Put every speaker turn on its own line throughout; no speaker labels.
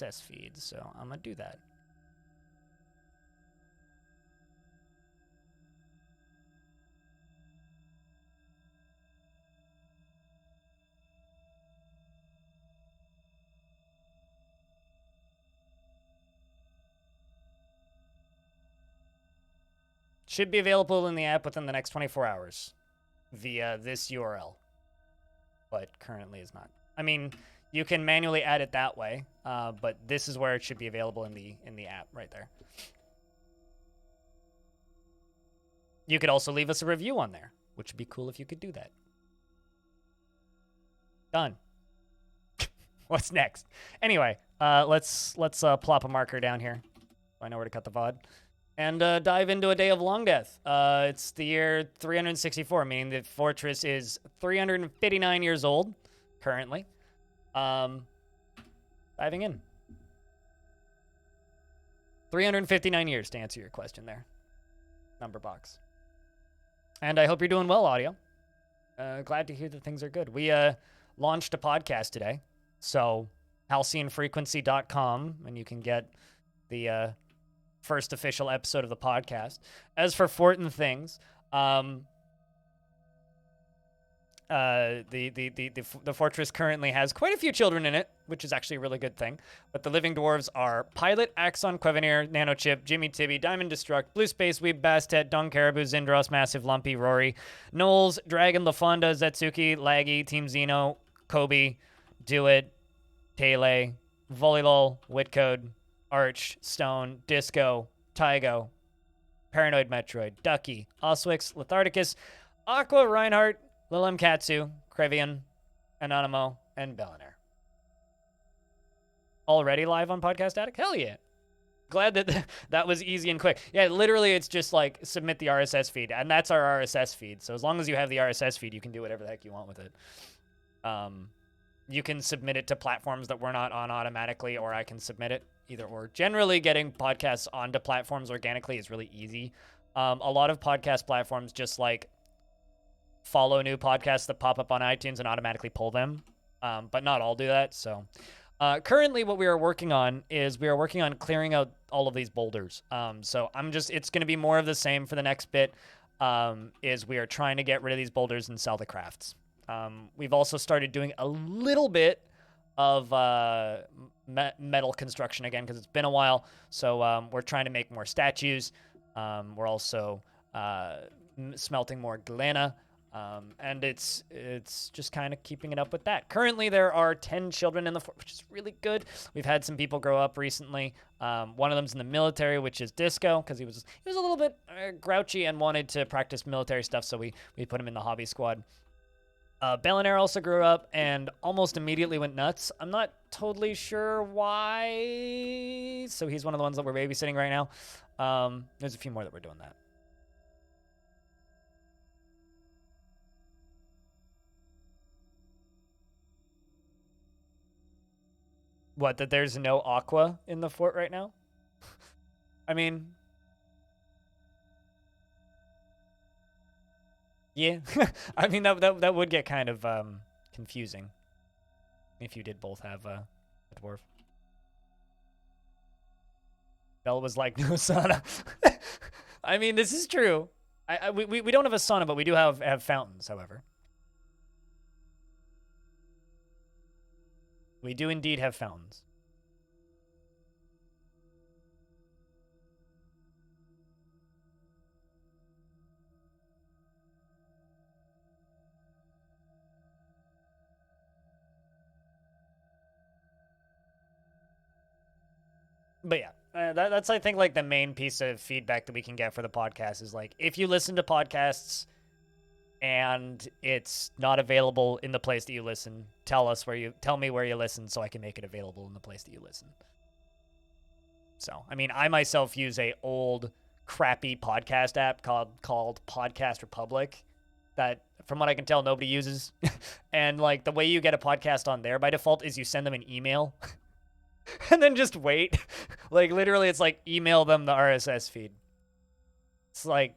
RSS feed, so I'm gonna do that. Should be available in the app within the next 24 hours via this URL, but currently is not. I mean, you can manually add it that way, but this is where it should be available in the app right there. You could also leave us a review on there, which would be cool if you could do that. Done. What's next? Anyway, let's plop a marker down here. I know where to cut the VOD. And dive into a day of Longdeath. It's the year 364, meaning the fortress is 359 years old currently. Diving in. 359 years to answer your question there. Number box. And I hope you're doing well, audio. Glad to hear that things are good. We launched a podcast today. So, halcyonfrequency.com, and you can get the first official episode of the podcast. As for Fort and things, the fortress currently has quite a few children in it, which is actually a really good thing. But the living dwarves are Pilot, Axon, Quevenir, Nanochip, Jimmy Tibby, Diamond Destruct, Blue Space, Weeb, Bastet, Don Caribou, Zindros, Massive, Lumpy, Rory, Knowles, Dragon, LaFonda, Zetsuki, Laggy, Team Xeno, Kobe, Do It, Tele, Volleylol, Whitcode, Arch, Stone, Disco, Tygo, Paranoid Metroid, Ducky, Oswix, Letharticus, Aqua, Reinhardt, Lilem Katsu, Krevian, Anonymous, and Bellinair. Already live on Podcast Addict? Hell yeah. Glad that that was easy and quick. Yeah, literally it's just like submit the RSS feed, and that's our RSS feed. So as long as you have the RSS feed, you can do whatever the heck you want with it. You can submit it to platforms that we're not on automatically, or I can submit it, either or. Generally, getting podcasts onto platforms organically is really easy. A lot of podcast platforms just like follow new podcasts that pop up on iTunes and automatically pull them, but not all do that. So currently what we are working on is we are working on clearing out all of these boulders. So it's going to be more of the same for the next bit, is we are trying to get rid of these boulders and sell the crafts. We've also started doing a little bit of metal construction again because it's been a while. So we're trying to make more statues. We're also smelting more galena. And it's just kind of keeping it up with that. Currently, there are 10 children in the fort, which is really good. We've had some people grow up recently. One of them's in the military, which is Disco, because he was a little bit grouchy and wanted to practice military stuff, so we put him in the hobby squad. Bellinair also grew up and almost immediately went nuts. I'm not totally sure why, so he's one of the ones that we're babysitting right now. There's a few more that we're doing that. What, that there's no Aqua in the fort right now? I mean, yeah. I mean, that would get kind of confusing if you did both have a dwarf. Bell was like, no sauna. I mean, this is true. We don't have a sauna, but we do have fountains, however. We do indeed have fountains. But yeah, that's, I think, like the main piece of feedback that we can get for the podcast is like, if you listen to podcasts and it's not available in the place that you listen, tell me where you listen so I can make it available in the place that you listen. So, I mean, I myself use a old crappy podcast app called Podcast Republic that, from what I can tell, nobody uses. And like the way you get a podcast on there by default is you send them an email and then just wait. Like literally it's like email them the RSS feed. It's like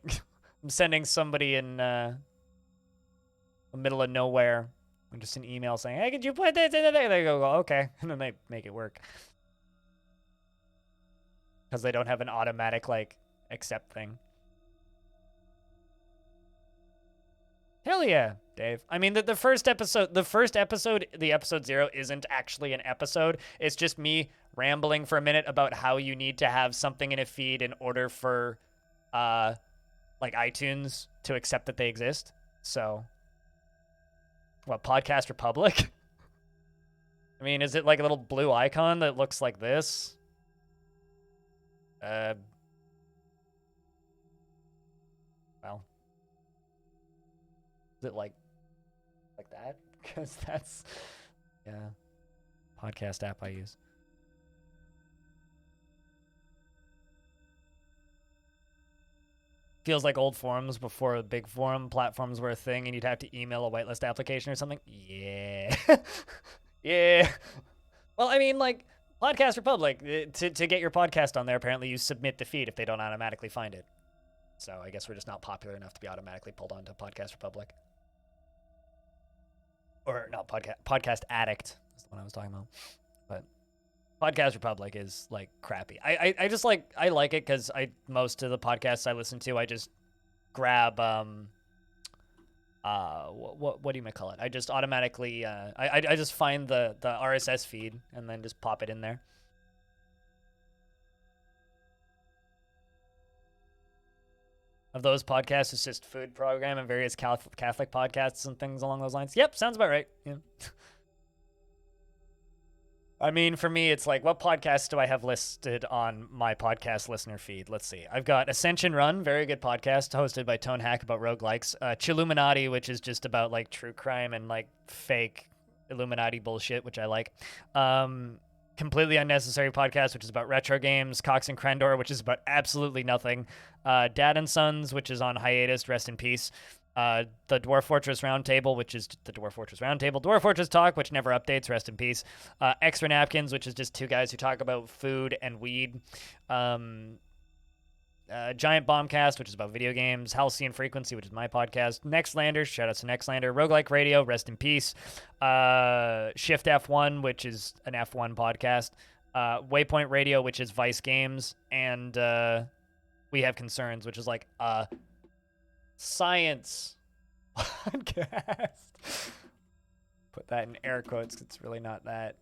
I'm sending somebody in the middle of nowhere just an email saying, hey, could you put this in there? They go, okay. And then they make it work. because they don't have an automatic like accept thing. Hell yeah, Dave. I mean, the first episode, the episode 0 isn't actually an episode. It's just me rambling for a minute about how you need to have something in a feed in order for, like iTunes to accept that they exist. So, what, Podcast Republic? I mean, is it like a little blue icon that looks like this? Well. Is it like that? Because that's, yeah, podcast app I use. Feels like old forums before the big forum platforms were a thing and you'd have to email a whitelist application or something. Yeah. Yeah. Well, I mean, like, Podcast Republic, to get your podcast on there, apparently you submit the feed if they don't automatically find it. So I guess we're just not popular enough to be automatically pulled onto Podcast Republic. Or not Podcast Addict is the one I was talking about. But Podcast Republic is like crappy. I just like, I like it because most of the podcasts I listen to, I just grab what do you might call it? I just automatically I just find the RSS feed and then just pop it in there. Of those podcasts, it's just food program and various Catholic podcasts and things along those lines. Yep, sounds about right. Yeah. I mean, for me, it's like, what podcasts do I have listed on my podcast listener feed? Let's see. I've got Ascension Run, very good podcast, hosted by Tone Hack about roguelikes. Chilluminati, which is just about like true crime and like fake Illuminati bullshit, which I like. Completely Unnecessary podcast, which is about retro games. Cox and Crendor, which is about absolutely nothing. Dad and Sons, which is on hiatus, rest in peace. The Dwarf Fortress Roundtable, which is the Dwarf Fortress Roundtable. Dwarf Fortress Talk, which never updates, rest in peace. Extra Napkins, which is just two guys who talk about food and weed. Giant Bombcast, which is about video games. Halcyon Frequency, which is my podcast. Nextlander, shout out to Nextlander. Roguelike Radio, rest in peace. Shift F1, which is an F1 podcast. Waypoint Radio, which is Vice Games. And We Have Concerns, which is like a science podcast. Put that in air quotes. It's really not that.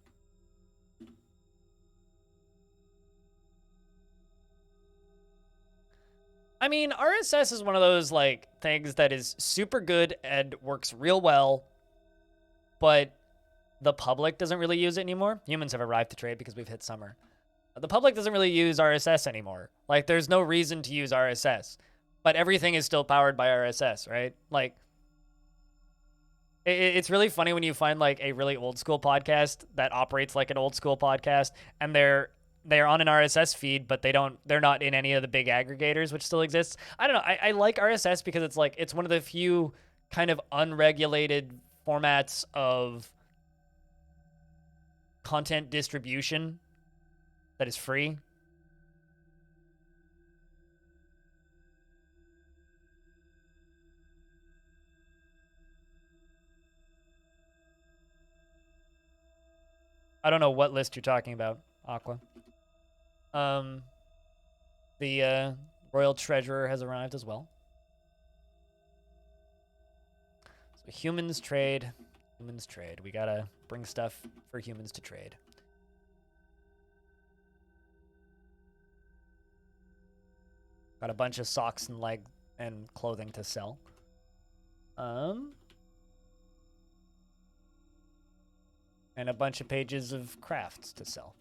I mean, RSS is one of those like things that is super good and works real well, but the public doesn't really use it anymore. Humans have arrived to trade because we've hit summer. The public doesn't really use RSS anymore. Like, there's no reason to use RSS, but everything is still powered by RSS, right? Like, it's really funny when you find like a really old school podcast that operates like an old school podcast, and they're on an RSS feed, but they're not in any of the big aggregators, which still exists. I don't know. I like RSS because it's like, it's one of the few kind of unregulated formats of content distribution that is free. I don't know what list you're talking about, Aqua. The Royal Treasurer has arrived as well. So humans trade. We gotta bring stuff for humans to trade. Got a bunch of socks and leg and clothing to sell. And a bunch of pages of crafts to sell.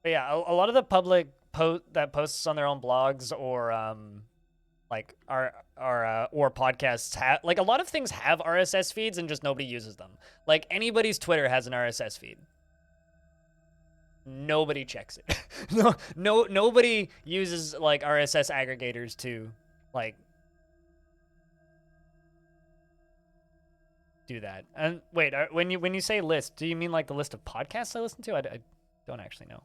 But yeah, a lot of the public that posts on their own blogs or like or podcasts have, like, a lot of things have RSS feeds and just nobody uses them. Like, anybody's Twitter has an RSS feed. Nobody checks it. Nobody uses like RSS aggregators to like do that. And wait, when you say list, do you mean like the list of podcasts I listen to? I don't actually know.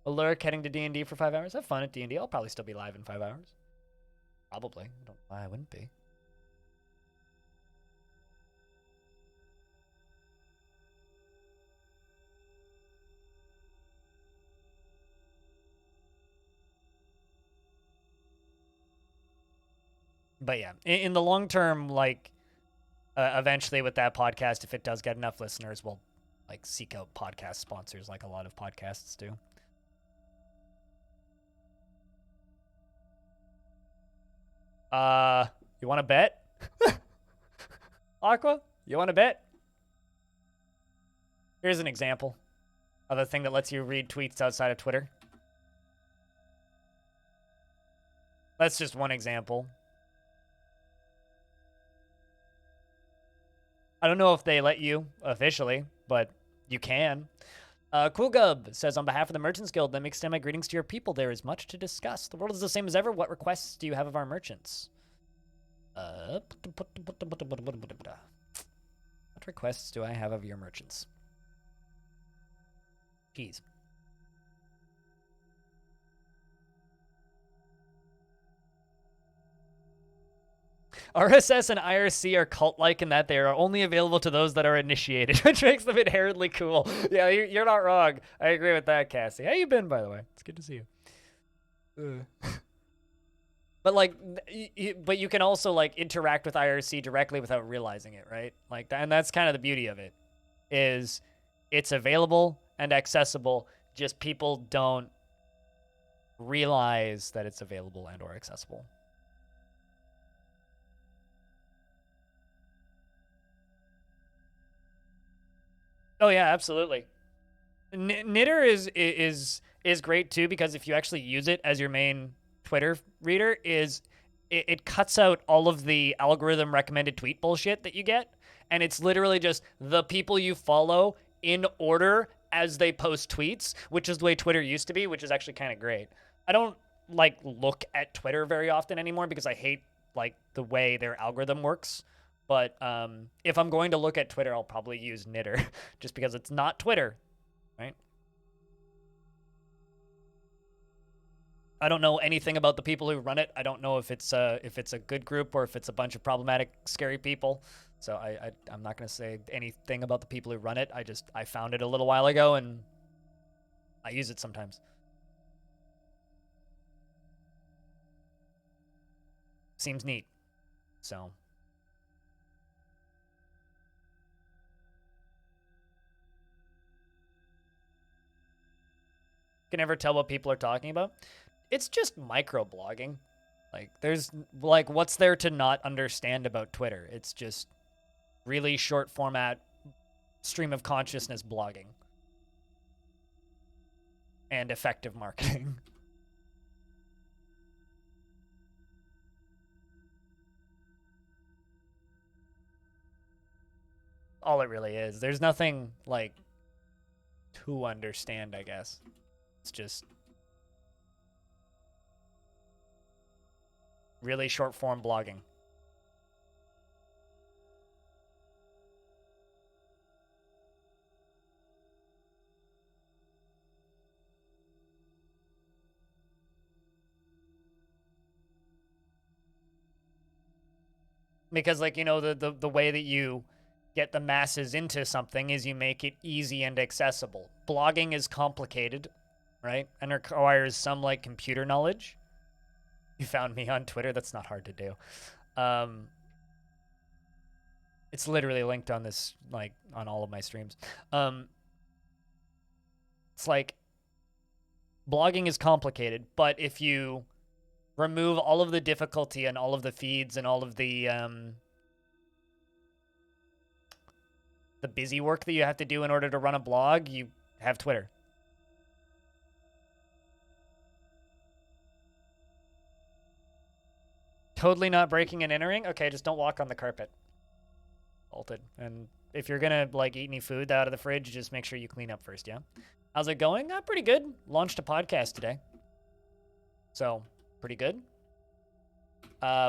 Aluric heading to D&D for 5 hours. Have fun at D&D. I'll probably still be live in 5 hours. Probably. I don't know why I wouldn't be. But yeah, in the long term, like eventually with that podcast, if it does get enough listeners, we'll like seek out podcast sponsors like a lot of podcasts do. You want to bet? Aqua, you want to bet? Here's an example of a thing that lets you read tweets outside of Twitter. That's just one example. I don't know if they let you officially, but you can. Cool Gub says, on behalf of the Merchants Guild, let me extend my greetings to your people. There is much to discuss. The world is the same as ever. What requests do you have of our merchants? What requests do I have of your merchants? Jeez. RSS and IRC are cult-like in that they are only available to those that are initiated, which makes them inherently cool. Yeah, you're not wrong. I agree with that, Cassie. How you been, by the way? It's good to see you. But like, but you can also like interact with IRC directly without realizing it, right? Like, and that's kind of the beauty of it, is it's available and accessible. Just people don't realize that it's available and or accessible. Oh yeah, absolutely. Knitter is great too, because if you actually use it as your main Twitter reader, it cuts out all of the algorithm recommended tweet bullshit that you get, and it's literally just the people you follow in order as they post tweets, which is the way Twitter used to be, which is actually kind of great. I don't like look at Twitter very often anymore because I hate like the way their algorithm works. But if I'm going to look at Twitter, I'll probably use Knitter just because it's not Twitter, right? I don't know anything about the people who run it. I don't know if it's a good group or if it's a bunch of problematic, scary people. So I'm not going to say anything about the people who run it. I found it a little while ago and I use it sometimes. Seems neat. So. Can never tell what people are talking about. It's just microblogging. Like, there's, like, what's there to not understand about Twitter? It's just really short format stream of consciousness blogging. And effective marketing. All it really is. There's nothing, like, to understand, I guess. It's just really short form blogging. Because, like, you know, the way that you get the masses into something is you make it easy and accessible. Blogging is complicated, right? And requires some, like, computer knowledge. You found me on Twitter. That's not hard to do. It's literally linked on this, like, on all of my streams. It's like, blogging is complicated, but if you remove all of the difficulty and all of the feeds and all of the busy work that you have to do in order to run a blog, you have Twitter. Totally not breaking and entering? Okay, just don't walk on the carpet. Bolted. And if you're gonna, like, eat any food out of the fridge, just make sure you clean up first, yeah? How's it going? Pretty good. Launched a podcast today. So, pretty good.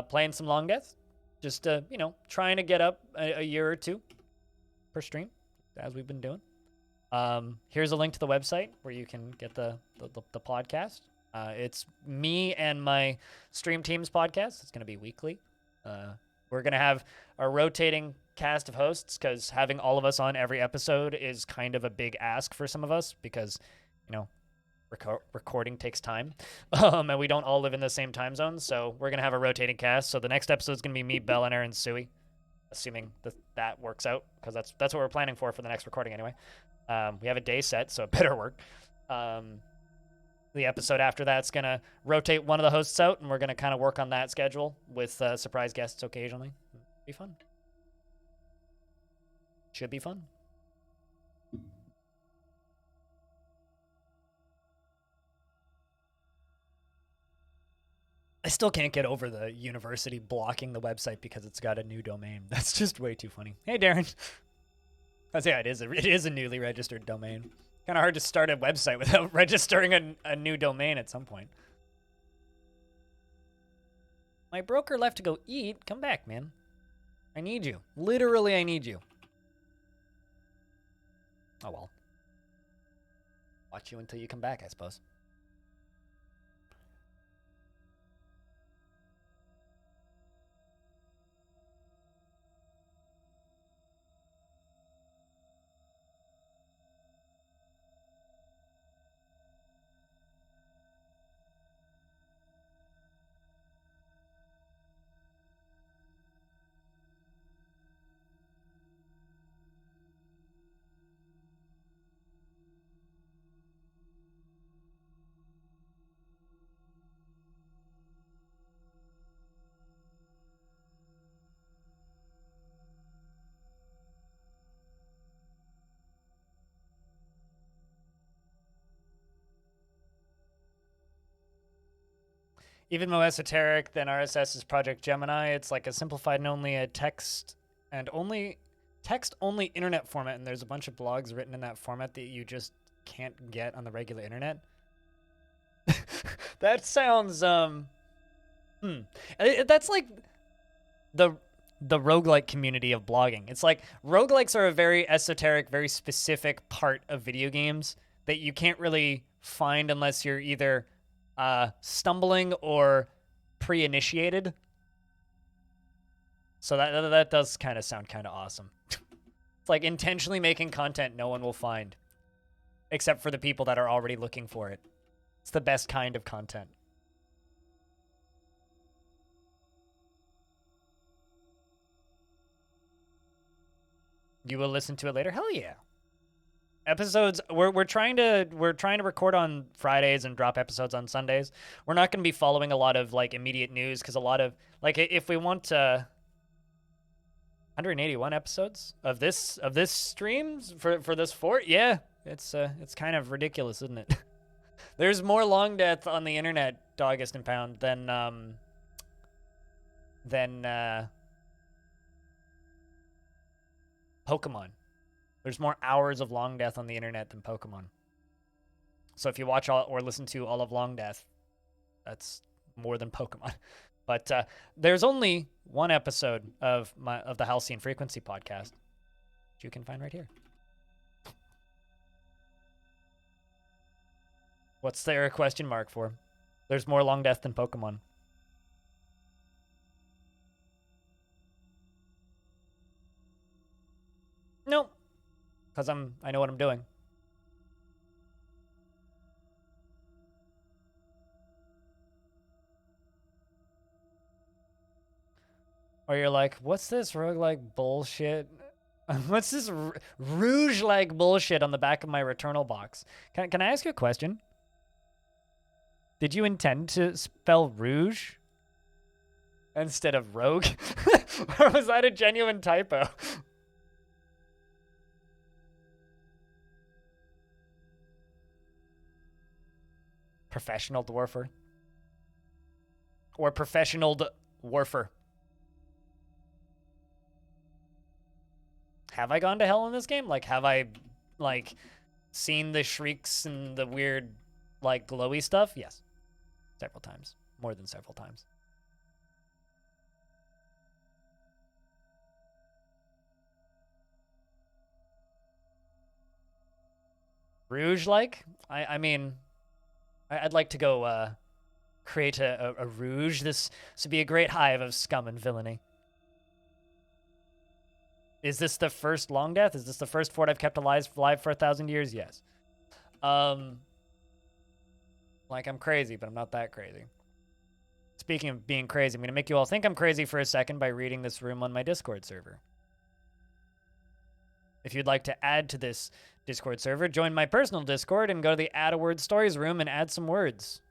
Playing some Longdeath. Just, you know, trying to get up a year or two per stream, as we've been doing. Here's a link to the website where you can get the podcast. It's me and my stream team's podcast. It's going to be weekly. We're going to have a rotating cast of hosts because having all of us on every episode is kind of a big ask for some of us because, you know, recording takes time, and we don't all live in the same time zone, so we're gonna have a rotating cast. So the next episode is gonna be me, Bell, and Aaron Sui, assuming that works out, because that's what we're planning for the next recording anyway. We have a day set, so it better work. The episode after that's gonna rotate one of the hosts out, and we're gonna kind of work on that schedule with surprise guests occasionally. Be fun. Should be fun. I still can't get over the university blocking the website because it's got a new domain. That's just way too funny. Hey, Darren. Yeah, it is a newly registered domain. Kind of hard to start a website without registering a new domain at some point. My broker left to go eat. Come back, man. I need you. Literally, I need you. Oh, well. Watch you until you come back, I suppose. Even more esoteric than RSS is Project Gemini. It's like a simplified and only a text only internet format, and there's a bunch of blogs written in that format that you just can't get on the regular internet. That sounds that's like the roguelike community of blogging. It's like roguelikes are a very esoteric, very specific part of video games that you can't really find unless you're either stumbling or pre-initiated. So that does kind of sound kind of awesome. It's like intentionally making content no one will find, except for the people that are already looking for it. It's the best kind of content. You will listen to it later? Hell yeah. Episodes, we're trying to record on Fridays and drop episodes on Sundays. We're not going to be following a lot of like immediate news, because a lot of like, if we want 181 episodes of this streams for this fort, yeah, it's kind of ridiculous, isn't it? There's more Longdeath on the internet, August and Pound, than Pokemon. There's more hours of Longdeath on the internet than Pokemon. So if you watch all or listen to all of Longdeath, that's more than Pokemon. But there's only one episode of the Halcyon Frequency podcast, which you can find right here. What's there a question mark for? There's more Longdeath than Pokemon. Nope. Because I know what I'm doing. Or you're like, what's this roguelike bullshit? What's this Rouge-like bullshit on the back of my Returnal box? Can I ask you a question? Did you intend to spell Rouge instead of Rogue? Or was that a genuine typo? Professional Dwarfer. Or professional Dwarfer. Have I gone to hell in this game? Like, have I, like, seen the shrieks and the weird, like, glowy stuff? Yes. Several times. More than several times. Rouge-like? I mean, I'd like to go create a Rouge. This would be a great hive of scum and villainy. Is this the first Longdeath? Is this the first fort I've kept alive for 1,000 years? Yes. Like I'm crazy, but I'm not that crazy. Speaking of being crazy, I'm going to make you all think I'm crazy for a second by reading this room on my Discord server. If you'd like to add to this Discord server, join my personal Discord and go to the Add a Word Stories room and add some words.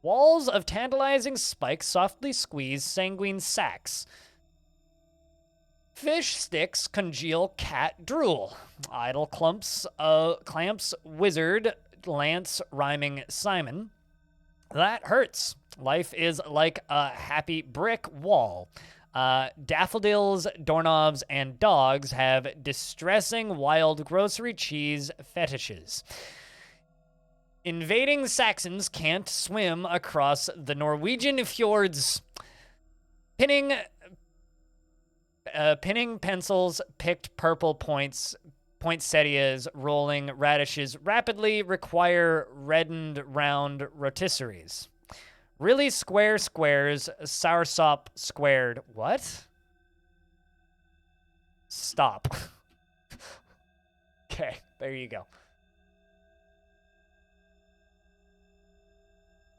Walls of tantalizing spikes softly squeeze sanguine sacks. Fish sticks congeal cat drool. Idle clamps wizard lance rhyming Simon. That hurts. Life is like a happy brick wall. Daffodils, doorknobs, and dogs have distressing wild grocery cheese fetishes. Invading Saxons can't swim across the Norwegian fjords. Pinning pencils, picked purple poinsettias, rolling radishes rapidly require reddened round rotisseries. Really square squares, soursop squared. What? Stop. Okay, there you go.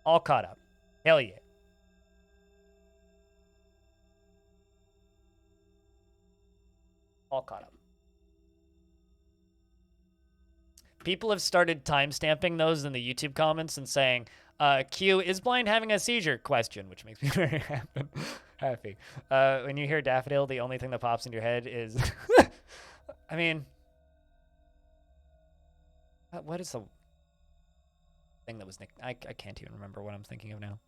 All caught up. Hell yeah. All caught up. People have started timestamping those in the YouTube comments and saying, Q, is Blind having a seizure? Question, which makes me very happy. When you hear Daffodil, the only thing that pops into your head is... I mean... What is the thing that was nicked? I can't even remember what I'm thinking of now.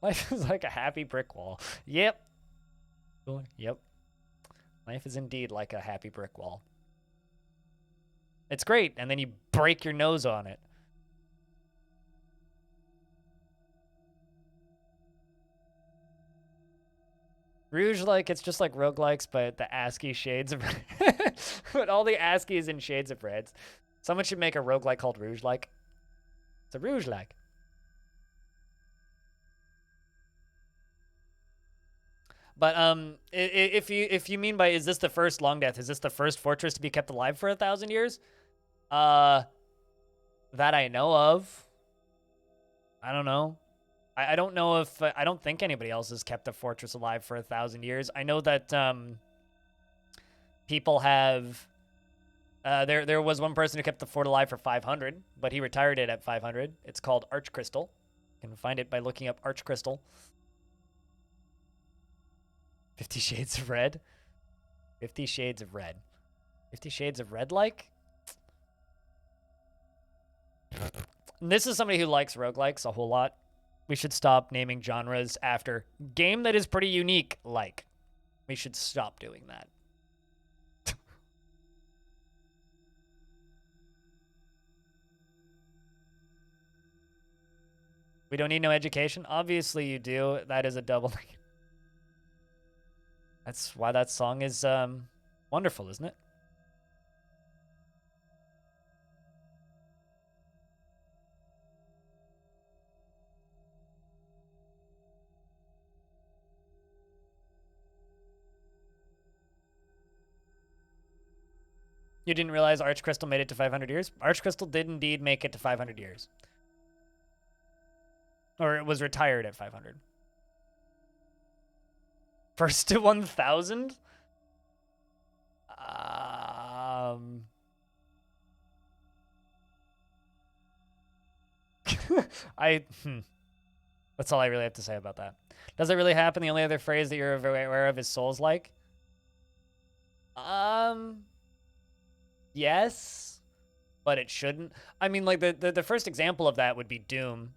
Life is like a happy brick wall. Yep. Yep. Life is indeed like a happy brick wall. It's great, and then you break your nose on it. Rouge, like, it's just like roguelikes, but the ASCII shades of red. But all the ASCIIs in shades of reds. Someone should make a roguelike called Rouge-like. It's a Rouge-like. But if you mean by is this the first Longdeath, is this the first fortress to be kept alive for 1,000 years? That I know of. I don't know. I don't know if I don't think anybody else has kept the fortress alive for 1,000 years. I know that people have. There was one person who kept the fort alive for 500, but he retired it at 500. It's called Arch Crystal. You can find it by looking up Arch Crystal. 50 Shades of Red. 50 Shades of Red. 50 Shades of Red, like? This is somebody who likes roguelikes a whole lot. We should stop naming genres after game that is pretty unique, like. We should stop doing that. We don't need no education? Obviously you do. That is a double. That's why that song is wonderful, isn't it? You didn't realize Arch Crystal made it to 500 years? Arch Crystal did indeed make it to 500 years. Or it was retired at 500. First to 1,000? That's all I really have to say about that. Does it really happen? The only other phrase that you're aware of is Souls-like? Yes, but it shouldn't. I mean, like, the first example of that would be Doom,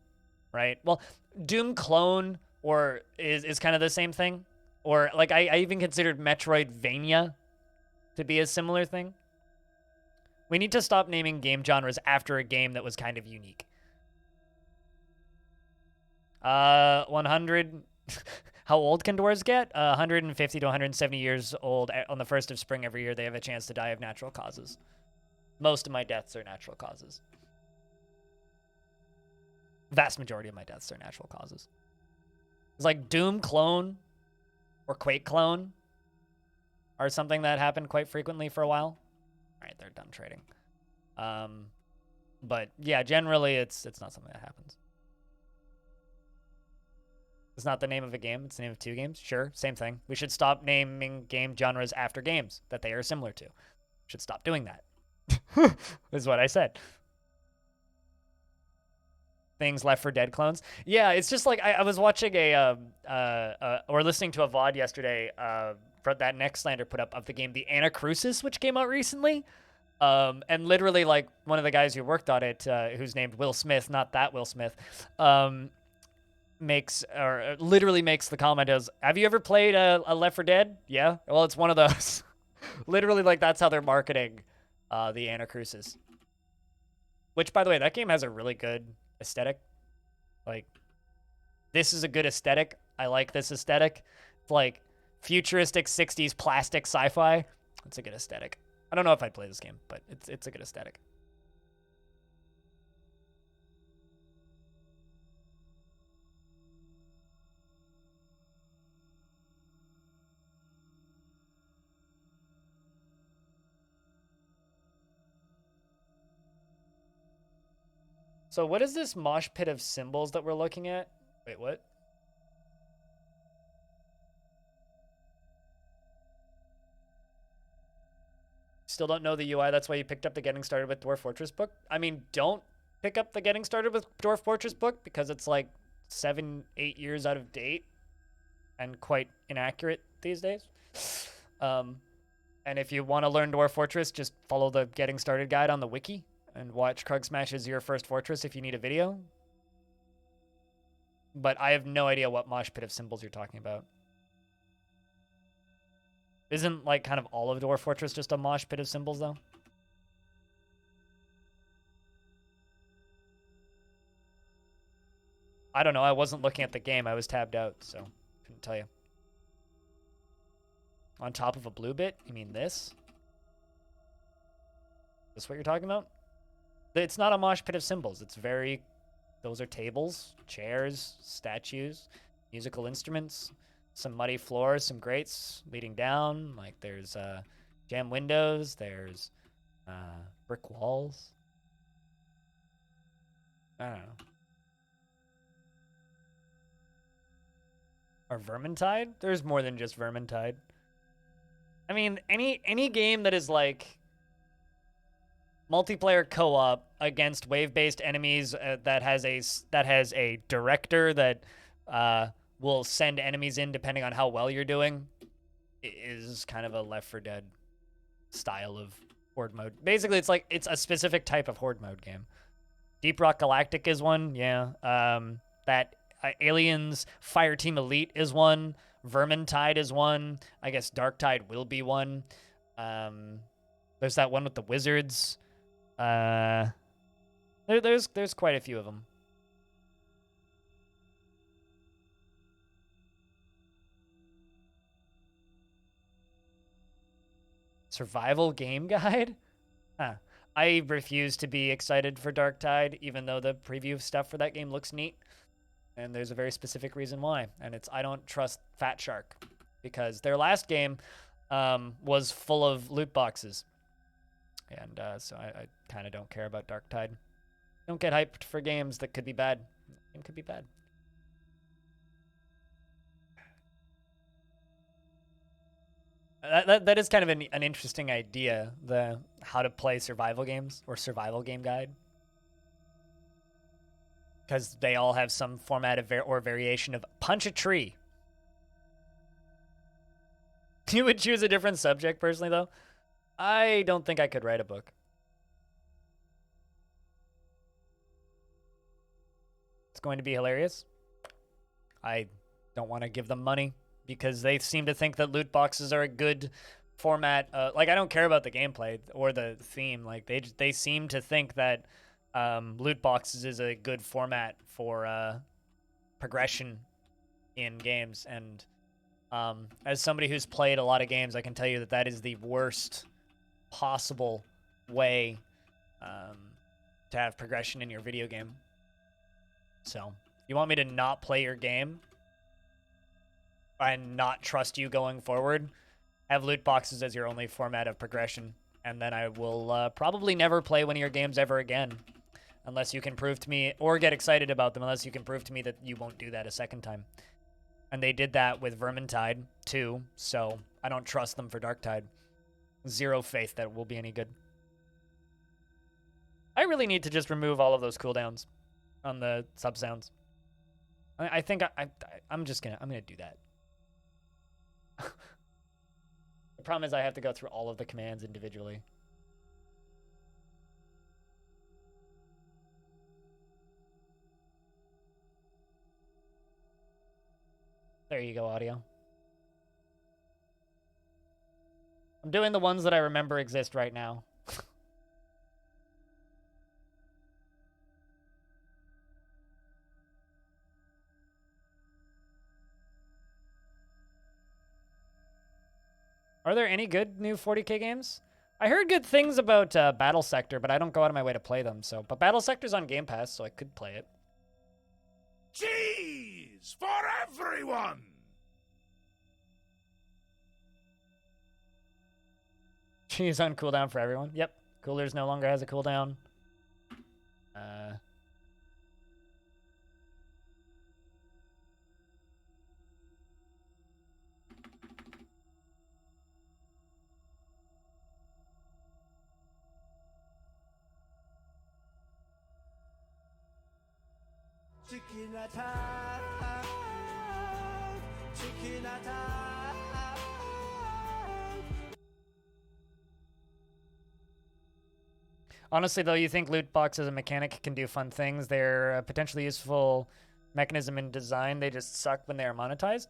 right? Well, Doom clone or is kind of the same thing. Or, like, I even considered Metroidvania to be a similar thing. We need to stop naming game genres after a game that was kind of unique. 100... How old can dwarves get? 150 to 170 years old. On the 1st of spring every year, they have a chance to die of natural causes. Most of my deaths are natural causes. Vast majority of my deaths are natural causes. It's like Doom clone or Quake clone. are something that happened quite frequently for a while. All right, they're done trading. But yeah, generally it's not something that happens. It's not the name of a game. It's the name of 2 games. Sure, same thing. We should stop naming game genres after games that they are similar to. We should stop doing that. Is what I said. Things Left 4 Dead clones. Yeah, it's just like I was watching or listening to a VOD yesterday for that Nextlander put up of the game The Anacrusis, which came out recently. And literally, like, one of the guys who worked on it, who's named Will Smith, not that Will Smith, literally makes the comment as, have you ever played a Left 4 Dead? Yeah. Well, it's one of those. Literally, like, that's how they're marketing the Anacrusis. Which, by the way, that game has a really good aesthetic. Like, this is a good aesthetic. I like this aesthetic. It's like futuristic 60s plastic sci-fi. It's a good aesthetic. I don't know if I'd play this game, but it's a good aesthetic. So what is this mosh pit of symbols that we're looking at? Wait, what? Still don't know the UI. That's why you picked up the Getting Started with Dwarf Fortress book. I mean, don't pick up the Getting Started with Dwarf Fortress book because it's like 7-8 years out of date and quite inaccurate these days. And if you want to learn Dwarf Fortress, just follow the Getting Started guide on the wiki and watch Krug Smash's Your First Fortress if you need a video. But I have no idea what mosh pit of symbols you're talking about. Isn't, like, kind of all of Dwarf Fortress just a mosh pit of symbols, though? I don't know. I wasn't looking at the game. I was tabbed out, so couldn't tell you. On top of a blue bit? You mean this? Is this what you're talking about? It's not a mosh pit of symbols. It's very... Those are tables, chairs, statues, musical instruments, some muddy floors, some grates leading down. Like, there's jam windows. There's brick walls. I don't know. Or Vermintide? There's more than just Vermintide. I mean, any game that is like multiplayer co-op against wave-based enemies that has a director that will send enemies in depending on how well you're doing is kind of a Left 4 Dead style of horde mode. Basically, it's a specific type of horde mode game. Deep Rock Galactic is one, yeah. That Aliens Fireteam Elite is one. Vermintide is one. I guess Darktide will be one. There's that one with the wizards. There's quite a few of them. Survival game guide? Huh. I refuse to be excited for Darktide, even though the preview stuff for that game looks neat. And there's a very specific reason why. And it's I don't trust Fat Shark. Because their last game was full of loot boxes. And so I kind of don't care about Darktide. Don't get hyped for games that could be bad. It could be bad. That is kind of an interesting idea, the how to play survival games or survival game guide. Because they all have some format of or variation of punch a tree. You would choose a different subject, personally, though? I don't think I could write a book. It's going to be hilarious. I don't want to give them money because they seem to think that loot boxes are a good format. Like, I don't care about the gameplay or the theme. Like, they seem to think that loot boxes is a good format for progression in games. And as somebody who's played a lot of games, I can tell you that that is the worst possible way to have progression in your video game. So, you want me to not play your game and not trust you going forward Have loot boxes as your only format of progression, and then I will probably never play one of your games ever again, unless you can prove to me, or get excited about them, unless you can prove to me that you won't do that a second time. And they did that with Vermintide, too, so I don't trust them for Darktide. Zero faith that it will be any good. I really need to just remove all of those cooldowns on the sub sounds. I think I'm gonna do that. The problem is I have to go through all of the commands individually. There you go, audio. I'm doing the ones that I remember exist right now. Are there any good new 40k games? I heard good things about Battle Sector, but I don't go out of my way to play them. So, but Battle Sector's on Game Pass, so I could play it.
Cheese for everyone!
Cheese on cooldown for everyone. Yep. Coolers no longer has a cooldown.
Chicken attack! Chicken attack!
Honestly, though, you think loot box as a mechanic can do fun things. They're a potentially useful mechanism in design. They just suck when they are monetized.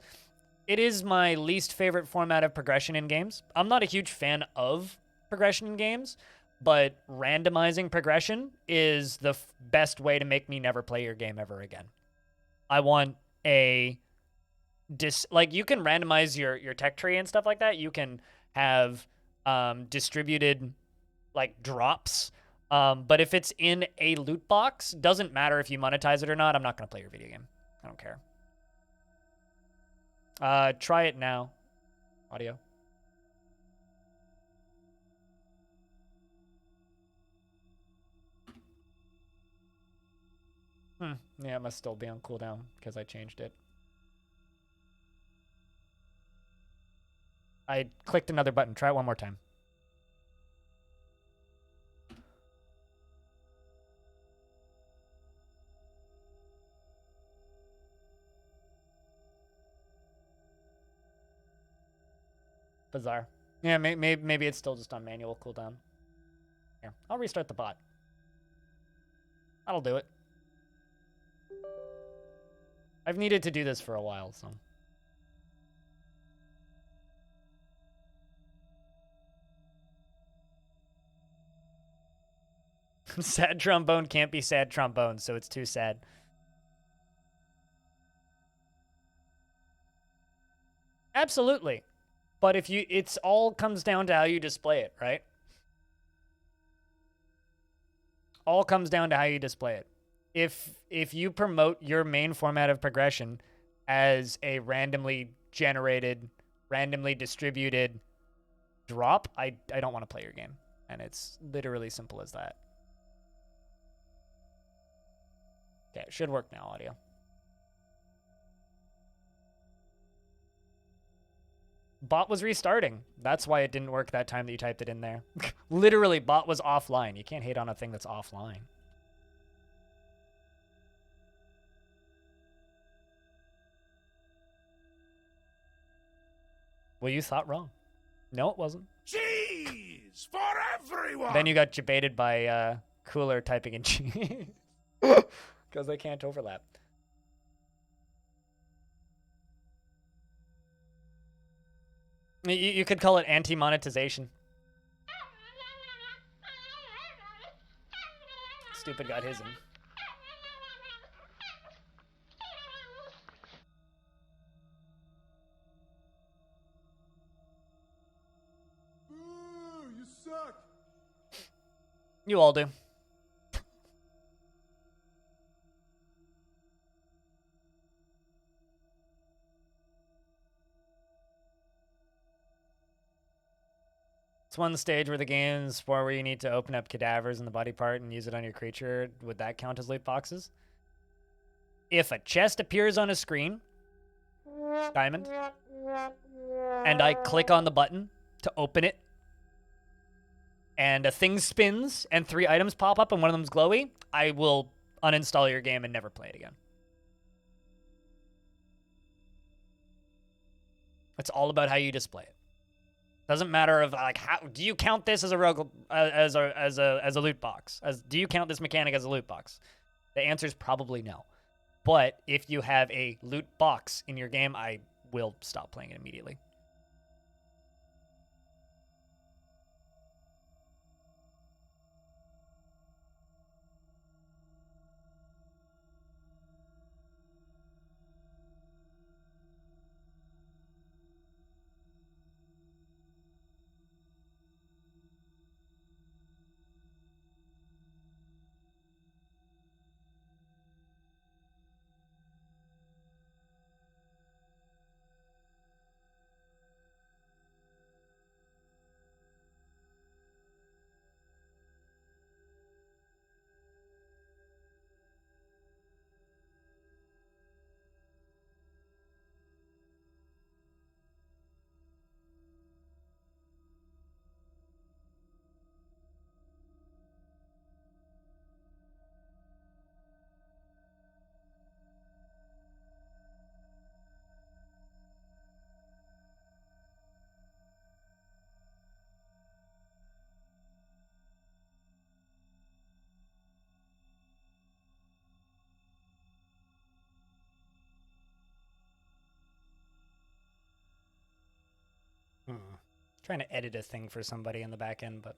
It is my least favorite format of progression in games. I'm not a huge fan of progression in games, but randomizing progression is the best way to make me never play your game ever again. I want a like you can randomize your tech tree and stuff like that. You can have distributed like drops. But if it's in a loot box, doesn't matter if you monetize it or not. I'm not going to play your video game. I don't care. Try it now. Audio. Yeah, it must still be on cooldown because I changed it. I clicked another button. Try it one more time. Bizarre. Yeah, maybe it's still just on manual cooldown. Here, I'll restart the bot. That'll do it. I've needed to do this for a while, so. Sad trombone can't be sad trombone, so it's too sad. Absolutely. But if you, it's all comes down to how you display it, right? All comes down to how you display it. If you promote your main format of progression as a randomly generated, randomly distributed drop, I don't want to play your game. And it's literally simple as that. Okay, it should work now, audio. Bot was restarting. That's why it didn't work that time that you typed it in there. Literally, bot was offline. You can't hate on a thing that's offline. Well, you thought wrong. No, it wasn't.
Cheese for everyone!
Then you got debated by Cooler typing in cheese. Because they can't overlap. You could call it anti-monetization. Stupid got his in.
Ooh, you suck!
You all do. It's one stage where the game's where you need to open up cadavers in the body part and use it on your creature. Would that count as loot boxes? If a chest appears on a screen, diamond, and I click on the button to open it, and a thing spins and 3 items pop up and one of them's glowy, I will uninstall your game and never play it again. It's all about how you display it. Doesn't matter if like how do you count this as a rogue as a loot box? Do you count this mechanic as a loot box? The answer is probably no. But if you have a loot box in your game, I will stop playing it immediately. Trying to edit a thing for somebody in the back end, but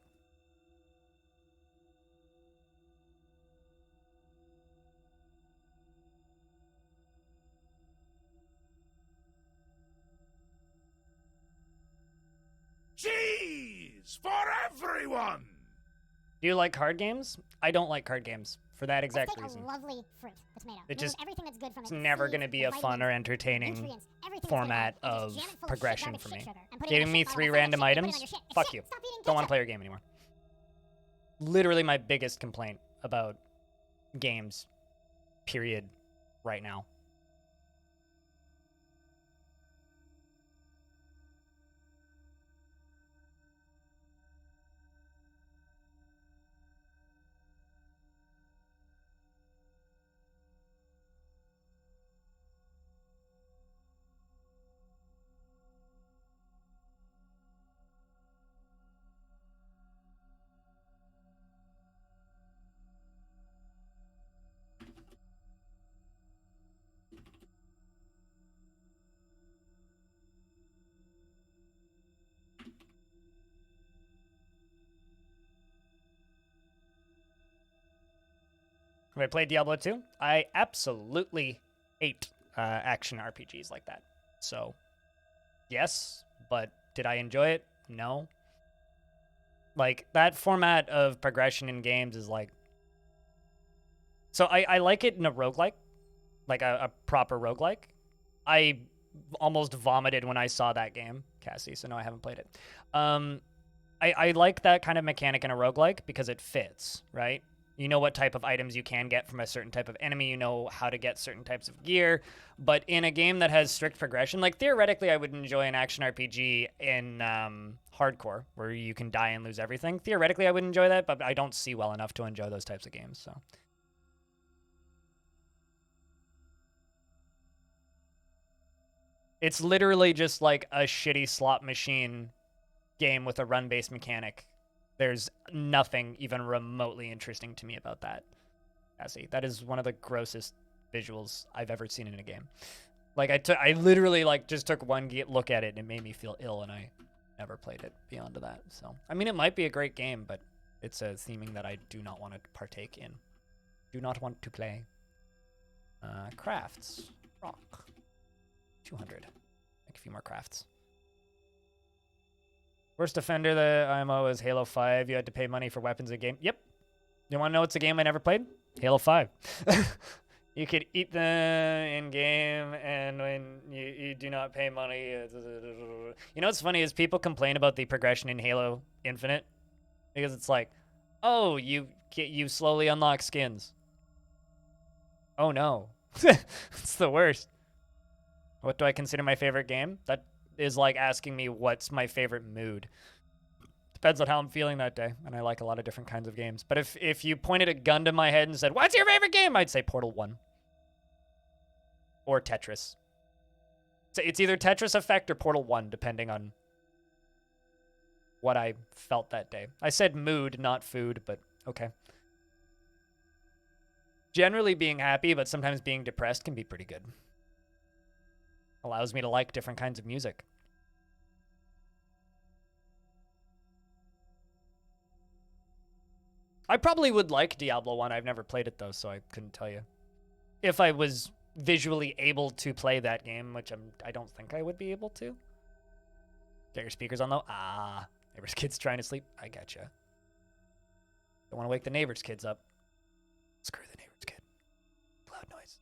Cheese for everyone!
do you like card games? I don't like card games for that exact
Let's take
reason.
a lovely fruit, the tomato.
It just
everything that's good from
It's
it.
never
Seeds,
going to be a
the
fun or
vitamins,
entertaining
nutrients, everything
format
that's good.
of
And just jam it full
progression
shit,
for
garbage
me.
shit sugar, and put it in
Giving
your
me
shit bottle
3
full of
random
shit, put it on
items?
your shit. It's
Fuck
shit.
you.
Stop eating
Don't want to
ketchup.
play your game anymore. Literally my biggest complaint about games, period, right now. Have I played Diablo 2? I absolutely hate action RPGs like that. So, yes, but did I enjoy it? No. Like, that format of progression in games is like... So I like it in a roguelike, like a proper roguelike. I almost vomited when I saw that game, Cassie, so no, I haven't played it. I like that kind of mechanic in a roguelike because it fits, right? You know what type of items you can get from a certain type of enemy. You know how to get certain types of gear. But in a game that has strict progression, like theoretically, I would enjoy an action RPG in hardcore where you can die and lose everything. Theoretically, I would enjoy that, but I don't see well enough to enjoy those types of games. So it's literally just like a shitty slot machine game with a run-based mechanic. There's nothing even remotely interesting to me about that. Cassie, that is one of the grossest visuals I've ever seen in a game. Like I literally like just took one look at it and it made me feel ill, and I never played it beyond that. So I mean, it might be a great game, but it's a theming that I do not want to partake in. Do not want to play. Crafts, rock, 200. Make a few more crafts. Worst offender, the IMO is Halo 5. You had to pay money for weapons in game. Yep. You want to know what's a game I never played? Halo 5. You could eat them in game, and when you do not pay money, you know what's funny is people complain about the progression in Halo Infinite because it's like, oh, you slowly unlock skins. Oh no, it's the worst. What do I consider my favorite game? That is like asking me what's my favorite mood. Depends on how I'm feeling that day, and I like a lot of different kinds of games. But if you pointed a gun to my head and said, "What's your favorite game?" I'd say Portal 1 or Tetris. So it's either Tetris Effect or Portal 1, depending on what I felt that day. I said mood, not food, but okay. Generally being happy, but sometimes being depressed can be pretty good. Allows me to like different kinds of music. I probably would like Diablo 1. I've never played it, though, so I couldn't tell you. If I was visually able to play that game, which I don't think I would be able to. Get your speakers on, though. Ah, neighbor's kid's trying to sleep. I gotcha. Don't want to wake the neighbor's kids up. Screw the neighbor's kid. Loud noise.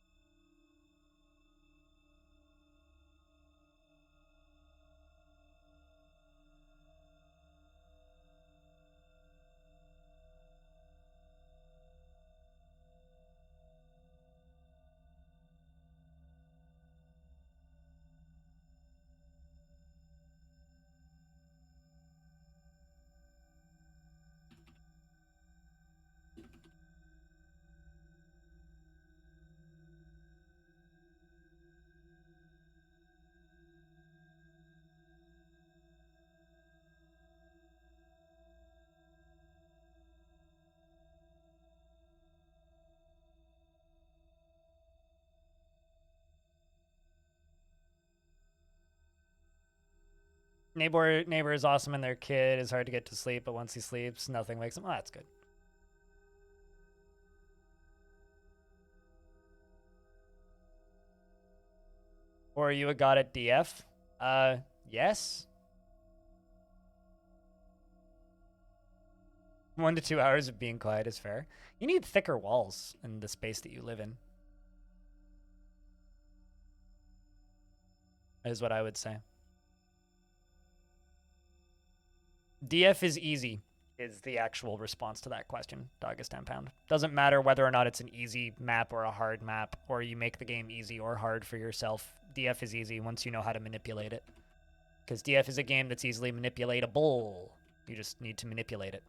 Neighbor is awesome and their kid is hard to get to sleep, but once he sleeps, nothing wakes him. Oh, that's good. Or are you a god at DF? Yes. 1 to 2 hours of being quiet is fair. You need thicker walls in the space that you live in. Is what I would say. DF is easy, is the actual response to that question, Doggus 10 Pound. Doesn't matter whether or not it's an easy map or a hard map, or you make the game easy or hard for yourself. DF is easy once you know how to manipulate it. Because DF is a game that's easily manipulatable. You just need to manipulate it.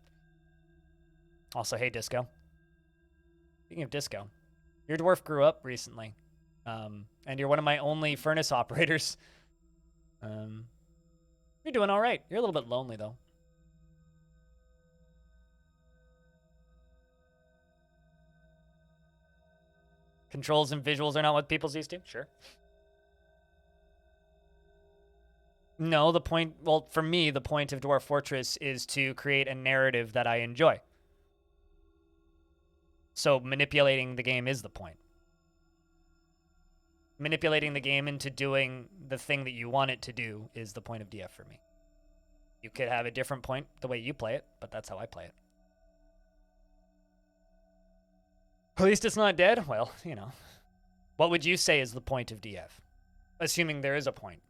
Also, hey, Disco. Speaking of Disco, your dwarf grew up recently. And you're one of my only furnace operators. You're doing all right. You're a little bit lonely, though. Controls and visuals are not what people's used to? Sure. No, the point, well, for me, the point of Dwarf Fortress is to create a narrative that I enjoy. So manipulating the game is the point. Manipulating the game into doing the thing that you want it to do is the point of DF for me. You could have a different point the way you play it, but that's how I play it. At least it's not dead? Well, you know. What would you say is the point of DF? Assuming there is a point.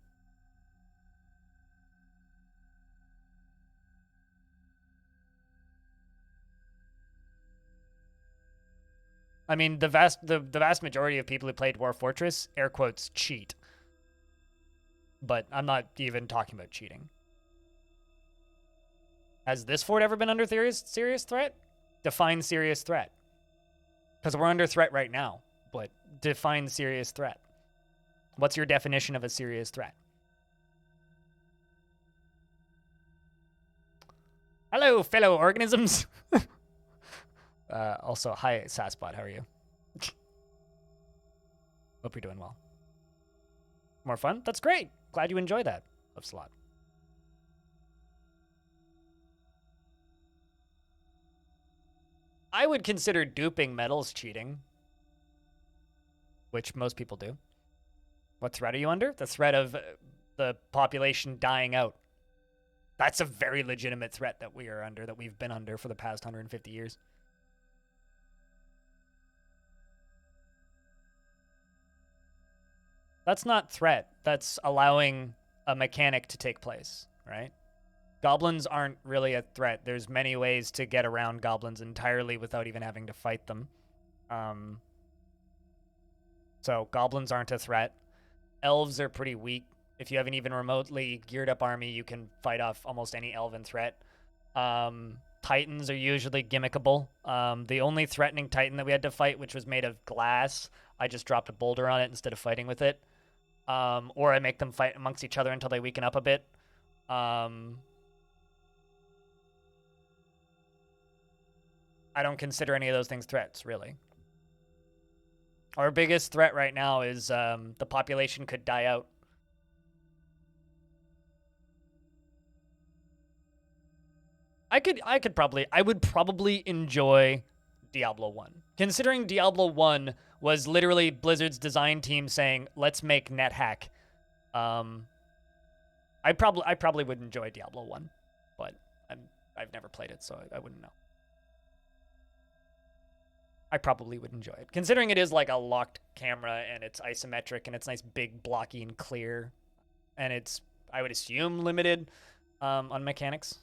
I mean, the vast majority of people who play Dwarf Fortress, air quotes, cheat. But I'm not even talking about cheating. Has this fort ever been under serious threat? Define serious threat. Because we're under threat right now, but define serious threat. What's your definition of a serious threat? Hello, fellow organisms. Also, hi, Sasbot. How are you? Hope you're doing well. More fun? That's great. Glad you enjoy that. Love slot. I would consider duping metals cheating, which most people do. What threat are you under? The threat of the population dying out. That's a very legitimate threat that we are under, that we've been under for the past 150 years. That's not threat. That's allowing a mechanic to take place, right? Goblins aren't really a threat. There's many ways to get around goblins entirely without even having to fight them. So goblins aren't a threat. Elves are pretty weak. If you have an even remotely geared up army, you can fight off almost any elven threat. Titans are usually gimmickable. The only threatening titan that we had to fight, which was made of glass, I just dropped a boulder on it instead of fighting with it. Or I make them fight amongst each other until they weaken up a bit. I don't consider any of those things threats, really. Our biggest threat right now is the population could die out. I would probably enjoy Diablo 1. Considering Diablo 1 was literally Blizzard's design team saying, let's make NetHack. I probably would enjoy Diablo 1, but I've never played it, so I wouldn't know. I probably would enjoy it. Considering it is like a locked camera and it's isometric and it's nice, big, blocky, and clear. And it's, I would assume, limited on mechanics.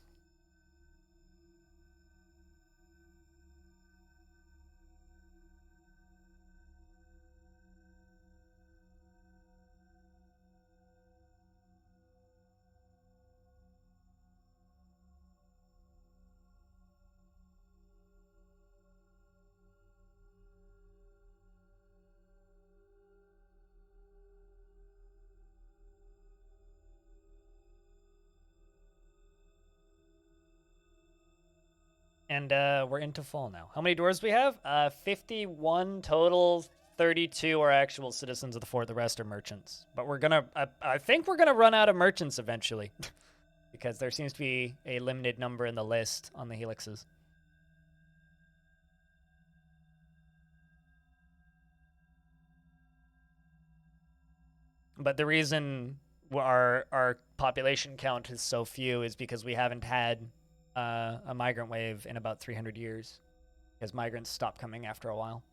And we're into fall now. How many dwarves do we have? 51 total. 32 are actual citizens of the fort. The rest are merchants. But we're gonna, I think we're gonna run out of merchants eventually, because there seems to be a limited number in the list on the helixes. But the reason our population count is so few is because we haven't had a migrant wave in about 300 years, because migrants stopped coming after a while.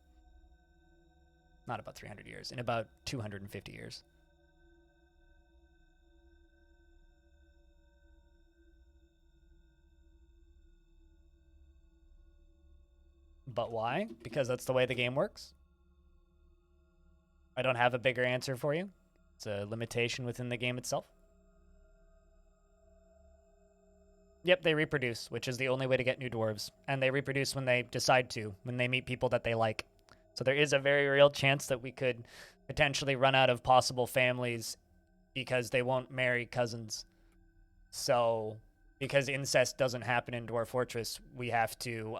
Not about 300 years, in about 250 years. But why? Because that's the way the game works. I don't have a bigger answer for you. It's a limitation within the game itself. Yep, they reproduce, which is the only way to get new dwarves. And they reproduce when they decide to, when they meet people that they like. So there is a very real chance that we could potentially run out of possible families because they won't marry cousins. So, because incest doesn't happen in Dwarf Fortress, we have to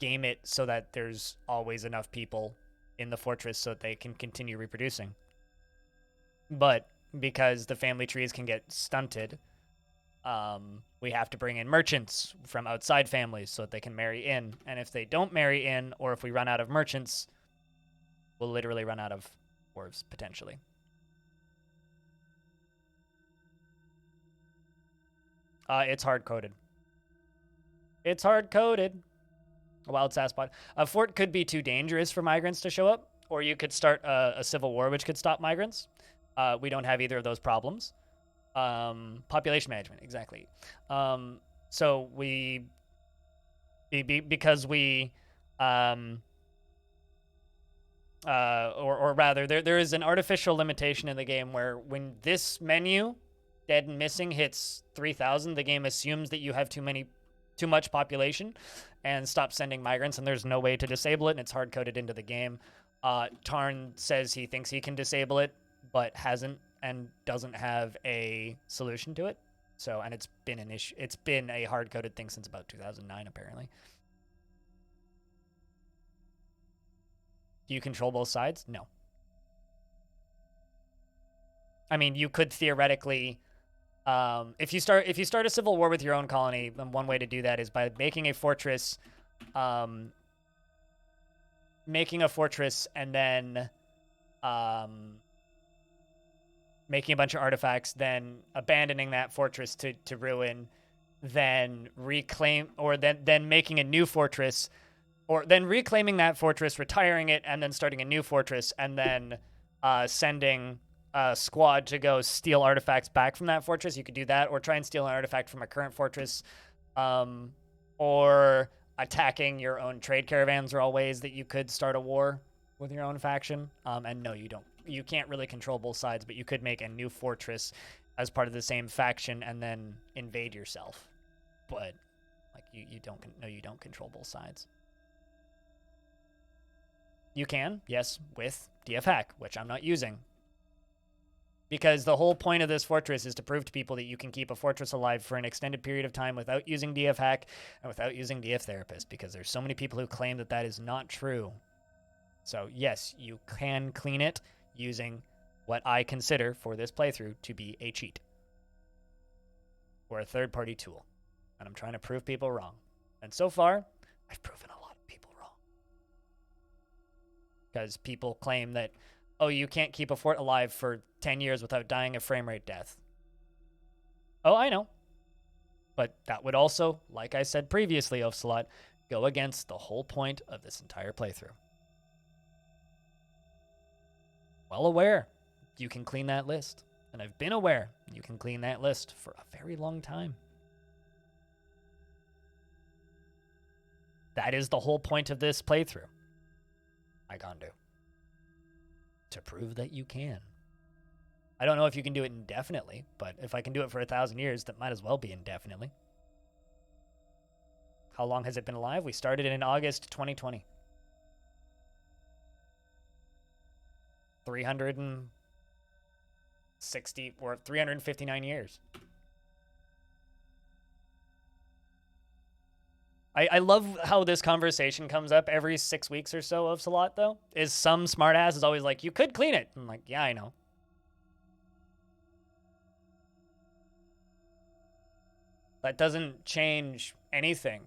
game it so that there's always enough people in the fortress so that they can continue reproducing. But because the family trees can get stunted, we have to bring in merchants from outside families so that they can marry in. And if they don't marry in, or if we run out of merchants, we'll literally run out of dwarves, potentially. It's hard-coded. It's hard-coded. A wild sasspot. A fort could be too dangerous for migrants to show up, or you could start a civil war which could stop migrants. We don't have either of those problems. Population management, exactly. So because we, or rather, there is an artificial limitation in the game where when this menu, dead and missing, hits 3,000, the game assumes that you have too much population and stops sending migrants, and there's no way to disable it, and it's hard-coded into the game. Tarn says he thinks he can disable it, but hasn't and doesn't have a solution to it. So, and it's been an issue. It's been a hard-coded thing since about 2009, apparently. Do you control both sides? No. I mean, you could theoretically, if you start a civil war with your own colony, then one way to do that is by making a fortress, and then making a bunch of artifacts, then abandoning that fortress to ruin, then reclaim, or then making a new fortress, or then reclaiming that fortress, retiring it, and then starting a new fortress, and then sending a squad to go steal artifacts back from that fortress. You could do that, or try and steal an artifact from a current fortress, or attacking your own trade caravans are all ways that you could start a war with your own faction. And no, you don't. You can't really control both sides, but you could make a new fortress as part of the same faction and then invade yourself. But like you don't control both sides. You can, yes, with DF hack, which I'm not using. Because the whole point of this fortress is to prove to people that you can keep a fortress alive for an extended period of time without using DF hack and without using DF therapist, because there's so many people who claim that that is not true. So yes, you can clean it using what I consider for this playthrough to be a cheat or a third-party tool. And I'm trying to prove people wrong. And so far, I've proven a lot of people wrong. Because people claim that, oh, you can't keep a fort alive for 10 years without dying a frame rate death. Oh, I know. But that would also, like I said previously, Ocelot, go against the whole point of this entire playthrough. Well aware you can clean that list. And I've been aware you can clean that list for a very long time. That is the whole point of this playthrough. I can't do. To prove that you can. I don't know if you can do it indefinitely, but if I can do it for 1,000 years, that might as well be indefinitely. How long has it been alive? We started in August 2020. 360 or 359 years. I love how this conversation comes up every 6 weeks or so of Salat, though. Is some smartass is always like, you could clean it. I'm like, yeah, I know. That doesn't change anything.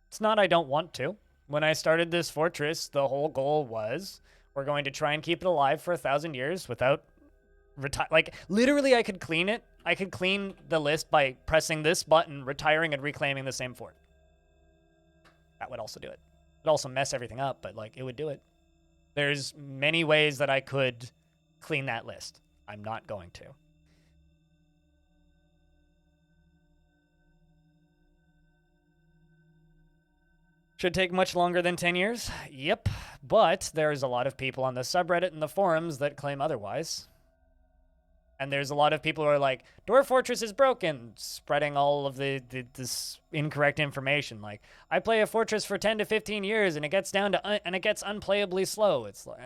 It's not I don't want to. When I started this fortress, the whole goal was we're going to try and keep it alive for 1,000 years without like literally I could clean it. I could clean the list by pressing this button, retiring and reclaiming the same fort. That would also do it. It'd also mess everything up, but like it would do it. There's many ways that I could clean that list. I'm not going to. Should take much longer than 10 years. Yep. But there's a lot of people on the subreddit and the forums that claim otherwise. And there's a lot of people who are like, Dwarf Fortress is broken, spreading all of this incorrect information. Like, I play a fortress for 10 to 15 years and it gets down to, and it gets unplayably slow. It's like,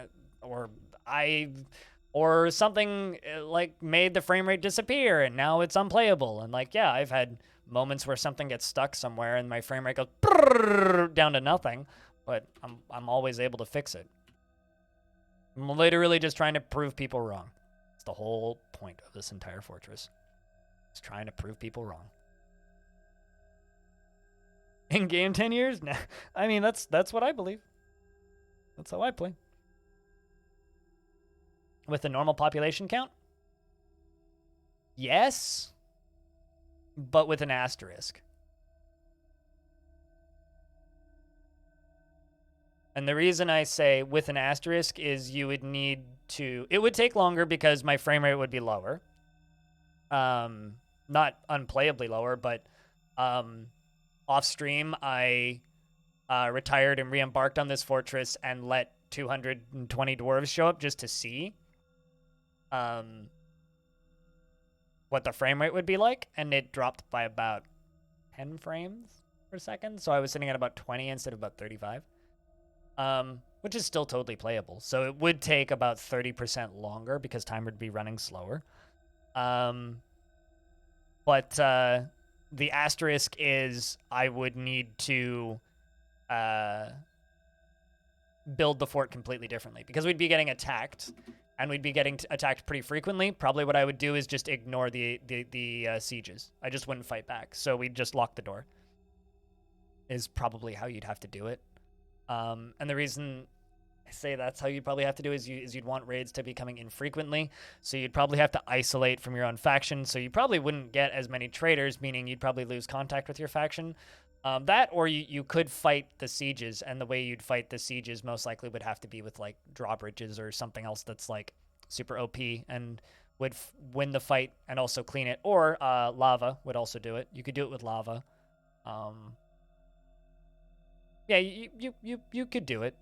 or something like made the frame rate disappear and now it's unplayable. And like, yeah, I've had moments where something gets stuck somewhere and my frame rate goes down to nothing, but I'm always able to fix it. I'm literally just trying to prove people wrong. It's the whole point of this entire fortress. It's trying to prove people wrong. In game 10 years? Nah. I mean, that's what I believe. That's how I play. With the normal population count? Yes, but with an asterisk. And the reason I say with an asterisk is you would need to... It would take longer because my frame rate would be lower. Not unplayably lower, but off stream, I retired and re-embarked on this fortress and let 220 dwarves show up just to see what the frame rate would be like, and it dropped by about 10 frames per second, so I was sitting at about 20 instead of about 35, which is still totally playable. So it would take about 30% longer because time would be running slower. But the asterisk is I would need to build the fort completely differently because we'd be getting attacked. And we'd be getting attacked pretty frequently. Probably what I would do is just ignore the sieges. I just wouldn't fight back. So we'd just lock the door. Is probably how you'd have to do it. And the reason I say that's how you'd probably have to do is you'd want raids to be coming infrequently. So you'd probably have to isolate from your own faction. So you probably wouldn't get as many traders, meaning you'd probably lose contact with your faction. That or you could fight the sieges, and the way you'd fight the sieges most likely would have to be with like drawbridges or something else that's like super OP and would win the fight and also clean it. Or lava would also do it. You could do it with lava. Yeah, you could do it.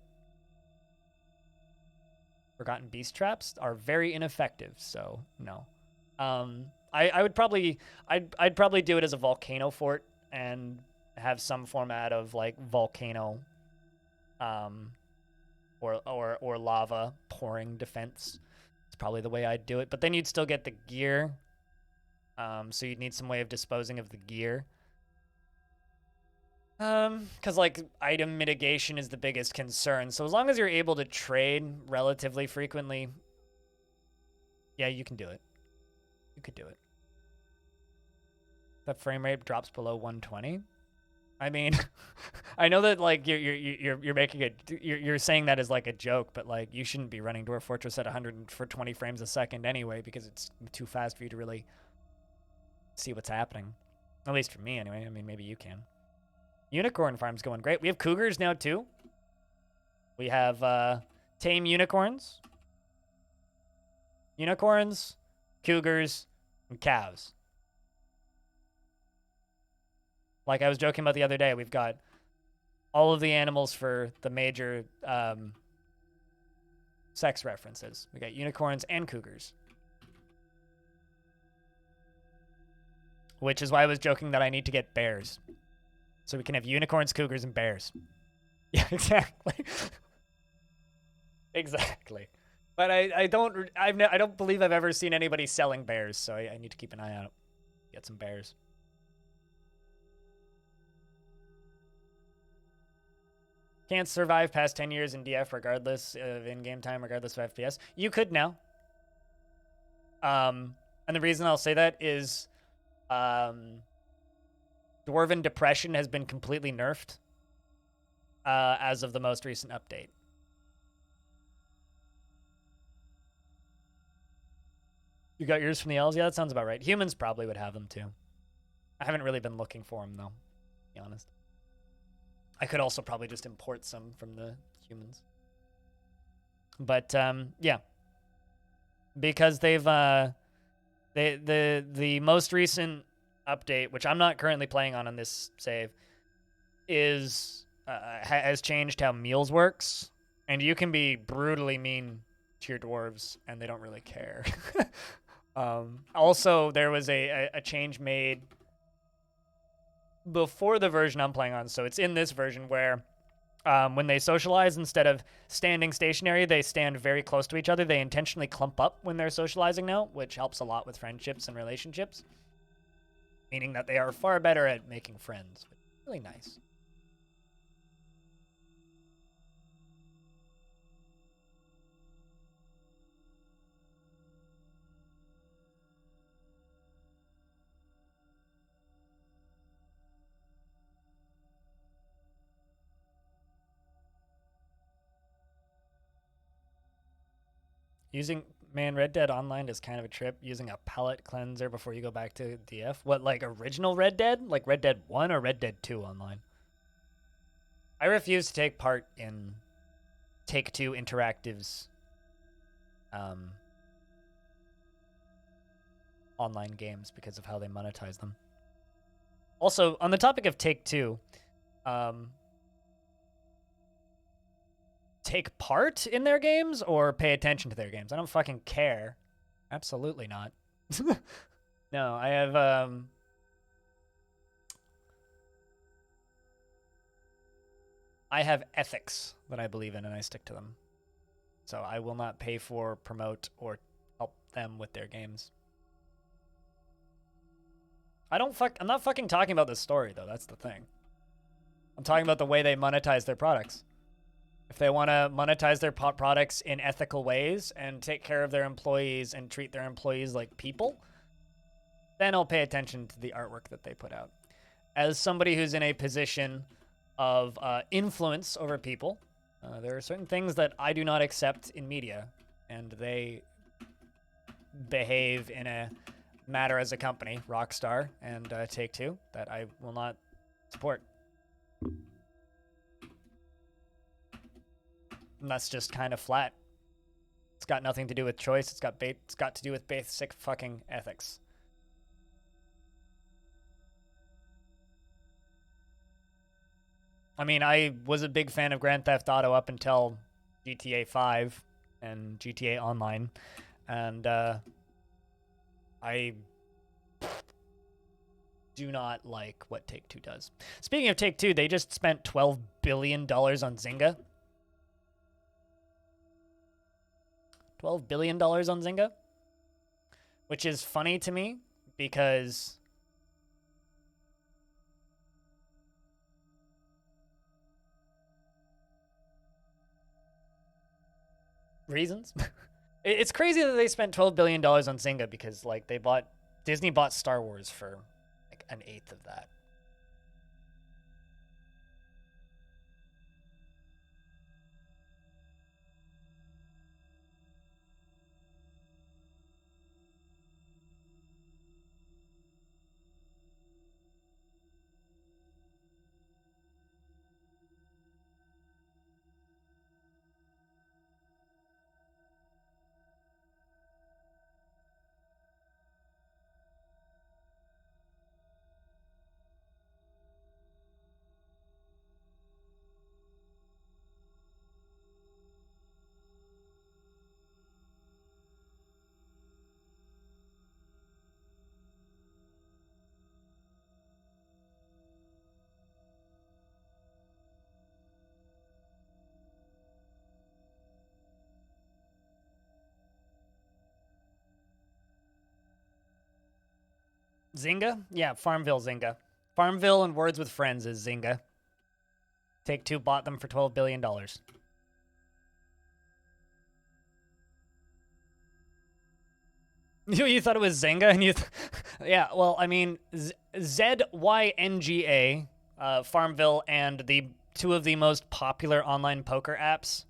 Forgotten beast traps are very ineffective, so no. I would probably I'd probably do it as a volcano fort and have some format of like volcano or lava pouring defense. It's probably the way I'd do it. But then you'd still get the gear. So you'd need some way of disposing of the gear. Because like item mitigation is the biggest concern. So as long as you're able to trade relatively frequently, yeah, you can do it. You could do it. The frame rate drops below 120. I mean, I know that like you're making it, you're saying that as like a joke, but like you shouldn't be running Dwarf Fortress at 120 frames a second anyway, because it's too fast for you to really see what's happening. At least for me anyway. I mean, maybe you can. Unicorn farm's going great. We have cougars now too. We have tame unicorns, cougars, and cows. Like I was joking about the other day, we've got all of the animals for the major sex references. We got unicorns and cougars. Which is why I was joking that I need to get bears. So we can have unicorns, cougars, and bears. Yeah, exactly. Exactly. But I don't believe I've ever seen anybody selling bears, so I need to keep an eye out. Get some bears. Can't survive past 10 years in DF regardless of in-game time, regardless of FPS. You could now. And the reason I'll say that is Dwarven Depression has been completely nerfed as of the most recent update. You got yours from the elves? Yeah, that sounds about right. Humans probably would have them too. I haven't really been looking for them though, to be honest. I could also probably just import some from the humans. But yeah. Because they've the most recent update, which I'm not currently playing on this save, is has changed how meals works, and you can be brutally mean to your dwarves and they don't really care. Also, there was a change made before the version I'm playing on, so it's in this version where when they socialize, instead of standing stationary, they stand very close to each other. They intentionally clump up when they're socializing now, which helps a lot with friendships and relationships, meaning that they are far better at making friends. Really nice. Using Red Dead Online is kind of a trip. Using a palette cleanser before you go back to DF. What, like original Red Dead? Like Red Dead 1 or Red Dead 2 online? I refuse to take part in Take-Two Interactive's online games because of how they monetize them. Also, on the topic of Take-Two, take part in their games or pay attention to their games? I don't fucking care. Absolutely not. No, I have ethics that I believe in and I stick to them. So I will not pay for, promote, or help them with their games. I'm not fucking talking about the story though, that's the thing. I'm talking about the way they monetize their products. If they want to monetize their products in ethical ways and take care of their employees and treat their employees like people, then I'll pay attention to the artwork that they put out. As somebody who's in a position of influence over people, There are certain things that I do not accept in media, and they behave in a matter as a company, Rockstar and Take-Two, that I will not support. And that's just kind of flat. It's got nothing to do with choice. It's got to do with basic fucking ethics. I mean, I was a big fan of Grand Theft Auto up until GTA 5 and GTA Online, and I do not like what Take-Two does. Speaking of Take-Two, they just spent $12 billion on Zynga. $12 billion on Zynga? Which is funny to me because reasons? It's crazy that they spent $12 billion on Zynga because like Disney bought Star Wars for like an eighth of that. Zynga? Yeah, Farmville Zynga. Farmville and Words with Friends is Zynga. Take-Two bought them for $12 billion. You thought it was Zynga, and yeah. Well, I mean, ZYNGA, Farmville, and the two of the most popular online poker apps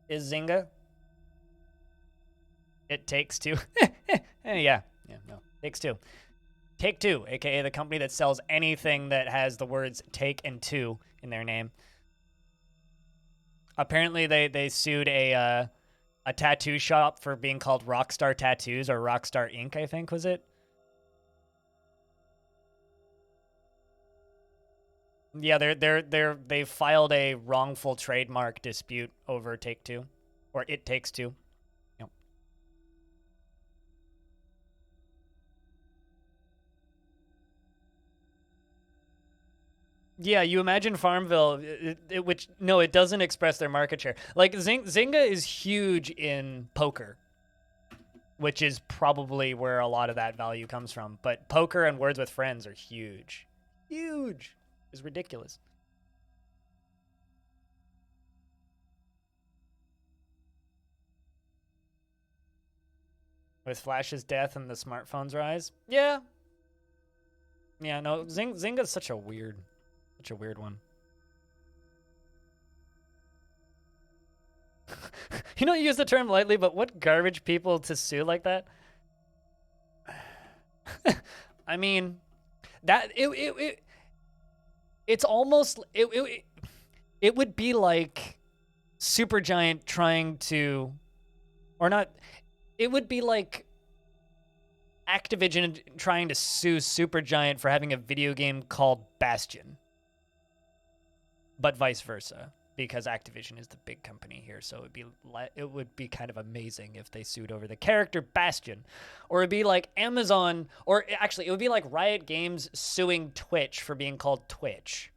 is Zynga. It Takes Two. Yeah, no, Takes Two. Take-Two, aka the company that sells anything that has the words "take" and "two" in their name. Apparently, they sued a tattoo shop for being called Rockstar Tattoos or Rockstar Inc. I think was it. Yeah, they filed a wrongful trademark dispute over Take-Two, or It Takes Two. Yep. Yeah, you imagine Farmville, which no, it doesn't express their market share. Like Zynga is huge in poker, which is probably where a lot of that value comes from. But poker and Words with Friends are huge. Huge. It's ridiculous. With Flash's death and the smartphone's rise? Yeah. Yeah, no, Zynga's such a weird one. You don't use the term lightly, but what garbage people to sue like that? I mean, that it's almost it would be like Supergiant trying to, or not. It would be like Activision trying to sue Supergiant for having a video game called Bastion, but vice versa, because Activision is the big company here. So it would be kind of amazing if they sued over the character Bastion, or it'd be like Amazon, or actually it would be like Riot Games suing Twitch for being called Twitch,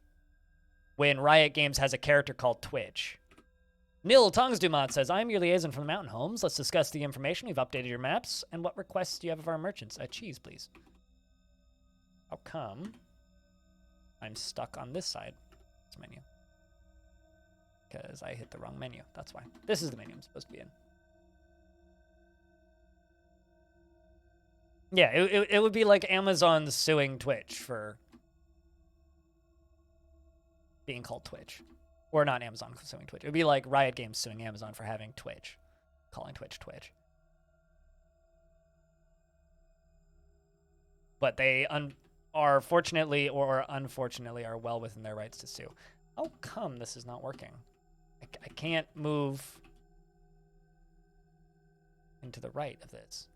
when Riot Games has a character called Twitch. Nil Tongsdumat says, I'm your liaison from the Mountain Homes. Let's discuss the information. We've updated your maps. And what requests do you have of our merchants? Cheese, please. How come I'm stuck on this side? This menu. Because I hit the wrong menu. That's why. This is the menu I'm supposed to be in. Yeah, it would be like Amazon suing Twitch for being called Twitch. Or not Amazon suing Twitch. It would be like Riot Games suing Amazon for having Twitch, calling Twitch Twitch. But they are fortunately or unfortunately are well within their rights to sue. How come this is not working? I can't move into the right of this.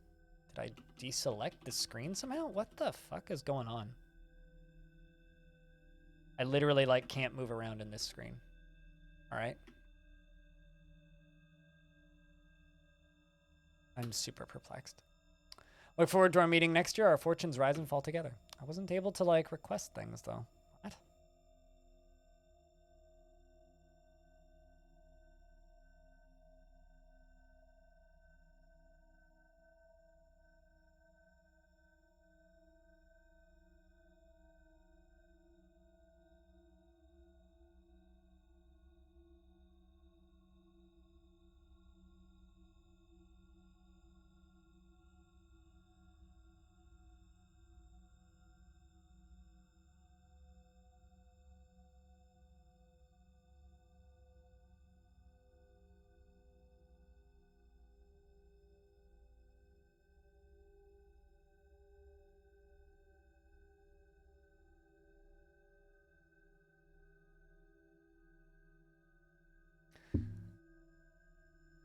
Did I deselect the screen somehow? What the fuck is going on? I literally like can't move around in this screen. All right. I'm super perplexed. Look forward to our meeting next year. Our fortunes rise and fall together. I wasn't able to like request things though. What?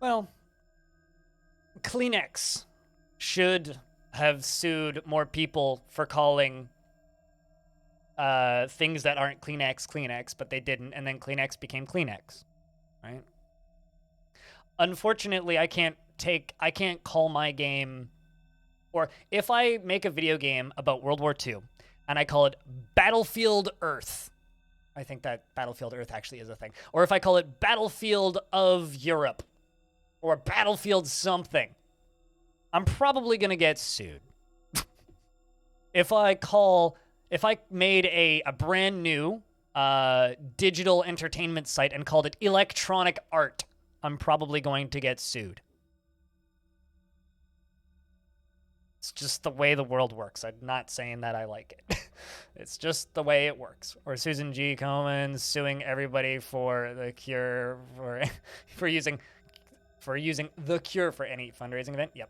Well, Kleenex should have sued more people for calling things that aren't Kleenex, but they didn't, and then Kleenex became Kleenex, right? Unfortunately, I can't call my game, or if I make a video game about World War II and I call it Battlefield Earth, I think that Battlefield Earth actually is a thing, or if I call it Battlefield of Europe, or Battlefield something, I'm probably going to get sued. If I made a brand new digital entertainment site and called it Electronic Art, I'm probably going to get sued. It's just the way the world works. I'm not saying that I like it. It's just the way it works. Or Susan G. Komen suing everybody for the cure for using the cure for any fundraising event. Yep.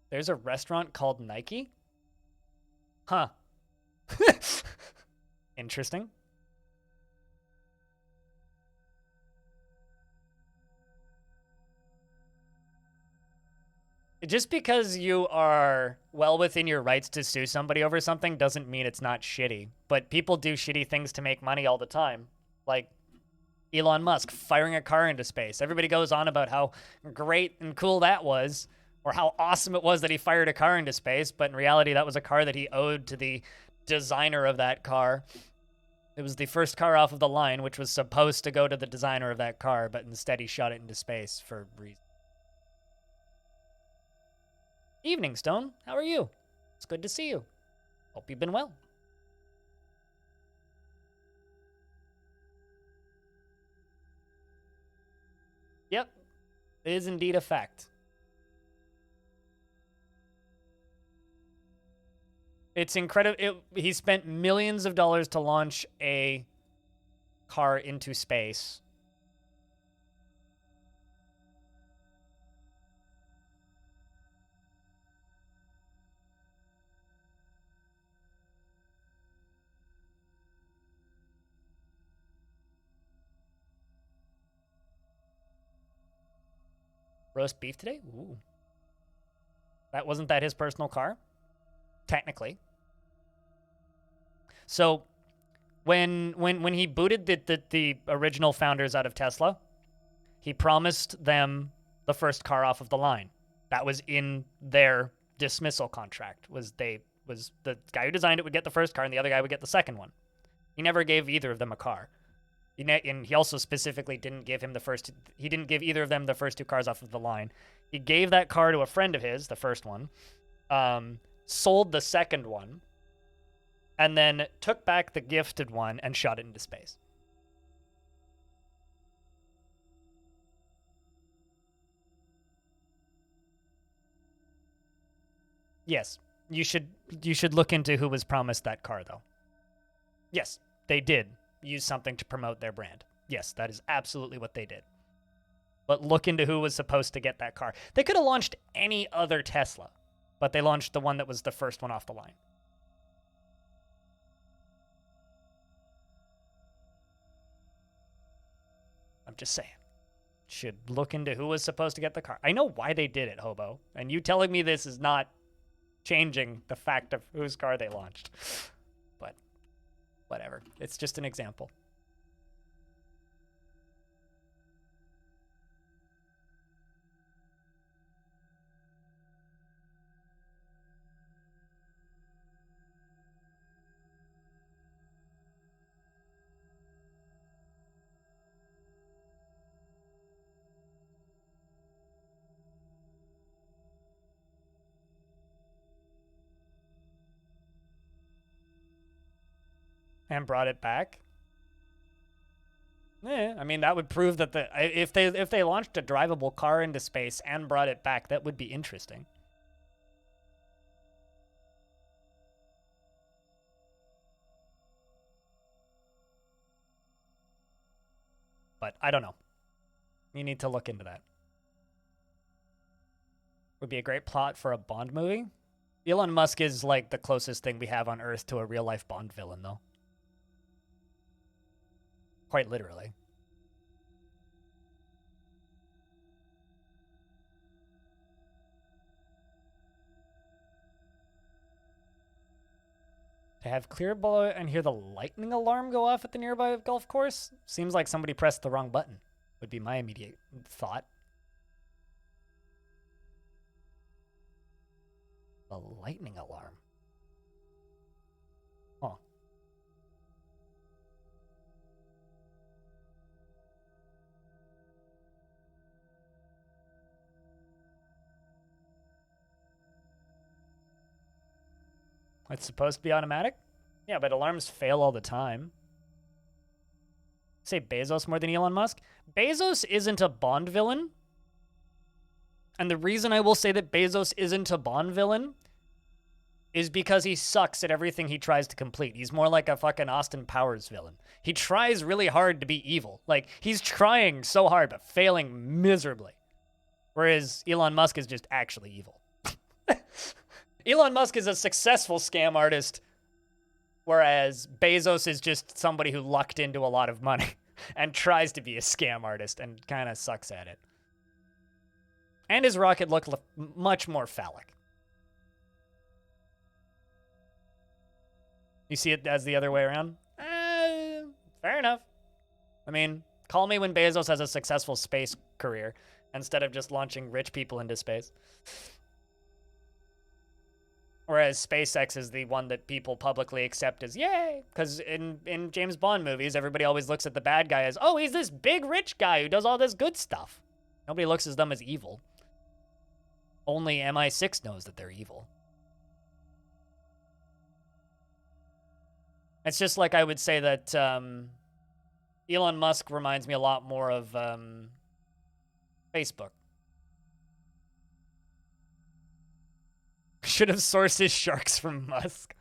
There's a restaurant called Nike? Huh. Interesting. Just because you are well within your rights to sue somebody over something doesn't mean it's not shitty. But people do shitty things to make money all the time. Like Elon Musk firing a car into space. Everybody goes on about how great and cool that was, or how awesome it was that he fired a car into space, but in reality that was a car that he owed to the designer of that car. It was the first car off of the line, which was supposed to go to the designer of that car, but instead he shot it into space for reasons. Evening, Stone. How are you? It's good to see you. Hope you've been well. Yep, it is indeed a fact. It's incredible. He spent millions of dollars to launch a car into space. Roast beef today? Ooh. Wasn't that his personal car? Technically. So when he booted the original founders out of Tesla, he promised them the first car off of the line. That was in their dismissal contract. Was the guy who designed it would get the first car and the other guy would get the second one. He never gave either of them a car. And he also specifically didn't give him he didn't give either of them the first two cars off of the line. He gave that car to a friend of his, the first one, sold the second one, and then took back the gifted one and shot it into space. Yes, you should look into who was promised that car, though. Yes, they did use something to promote their brand. Yes, that is absolutely what they did. But look into who was supposed to get that car. They could have launched any other Tesla, but they launched the one that was the first one off the line. I'm just saying. Should look into who was supposed to get the car. I know why they did it, Hobo. And you telling me this is not changing the fact of whose car they launched. But whatever. It's just an example. And brought it back. I mean, that would prove that if they launched a drivable car into space and brought it back, that would be interesting. But I don't know. You need to look into that. Would be a great plot for a Bond movie. Elon Musk is like the closest thing we have on Earth to a real-life Bond villain, though. Quite literally. To have clear below and hear the lightning alarm go off at the nearby golf course? Seems like somebody pressed the wrong button, would be my immediate thought. The lightning alarm. Huh. It's supposed to be automatic? Yeah, but alarms fail all the time. Say Bezos more than Elon Musk? Bezos isn't a Bond villain. And the reason I will say that Bezos isn't a Bond villain is because he sucks at everything he tries to complete. He's more like a fucking Austin Powers villain. He tries really hard to be evil. Like, he's trying so hard, but failing miserably. Whereas Elon Musk is just actually evil. Elon Musk is a successful scam artist, whereas Bezos is just somebody who lucked into a lot of money and tries to be a scam artist and kind of sucks at it. And his rocket looked much more phallic. You see it as the other way around? Fair enough. I mean, call me when Bezos has a successful space career instead of just launching rich people into space. Whereas SpaceX is the one that people publicly accept as, yay! Because in James Bond movies, everybody always looks at the bad guy as, oh, he's this big rich guy who does all this good stuff. Nobody looks at them as evil. Only MI6 knows that they're evil. It's just like I would say that Elon Musk reminds me a lot more of Facebook. Should have sourced his sharks from Musk.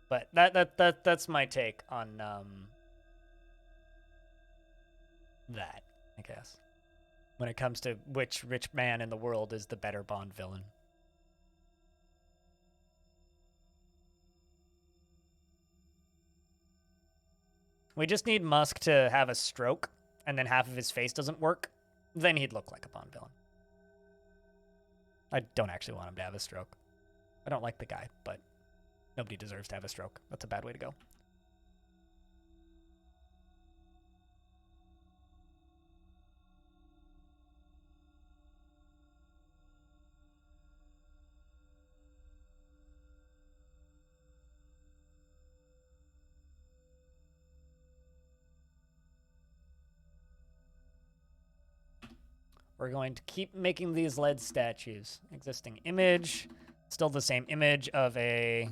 But that's my take on that, I guess. When it comes to which rich man in the world is the better Bond villain. We just need Musk to have a stroke, and then half of his face doesn't work. Then he'd look like a Bond villain. I don't actually want him to have a stroke. I don't like the guy, but nobody deserves to have a stroke. That's a bad way to go. We're going to keep making these lead statues. Existing image. Still the same image of a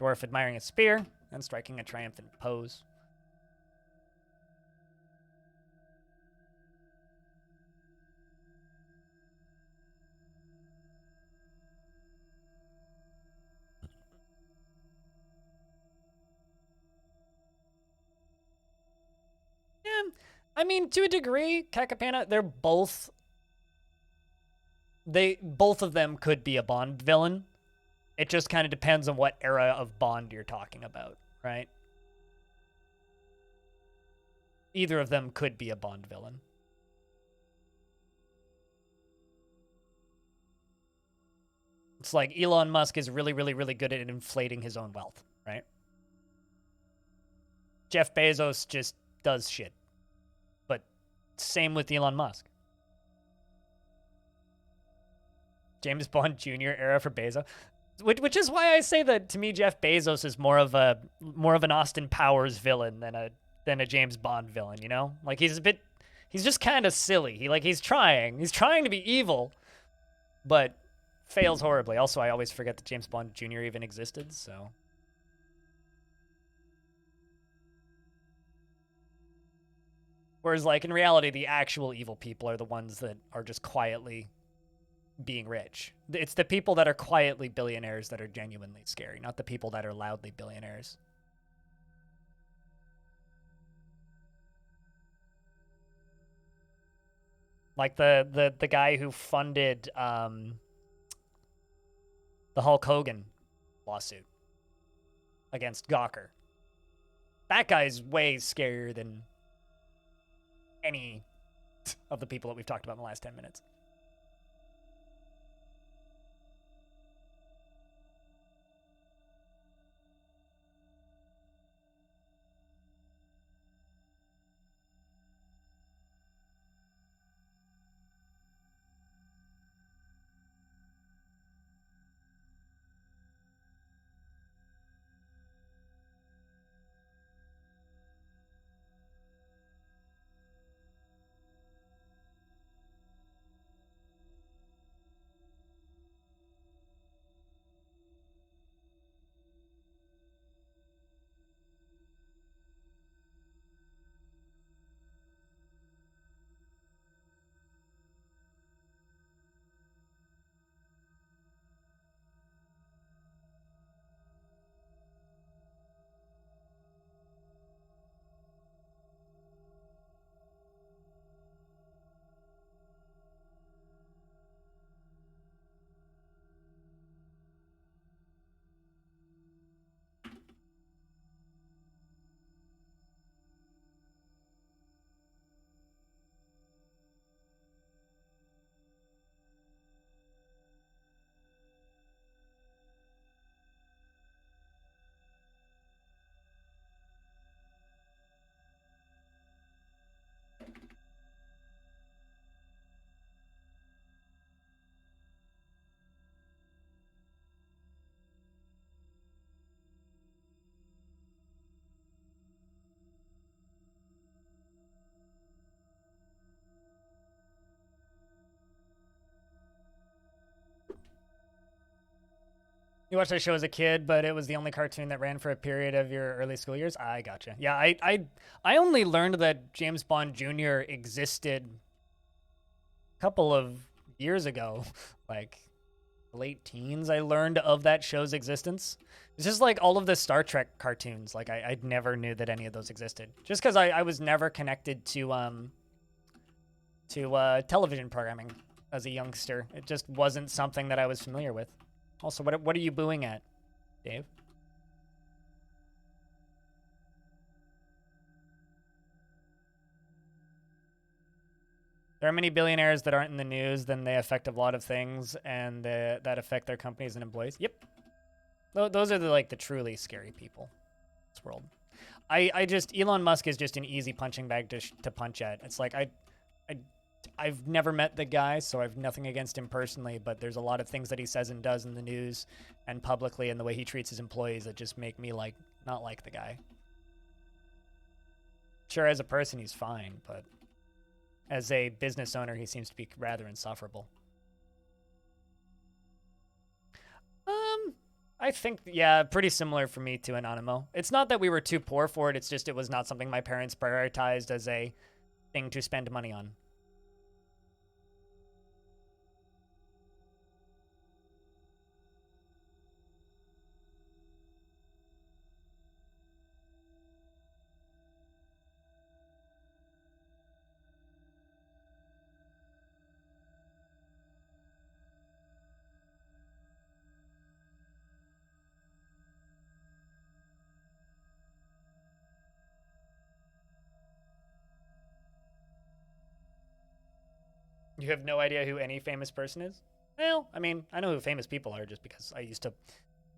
dwarf admiring a spear and striking a triumphant pose. I mean, to a degree, Kakapana, both of them could be a Bond villain. It just kind of depends on what era of Bond you're talking about, right? Either of them could be a Bond villain. It's like Elon Musk is really, really, really good at inflating his own wealth, right? Jeff Bezos just does shit. But same with Elon Musk. James Bond Jr. era for Bezos. Which is why I say that to me Jeff Bezos is more of an Austin Powers villain than a James Bond villain, you know? Like he's just kind of silly. He's trying to be evil, but fails horribly. Also, I always forget that James Bond Jr. even existed, so. Whereas, like, in reality, the actual evil people are the ones that are just quietly being rich. It's the people that are quietly billionaires that are genuinely scary, not the people that are loudly billionaires. Like the guy who funded the Hulk Hogan lawsuit against Gawker. That guy's way scarier than any of the people that we've talked about in the last 10 minutes. You watched that show as a kid, but it was the only cartoon that ran for a period of your early school years? I gotcha. Yeah, I only learned that James Bond Jr. existed a couple of years ago. Like, late teens, I learned of that show's existence. It's just like all of the Star Trek cartoons. Like, I never knew that any of those existed. Just because I was never connected to television programming as a youngster. It just wasn't something that I was familiar with. Also, what are you booing at, Dave? There are many billionaires that aren't in the news, then they affect a lot of things, and that affect their companies and employees. Yep. Those are the truly scary people in this world. Elon Musk is just an easy punching bag to punch at. It's like, I've never met the guy, so I have nothing against him personally, but there's a lot of things that he says and does in the news and publicly and the way he treats his employees that just make me not like the guy. Sure, as a person, he's fine, but as a business owner, he seems to be rather insufferable. I think, yeah, pretty similar for me to Anonimo. It's not that we were too poor for it, it's just it was not something my parents prioritized as a thing to spend money on. You have no idea who any famous person is? Well, I mean, I know who famous people are just because I used to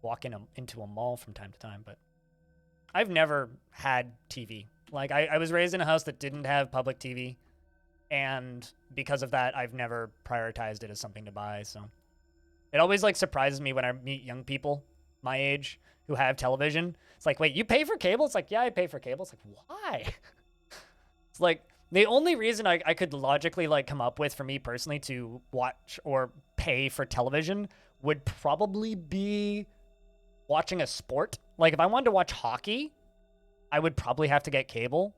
walk into a mall from time to time, but I've never had TV. Like, I was raised in a house that didn't have public TV, and because of that, I've never prioritized it as something to buy, so. It always, like, surprises me when I meet young people my age who have television. It's like, wait, you pay for cable? It's like, yeah, I pay for cable. It's like, why? It's like, the only reason I could logically, like, come up with for me personally to watch or pay for television would probably be watching a sport. Like, if I wanted to watch hockey, I would probably have to get cable.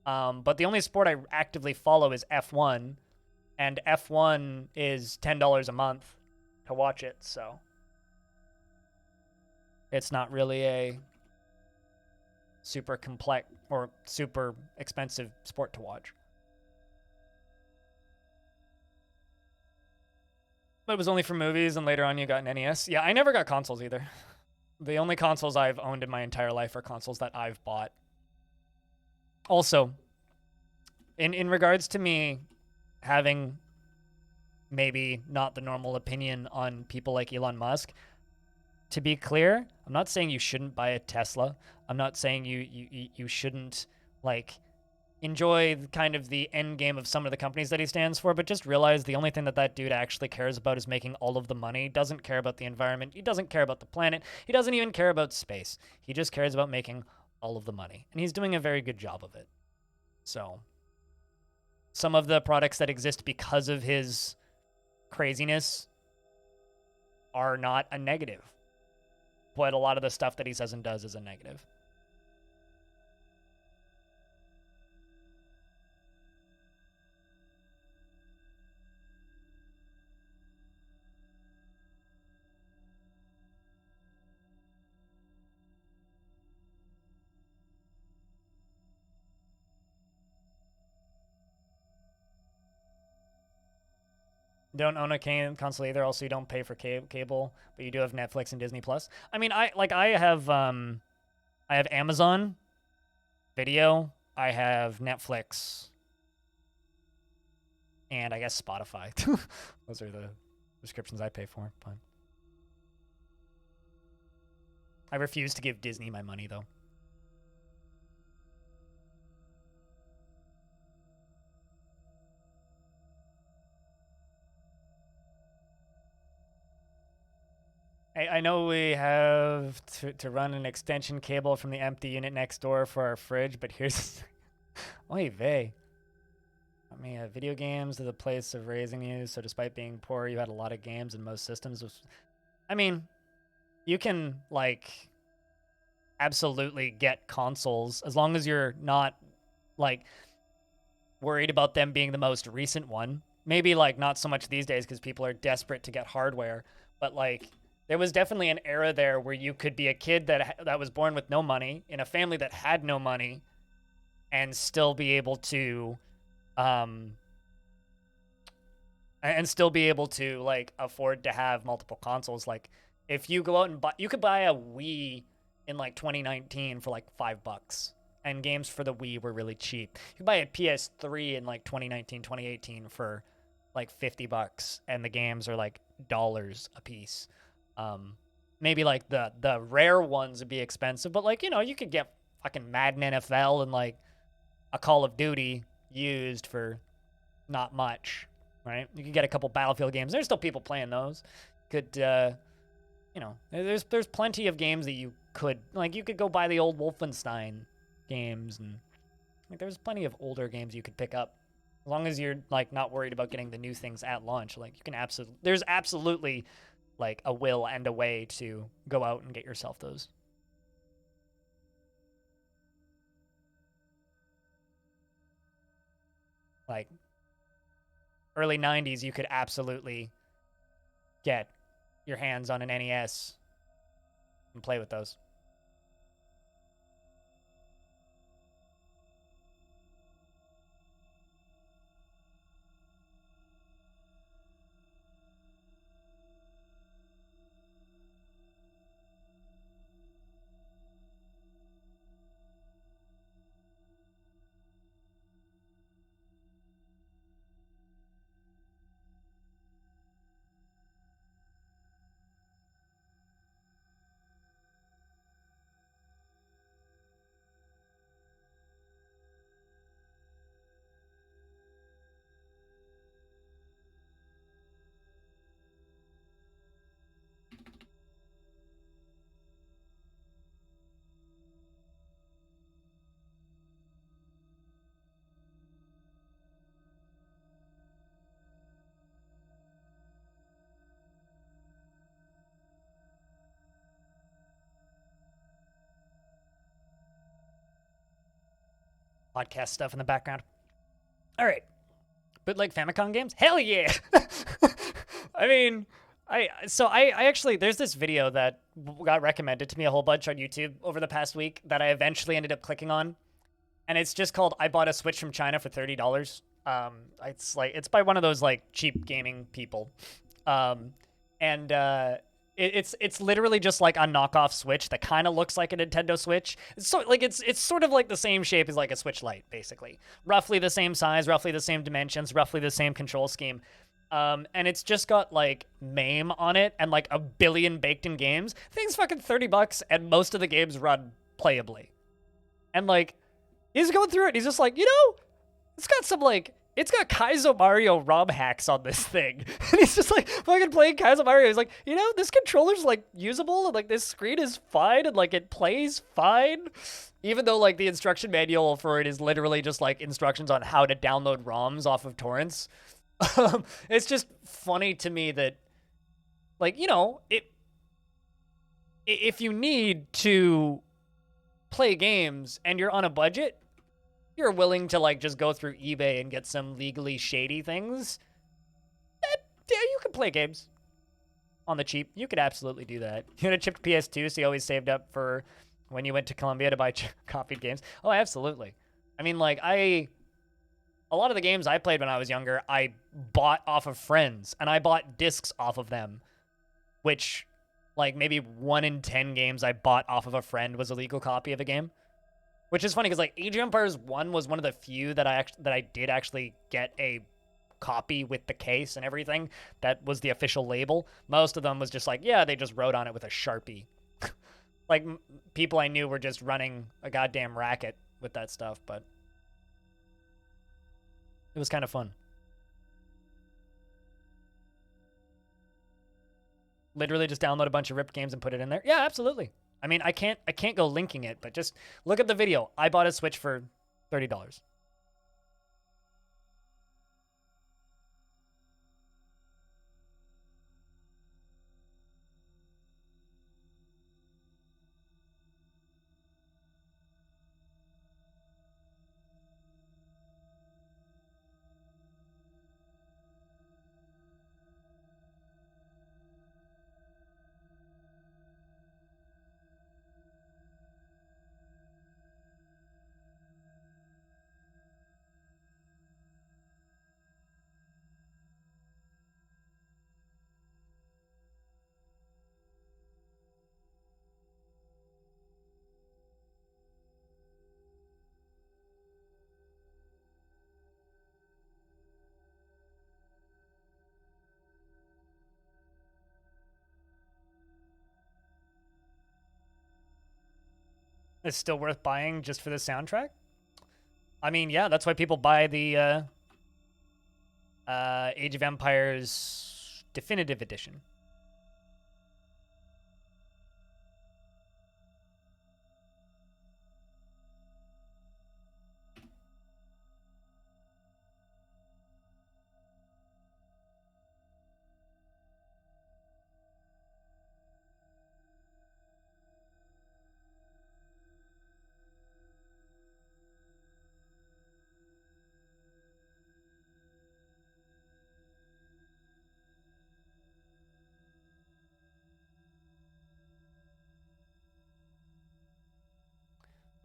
But the only sport I actively follow is F1, and F1 is $10 a month to watch it, so it's not really a super complex or super expensive sport to watch. But it was only for movies, and later on you got an NES. Yeah, I never got consoles either. The only consoles I've owned in my entire life are consoles that I've bought. Also, in regards to me having maybe not the normal opinion on people like Elon Musk, to be clear, I'm not saying you shouldn't buy a Tesla. I'm not saying you shouldn't, like, enjoy kind of the end game of some of the companies that he stands for, but just realize the only thing that dude actually cares about is making all of the money. He doesn't care about the environment. He doesn't care about the planet. He doesn't even care about space. He just cares about making all of the money. And he's doing a very good job of it. So, some of the products that exist because of his craziness are not a negative. But a lot of the stuff that he says and does is a negative. Don't own a console either. Also, you don't pay for cable, but you do have Netflix and Disney Plus. I mean, I have Amazon Video. I have Netflix, and I guess Spotify. Those are the subscriptions I pay for. But I refuse to give Disney my money, though. I know we have to run an extension cable from the empty unit next door for our fridge, but here's... Oy vey. I mean, video games are the place of raising you, so despite being poor, you had a lot of games in most systems. I mean, you can, like, absolutely get consoles as long as you're not, like, worried about them being the most recent one. Maybe, like, not so much these days because people are desperate to get hardware, but, like... There was definitely an era there where you could be a kid that was born with no money in a family that had no money and still be able to like afford to have multiple consoles. Like if you go out and you could buy a Wii in like 2019 for like $5, and games for the Wii were really cheap. You could buy a PS3 in like 2019, 2018 for like $50, and the games are like dollars a piece. Maybe like the rare ones would be expensive, but like, you know, you could get fucking Madden NFL and like a Call of Duty used for not much, right? You could get a couple Battlefield games. There's still people playing those. Could, you know, there's plenty of games that you could, like, you could go buy the old Wolfenstein games, and like there's plenty of older games you could pick up. As long as you're like not worried about getting the new things at launch, like you can there's absolutely like a will and a way to go out and get yourself those. Like early 90s, you could absolutely get your hands on an NES and play with those. podcast stuff in the background. All right. Bootleg Famicom games? Hell yeah! I mean, I actually, there's this video that got recommended to me a whole bunch on YouTube over the past week that I eventually ended up clicking on. And it's just called I Bought a Switch from China for $30. It's by one of those like cheap gaming people. It's literally just like a knockoff Switch that kind of looks like a Nintendo Switch. It's sort of like the same shape as like a Switch Lite, basically. Roughly the same size, roughly the same dimensions, roughly the same control scheme. And it's just got like MAME on it and like a billion baked-in games. Thing's fucking $30, and most of the games run playably. And like, he's going through it, and he's just like, it's got Kaizo Mario ROM hacks on this thing. And he's just like fucking playing Kaizo Mario. He's like, this controller's like usable, and like this screen is fine, and like it plays fine. Even though like the instruction manual for it is literally just like instructions on how to download ROMs off of torrents. It's just funny to me that, like, if you need to play games and you're on a budget, you're willing to like just go through eBay and get some legally shady things, yeah, you can play games on the cheap. You could absolutely do that. You had a chipped PS2, so you always saved up for when you went to Colombia to buy copied games. Oh, absolutely. I mean, like, a lot of the games I played when I was younger, I bought off of friends, and I bought discs off of them, which, like, maybe 1 in 10 games I bought off of a friend was a legal copy of a game. Which is funny, because, like, Age of Empires 1 was one of the few that I did actually get a copy with the case and everything. That was the official label. Most of them was just like, yeah, they just wrote on it with a Sharpie. Like, people I knew were just running a goddamn racket with that stuff, but it was kind of fun. Literally just download a bunch of ripped games and put it in there. Yeah, absolutely. I mean, I can't go linking it, but just look at the video. I bought a Switch for $30. It's still worth buying just for the soundtrack? I mean, yeah, that's why people buy the Age of Empires Definitive Edition.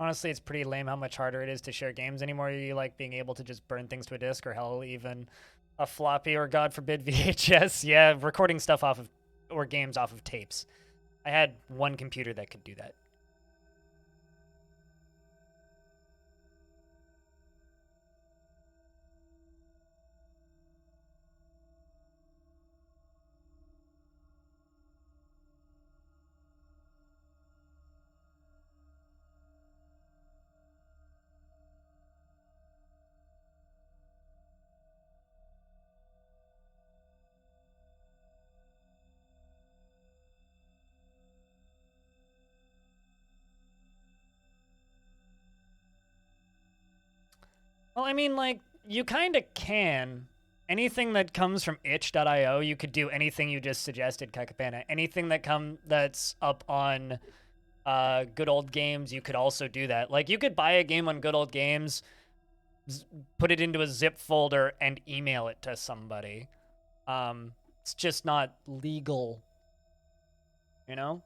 Honestly, it's pretty lame how much harder it is to share games anymore. You like being able to just burn things to a disc, or hell, even a floppy, or God forbid, VHS. Yeah, recording stuff off of, or games off of tapes. I had one computer that could do that. Well, I mean, like, you kind of can. Anything that comes from itch.io, you could do anything you just suggested, Kakapana. Anything that's up on Good Old Games, you could also do that. Like, you could buy a game on Good Old Games, put it into a zip folder and email it to somebody. It's just not legal, you know?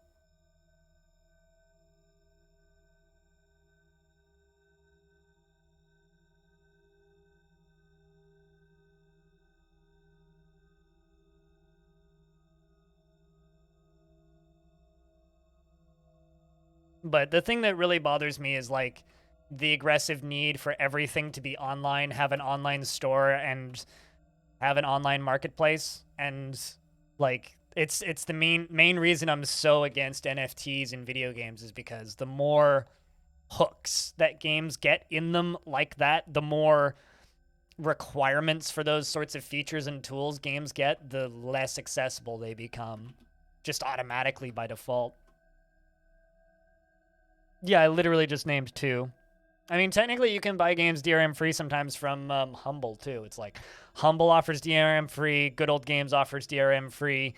But the thing that really bothers me is like the aggressive need for everything to be online, have an online store, and have an online marketplace. And like it's the main reason I'm so against NFTs in video games is because the more hooks that games get in them like that, the more requirements for those sorts of features and tools games get, the less accessible they become just automatically by default. Yeah, I literally just named 2. I mean, technically, you can buy games DRM free sometimes from Humble too. It's like Humble offers DRM free, Good Old Games offers DRM free.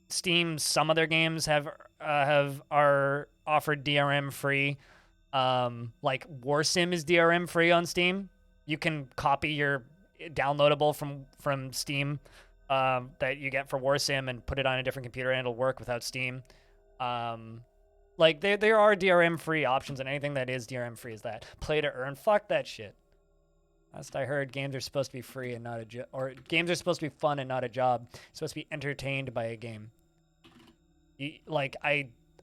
Steam, some of their games are offered DRM free. Like Warsim is DRM free on Steam. You can copy your downloadable from Steam that you get for Warsim and put it on a different computer, and it'll work without Steam. Like, there are DRM-free options, and anything that is DRM-free is that. Play to earn. Fuck that shit. Last I heard, games are supposed to be free and not a job. Or games are supposed to be fun and not a job. You're supposed to be entertained by a game.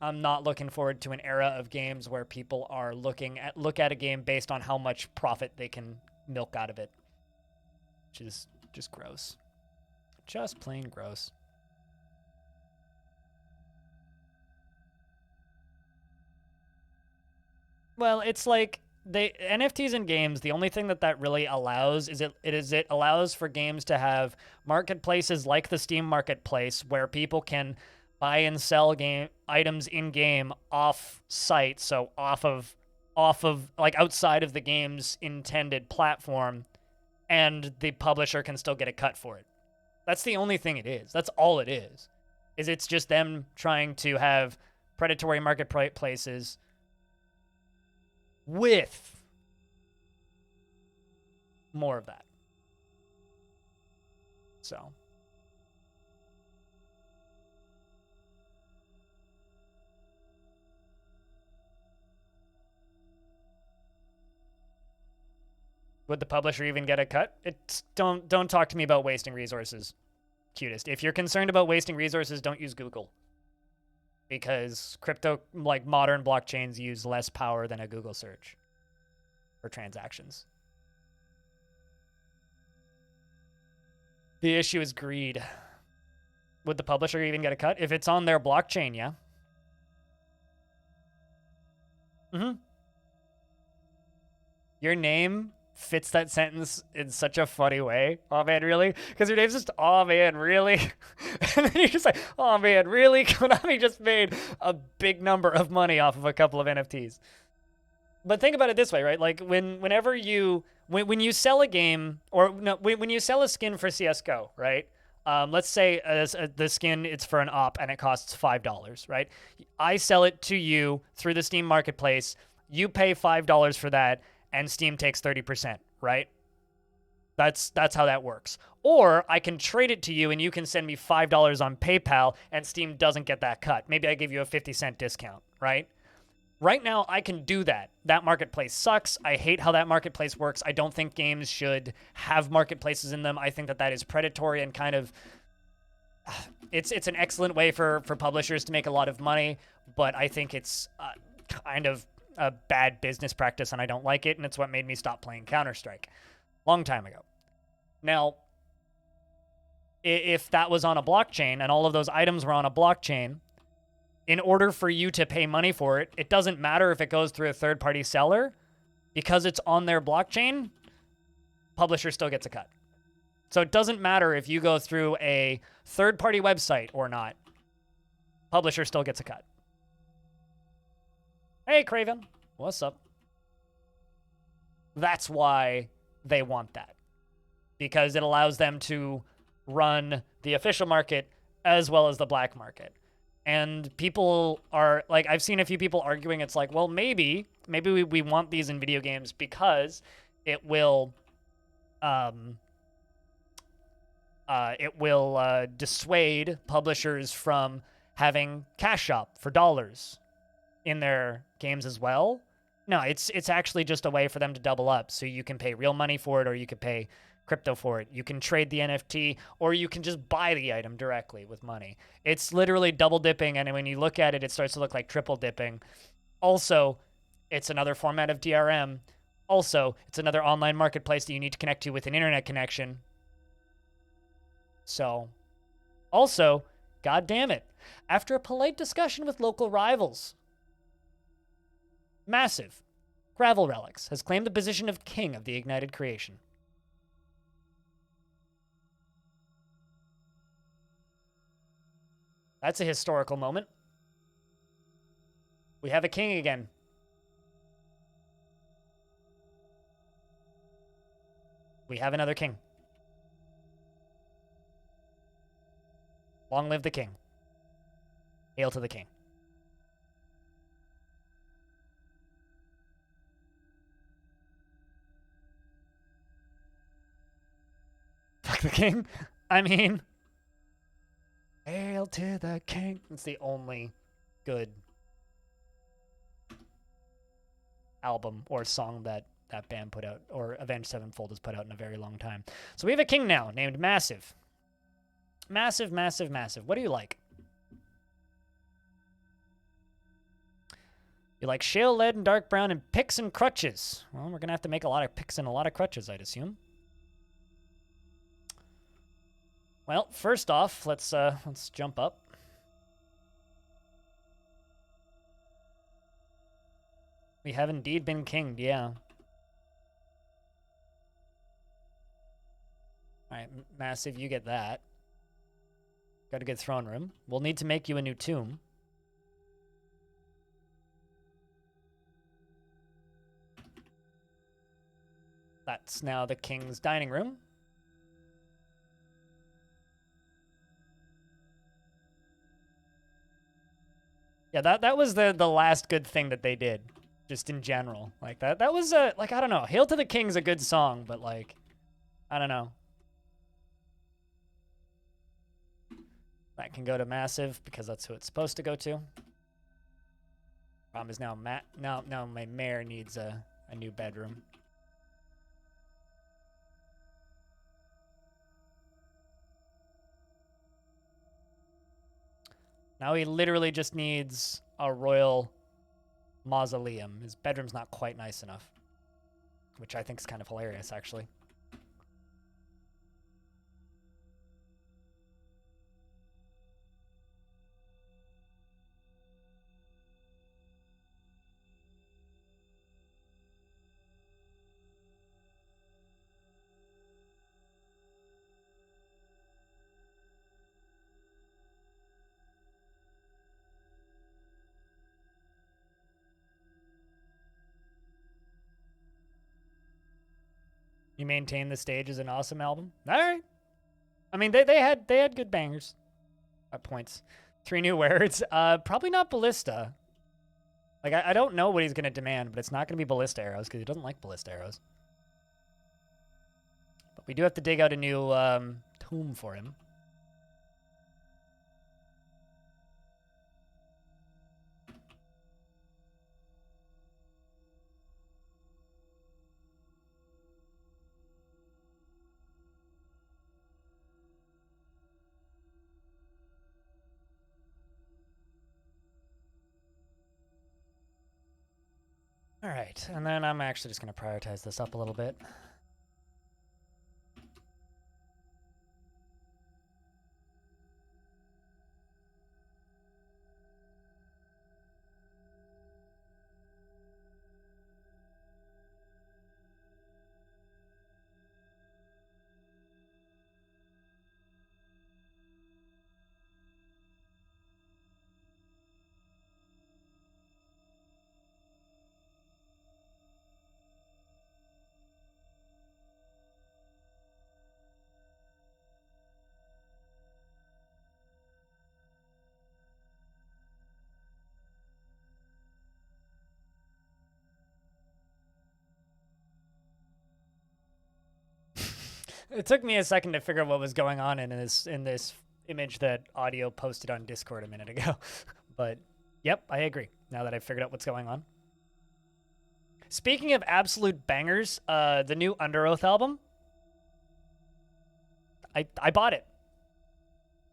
I'm not looking forward to an era of games where people are look at a game based on how much profit they can milk out of it. Which is just gross. Just plain gross. Well, it's like NFTs in games, the only thing that really allows is it allows for games to have marketplaces like the Steam marketplace where people can buy and sell game items in game off site, so off of like outside of the game's intended platform, and the publisher can still get a cut for it. That's the only thing it is. That's all it is. It's just them trying to have predatory marketplaces with more of that. So. Would the publisher even get a cut? Don't talk to me about wasting resources, cutest. If you're concerned about wasting resources, don't use Google. Because crypto, like modern blockchains, use less power than a Google search for transactions. The issue is greed. Would the publisher even get a cut? If it's on their blockchain, yeah. Your name fits that sentence in such a funny way. Oh man, really? Because your name's just, oh man, really? And then you're just like, oh man, really? Konami just made a big number of money off of a couple of NFTs. But think about it this way, right? Like when you sell a game, or no, when you sell a skin for CS:GO, right? Let's say the skin, it's for an op and it costs $5, right? I sell it to you through the Steam marketplace. You pay $5 for that, and Steam takes 30%, right? That's how that works. Or I can trade it to you and you can send me $5 on PayPal and Steam doesn't get that cut. Maybe I give you a 50-cent discount, right? Right now, I can do that. That marketplace sucks. I hate how that marketplace works. I don't think games should have marketplaces in them. I think that is predatory and kind of... It's an excellent way for publishers to make a lot of money, but I think it's kind of a bad business practice and I don't like it, and it's what made me stop playing Counter-Strike long time ago. Now, if that was on a blockchain and all of those items were on a blockchain, in order for you to pay money for it, it doesn't matter if it goes through a third-party seller, because it's on their blockchain, publisher still gets a cut. So it doesn't matter if you go through a third-party website or not, publisher still gets a cut. Hey, Craven. What's up? That's why they want that. Because it allows them to run the official market as well as the black market. And people are, like, I've seen a few people arguing, it's like, well, maybe we want these in video games because it will dissuade publishers from having cash shop for dollars in their games as well. No, it's actually just a way for them to double up. So you can pay real money for it, or you can pay crypto for it. You can trade the NFT, or you can just buy the item directly with money. It's literally double dipping, and when you look at it, it starts to look like triple dipping. Also, it's another format of DRM. Also, it's another online marketplace that you need to connect to with an internet connection. So, also, god damn it, after a polite discussion with local rivals, Massive, Gravel Relics, has claimed the position of king of the Ignited Creation. That's a historical moment. We have a king again. We have another king. Long live the king. Hail to the king. Fuck the king? I mean, hail to the king. It's the only good album or song that that band put out, or Avenged Sevenfold has put out in a very long time. So we have a king now named Massive. Massive, massive, massive. What do you like? You like shale, lead, and dark brown, and picks and crutches. Well, we're gonna have to make a lot of picks and a lot of crutches, I'd assume. Well, first off, let's jump up. We have indeed been kinged, yeah. Alright, Massive, you get that. Got a good throne room. We'll need to make you a new tomb. That's now the king's dining room. Yeah, that was the last good thing that they did, just in general. Like that was like, I don't know. Hail to the King's a good song, but like, I don't know. That can go to Massive because that's who it's supposed to go to. Problem is now now my mayor needs a new bedroom. Now he literally just needs a royal mausoleum. His bedroom's not quite nice enough, which I think is kind of hilarious, actually. You maintain the stage as an awesome album. All right. I mean, they had good bangers at points. 3 new words. Probably not ballista. Like I don't know what he's gonna demand, but it's not gonna be ballista arrows because he doesn't like ballista arrows. But we do have to dig out a new tomb for him. All right, and then I'm actually just going to prioritize this up a little bit. It took me a second to figure out what was going on in this image that Audio posted on Discord a minute ago. But yep, I agree. Now that I've figured out what's going on. Speaking of absolute bangers, the new Under Oath album, I bought it.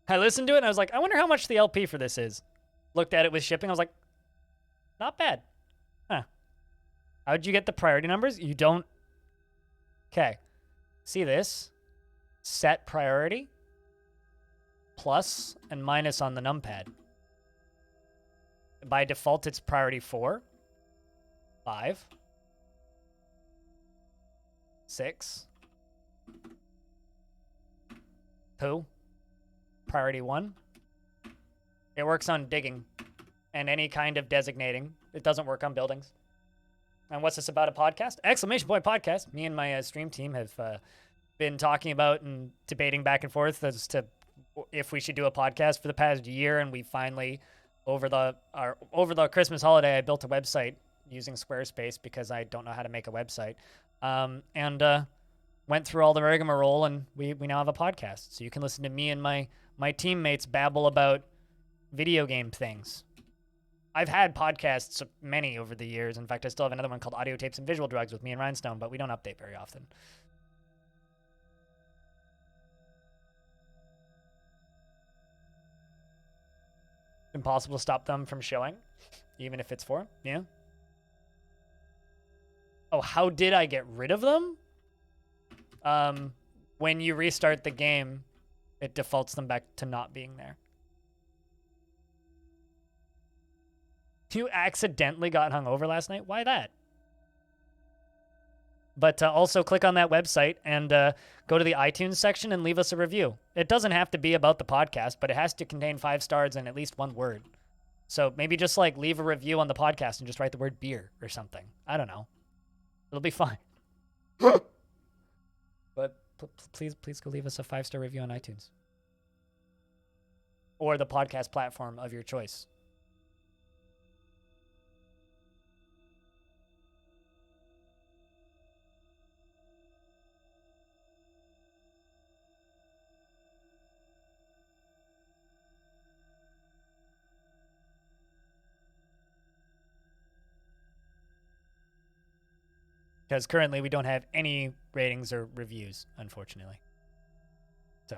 I listened to it and I was like, I wonder how much the LP for this is. Looked at it with shipping. I was like, not bad. Huh. How'd you get the priority numbers? You don't. Okay. See this? Set priority. Plus and minus on the numpad. By default, it's priority 4, 5, 6, 2, priority 1. It works on digging and any kind of designating. It doesn't work on buildings. And what's this about a podcast? Exclamation point podcast. Me and my stream team have been talking about and debating back and forth as to if we should do a podcast for the past year, and we finally, over the Christmas holiday, I built a website using Squarespace because I don't know how to make a website, and went through all the rigmarole, and we now have a podcast. So you can listen to me and my teammates babble about video game things. I've had podcasts, many over the years. In fact, I still have another one called Audio Tapes and Visual Drugs with me and Rhinestone, but we don't update very often. Impossible to stop them from showing, even if it's 4. Yeah. Oh, how did I get rid of them? When you restart the game, it defaults them back to not being there. You accidentally got hungover last night? Why that? But also click on that website and go to the iTunes section and leave us a review. It doesn't have to be about the podcast, but it has to contain 5 stars and at least 1 word. So maybe just like leave a review on the podcast and just write the word beer or something. I don't know. It'll be fine. But please go leave us a 5-star review on iTunes. Or the podcast platform of your choice. Because currently we don't have any ratings or reviews, unfortunately. So.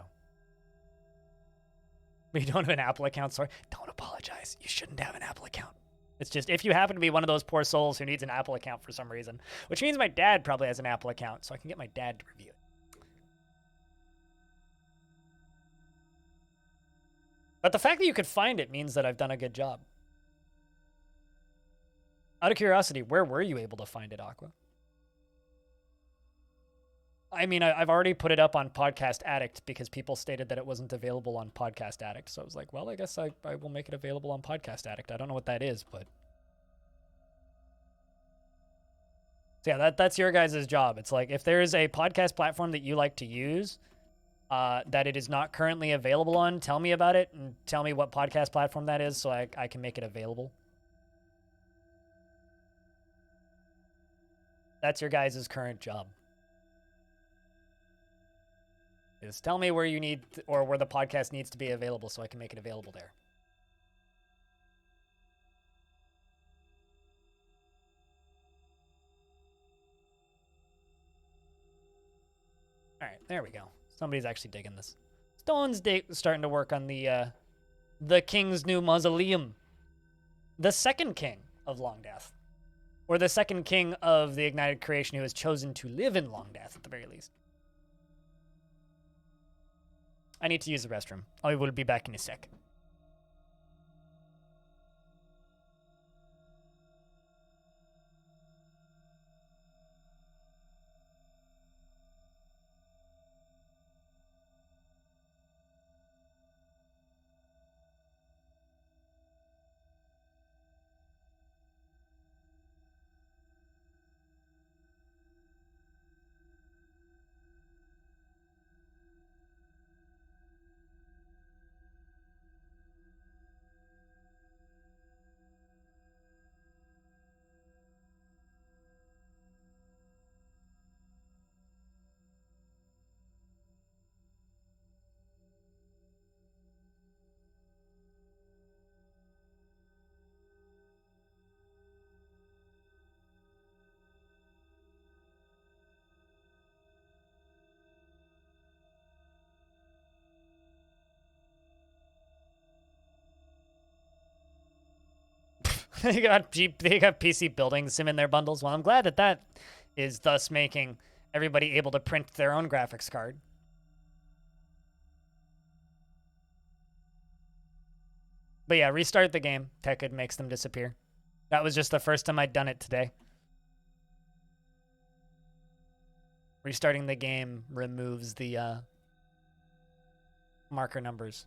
We don't have an Apple account, sorry. Don't apologize. You shouldn't have an Apple account. It's just if you happen to be one of those poor souls who needs an Apple account for some reason, which means my dad probably has an Apple account, so I can get my dad to review it. But the fact that you could find it means that I've done a good job. Out of curiosity, where were you able to find it, Aqua? I mean, I've already put it up on Podcast Addict because people stated that it wasn't available on Podcast Addict. So I was like, well, I guess I will make it available on Podcast Addict. I don't know what that is, but... So yeah, that's your guys' job. It's like, if there is a podcast platform that you like to use that it is not currently available on, tell me about it and tell me what podcast platform that is so I can make it available. That's your guys' current job. Is tell me where you need or where the podcast needs to be available so I can make it available there. All right, there we go. Somebody's actually digging this. Stone's starting to work on the king's new mausoleum. The second king of Longdeath. Or the second king of the Ignited Creation who has chosen to live in Longdeath at the very least. I need to use the restroom. I will be back in a sec. they got PC building sim in their bundles. Well, I'm glad that is thus making everybody able to print their own graphics card. But yeah, restart the game. Tekid makes them disappear. That was just the first time I'd done it today. Restarting the game removes the marker numbers.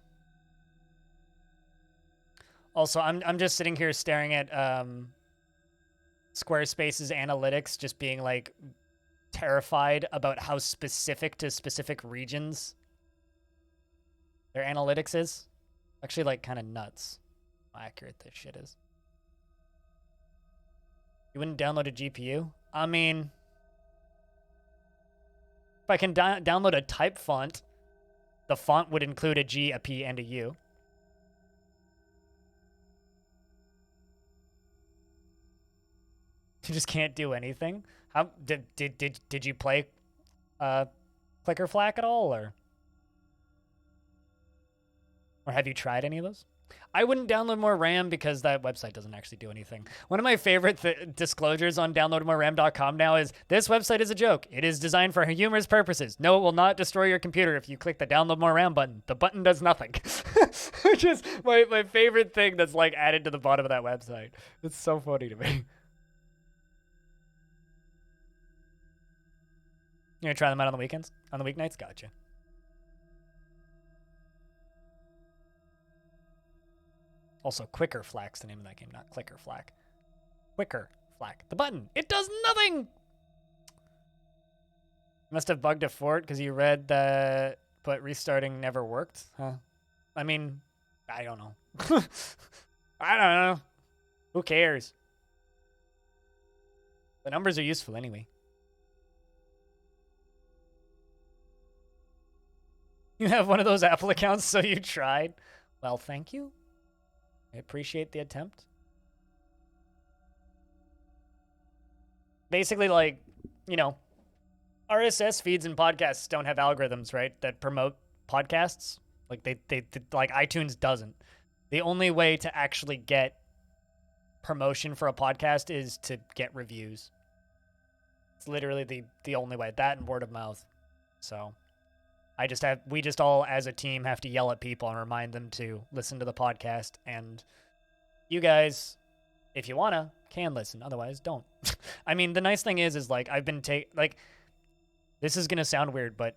Also, I'm just sitting here staring at Squarespace's analytics, just being like terrified about how specific to specific regions their analytics is. Actually, like, kind of nuts how accurate this shit is. You wouldn't download a GPU? I mean, if I can download a type font, the font would include a G, a P, and a U. You just can't do anything? How did you play Clicker Flack at all, or have you tried any of those? I wouldn't download more RAM because that website doesn't actually do anything. One of my favorite disclosures on downloadmoreram.com now is, this website is a joke. It is designed for humorous purposes. No, it will not destroy your computer if you click the download more RAM button. The button does nothing. Which is my favorite thing that's like added to the bottom of that website. It's so funny to me. You gonna try them out on the weekends? On the weeknights? Gotcha. Also, Quicker Flack's the name of that game, not Clicker Flack. Quicker Flack. The button. It does nothing! Must have bugged a fort because you read that, but restarting never worked, huh? I mean, I don't know. I don't know. Who cares? The numbers are useful anyway. You have one of those Apple accounts, so you tried. Well, thank you. I appreciate the attempt. Basically, like, you know, RSS feeds and podcasts don't have algorithms, right, that promote podcasts. Like, they like iTunes doesn't. The only way to actually get promotion for a podcast is to get reviews. It's literally the only way. That and word of mouth. So we just all as a team have to yell at people and remind them to listen to the podcast. And you guys, if you wanna, can listen. Otherwise, don't. I mean, the nice thing is like, I've been this is gonna sound weird, but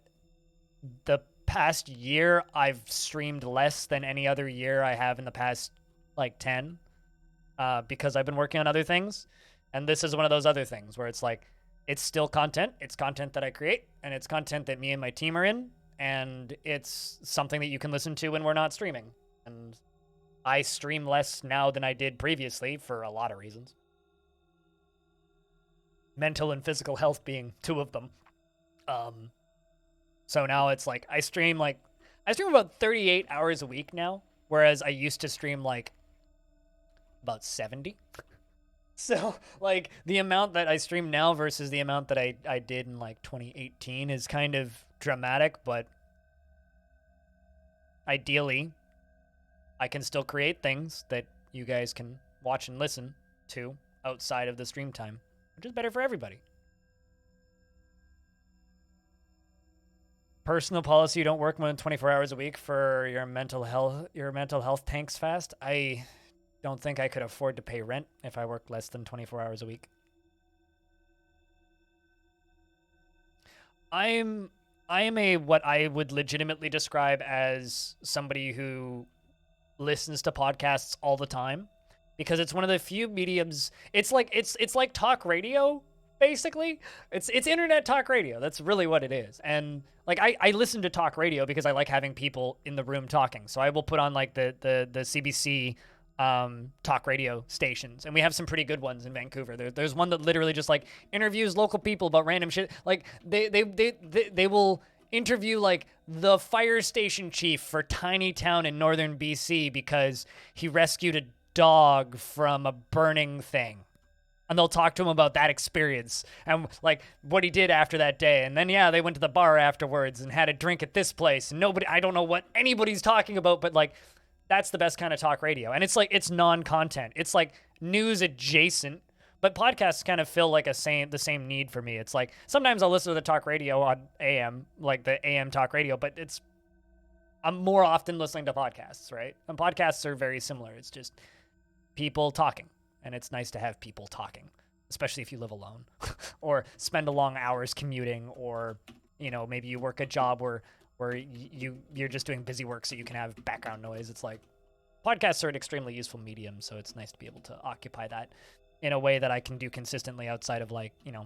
the past year I've streamed less than any other year I have in the past like 10, because I've been working on other things. And this is one of those other things where it's like, it's still content. It's content that I create, and it's content that me and my team are in. And it's something that you can listen to when we're not streaming. And I stream less now than I did previously for a lot of reasons. Mental and physical health being two of them. So now it's like I stream about 38 hours a week now, whereas I used to stream like about 70. So like the amount that I stream now versus the amount that I did in like 2018 is kind of dramatic, but ideally I can still create things that you guys can watch and listen to outside of the stream time, which is better for everybody. Personal policy, you don't work more than 24 hours a week for your mental health tanks fast. I don't think I could afford to pay rent if I worked less than 24 hours a week. I am what I would legitimately describe as somebody who listens to podcasts all the time, because it's one of the few mediums. It's like talk radio, basically. It's internet talk radio. That's really what it is. And like I listen to talk radio because I like having people in the room talking. So I will put on like the CBC talk radio stations, and we have some pretty good ones in Vancouver. There's one that literally just like interviews local people about random shit. Like they will interview like the fire station chief for tiny town in northern BC because he rescued a dog from a burning thing. And they'll talk to him about that experience and like what he did after that day. And then, yeah, they went to the bar afterwards and had a drink at this place. And I don't know what anybody's talking about, but like that's the best kind of talk radio. And it's like, it's non-content. It's like news adjacent, but podcasts kind of fill like the same need for me. It's like, sometimes I'll listen to the talk radio on AM, like the AM talk radio, but I'm more often listening to podcasts, right? And podcasts are very similar. It's just people talking, and it's nice to have people talking, especially if you live alone or spend long hours commuting, or, you know, maybe you work a job where you're just doing busy work so you can have background noise. It's like podcasts are an extremely useful medium, so it's nice to be able to occupy that in a way that I can do consistently outside of, like, you know,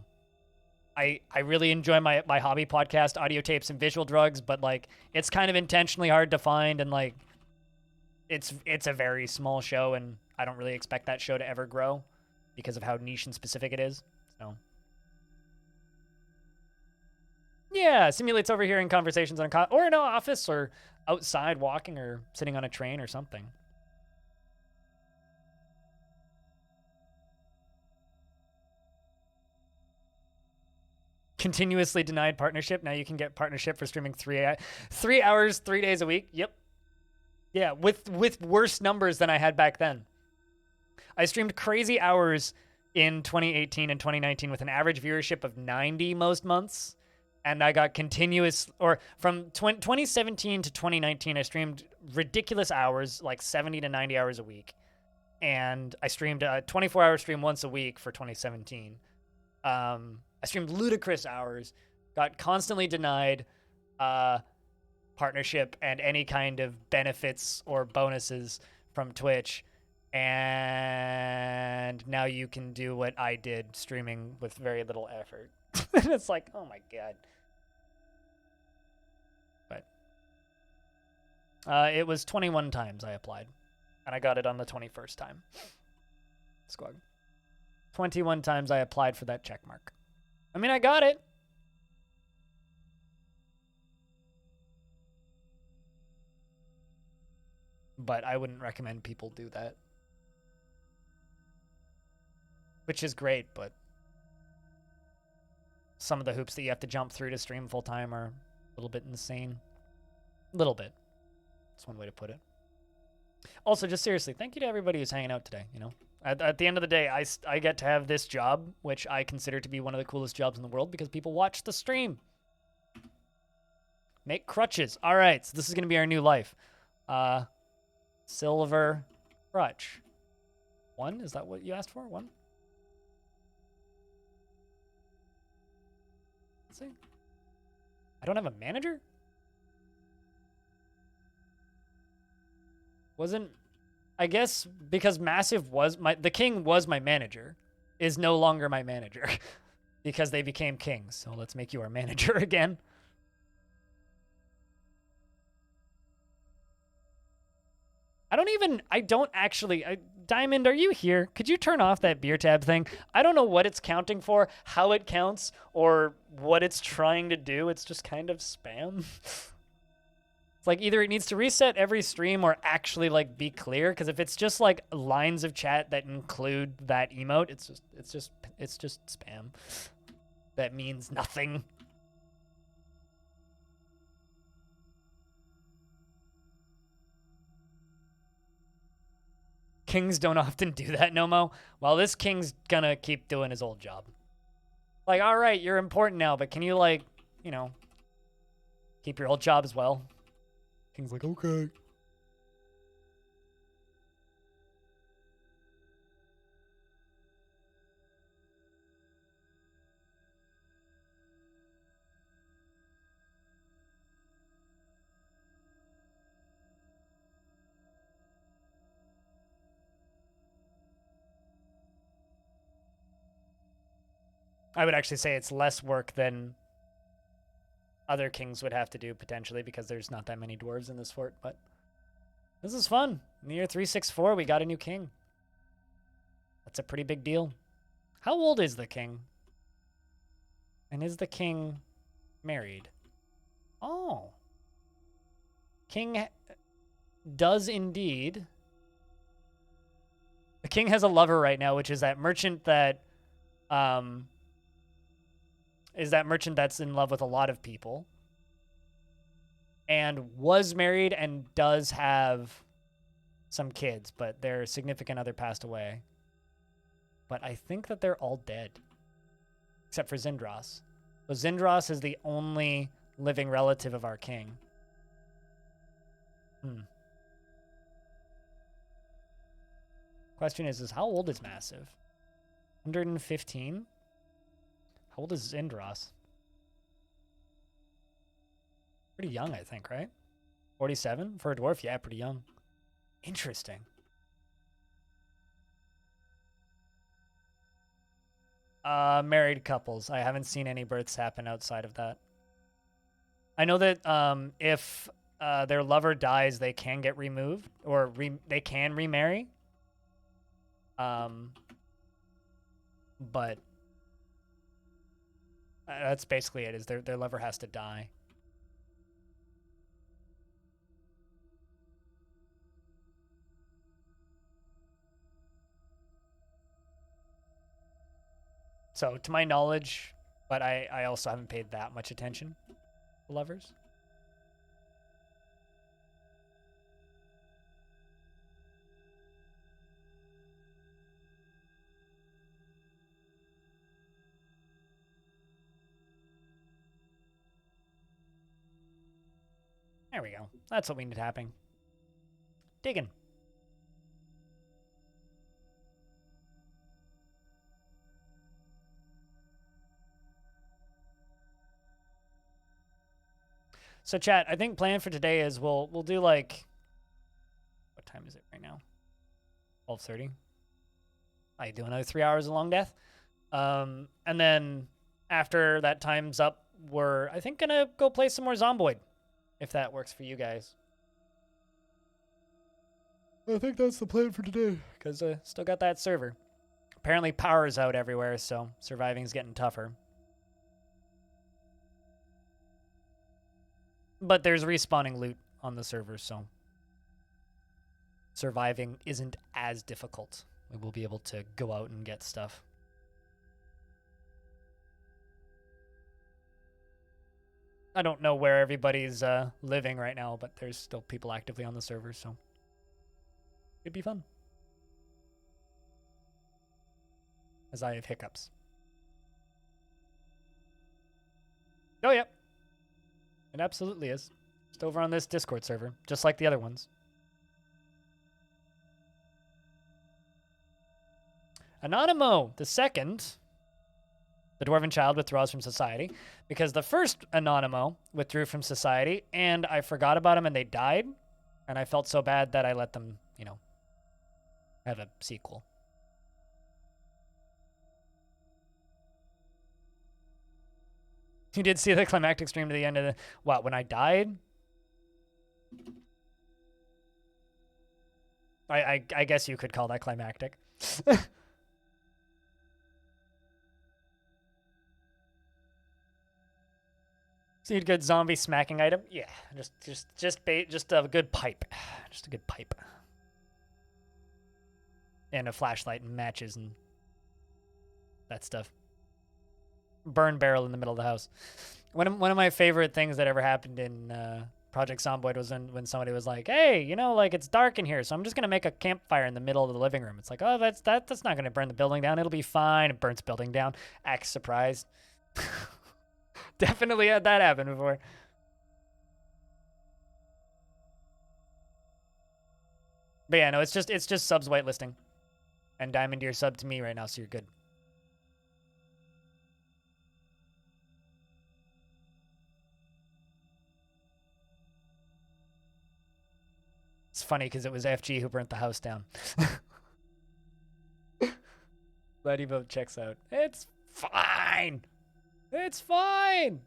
I really enjoy my hobby podcast, audio tapes and visual drugs, but like it's kind of intentionally hard to find, and like it's a very small show, and I don't really expect that show to ever grow because of how niche and specific it is. So yeah, simulates overhearing conversations or in an office or outside walking or sitting on a train or something. Continuously denied partnership. Now you can get partnership for streaming 3 hours, 3 days a week. Yep. Yeah, with worse numbers than I had back then. I streamed crazy hours in 2018 and 2019 with an average viewership of 90 most months. And I got from 2017 to 2019, I streamed ridiculous hours, like 70 to 90 hours a week. And I streamed a 24-hour stream once a week for 2017. I streamed ludicrous hours, got constantly denied partnership and any kind of benefits or bonuses from Twitch. And now you can do what I did, streaming with very little effort. And it's like, oh my God. But it was 21 times I applied, and I got it on the 21st time. Squad. 21 times I applied for that check mark. I mean, I got it. But I wouldn't recommend people do that. Which is great, but some of the hoops that you have to jump through to stream full time are a little bit insane. A little bit. That's one way to put it. Also, just seriously, thank you to everybody who's hanging out today, you know? At the end of the day, I get to have this job, which I consider to be one of the coolest jobs in the world because people watch the stream. Make crutches. All right, so this is going to be our new life. Silver crutch. 1? Is that what you asked for? 1? Let's see. I don't have a manager? I guess because Massive the king was my manager, is no longer my manager because they became kings. So let's make you our manager again. Diamond, are you here? Could you turn off that beer tab thing? I don't know what it's counting for, how it counts, or what it's trying to do. It's just kind of spam. It's like either it needs to reset every stream or actually like be clear, because if it's just like lines of chat that include that emote, it's just spam. That means nothing. Kings don't often do that, Nomo. Well, this king's gonna keep doing his old job. Like, all right, you're important now, but can you, like, you know, keep your old job as well? King's like, okay. I would actually say it's less work than other kings would have to do, potentially, because there's not that many dwarves in this fort, but this is fun. In the year 364, we got a new king. That's a pretty big deal. How old is the king? And is the king married? Oh. King does indeed. The king has a lover right now, which is that merchant that that's in love with a lot of people and was married and does have some kids, but their significant other passed away. But I think that they're all dead, except for Zindros. So Zindros is the only living relative of our king. Question is how old is Massive? 115? How old is Zindros? Pretty young, I think, right? 47? For a dwarf? Yeah, pretty young. Interesting. Married couples. I haven't seen any births happen outside of that. I know that if their lover dies, they can get removed, or they can remarry. But that's basically it, is their lover has to die. So, to my knowledge, but I also haven't paid that much attention to lovers. There we go. That's what we need happening. Digging. So chat, I think plan for today is we'll do like, what time is it right now? 12:30. I do another 3 hours of Longdeath. And then after that time's up, we're I think gonna go play some more Zomboid, if that works for you guys. I think that's the plan for today, because still got that server. Apparently power's out everywhere, so surviving's getting tougher. But there's respawning loot on the server, so surviving isn't as difficult. We will be able to go out and get stuff. I don't know where everybody's living right now, but there's still people actively on the server, so it'd be fun. As I have hiccups. Oh, yep. It absolutely is. Just over on this Discord server, just like the other ones. Anonymo the second, the Dwarven child, withdraws from society because the first Anonymo withdrew from society and I forgot about him and they died. And I felt so bad that I let them, you know, have a sequel. You did see the climactic stream to the end of the... What, when I died? I guess you could call that climactic. See a good zombie smacking item? Yeah, just a good pipe. Just a good pipe. And a flashlight and matches and that stuff. Burn barrel in the middle of the house. One of my favorite things that ever happened in Project Zomboid was when somebody was like, "Hey, you know, like it's dark in here, so I'm just gonna make a campfire in the middle of the living room." It's like, "Oh, that's not gonna burn the building down. It'll be fine." It burns building down. Act surprised. Definitely had that happen before. But yeah, no, it's just subs whitelisting, and Diamond, you're sub to me right now, so you're good. It's funny because it was FG who burnt the house down. Glad you vote checks out. It's fine. It's fine.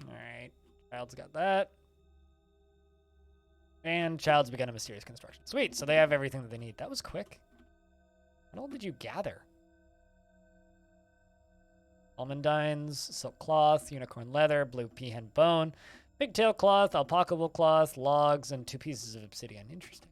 All right. Child's got that. And Child's begun a mysterious construction. Sweet. So they have everything that they need. That was quick. What all did you gather? Almondines, silk cloth, unicorn leather, blue peahen bone, Pigtail cloth, alpaca wool cloth, logs, and 2 pieces of obsidian. Interesting.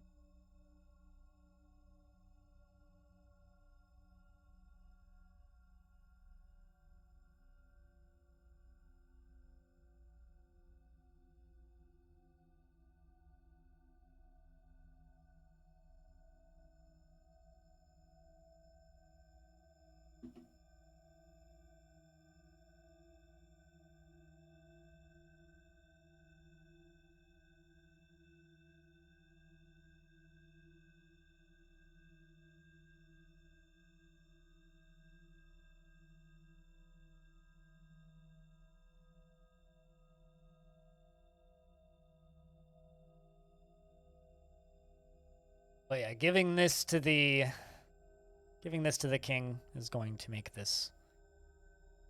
But yeah, giving this to the king is going to make this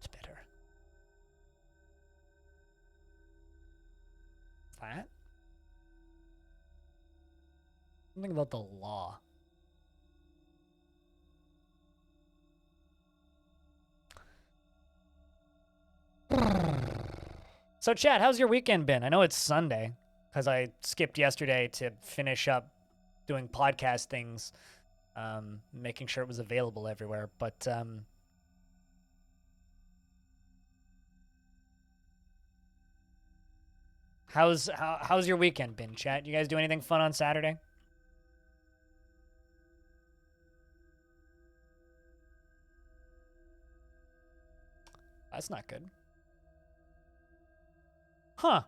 better. That? Something about the law. So, chat, how's your weekend been? I know it's Sunday because I skipped yesterday to finish up doing podcast things, making sure it was available everywhere. But how's your weekend been, chat? You guys do anything fun on Saturday? That's not good. Huh.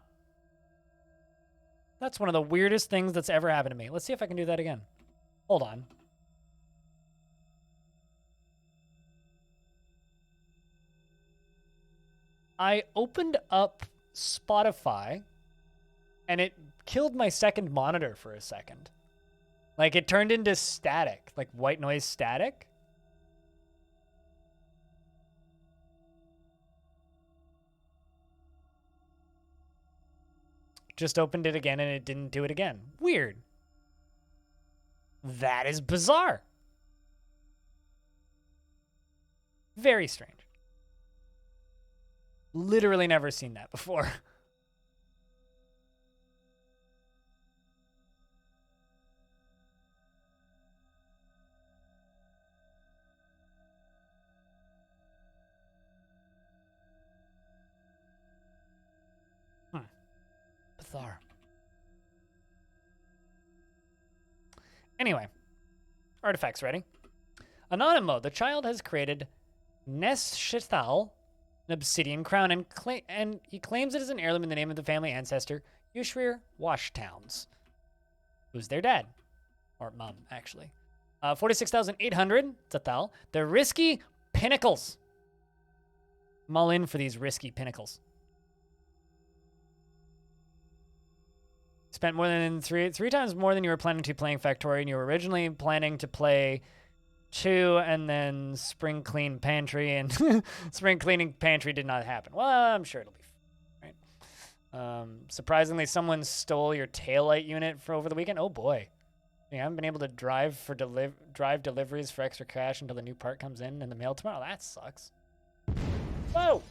That's one of the weirdest things that's ever happened to me. Let's see if I can do that again. Hold on. I opened up Spotify and it killed my second monitor for a second. Like it turned into static, like white noise static. Just opened it again and it didn't do it again. Weird. That is bizarre. Very strange. Literally never seen that before. Bizarre. Anyway, artifacts ready. Anonymous, the child has created Nesshithal, an obsidian crown, and he claims it is an heirloom in the name of the family ancestor, Yushrir Washtowns, who's their dad. Or mom, actually. 46,800, Tathal. The risky pinnacles. I'm all in for these risky pinnacles. Spent more than three times more than you were planning to playing Factorial. You were originally planning to play 2 and then Spring Clean Pantry, and Spring Cleaning Pantry did not happen. Well, I'm sure it'll be fine, right? Surprisingly, someone stole your taillight unit for over the weekend. Oh boy. You haven't been able to drive deliveries for extra cash until the new part comes in the mail tomorrow. That sucks. Whoa!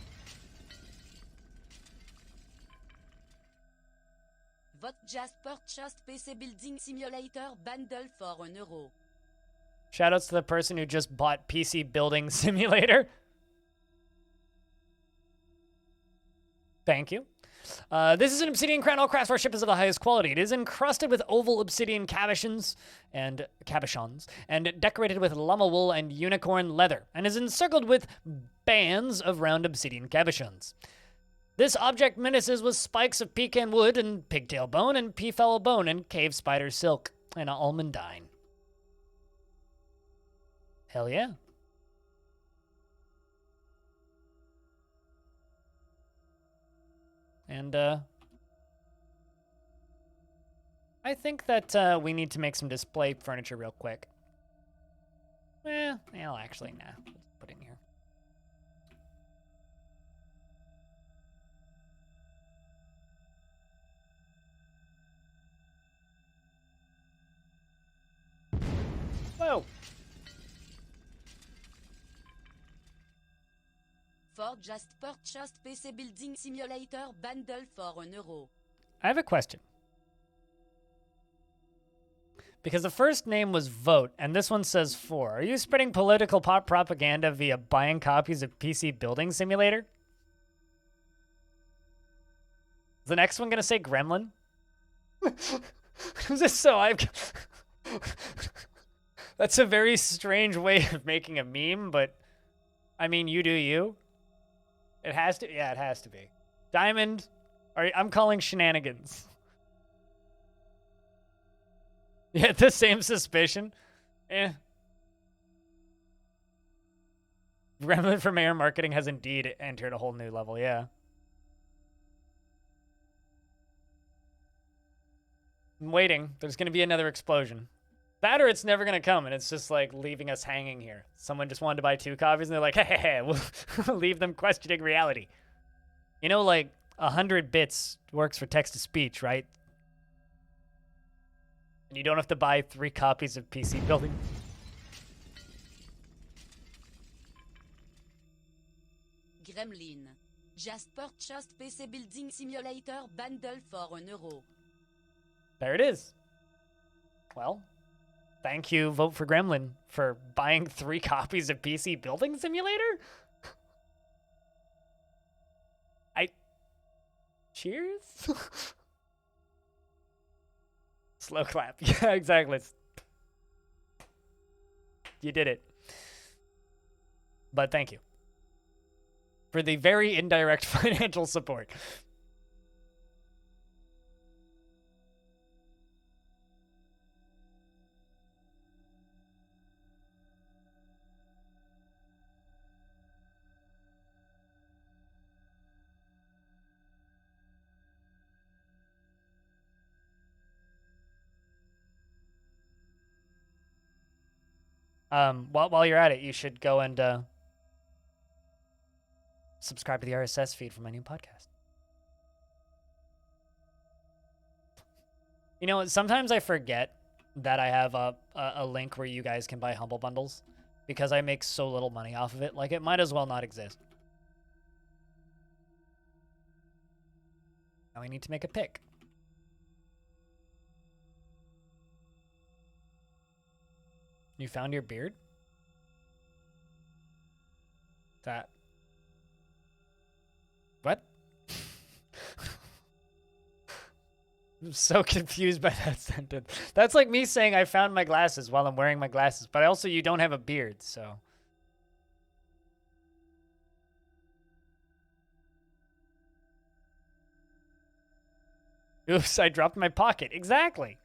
Votre just purchased PC Building Simulator bundle for €1.
Shoutouts to the person who just bought PC Building Simulator. Thank you. This is an obsidian crown. All craftsmanship is of the highest quality. It is encrusted with oval obsidian cabochons and decorated with llama wool and unicorn leather, and is encircled with bands of round obsidian cabochons. This object menaces with spikes of pecan wood and pigtail bone and peafowl bone and cave spider silk and almondine. Hell yeah. And I think that we need to make some display furniture real quick. Well, actually, nah. Let's put it in here. Whoa.
For for just purchased PC Building Simulator bundle for €1.
I have a question. Because the first name was Vote, and this one says 4. Are you spreading political propaganda via buying copies of PC Building Simulator? Is the next one going to say Gremlin? Is this so? That's a very strange way of making a meme, but I mean, you do you. It has to. Yeah, it has to be. Diamond, I'm calling shenanigans. Yeah, the same suspicion. Gremlin for Mayor Marketing has indeed entered a whole new level, yeah. I'm waiting. There's going to be another explosion. That or it's never going to come, and it's just like leaving us hanging here. Someone just wanted to buy 2 copies, and they're like, hey, we'll leave them questioning reality. You know, like 100 bits works for text-to-speech, right? And you don't have to buy 3 copies of PC Building.
Gremlin. Just purchased PC Building Simulator bundle for €1.
There it is. Well, thank you, Vote for Gremlin, for buying 3 copies of PC Building Simulator. Cheers? Slow clap. Yeah, exactly. You did it. But thank you for the very indirect financial support. While you're at it, you should go and subscribe to the RSS feed for my new podcast. You know, sometimes I forget that I have a link where you guys can buy Humble Bundles because I make so little money off of it. Like, it might as well not exist. Now I need to make a pick. You found your beard? That. What? I'm so confused by that sentence. That's like me saying I found my glasses while I'm wearing my glasses, but also you don't have a beard, so. Oops, I dropped my pocket. Exactly.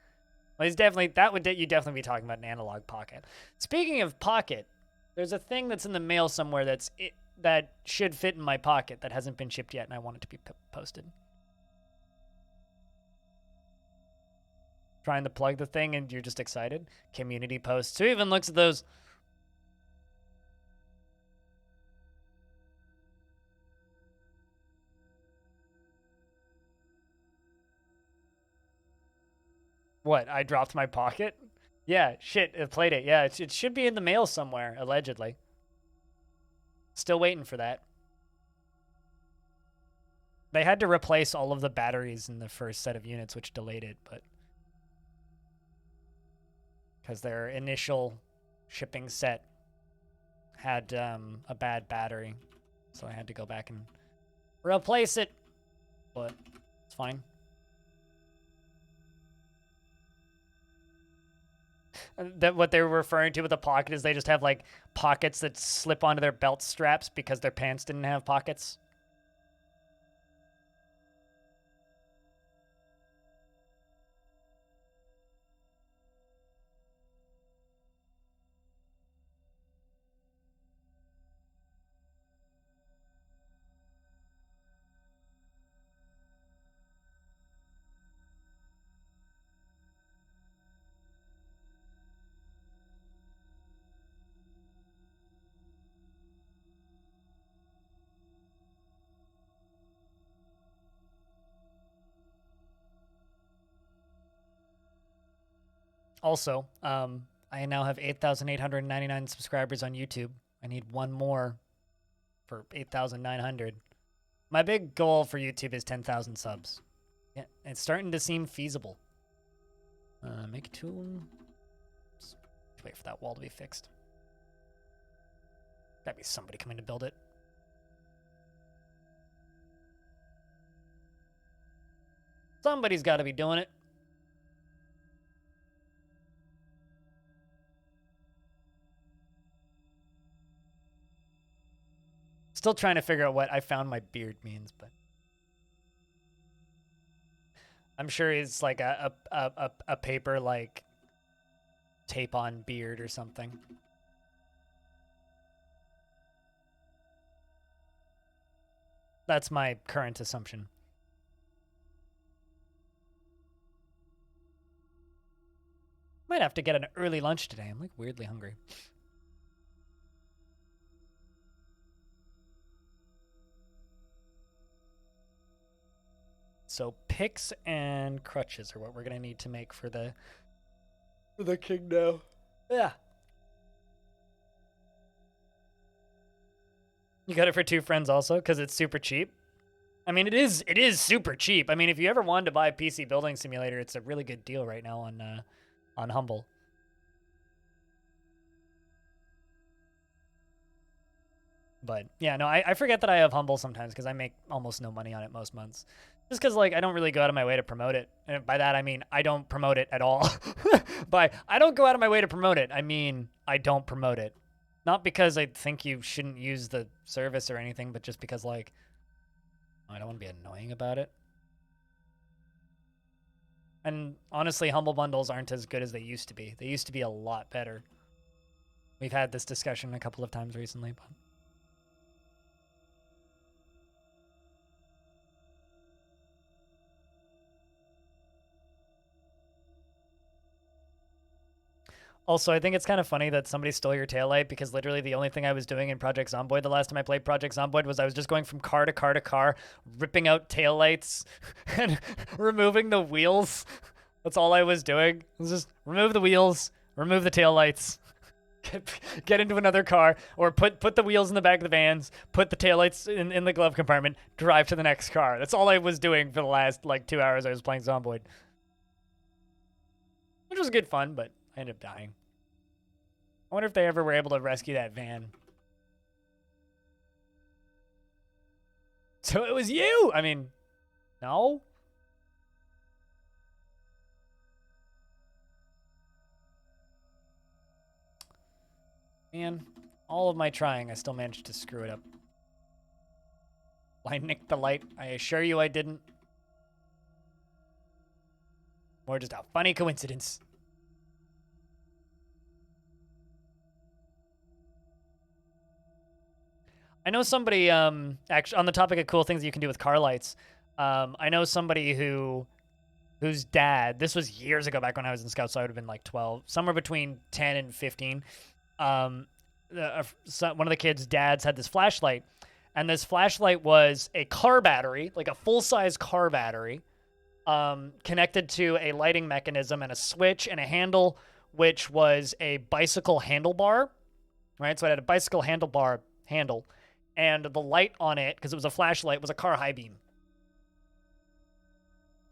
Well, it's definitely, you definitely be talking about an analog pocket. Speaking of pocket, there's a thing that's in the mail somewhere that should fit in my pocket that hasn't been shipped yet, and I want it to be posted. Trying to plug the thing, and you're just excited. Community posts. Who even looks at those? What? I dropped my pocket? Yeah, shit, it played it. Yeah, it should be in the mail somewhere, allegedly. Still waiting for that. They had to replace all of the batteries in the first set of units, which delayed it, but because their initial shipping set had a bad battery, so I had to go back and replace it, but it's fine. That what they were referring to with the pocket is they just have like pockets that slip onto their belt straps because their pants didn't have pockets. Also, I now have 8,899 subscribers on YouTube. I need one more for 8,900. My big goal for YouTube is 10,000 subs. Yeah, it's starting to seem feasible. Make a tool. Just wait for that wall to be fixed. Gotta be somebody coming to build it. Somebody's got to be doing it. Still trying to figure out what I found my beard means, but I'm sure it's like a paper like tape on beard or something. That's my current assumption. Might have to get an early lunch today. I'm like weirdly hungry. So picks and crutches are what we're gonna need to make for the king now. Yeah. You got it for 2 friends also because it's super cheap. I mean, it is super cheap. I mean, if you ever wanted to buy a PC Building Simulator, it's a really good deal right now on Humble. But yeah, no, I forget that I have Humble sometimes because I make almost no money on it most months. Just because, like, I don't really go out of my way to promote it. And by that, I mean I don't promote it at all. By I don't go out of my way to promote it, I mean I don't promote it. Not because I think you shouldn't use the service or anything, but just because, like, I don't want to be annoying about it. And honestly, Humble Bundles aren't as good as they used to be. They used to be a lot better. We've had this discussion a couple of times recently, but... Also, I think it's kind of funny that somebody stole your taillight because literally the only thing I was doing in Project Zomboid the last time I played Project Zomboid was I was just going from car to car to car, ripping out taillights and removing the wheels. That's all I was doing. It was just remove the wheels, remove the taillights, get into another car, or put the wheels in the back of the vans, put the taillights in the glove compartment, drive to the next car. That's all I was doing for the last, like, 2 hours I was playing Zomboid. Which was good fun, but I ended up dying. I wonder if they ever were able to rescue that van. So it was you! I mean, no? Man, all of my trying, I still managed to screw it up. I nicked the light. I assure you I didn't. More just a funny coincidence. I know somebody, actually, on the topic of cool things you can do with car lights, I know somebody whose dad, this was years ago back when I was in Scouts, so I would have been like 12, somewhere between 10 and 15. One of the kids' dads had this flashlight, and this flashlight was a car battery, like a full-size car battery, connected to a lighting mechanism and a switch and a handle, which was a bicycle handlebar, right? So it had a bicycle handlebar handle. And the light on it, because it was a flashlight, was a car high beam.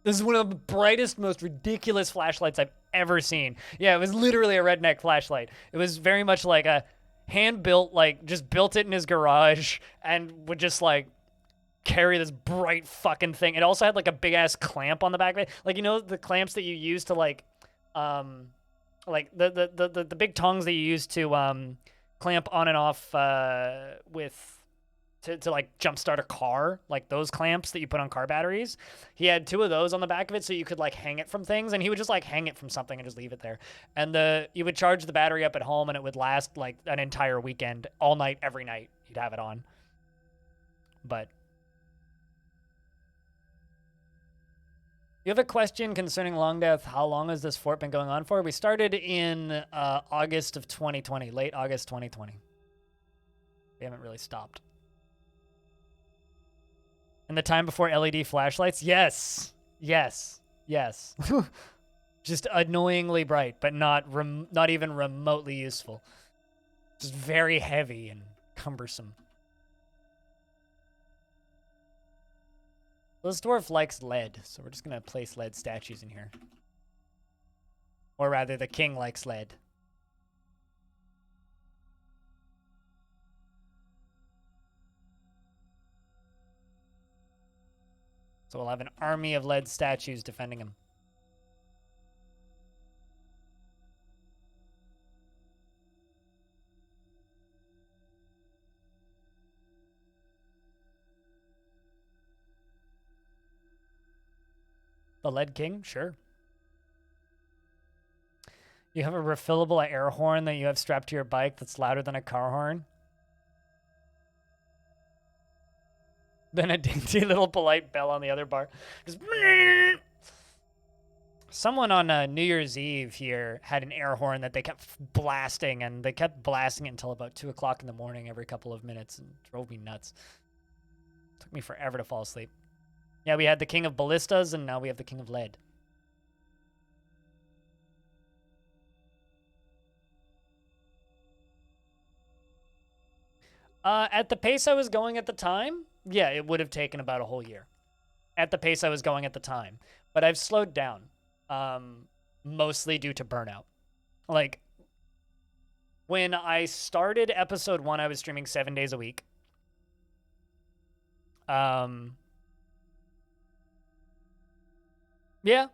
This is one of the brightest, most ridiculous flashlights I've ever seen. Yeah, it was literally a redneck flashlight. It was very much like a hand-built, like, just built it in his garage and would just, like, carry this bright fucking thing. It also had, like, a big-ass clamp on the back of it. Like, you know, the clamps that you use to, like the big tongs that you use to, clamp on and off, to like jumpstart a car, like those clamps that you put on car batteries. He had 2 of those on the back of it so you could like hang it from things, and he would just like hang it from something and just leave it there. And you would charge the battery up at home and it would last like an entire weekend, all night, every night. You'd have it on. But you have a question concerning Longdeath. How long has this fort been going on for? We started in August of 2020, late August 2020. We haven't really stopped. And the time before LED flashlights? Yes. Yes. Yes. Just annoyingly bright, but not even remotely useful. Just very heavy and cumbersome. This dwarf likes lead, so we're just gonna place lead statues in here. Or rather, the king likes lead. So we'll have an army of lead statues defending him. The Lead King? Sure. You have a refillable air horn that you have strapped to your bike that's louder than a car horn? Then a dainty little polite bell on the other bar. Just someone on New Year's Eve here had an air horn that they kept blasting, and they kept blasting it until about 2 o'clock in the morning every couple of minutes, and drove me nuts. Took me forever to fall asleep. Yeah, we had the King of Ballistas, and now we have the King of Lead. At the pace I was going at the time, yeah, it would have taken about a whole year. At the pace I was going at the time. But I've slowed down, mostly due to burnout. Like, when I started episode 1, I was streaming 7 days a week. Yeah.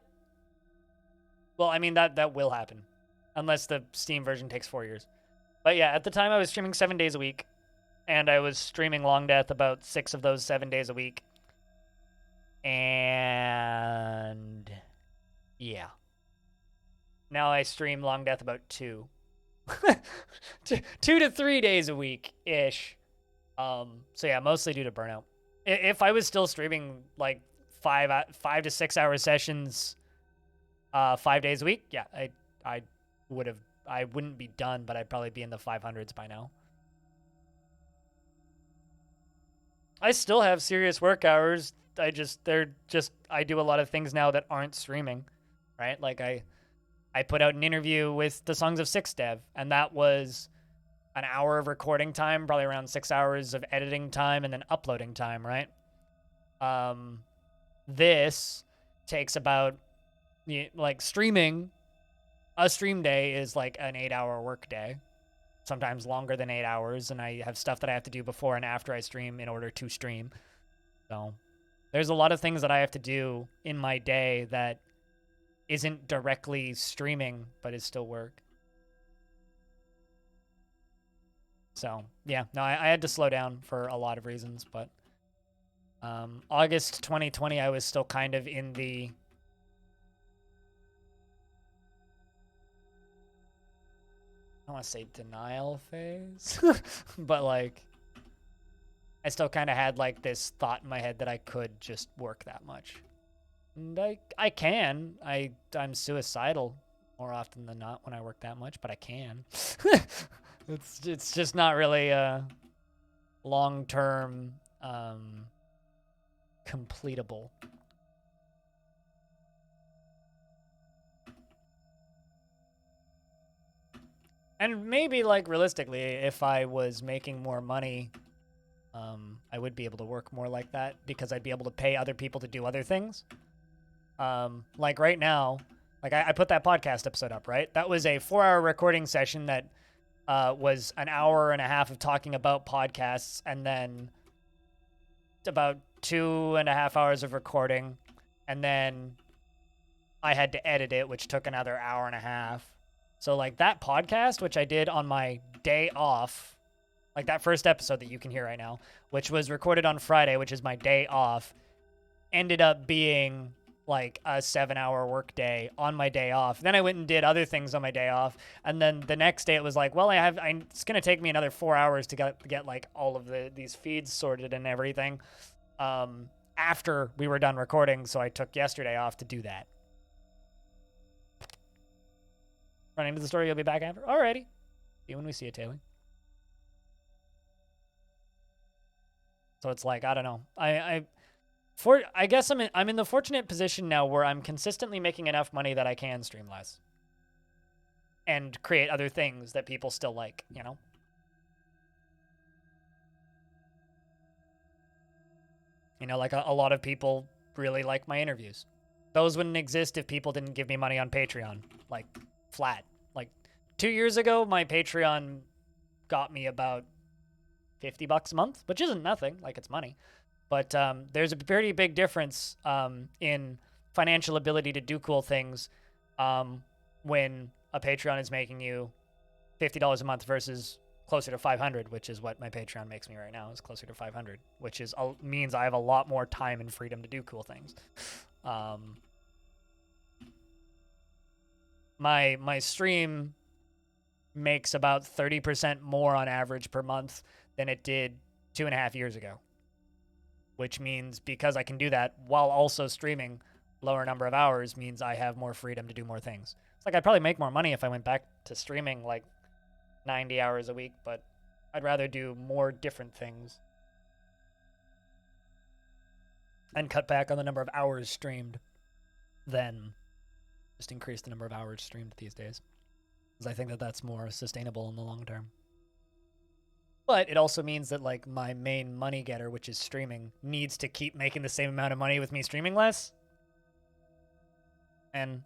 Well, I mean, that will happen. Unless the Steam version takes 4 years. But yeah, at the time I was streaming 7 days a week. And I was streaming Longdeath about 6 of those 7 days a week. And yeah. Now I stream Longdeath about 2. 2 to 3 days a week-ish. So yeah, mostly due to burnout. If I was still streaming like 5 to 6 hour sessions 5 days a week, yeah, I wouldn't be done, but I'd probably be in the 500s by now. I still have serious work hours. I do a lot of things now that aren't streaming, right? Like I put out an interview with the Songs of Six dev, and that was an hour of recording time, probably around 6 hours of editing time, and then uploading time, right? This takes about, like, streaming. A stream day is like an 8-hour work day. Sometimes longer than 8 hours, and I have stuff that I have to do before and after I stream in order to stream. So there's a lot of things that I have to do in my day that isn't directly streaming, but is still work. So yeah, no, I had to slow down for a lot of reasons, but August 2020, I was still kind of in the I don't want to say denial phase, but like I still kind of had like this thought in my head that I could just work that much. And I can. I'm suicidal more often than not when I work that much, but I can. It's just not really a long-term completable. And maybe, like, realistically, if I was making more money, I would be able to work more like that because I'd be able to pay other people to do other things. Like right now, like I put that podcast episode up, right? That was a 4-hour recording session that was an hour and a half of talking about podcasts, and then about 2.5 hours of recording, and then I had to edit it, which took another hour and a half. So, like, that podcast, which I did on my day off, like that first episode that you can hear right now, which was recorded on Friday, which is my day off, ended up being like a 7-hour work day on my day off. Then I went and did other things on my day off. And then the next day it was like, well, it's going to take me another 4 hours to get like all of these feeds sorted and everything after we were done recording. So I took yesterday off to do that. Running to the store, you'll be back after? Alrighty. See you when we see you, Taylor. So it's like, I don't know. I guess I'm in the fortunate position now where I'm consistently making enough money that I can stream less. And create other things that people still like, you know? You know, like a lot of people really like my interviews. Those wouldn't exist if people didn't give me money on Patreon, like flat. Like 2 years ago, my Patreon got me about $50 a month, which isn't nothing, like it's money. But there's a pretty big difference in financial ability to do cool things when a Patreon is making you $50 a month versus closer to 500, which is what my Patreon makes me right now, is closer to 500, which is means I have a lot more time and freedom to do cool things. My stream makes about 30% more on average per month than it did 2.5 years ago, which means because I can do that while also streaming lower number of hours means I have more freedom to do more things. It's like I'd probably make more money if I went back to streaming like 90 hours a week, but I'd rather do more different things and cut back on the number of hours streamed than just increase the number of hours streamed these days, because I think that that's more sustainable in the long term. But it also means that like my main money getter, which is streaming, needs to keep making the same amount of money with me streaming less. And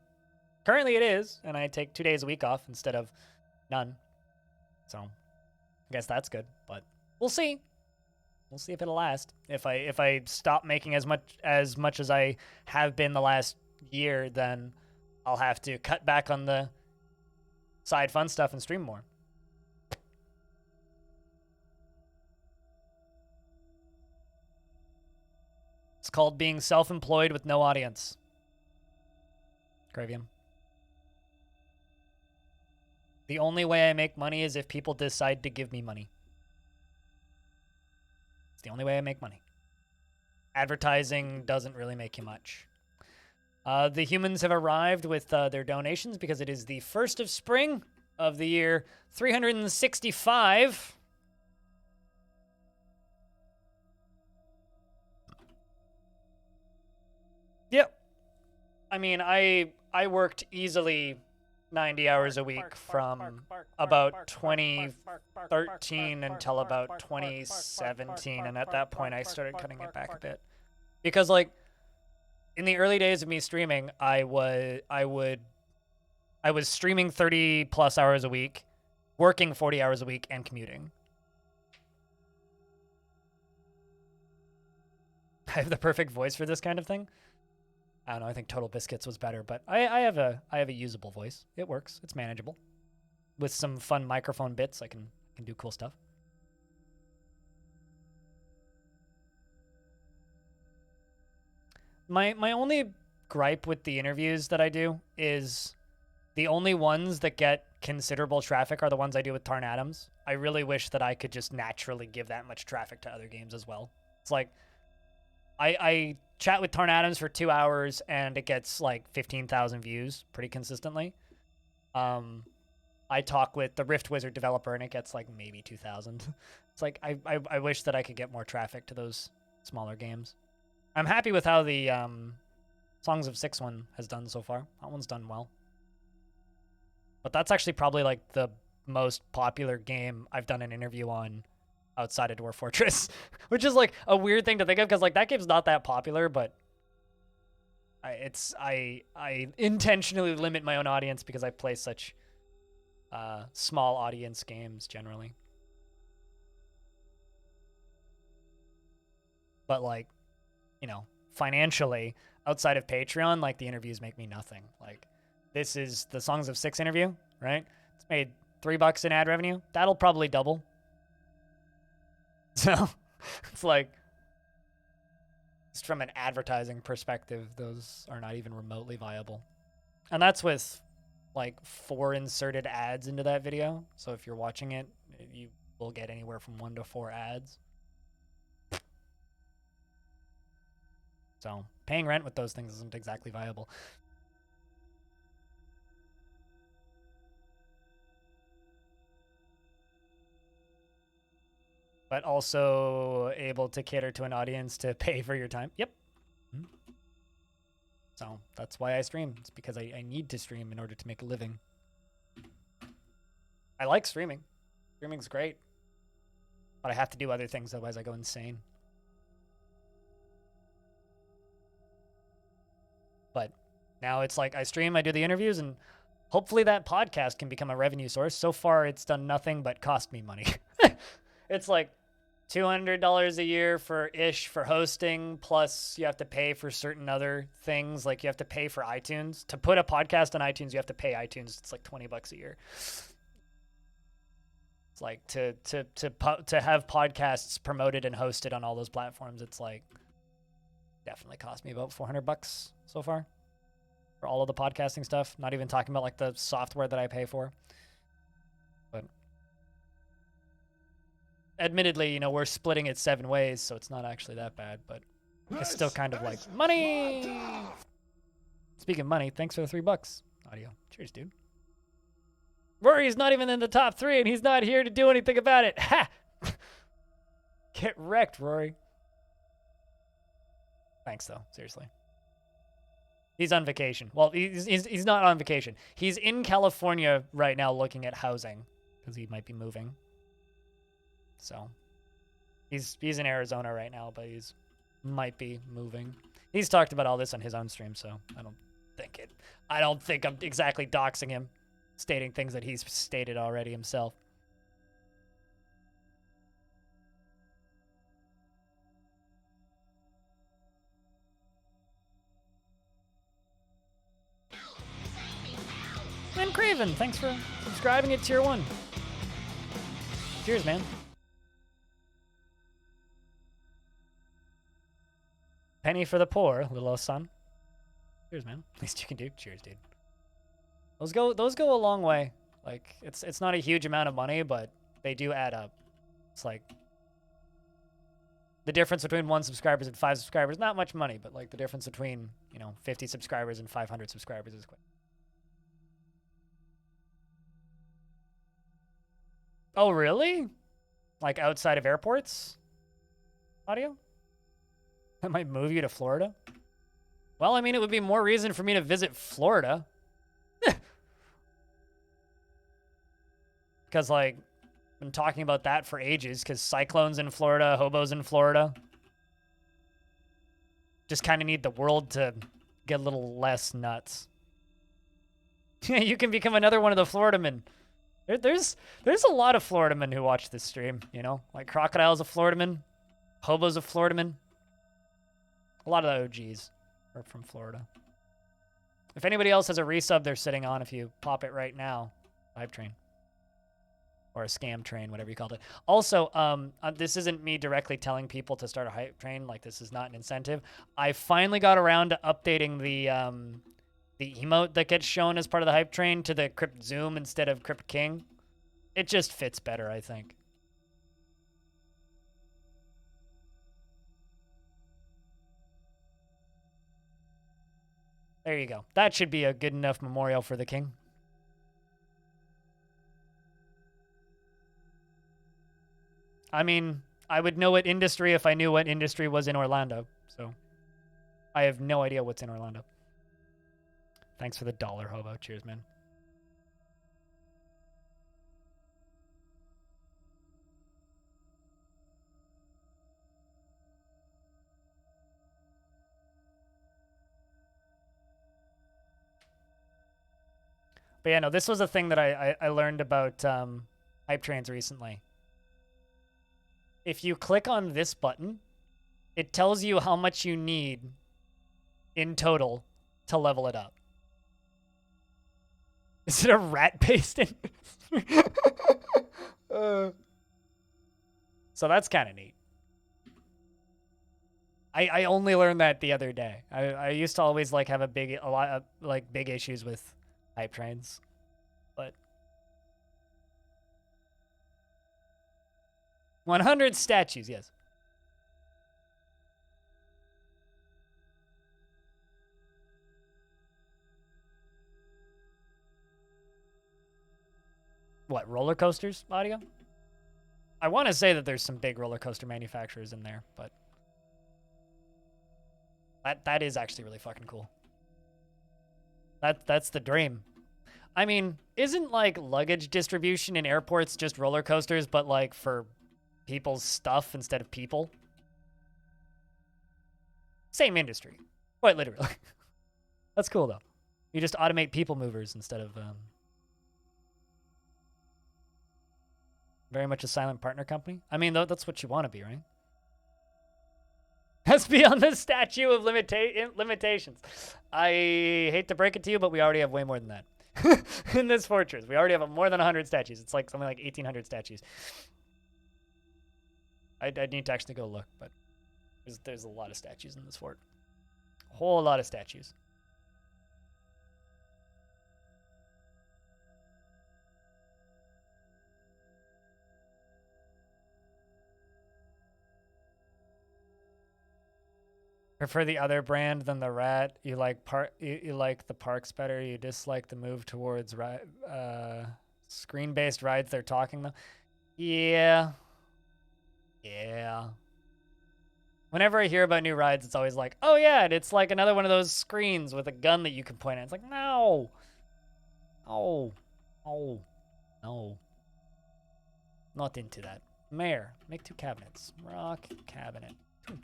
currently it is, and I take 2 days a week off instead of none. So I guess that's good, but we'll see. We'll see if it'll last. If I stop making as much as I have been the last year, then I'll have to cut back on the side fun stuff and stream more. It's called being self-employed with no audience. Gravium. The only way I make money is if people decide to give me money. It's the only way I make money. Advertising doesn't really make you much. The humans have arrived with their donations because it is the 1st of spring of the year 365. Yep. I mean, I worked easily 90 hours a week from about 2013 until about 2017, and at that point I started cutting it back a bit. Because like in the early days of me streaming, I was streaming 30 plus hours a week, working 40 hours a week, and commuting. I have the perfect voice for this kind of thing. I don't know, I think Total Biscuits was better, but I have a usable voice. It works. It's manageable. With some fun microphone bits, I can do cool stuff. My only gripe with the interviews that I do is the only ones that get considerable traffic are the ones I do with Tarn Adams. I really wish that I could just naturally give that much traffic to other games as well. It's like I chat with Tarn Adams for 2 hours and it gets like 15,000 views pretty consistently. I talk with the Rift Wizard developer and it gets like maybe 2,000. It's like I wish that I could get more traffic to those smaller games. I'm happy with how the Songs of Six one has done so far. That one's done well. But that's actually probably like the most popular game I've done an interview on outside of Dwarf Fortress, which is like a weird thing to think of because like that game's not that popular, but I intentionally limit my own audience because I play such small audience games generally. But like, you know, financially outside of Patreon, like the interviews make me nothing. Like this is the Songs of Six interview, right? It's made $3 in ad revenue. That'll probably double. So it's like, just from an advertising perspective, those are not even remotely viable. And that's with like 4 inserted ads into that video. So if you're watching it, you will get anywhere from 1 to 4 ads. So paying rent with those things isn't exactly viable. But also able to cater to an audience to pay for your time. Yep. So that's why I stream. It's because I need to stream in order to make a living. I like streaming. Streaming's great. But I have to do other things, otherwise I go insane. But now it's like I stream, I do the interviews, and hopefully that podcast can become a revenue source. So far, it's done nothing but cost me money. It's like $200 a year for hosting, plus you have to pay for certain other things. Like you have to pay for iTunes. To put a podcast on iTunes, you have to pay iTunes. It's like $20 a year. It's like to have podcasts promoted and hosted on all those platforms, it's like definitely cost me about $400 so far for all of the podcasting stuff. Not even talking about like the software that I pay for. But admittedly, you know, we're splitting it 7 ways, so it's not actually that bad, but it's still kind of like money. Speaking of money, thanks for the $3 audio. Cheers, dude. Rory's not even in the top 3, and he's not here to do anything about it. Ha! Get wrecked, Rory. Thanks, though. Seriously. He's on vacation. Well, he's not on vacation. He's in California right now looking at housing because he might be moving. So he's in Arizona right now, but he's might be moving. He's talked about all this on his own stream, so I don't think I'm exactly doxing him, stating things that he's stated already himself. And Craven, thanks for subscribing at Tier 1. Cheers, man. Penny for the poor, little son. Cheers, man. Least you can do. Cheers, dude. Those go a long way. Like it's not a huge amount of money, but they do add up. It's like the difference between 1 subscriber and 5 subscribers, not much money, but like the difference between, you know, 50 subscribers and 500 subscribers is quite. Oh, really? Like outside of airports? Audio? That might move you to Florida? Well, I mean, it would be more reason for me to visit Florida. Because, like, I've been talking about that for ages, because cyclones in Florida, hobos in Florida. Just kind of need the world to get a little less nuts. You can become another one of the Florida men. There's a lot of Florida men who watch this stream, you know? Like, Crocodile's a Florida man. Hobo's a Florida man. A lot of the OGs are from Florida. If anybody else has a resub they're sitting on, if you pop it right now, Hype Train. Or a scam train, whatever you called it. Also, this isn't me directly telling people to start a Hype Train. Like, this is not an incentive. I finally got around to updating the emote that gets shown as part of the Hype Train to the Crypt Zoom instead of Crypt King. It just fits better, I think. There you go. That should be a good enough memorial for the king. I mean, I would know what industry if I knew what industry was in Orlando. So I have no idea what's in Orlando. Thanks for the $1, Hobo. Cheers, man. But yeah, no, this was a thing that I learned about Hype Trains recently. If you click on this button, it tells you how much you need in total to level it up. Is it a rat-based So that's kind of neat. I only learned that the other day. I used to always like have a lot of like big issues with Hype Trains, but 100 statues, yes. What, roller coasters, audio? I want to say that there's some big roller coaster manufacturers in there, but that is actually really fucking cool. That's the dream. I mean, isn't like luggage distribution in airports just roller coasters, but like for people's stuff instead of people? Same industry, quite literally. That's cool though. You just automate people movers instead of very much a silent partner company. I mean, that's what you want to be, right? That's beyond the statute of limitations. I hate to break it to you, but we already have way more than that in this fortress. We already have more than 100 statues. It's like something like 1,800 statues. I need to actually go look, but there's a lot of statues in this fort. A whole lot of statues. Prefer the other brand than the rat. You like you like the parks better. You dislike the move towards screen-based rides. They're talking though. Yeah. Yeah. Whenever I hear about new rides, it's always like, oh yeah, and it's like another one of those screens with a gun that you can point at. It's like, no. Oh. Oh. No. Not into that. Mayor, make 2 cabinets. Rock cabinet. 2.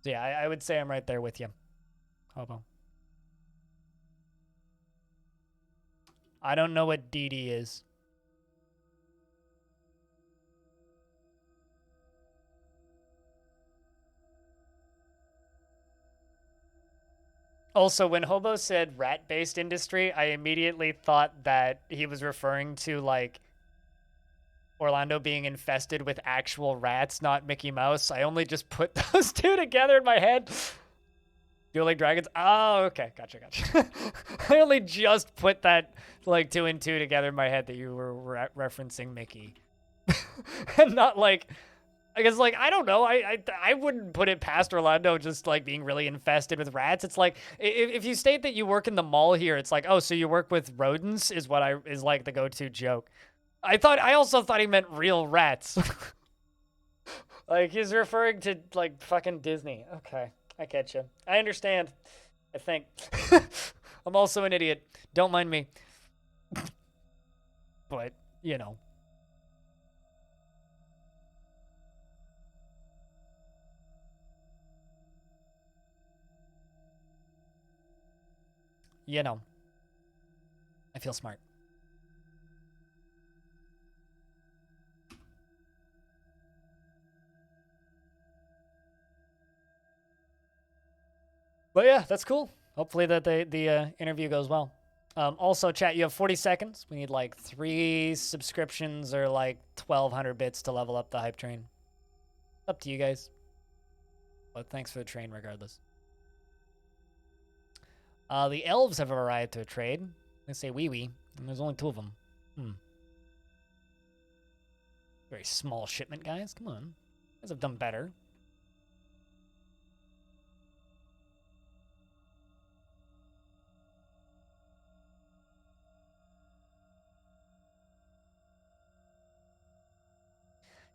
So yeah, I would say I'm right there with you. Hobo. I don't know what DD is. Also, when Hobo said rat-based industry, I immediately thought that he was referring to, like, Orlando being infested with actual rats, not Mickey Mouse. I only just put those 2 together in my head. Dueling Dragons? Oh, okay. Gotcha. I only just put that, like, 2 and 2 together in my head that you were referencing Mickey. And not, like... I guess, like, I don't know. I wouldn't put it past Orlando just, like, being really infested with rats. It's like, if you state that you work in the mall here, it's like, oh, so you work with rodents is like the go-to joke. I also thought he meant real rats. Like, he's referring to, like, fucking Disney. Okay, I get you. I understand, I think. I'm also an idiot. Don't mind me. But, you know. You know. I feel smart. But yeah, that's cool. Hopefully that the interview goes well. Also, chat, you have 40 seconds. We need like 3 subscriptions or like 1,200 bits to level up the hype train. Up to you guys. But thanks for the train regardless. The elves have arrived to a trade. They say wee, and there's only 2 of them. Very small shipment, guys. Come on. You guys have done better.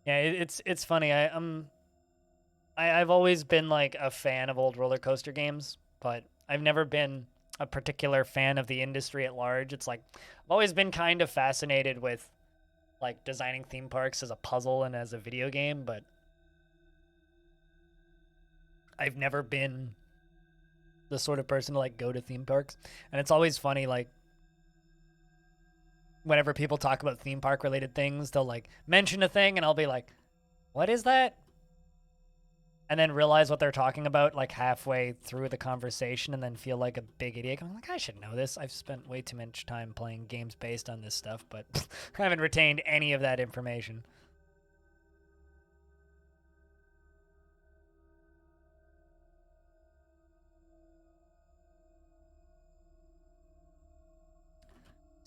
Yeah, it's funny. I've always been like a fan of old roller coaster games, but I've never been a particular fan of the industry at large. It's like I've always been kind of fascinated with like designing theme parks as a puzzle and as a video game, but I've never been the sort of person to like go to theme parks. And it's always funny, like whenever people talk about theme park related things, they'll like mention a thing and I'll be like, what is that? And then realize what they're talking about like halfway through the conversation and then feel like a big idiot. I'm like, I should know this. I've spent way too much time playing games based on this stuff, but I haven't retained any of that information.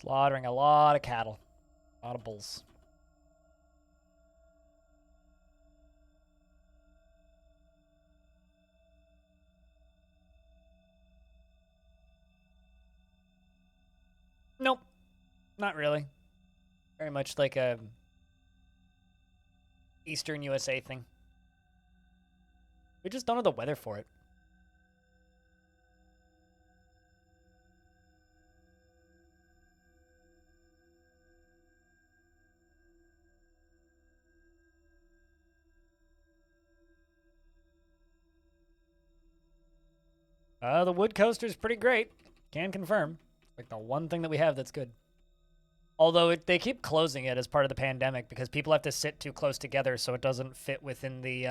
Slaughtering a lot of cattle. A lot of bulls. Nope. Not really. Very much like a Eastern USA thing. We just don't have the weather for it. The wood coaster's pretty great. Can confirm. Like the one thing that we have that's good. Although they keep closing it as part of the pandemic because people have to sit too close together, so it doesn't fit within the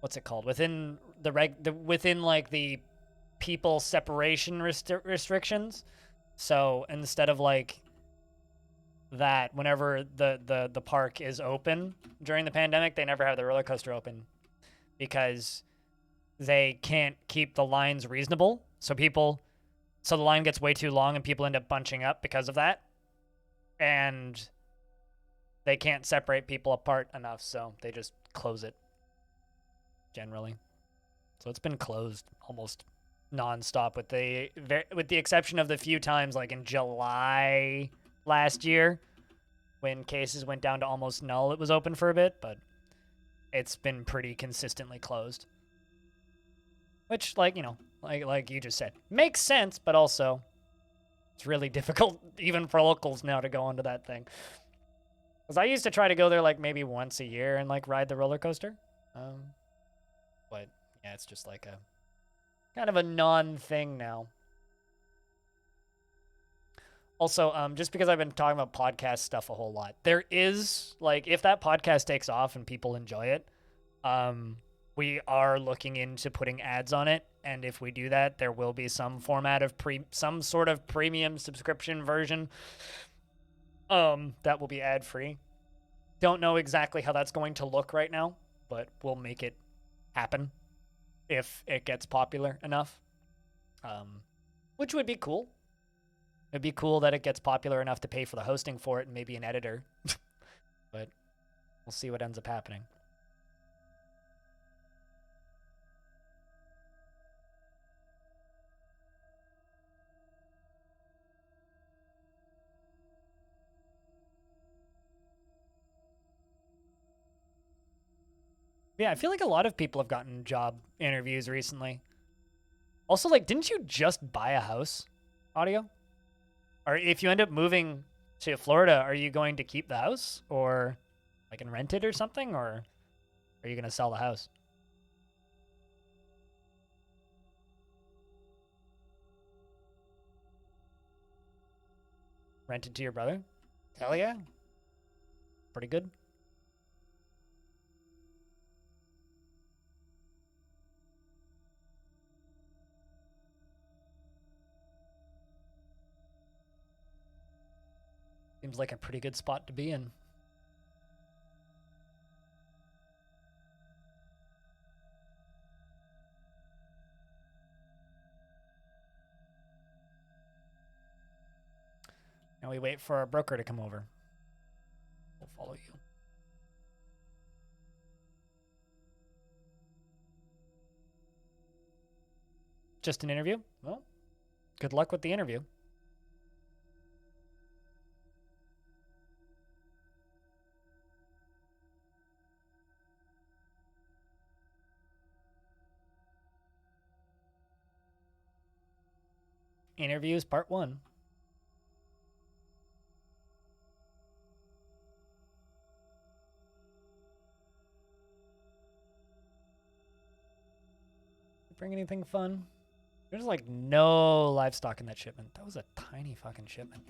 what's it called? Within within like the people separation restrictions. So instead of like that, whenever the park is open during the pandemic, they never have the roller coaster open because they can't keep the lines reasonable. So the line gets way too long and people end up bunching up because of that. And they can't separate people apart enough, so they just close it generally. So it's been closed almost nonstop with the exception of the few times like in July last year when cases went down to almost null. It was open for a bit, but it's been pretty consistently closed. Which, like, you know, like you just said, makes sense, but also it's really difficult even for locals now to go onto that thing. Because I used to try to go there like maybe once a year and like ride the roller coaster. But yeah, it's just like a kind of a non-thing now. Also, just because I've been talking about podcast stuff a whole lot, there is, like, if that podcast takes off and people enjoy it, we are looking into putting ads on it. And if we do that, there will be some format of some sort of premium subscription version that will be ad-free. Don't know exactly how that's going to look right now, but we'll make it happen if it gets popular enough, which would be cool. It'd be cool that it gets popular enough to pay for the hosting for it and maybe an editor, but we'll see what ends up happening. Yeah, I feel like a lot of people have gotten job interviews recently. Also, like, didn't you just buy a house, Audio? Or if you end up moving to Florida, are you going to keep the house or like and rent it or something? Or are you going to sell the house? Rent it to your brother? Hell yeah. Pretty good. Seems like a pretty good spot to be in. Now we wait for our broker to come over. We'll follow you. Just an interview? Well, good luck with the interview. Interviews part 1. Bring anything fun? There's like no livestock in that shipment. That was a tiny fucking shipment.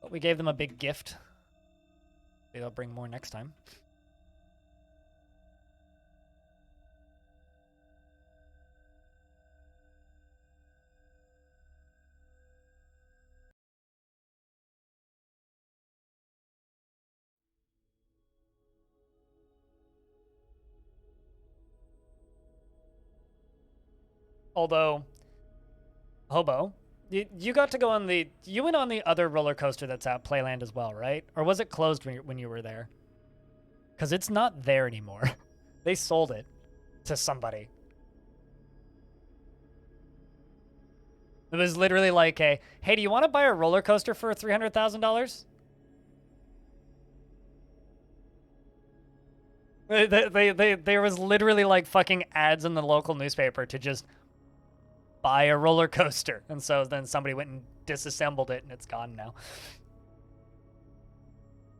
But we gave them a big gift. Maybe they'll bring more next time. Although, Hobo, you got to go on the... You went on the other roller coaster that's at Playland as well, right? Or was it closed when you were there? Because it's not there anymore. They sold it to somebody. It was literally like a, hey, do you want to buy a roller coaster for $300,000? There was literally like fucking ads in the local newspaper to just buy a roller coaster. And so then somebody went and disassembled it and it's gone now.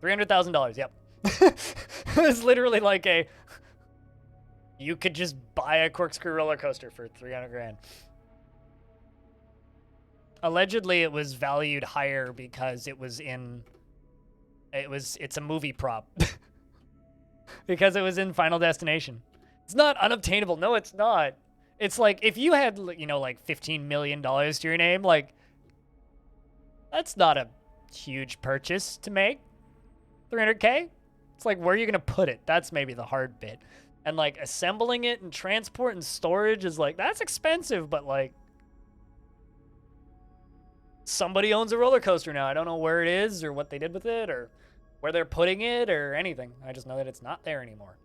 $300,000, yep. It was literally like a, You could just buy a corkscrew roller coaster for 300 grand. Allegedly, it was valued higher because it's a movie prop. Because it was in Final Destination. It's not unobtainable. No, it's not. It's like, if you had, you know, like $15 million to your name, like, that's not a huge purchase to make. 300K? It's like, where are you going to put it? That's maybe the hard bit. And, like, assembling it and transport and storage is, like, that's expensive, but, like, somebody owns a roller coaster now. I don't know where it is or what they did with it or where they're putting it or anything. I just know that it's not there anymore.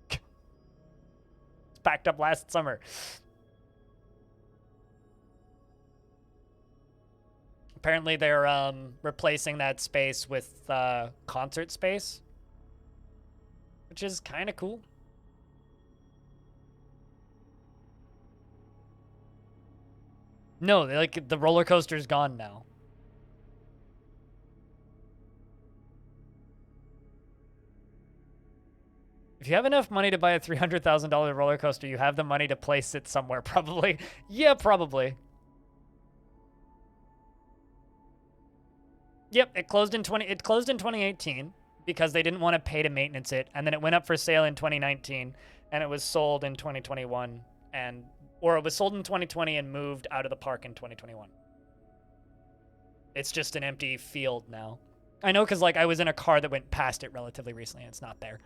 It's packed up last summer. Apparently they're replacing that space with concert space, which is kind of cool. No, like, the roller coaster's gone now. If you have enough money to buy a $300,000 roller coaster, you have the money to place it somewhere, probably. Yeah, probably. Yep, it closed in 2018 because they didn't want to pay to maintenance it, and then it went up for sale in 2019, and it was sold in 2021, or it was sold in 2020 and moved out of the park in 2021. It's just an empty field now. I know, because, like, I was in a car that went past it relatively recently, and it's not there.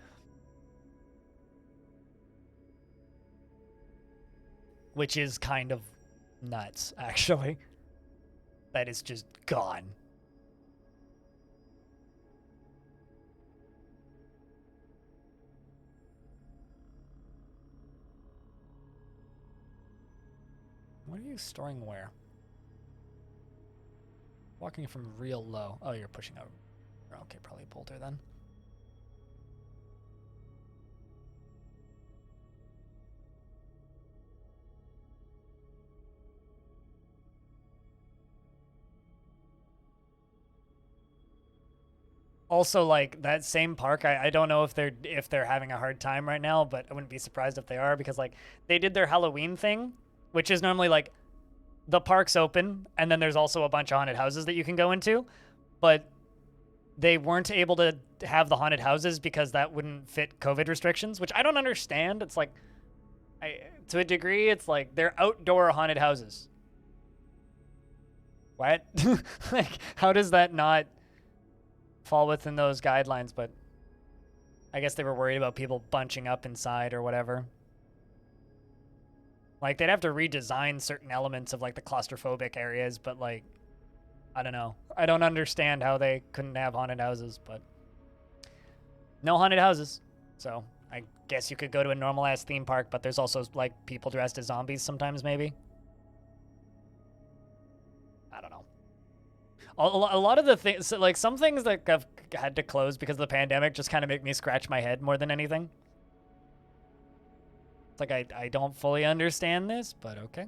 Which is kind of nuts, actually. That is just gone. What are you storing where? Walking from real low. Oh, you're pushing over. Okay, probably a boulder then. Also, like, that same park, I don't know if they're having a hard time right now, but I wouldn't be surprised if they are, because, like, they did their Halloween thing, which is normally, like, the park's open, and then there's also a bunch of haunted houses that you can go into, but they weren't able to have the haunted houses because that wouldn't fit COVID restrictions, which I don't understand. It's like, to a degree, it's like, they're outdoor haunted houses. What? Like, how does that not fall within those guidelines? But I guess they were worried about people bunching up inside or whatever. Like, they'd have to redesign certain elements of, like, the claustrophobic areas, but, like, I don't know. I don't understand how they couldn't have haunted houses, but no haunted houses. So I guess you could go to a normal-ass theme park, but there's also, like, people dressed as zombies sometimes, maybe. I don't know. A lot of the things, like, some things that have had to close because of the pandemic just kind of make me scratch my head more than anything. It's like, I don't fully understand this, but okay.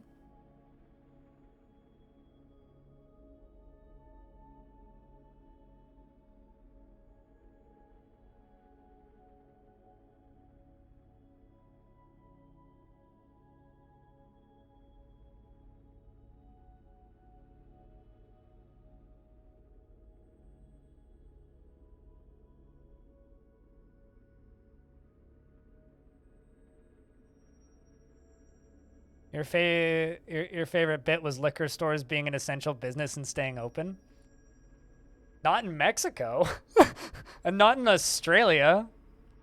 Your favorite bit was liquor stores being an essential business and staying open? Not in Mexico. And not in Australia.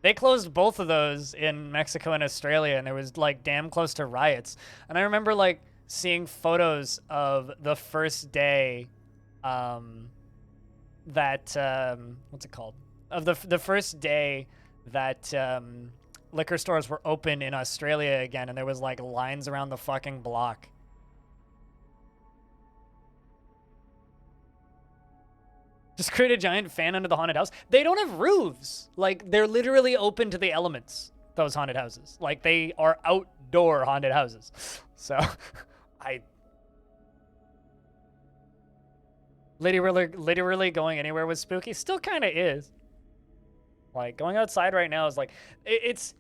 They closed both of those in Mexico and Australia, and there was, like, damn close to riots. And I remember, like, seeing photos of the first day that what's it called? Of the first day that liquor stores were open in Australia again, and there was, like, lines around the fucking block. Just create a giant fan under the haunted house. They don't have roofs. Like, they're literally open to the elements, those haunted houses. Like, they are outdoor haunted houses. So, literally going anywhere was spooky. Still kind of is. Like, going outside right now is like, it's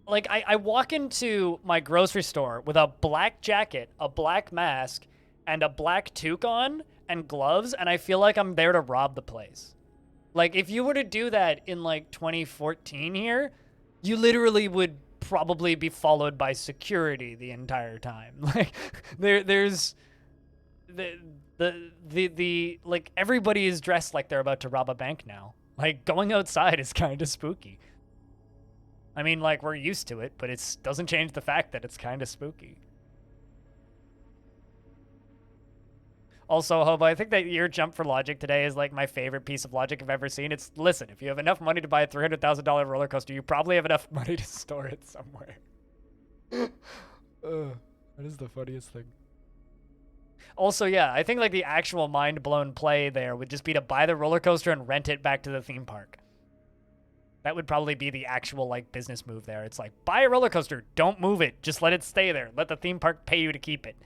Like, I walk into my grocery store with a black jacket, a black mask, and a black toque on, and gloves, and I feel like I'm there to rob the place. Like, if you were to do that in, like, 2014 here, you literally would probably be followed by security the entire time. Like, there's... The like, everybody is dressed like they're about to rob a bank now. Like, going outside is kind of spooky. I mean, like, we're used to it, but it doesn't change the fact that it's kind of spooky. Also, Hobo, I think that your jump for logic today is, like, my favorite piece of logic I've ever seen. It's, listen, if you have enough money to buy a $300,000 roller coaster, you probably have enough money to store it somewhere. That is the funniest thing. Also, yeah, I think, like, the actual mind-blown play there would just be to buy the roller coaster and rent it back to the theme park. That would probably be the actual, like, business move there. It's like, buy a roller coaster, don't move it, just let it stay there. Let the theme park pay you to keep it.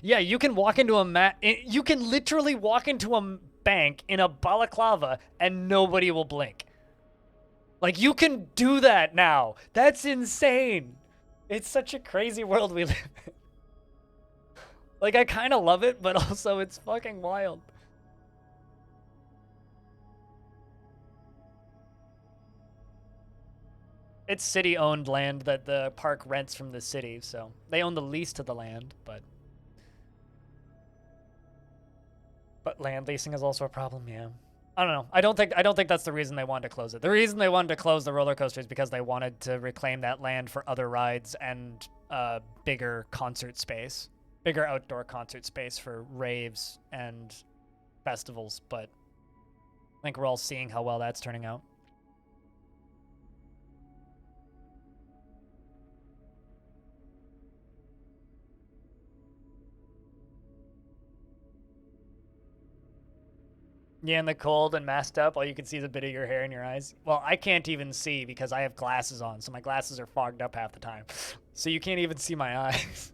Yeah, you can walk into you can literally walk into a bank in a balaclava and nobody will blink. Like, you can do that now. That's insane. It's such a crazy world we live in. Like, I kind of love it, but also it's fucking wild. It's city-owned land that the park rents from the city, so they own the lease to the land, but land leasing is also a problem, yeah. I don't know. I don't think that's the reason they wanted to close it. The reason they wanted to close the roller coaster is because they wanted to reclaim that land for other rides and bigger concert space, bigger outdoor concert space for raves and festivals. But I think we're all seeing how well that's turning out. Yeah, in the cold and masked up, all you can see is a bit of your hair in your eyes. Well, I can't even see because I have glasses on, so my glasses are fogged up half the time. So you can't even see my eyes.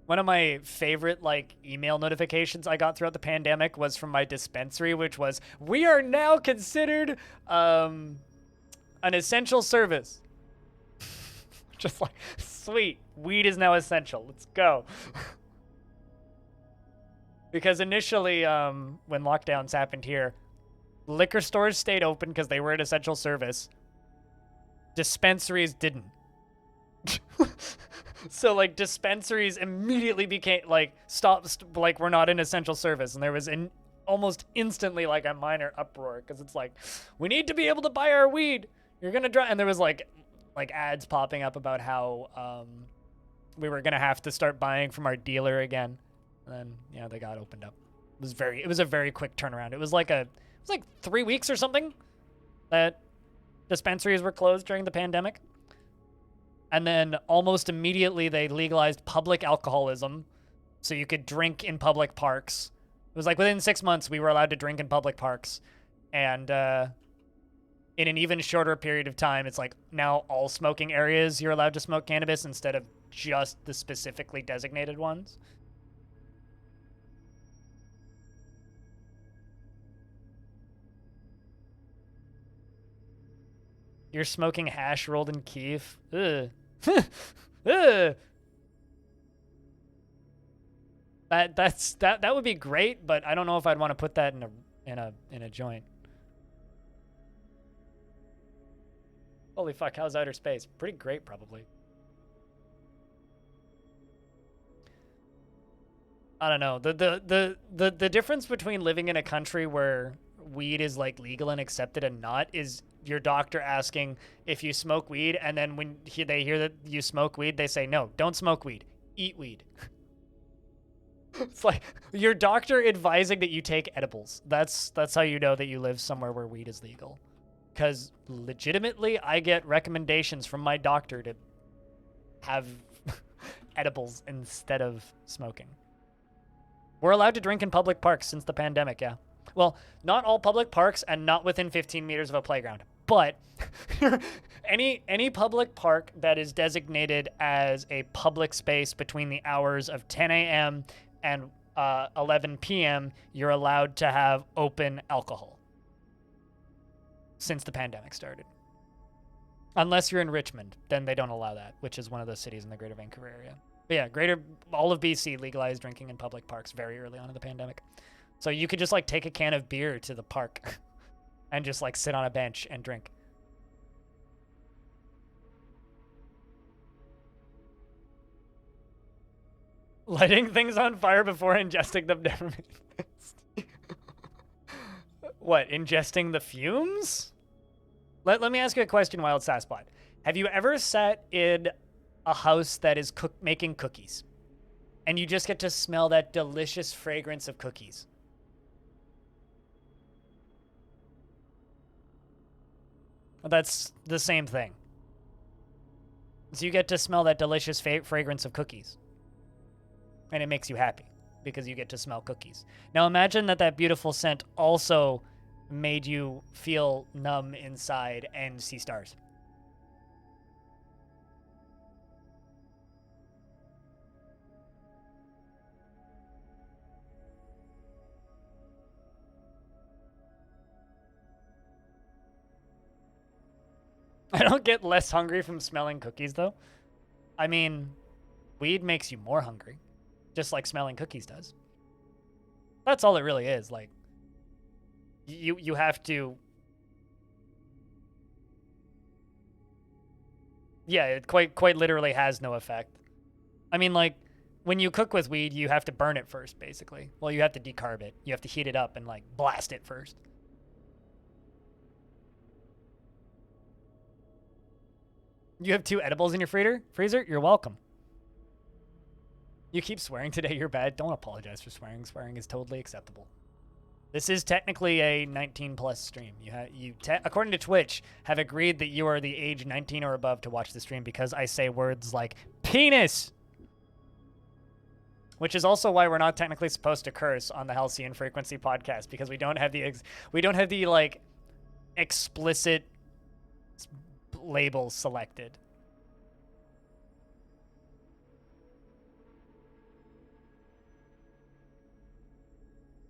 One of my favorite, like, email notifications I got throughout the pandemic was from my dispensary, which was, we are now considered an essential service. Just like, sweet, weed is now essential. Let's go. Because initially, when lockdowns happened here, liquor stores stayed open because they were an essential service. Dispensaries didn't. So, like, dispensaries immediately became, like, like, we're not an essential service. And there was almost instantly, like, a minor uproar. Because it's like, we need to be able to buy our weed. You're going to drive. And there was, like ads popping up about how we were going to have to start buying from our dealer again. And then, yeah, they got opened up. It was a very quick turnaround. It was like 3 weeks or something that dispensaries were closed during the pandemic. And then almost immediately they legalized public alcoholism, so you could drink in public parks. It was like within 6 months we were allowed to drink in public parks. And in an even shorter period of time, it's like now all smoking areas you're allowed to smoke cannabis instead of just the specifically designated ones. You're smoking hash rolled in keef. Ugh. Ugh. That would be great, but I don't know if I'd want to put that in a joint. Holy fuck, how's outer space? Pretty great, probably. I don't know. The difference between living in a country where weed is, like, legal and accepted and not is your doctor asking if you smoke weed, and then when they hear that you smoke weed, they say, no, don't smoke weed, eat weed. It's like your doctor advising that you take edibles. That's how you know that you live somewhere where weed is legal. Because legitimately, I get recommendations from my doctor to have edibles instead of smoking. We're allowed to drink in public parks since the pandemic, yeah. Well, not all public parks and not within 15 meters of a playground. But any public park that is designated as a public space between the hours of 10 a.m. and 11 p.m., you're allowed to have open alcohol since the pandemic started. Unless you're in Richmond, then they don't allow that, which is one of those cities in the Greater Vancouver area. But yeah, all of BC legalized drinking in public parks very early on in the pandemic. So you could just like take a can of beer to the park and just like sit on a bench and drink. Lighting things on fire before ingesting them never made sense. What, ingesting the fumes? Let me ask you a question, Wild Sasspot. Have you ever sat in a house that is making cookies and you just get to smell that delicious fragrance of cookies? That's the same thing. So you get to smell that delicious fragrance of cookies. And it makes you happy because you get to smell cookies. Now imagine that beautiful scent also made you feel numb inside and see stars. I don't get less hungry from smelling cookies, though. I mean, weed makes you more hungry, just like smelling cookies does. That's all it really is. Like, you have to... Yeah, it quite literally has no effect. I mean, like, when you cook with weed, you have to burn it first, basically. Well, you have to decarb it. You have to heat it up and, like, blast it first. You have 2 edibles in your freezer? You're welcome. You keep swearing today, you're bad. Don't apologize for swearing. Swearing is totally acceptable. This is technically a 19+ stream. According to Twitch, have agreed that you are the age 19 or above to watch the stream because I say words like penis! Which is also why we're not technically supposed to curse on the Halcyon Frequency podcast, because we don't have the like explicit labels selected.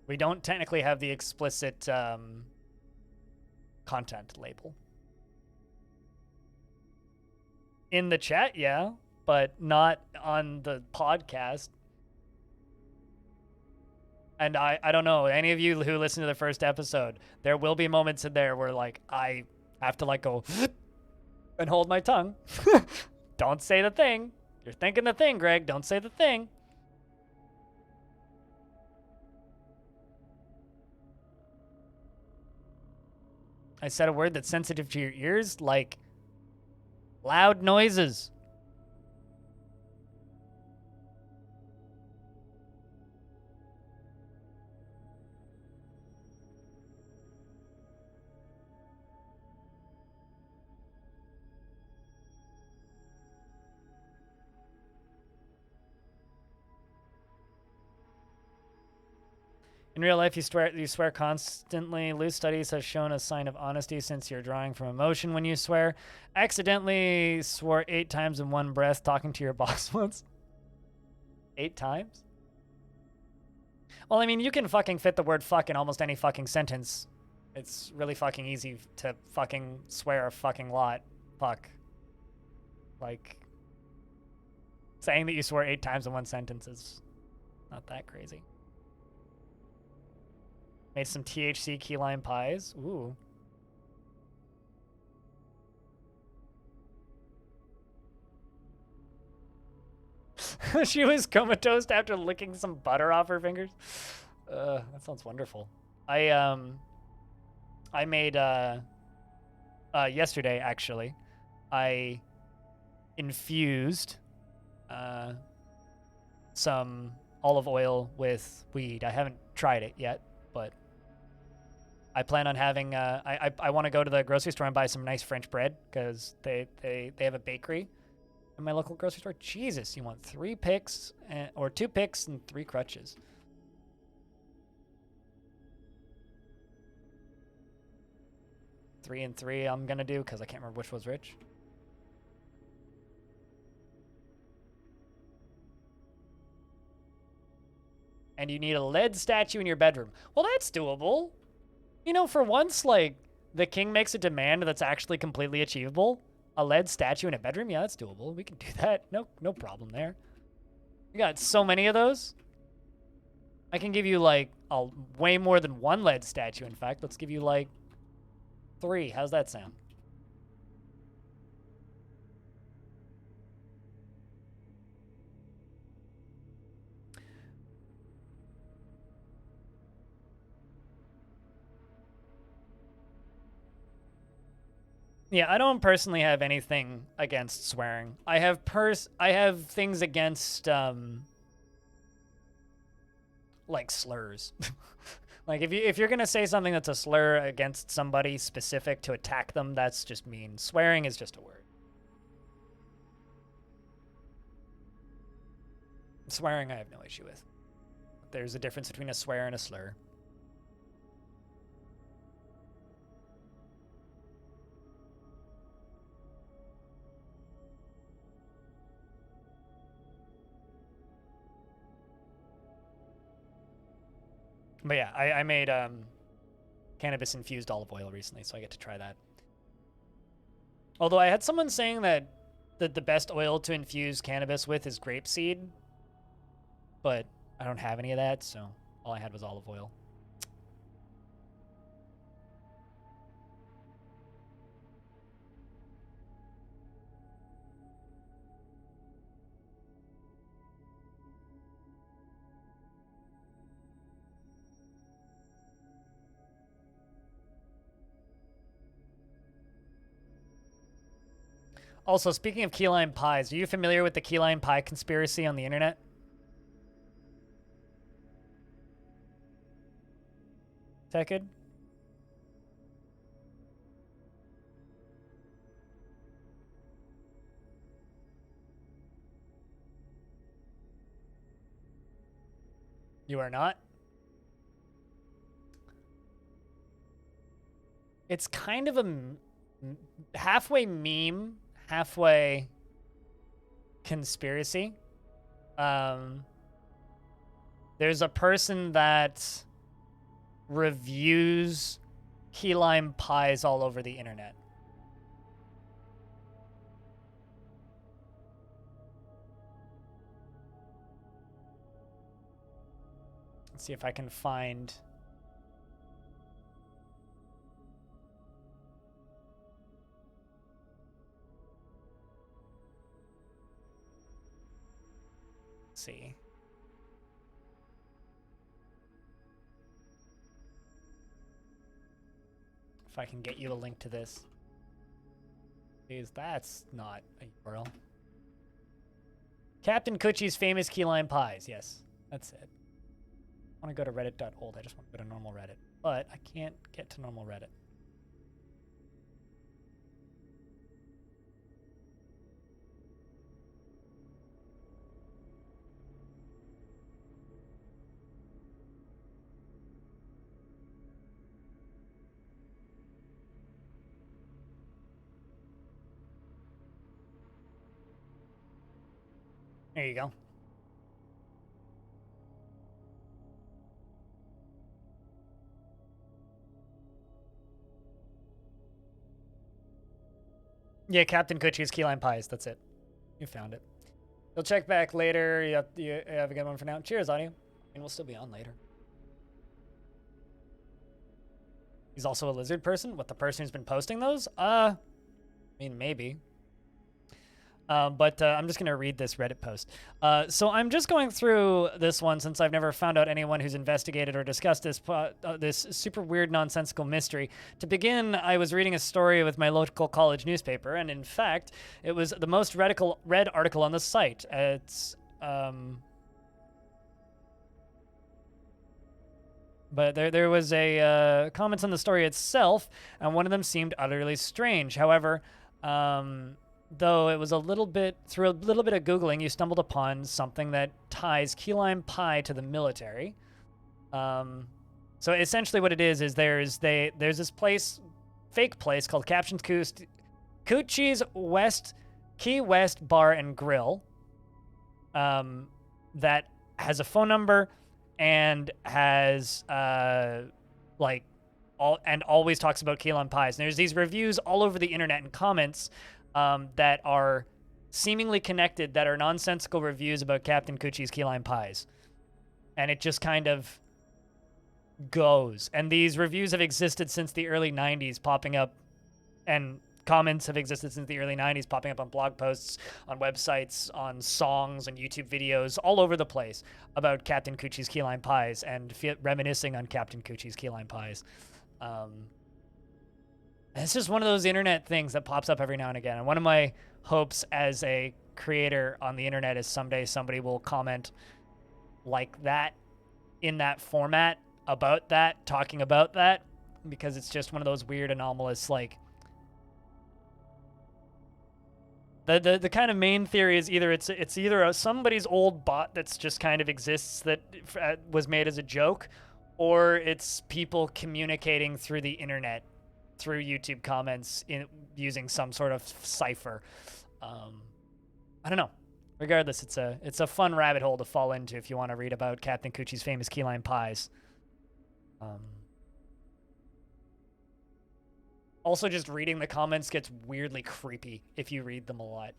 We don't technically have the explicit content label. In the chat, yeah, but not on the podcast. And I don't know, any of you who listen to the first episode, there will be moments in there where like I have to like go and hold my tongue. Don't say the thing. You're thinking the thing, Greg. Don't say the thing. I said a word that's sensitive to your ears, like loud noises. In real life, you swear constantly. Loose studies have shown a sign of honesty since you're drawing from emotion when you swear. Accidentally swore 8 times in one breath talking to your boss once. 8 times? Well, I mean, you can fucking fit the word fuck in almost any fucking sentence. It's really fucking easy to fucking swear a fucking lot. Fuck. Like, saying that you swore 8 times in one sentence is not that crazy. Made some THC key lime pies. Ooh. She was comatose after licking some butter off her fingers. That sounds wonderful. I made yesterday actually. I infused some olive oil with weed. I haven't tried it yet, but I plan on having, I want to go to the grocery store and buy some nice French bread because they have a bakery in my local grocery store. Jesus, you want 3 picks or 2 picks and 3 crutches. Three and 3 I'm going to do because I can't remember which was which. and you need a lead statue in your bedroom. Well, that's doable. You know, for once, like, the king makes a demand that's actually completely achievable. A lead statue in a bedroom? Yeah, that's doable. We can do that. No problem there. We got so many of those. I can give you, like, way more than one lead statue, in fact. Let's give you, like, 3. How's that sound? Yeah, I don't personally have anything against swearing. I have things against like slurs. Like if you're gonna say something that's a slur against somebody specific to attack them, that's just mean. Swearing is just a word. Swearing I have no issue with. There's a difference between a swear and a slur. But yeah, I made cannabis-infused olive oil recently, so I get to try that. Although I had someone saying that the best oil to infuse cannabis with is grapeseed, but I don't have any of that, so all I had was olive oil. Also, speaking of key lime pies, are you familiar with the key lime pie conspiracy on the internet? Is that good? You are not? It's kind of a halfway meme, halfway conspiracy. There's a person that reviews key lime pies all over the internet. Let's see if I can find... see. If I can get you a link to this. Because that's not a URL. Captain Coochie's famous key lime pies. Yes, that's it. I want to go to reddit.old. I just want to go to normal Reddit. But I can't get to normal Reddit. There you go. Yeah, Captain Coochie's key lime pies. That's it. You found it. You'll check back later. You have a good one for now. Cheers, audio. And we'll still be on later. He's also a lizard person? What, the person who's been posting those? I mean, maybe. But I'm just going to read this Reddit post. So I'm just going through this one since I've never found out anyone who's investigated or discussed this this super weird nonsensical mystery. To begin, I was reading a story with my local college newspaper, and in fact, it was the most read article on the site. It's But there was a comments on the story itself, and one of them seemed utterly strange. However, though it was through a little bit of Googling, you stumbled upon something that ties key lime pie to the military. So essentially what it is there's this fake place called Captions Coochie's Key West Bar and Grill, that has a phone number and has like always talks about key lime pies. And there's these reviews all over the internet and comments that are seemingly connected, that are nonsensical reviews about Captain Coochie's key lime pies. And it just kind of goes. And these reviews have existed since the early 90s, popping up, and comments have existed since the early 90s, popping up on blog posts, on websites, on songs, and YouTube videos, all over the place about Captain Coochie's key lime pies and reminiscing on Captain Coochie's key lime pies. It's just one of those internet things that pops up every now and again. And one of my hopes as a creator on the internet is someday somebody will comment like that, in that format, about that, talking about that, because it's just one of those weird, anomalous, like, the kind of main theory is either it's either somebody's old bot that's just kind of exists that was made as a joke, or it's people communicating through the internet, through YouTube comments, using some sort of cipher. I don't know. Regardless, it's a fun rabbit hole to fall into if you want to read about Captain Coochie's famous key lime pies. Also, just reading the comments gets weirdly creepy if you read them a lot,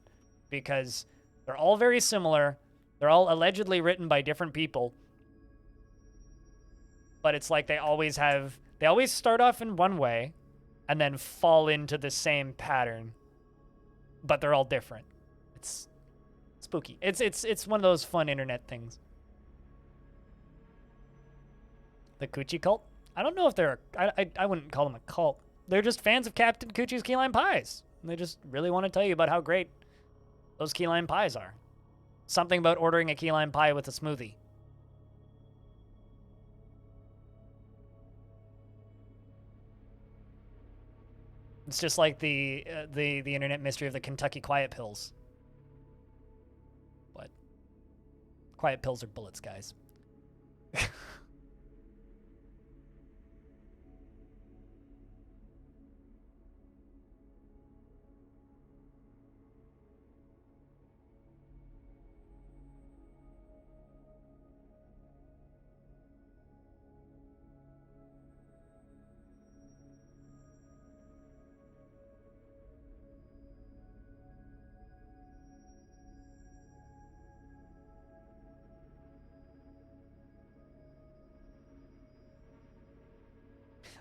because they're all very similar. They're all allegedly written by different people, but it's like they always start off in one way and then fall into the same pattern, but they're all different. It's spooky. It's one of those fun internet things. The Coochie cult? I don't know if they're I wouldn't call them a cult. They're just fans of Captain Coochie's key lime pies. And they just really want to tell you about how great those key lime pies are. Something about ordering a key lime pie with a smoothie. It's just like the internet mystery of the Kentucky Quiet Pills. What? Quiet pills are bullets, guys.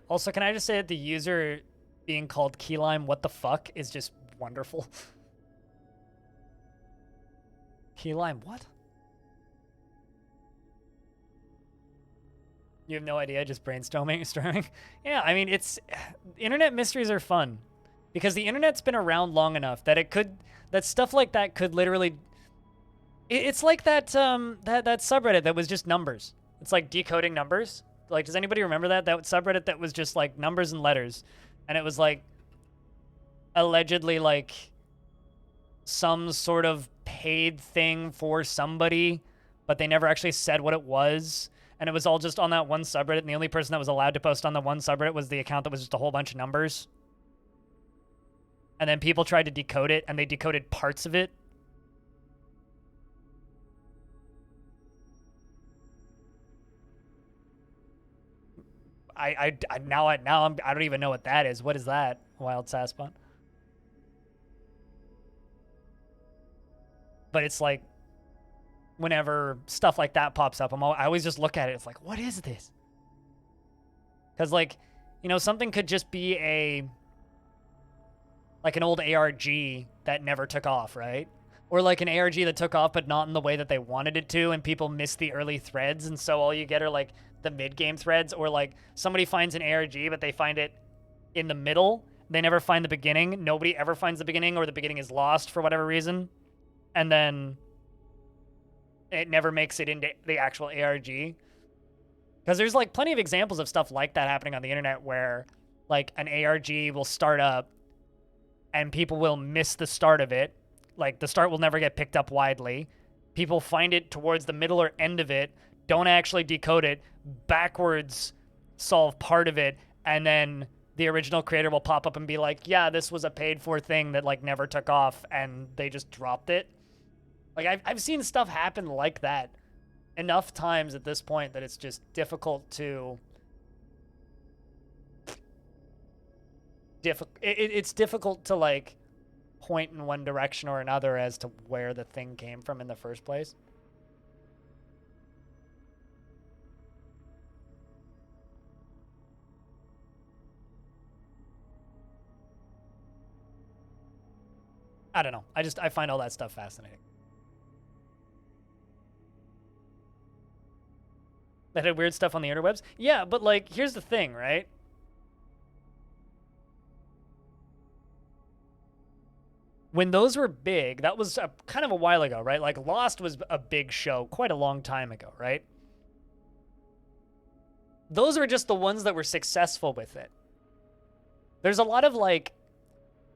Also, can I just say that the user being called key lime what the fuck is just wonderful. Key lime what? You have no idea, just brainstorming? Yeah, I mean, internet mysteries are fun because the internet's been around long enough that that stuff like that could literally, it's like that subreddit that was just numbers. It's like decoding numbers. Like, does anybody remember that subreddit that was just like numbers and letters, and it was like allegedly like some sort of paid thing for somebody, but they never actually said what it was, and it was all just on that one subreddit, and the only person that was allowed to post on the one subreddit was the account that was just a whole bunch of numbers. And then people tried to decode it, and they decoded parts of it. I don't even know what that is. What is that? Wild Sasspot. But it's like, whenever stuff like that pops up, I always just look at it. It's like, what is this? Because, like, you know, something could just be like an old ARG that never took off, right? Or like an ARG that took off, but not in the way that they wanted it to, and people missed the early threads, and so all you get are like the mid-game threads, or like somebody finds an ARG, but they find it in the middle. They never find the beginning. Nobody ever finds the beginning, or the beginning is lost for whatever reason. And then it never makes it into the actual ARG. Because there's like plenty of examples of stuff like that happening on the internet where like an ARG will start up and people will miss the start of it. Like the start will never get picked up widely. People find it towards the middle or end of it, don't actually decode it, backwards solve part of it, and then the original creator will pop up and be like, yeah, this was a paid for thing that like never took off, and they just dropped it. Like I've seen stuff happen like that. enough times at this point that it's just difficult to... It's difficult to, like, point in one direction or another as to where the thing came from in the first place. I don't know. I find all that stuff fascinating. That had weird stuff on the interwebs? Yeah, but, like, here's the thing, right? When those were big, that was kind of a while ago, right? Like, Lost was a big show quite a long time ago, right? Those are just the ones that were successful with it. There's a lot of, like,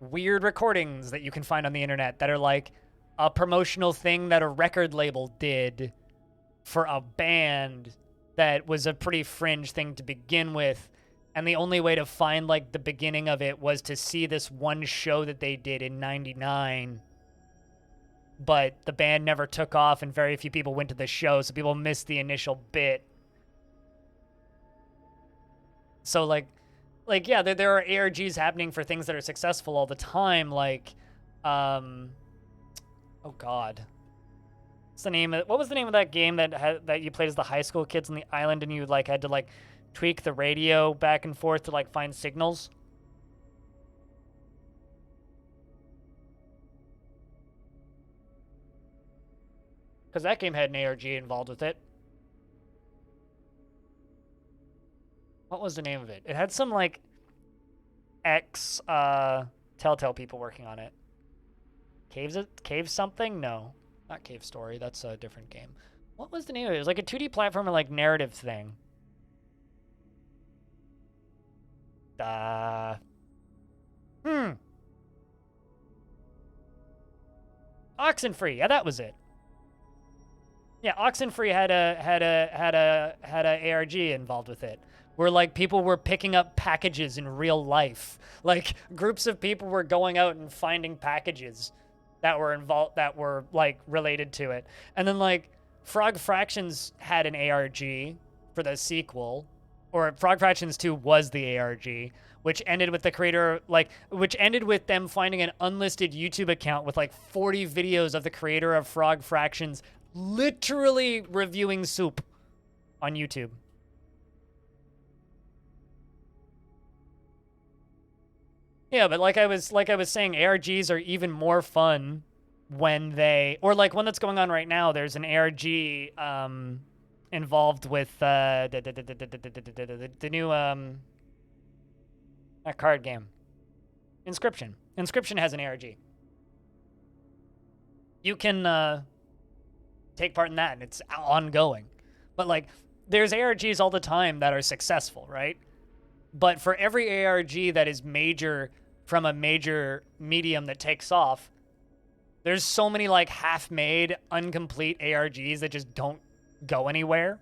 weird recordings that you can find on the internet that are, like, a promotional thing that a record label did for a band that was a pretty fringe thing to begin with. And the only way to find, like, the beginning of it was to see this one show that they did in '99. But the band never took off and very few people went to the show, so people missed the initial bit. So, like yeah, there are ARGs happening for things that are successful all the time, like, oh God. What was the name of that game that you played as the high school kids on the island and you, like, had to, like, tweak the radio back and forth to, like, find signals? Because that game had an ARG involved with it. What was the name of it? It had some, like, Telltale people working on it. Cave something? No. Not Cave Story. That's a different game. What was the name of it? It was like a 2D platformer, like, narrative thing. Oxenfree. Yeah, that was it. Yeah, Oxenfree had a ARG involved with it, where, like, people were picking up packages in real life. Like, groups of people were going out and finding packages that were like related to it. And then, like, Frog Fractions had an ARG for the sequel, or Frog Fractions 2 was the ARG, which ended with the creator, which ended with them finding an unlisted YouTube account with, like, 40 videos of the creator of Frog Fractions literally reviewing soup on YouTube. Yeah, but like I was saying, ARGs are even more fun when they, or like one that's going on right now. There's an ARG involved with the new that card game, Inscription. Inscription has an ARG. You can take part in that, and it's ongoing. But, like, there's ARGs all the time that are successful, right? But for every ARG that is major from a major medium that takes off, there's so many, like, half-made, incomplete ARGs that just don't go anywhere.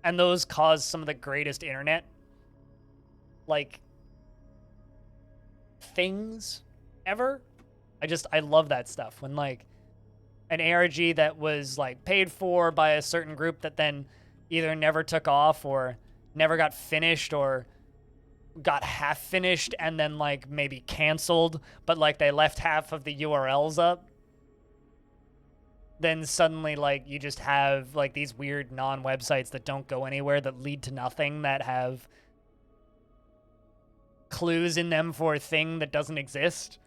And those cause some of the greatest internet, like, things ever. I love that stuff. When, like, an ARG that was, like, paid for by a certain group that then either never took off or never got finished or got half finished and then, like, maybe canceled, but, like, they left half of the URLs up. Then suddenly, like, you just have, like, these weird non-websites that don't go anywhere, that lead to nothing, that have clues in them for a thing that doesn't exist.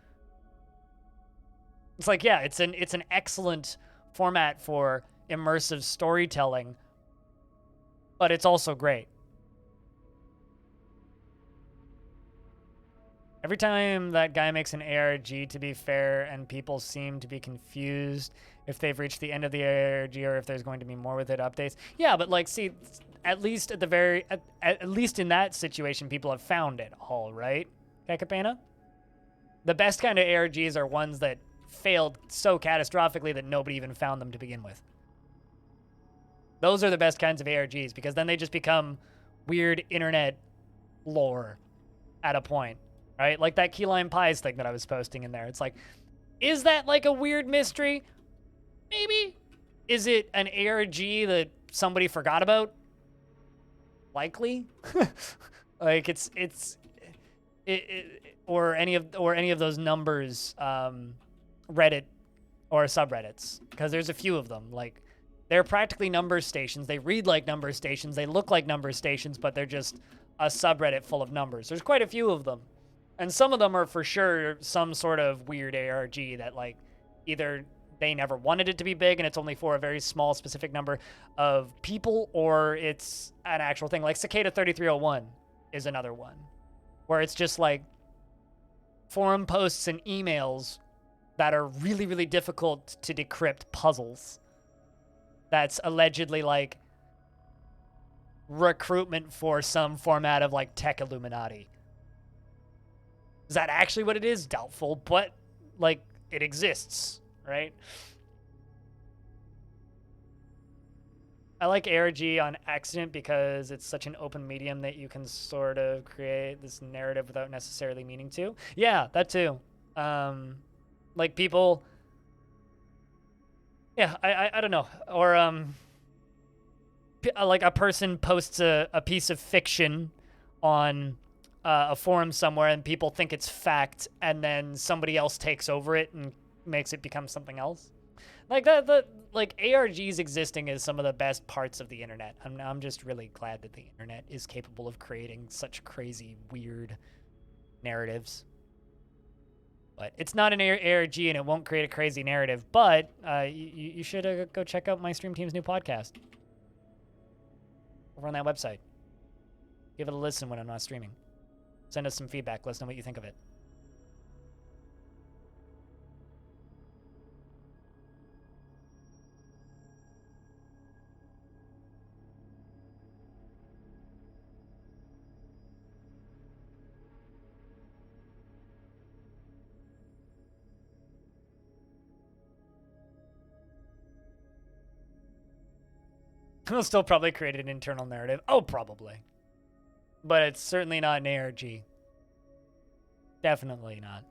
It's like, yeah, it's an excellent format for immersive storytelling, but it's also great. Every time that guy makes an ARG, to be fair, and people seem to be confused if they've reached the end of the ARG or if there's going to be more with it, updates. Yeah, but, like, see, at least at least in that situation, people have found it all, right? Kakapana? The best kind of ARGs are ones that failed so catastrophically that nobody even found them to begin with. Those are the best kinds of ARGs, because then they just become weird internet lore at a point. Right? Like that key lime pies thing that I was posting in there. It's like, is that like a weird mystery? Maybe. Is it an ARG that somebody forgot about. Likely. Like or any of those numbers, Reddit or subreddits, because there's a few of them. Like, they're practically number stations. They read like number stations. They look like number stations, but they're just a subreddit full of numbers. There's quite a few of them. And some of them are for sure some sort of weird ARG that, like, either they never wanted it to be big and it's only for a very small specific number of people, or it's an actual thing. Like Cicada 3301 is another one, where it's just like forum posts and emails that are really, really difficult to decrypt puzzles. That's allegedly like recruitment for some format of like tech Illuminati. Is that actually what it is? Doubtful, but like it exists, right? I like ARG on accident because it's such an open medium that you can sort of create this narrative without necessarily meaning to. Yeah, that too. Like people, yeah, I don't know. Or like a person posts a piece of fiction on a forum somewhere and people think it's fact, and then somebody else takes over it and makes it become something else. Like like ARGs existing is some of the best parts of the internet. I'm just really glad that the internet is capable of creating such crazy, weird narratives. But it's not an ARG and it won't create a crazy narrative. But you should go check out my stream team's new podcast over on that website. Give it a listen when I'm not streaming. Send us some feedback. Let us know what you think of it. We'll still probably create an internal narrative. Oh, probably. But it's certainly not an ARG. Definitely not.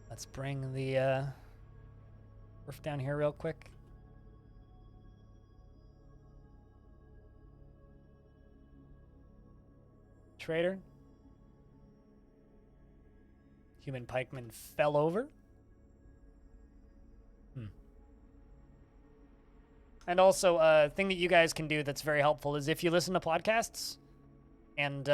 Let's bring the Dwarf down here real quick. Trader. Human pikeman fell over. And also, a thing that you guys can do that's very helpful is if you listen to podcasts and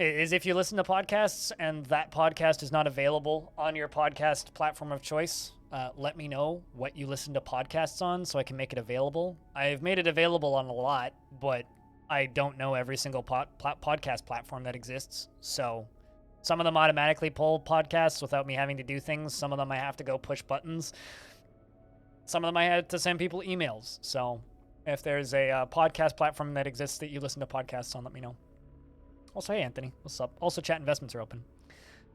if you listen to podcasts and that podcast is not available on your podcast platform of choice, let me know what you listen to podcasts on so I can make it available. I've made it available on a lot, but I don't know every single podcast platform that exists. So some of them automatically pull podcasts without me having to do things. Some of them I have to go push buttons. Some of them I had to send people emails. So if there's a podcast platform that exists that you listen to podcasts on, let me know. Also, hey, Anthony. What's up? Also, chat investments are open.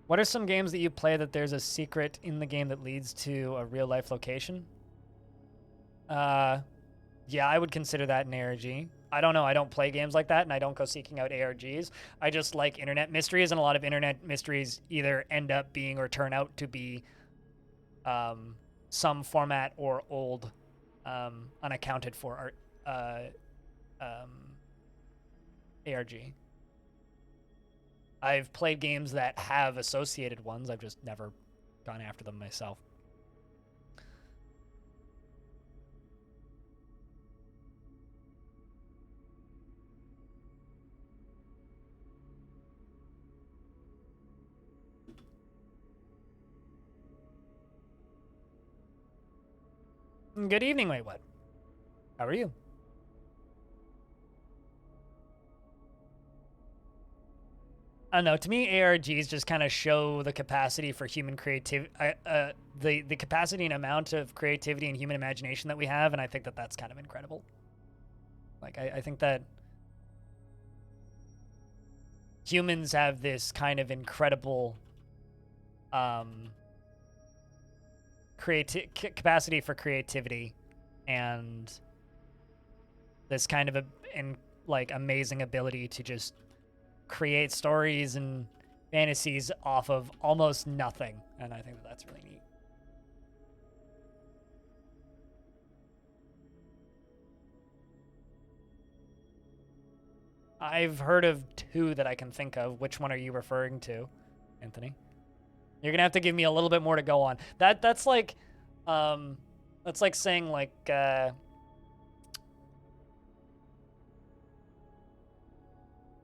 What are some games that you play that there's a secret in the game that leads to a real-life location? Yeah, I would consider that an ARG. I don't know. I don't play games like that, and I don't go seeking out ARGs. I just like internet mysteries, and a lot of internet mysteries either end up being or turn out to be some format or old, unaccounted for ARG. I've played games that have associated ones. I've just never gone after them myself. Good evening, wait, what? How are you? I don't know. To me, ARGs just kind of show the capacity for human creativity, the capacity and amount of creativity and human imagination that we have, and I think that that's kind of incredible. Like, I think that humans have this kind of incredible capacity for creativity and this kind of amazing ability to just create stories and fantasies off of almost nothing, and I think that that's really neat. I've heard of two that I can think of. Which one are you referring to, Anthony? You're gonna have to give me a little bit more to go on. That's like saying like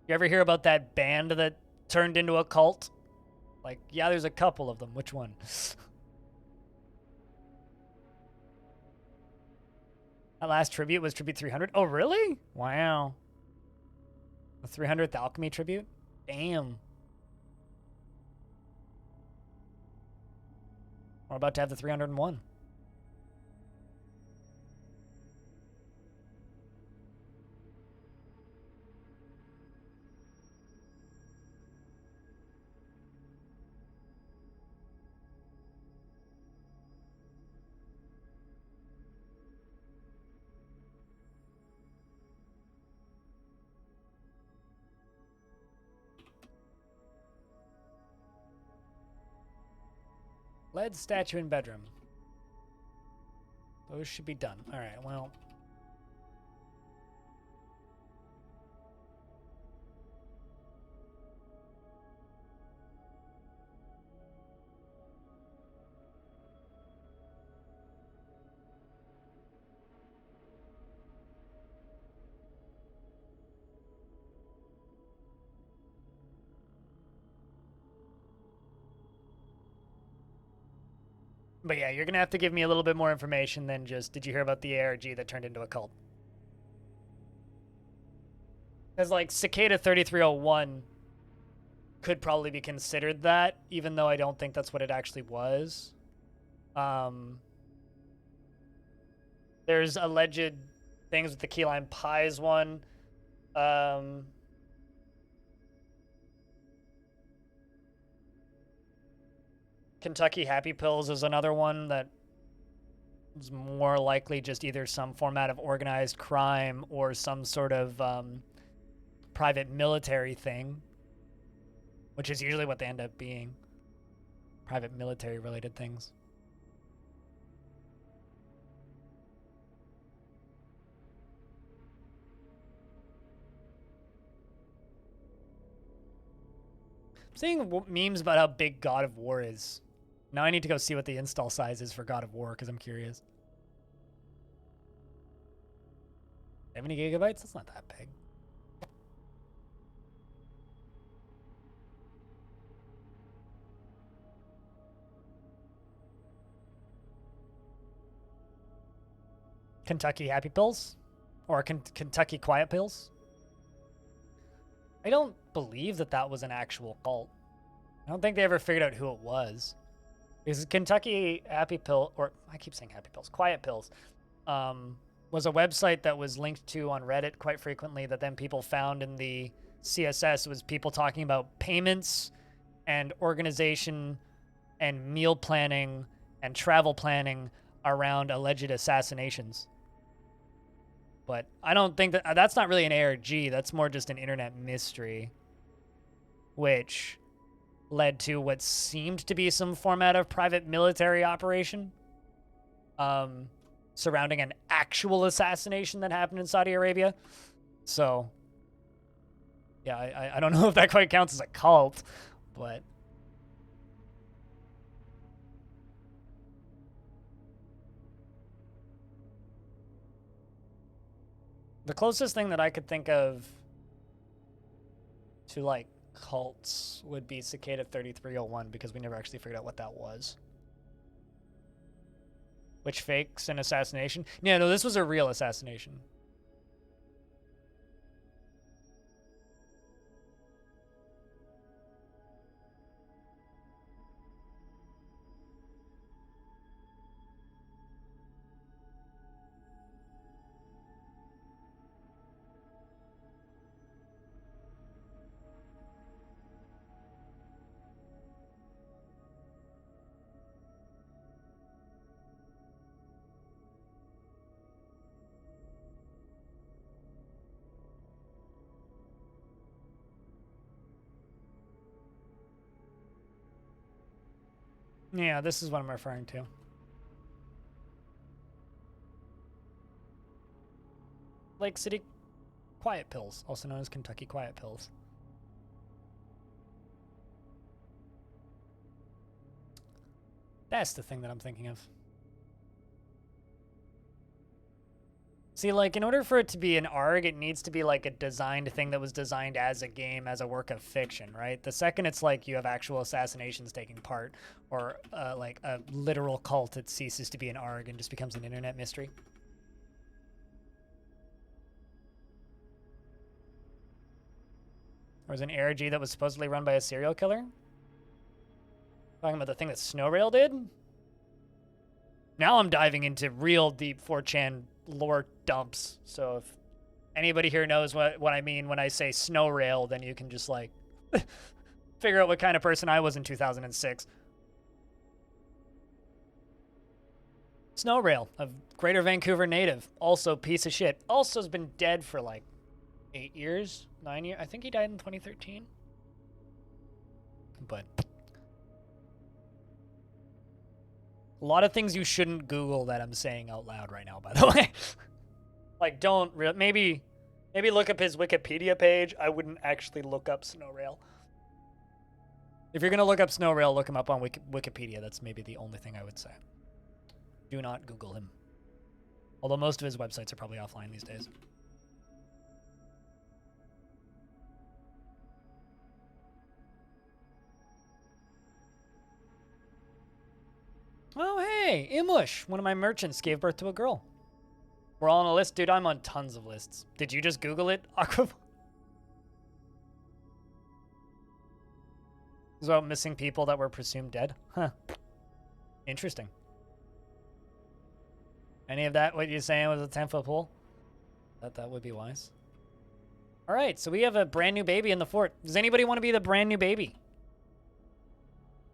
you ever hear about that band that turned into a cult? Like, yeah, there's a couple of them. Which one? That last tribute was tribute 300. Oh, really? Wow. The 300th alchemy tribute? Damn. We're about to have the 301. Lead statue in bedroom. Those should be done. All right, well. But yeah, you're going to have to give me a little bit more information than just, did you hear about the ARG that turned into a cult? Because, like, Cicada 3301 could probably be considered that, even though I don't think that's what it actually was. There's alleged things with the key lime pies one. Kentucky Happy Pills is another one that is more likely just either some format of organized crime or some sort of private military thing, which is usually what they end up being. Private military related things. I'm seeing memes about how big God of War is. Now I need to go see what the install size is for God of War because I'm curious. 70 gigabytes? That's not that big. Kentucky Happy Pills? Or Kentucky Quiet Pills? I don't believe that that was an actual cult. I don't think they ever figured out who it was. Because Kentucky Happy Pill, or I keep saying Happy Pills, Quiet Pills, was a website that was linked to on Reddit quite frequently that then people found in the CSS. It was people talking about payments and organization and meal planning and travel planning around alleged assassinations. But I don't think that's not really an ARG. That's more just an internet mystery, which led to what seemed to be some format of private military operation surrounding an actual assassination that happened in Saudi Arabia. So, yeah, I don't know if that quite counts as a cult, but... The closest thing that I could think of to, like, cults would be Cicada 3301, because we never actually figured out what that was. which fakes an assassination. Yeah, no, this was a real assassination. Yeah, this is what I'm referring to. Lake City Quiet Pills, also known as Kentucky Quiet Pills. That's the thing that I'm thinking of. See, like, in order for it to be an ARG, it needs to be, like, a designed thing that was designed as a game, as a work of fiction, right? The second it's, like, you have actual assassinations taking part, or, like, a literal cult, it ceases to be an ARG and just becomes an internet mystery. There was an ARG that was supposedly run by a serial killer? Talking about the thing that Snowrail did? Now I'm diving into real deep 4chan lore dumps. So if anybody here knows what I mean when I say Snowrail, then you can just, like, figure out what kind of person I was in 2006. Snowrail, a Greater Vancouver native, also piece of shit. Also has been dead for, like, 8 years, 9 years. I think he died in 2013. But a lot of things you shouldn't Google that I'm saying out loud right now, by the way. Like, don't maybe look up his Wikipedia page. I wouldn't actually look up Snowrail. If you're gonna look up Snowrail, look him up on Wikipedia. That's maybe the only thing I would say. Do not Google him. Although most of his websites are probably offline these days. Oh, hey, Imush, one of my merchants, gave birth to a girl. We're all on a list. Dude, I'm on tons of lists. Did you just Google it, Aqua? It's about missing people that were presumed dead? Huh. Interesting. Any of that what you're saying was a 10-foot pool? That would be wise. All right, so we have a brand new baby in the fort. Does anybody want to be the brand new baby?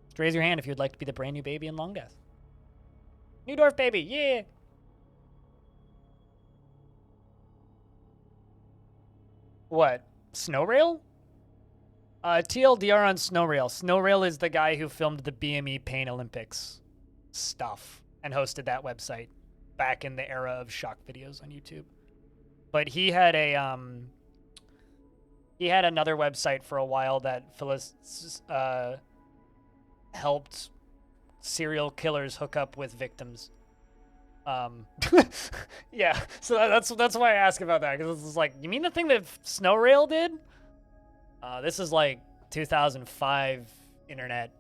Just raise your hand if you'd like to be the brand new baby in Longdeath. New Dwarf baby, yeah! What? Snowrail? TLDR on Snowrail. Snowrail is the guy who filmed the BME Pain Olympics stuff and hosted that website back in the era of shock videos on YouTube. But he had a he had another website for a while that Phyllis helped serial killers hook up with victims. Yeah, so that's why I ask about that, because it's like, you mean the thing that Snowrail did? This is like 2005 internet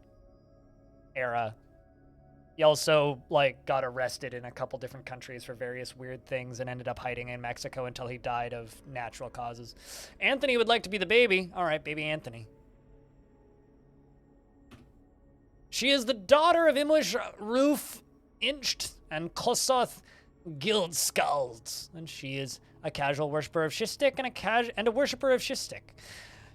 era. He also, like, got arrested in a couple different countries for various weird things and ended up hiding in Mexico until he died of natural causes. Anthony would like to be the baby. All right, baby Anthony. She is the daughter of Imwish Roof Inched and Kosoth Guildskald, and she is a casual worshiper of Shistik and a worshiper of Shistik.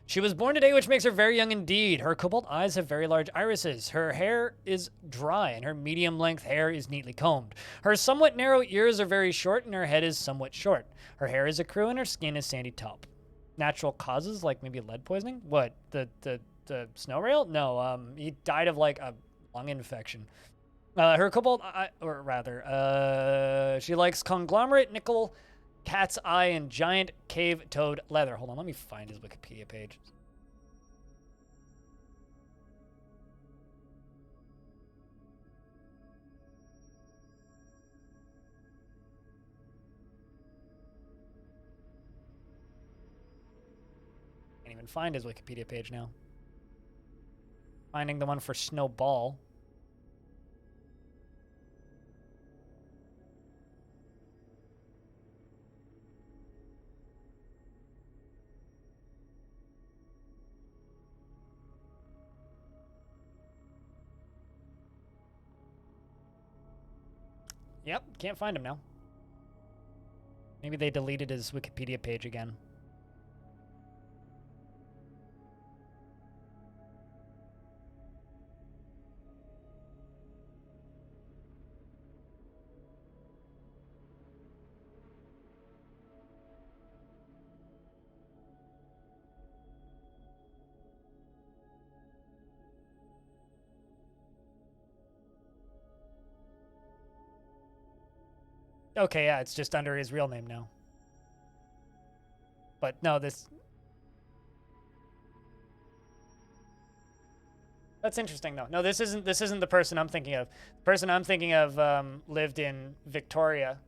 She was born today, which makes her very young indeed. Her cobalt eyes have very large irises. Her hair is dry, and her medium-length hair is neatly combed. Her somewhat narrow ears are very short, and her head is somewhat short. Her hair is ecru, and her skin is sandy top. Natural causes, like maybe lead poisoning? What, the Snowrail? No, he died of, like, a lung infection. Her cobalt, she likes conglomerate, nickel, cat's eye, and giant cave-toed leather. Hold on, let me find his Wikipedia page. Can't even find his Wikipedia page now. Finding the one for Snowball. Yep, can't find him now. Maybe they deleted his Wikipedia page again. Okay, yeah, it's just under his real name now. But no, this... That's interesting, though. No, this isn't the person I'm thinking of. The person I'm thinking of lived in Victoria.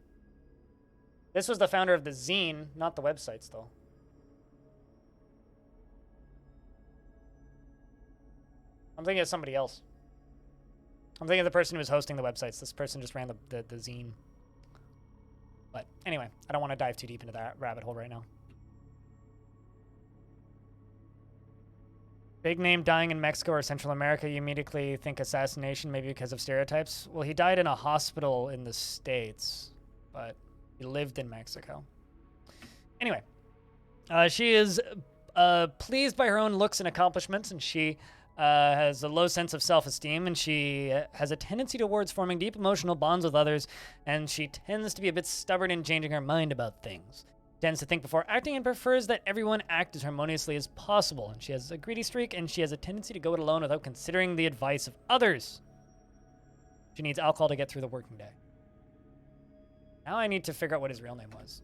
This was the founder of the zine, not the websites, though. I'm thinking of somebody else. I'm thinking of the person who was hosting the websites. This person just ran the zine. But anyway, I don't want to dive too deep into that rabbit hole right now. Big name dying in Mexico or Central America, you immediately think assassination, maybe because of stereotypes. Well, he died in a hospital in the States, but he lived in Mexico. Anyway, she is pleased by her own looks and accomplishments, and she has a low sense of self-esteem, and she has a tendency towards forming deep emotional bonds with others, and she tends to be a bit stubborn in changing her mind about things. Tends to think before acting and prefers that everyone act as harmoniously as possible. And she has a greedy streak, and she has a tendency to go it alone without considering the advice of others. She needs alcohol to get through the working day. Now I need to figure out what his real name was.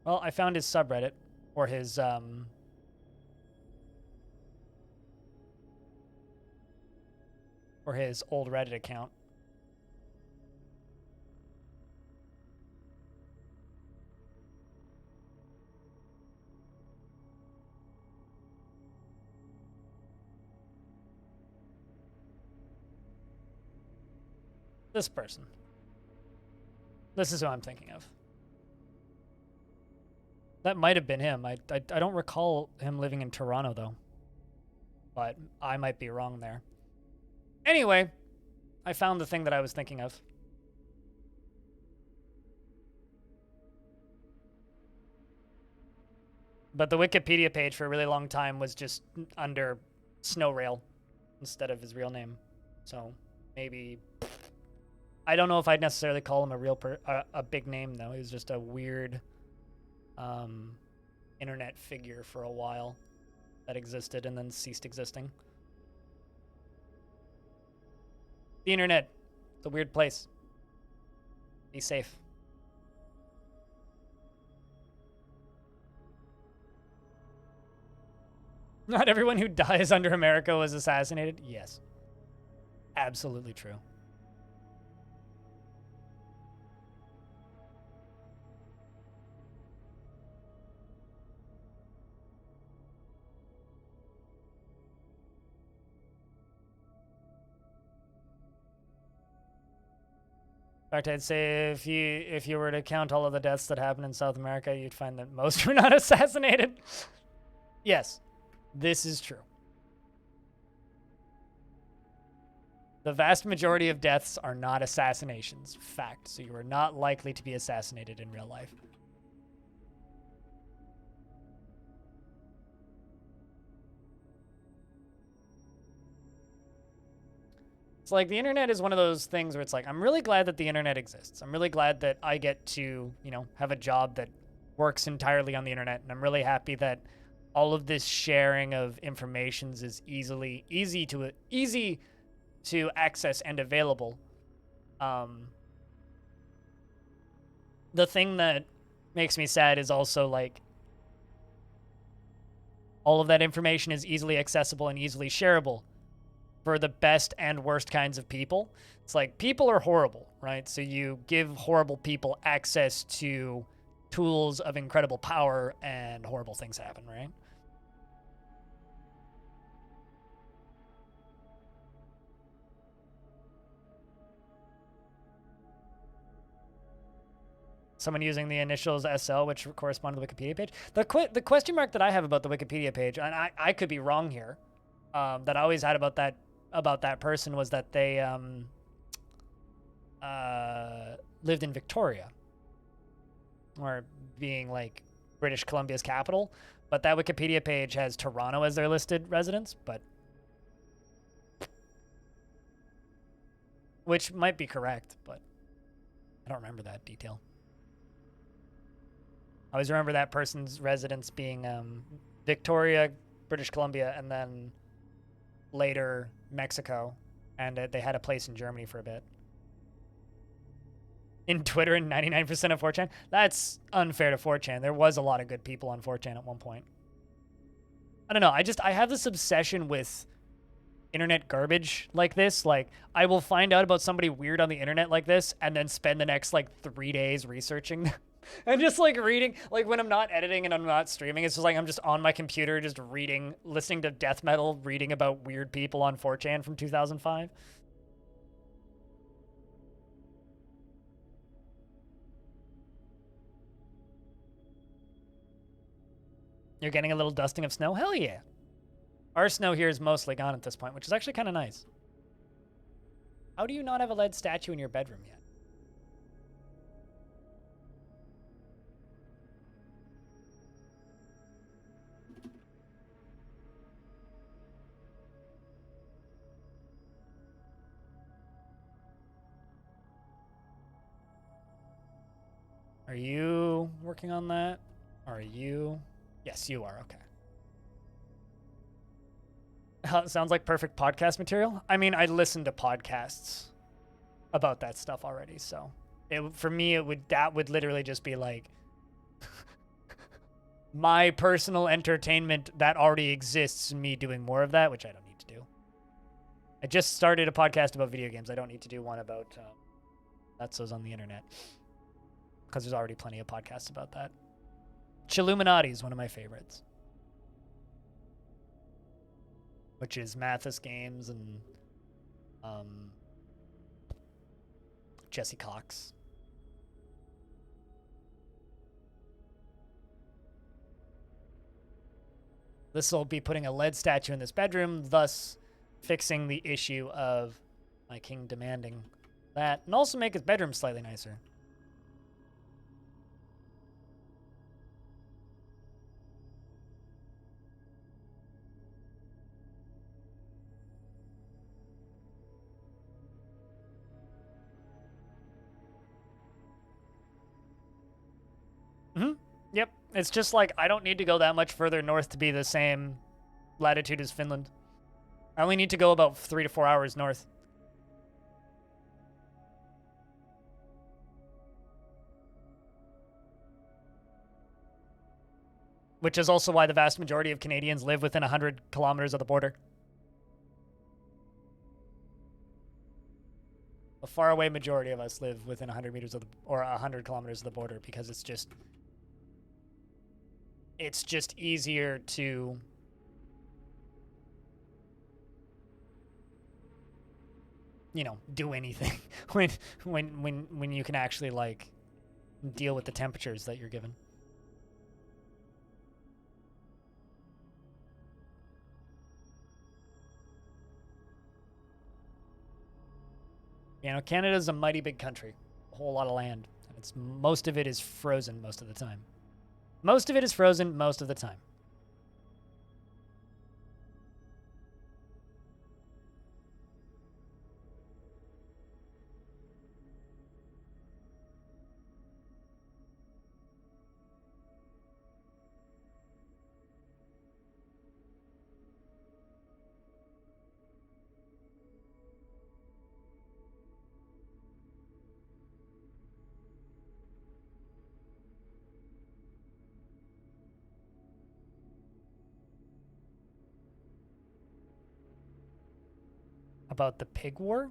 Well, I found his subreddit, or his old Reddit account. This person. This is who I'm thinking of. That might have been him. I don't recall him living in Toronto, though. But I might be wrong there. Anyway, I found the thing that I was thinking of. But the Wikipedia page for a really long time was just under Snow Rail instead of his real name. So maybe... I don't know if I'd necessarily call him a big name, though. He was just a weird internet figure for a while that existed and then ceased existing. The internet, it's a weird place. Be safe. Not everyone who dies under America was assassinated. Yes. Absolutely true. In fact, I'd say if you were to count all of the deaths that happened in South America, you'd find that most were not assassinated. Yes, this is true. The vast majority of deaths are not assassinations. Fact. So you are not likely to be assassinated in real life. It's like the internet is one of those things where it's like, I'm really glad that the internet exists. I'm really glad that I get to, have a job that works entirely on the internet. And I'm really happy that all of this sharing of informations is easy to access and available. The thing that makes me sad is also like all of that information is easily accessible and easily shareable for the best and worst kinds of people. It's like people are horrible, right? So you give horrible people access to tools of incredible power and horrible things happen, right? Someone using the initials SL, which correspond to the Wikipedia page. The question mark that I have about the Wikipedia page, and I could be wrong here, that I always had about that person was that they lived in Victoria, or being like British Columbia's capital. But that Wikipedia page has Toronto as their listed residence, but which might be correct, but I don't remember that detail. I always remember that person's residence being Victoria, British Columbia, and then later Mexico, and they had a place in Germany for a bit. In Twitter and 99% of 4chan? That's unfair to 4chan. There was a lot of good people on 4chan at one point. I don't know. I have this obsession with internet garbage like this. Like, I will find out about somebody weird on the internet like this and then spend the next, like, 3 days researching them. And just, like, reading. Like, when I'm not editing and I'm not streaming, it's just like I'm just on my computer just reading, listening to death metal, reading about weird people on 4chan from 2005. You're getting a little dusting of snow? Hell yeah. Our snow here is mostly gone at this point, which is actually kind of nice. How do you not have a lead statue in your bedroom yet? Are you working on that? Are you? Yes, you are. Okay. Sounds like perfect podcast material. I mean, I listen to podcasts about that stuff already, so for me, that would literally just be like my personal entertainment that already exists, me doing more of that, which I don't need to do. I just started a podcast about video games. I don't need to do one about that's those on the internet, because there's already plenty of podcasts about that. Chilluminati is one of my favorites, which is Mathis Games and Jesse Cox. This will be putting a lead statue in this bedroom, thus fixing the issue of my king demanding that, and also make his bedroom slightly nicer. Yep. It's just like, I don't need to go that much further north to be the same latitude as Finland. I only need to go about 3 to 4 hours north. Which is also why the vast majority of Canadians live within 100 kilometers of the border. A faraway majority of us live within 100 meters of or 100 kilometers of the border, because it's just easier to do anything when you can actually like deal with the temperatures that you're given. Canada's a mighty big country, a whole lot of land, and most of it is frozen most of the time. Most of it is frozen most of the time. About the pig war?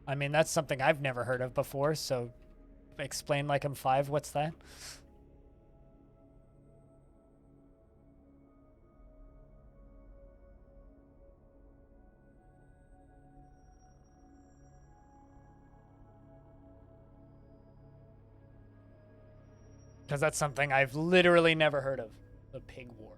I mean, that's something I've never heard of before, so explain like I'm 5. What's that? Because that's something I've literally never heard of. The pig war.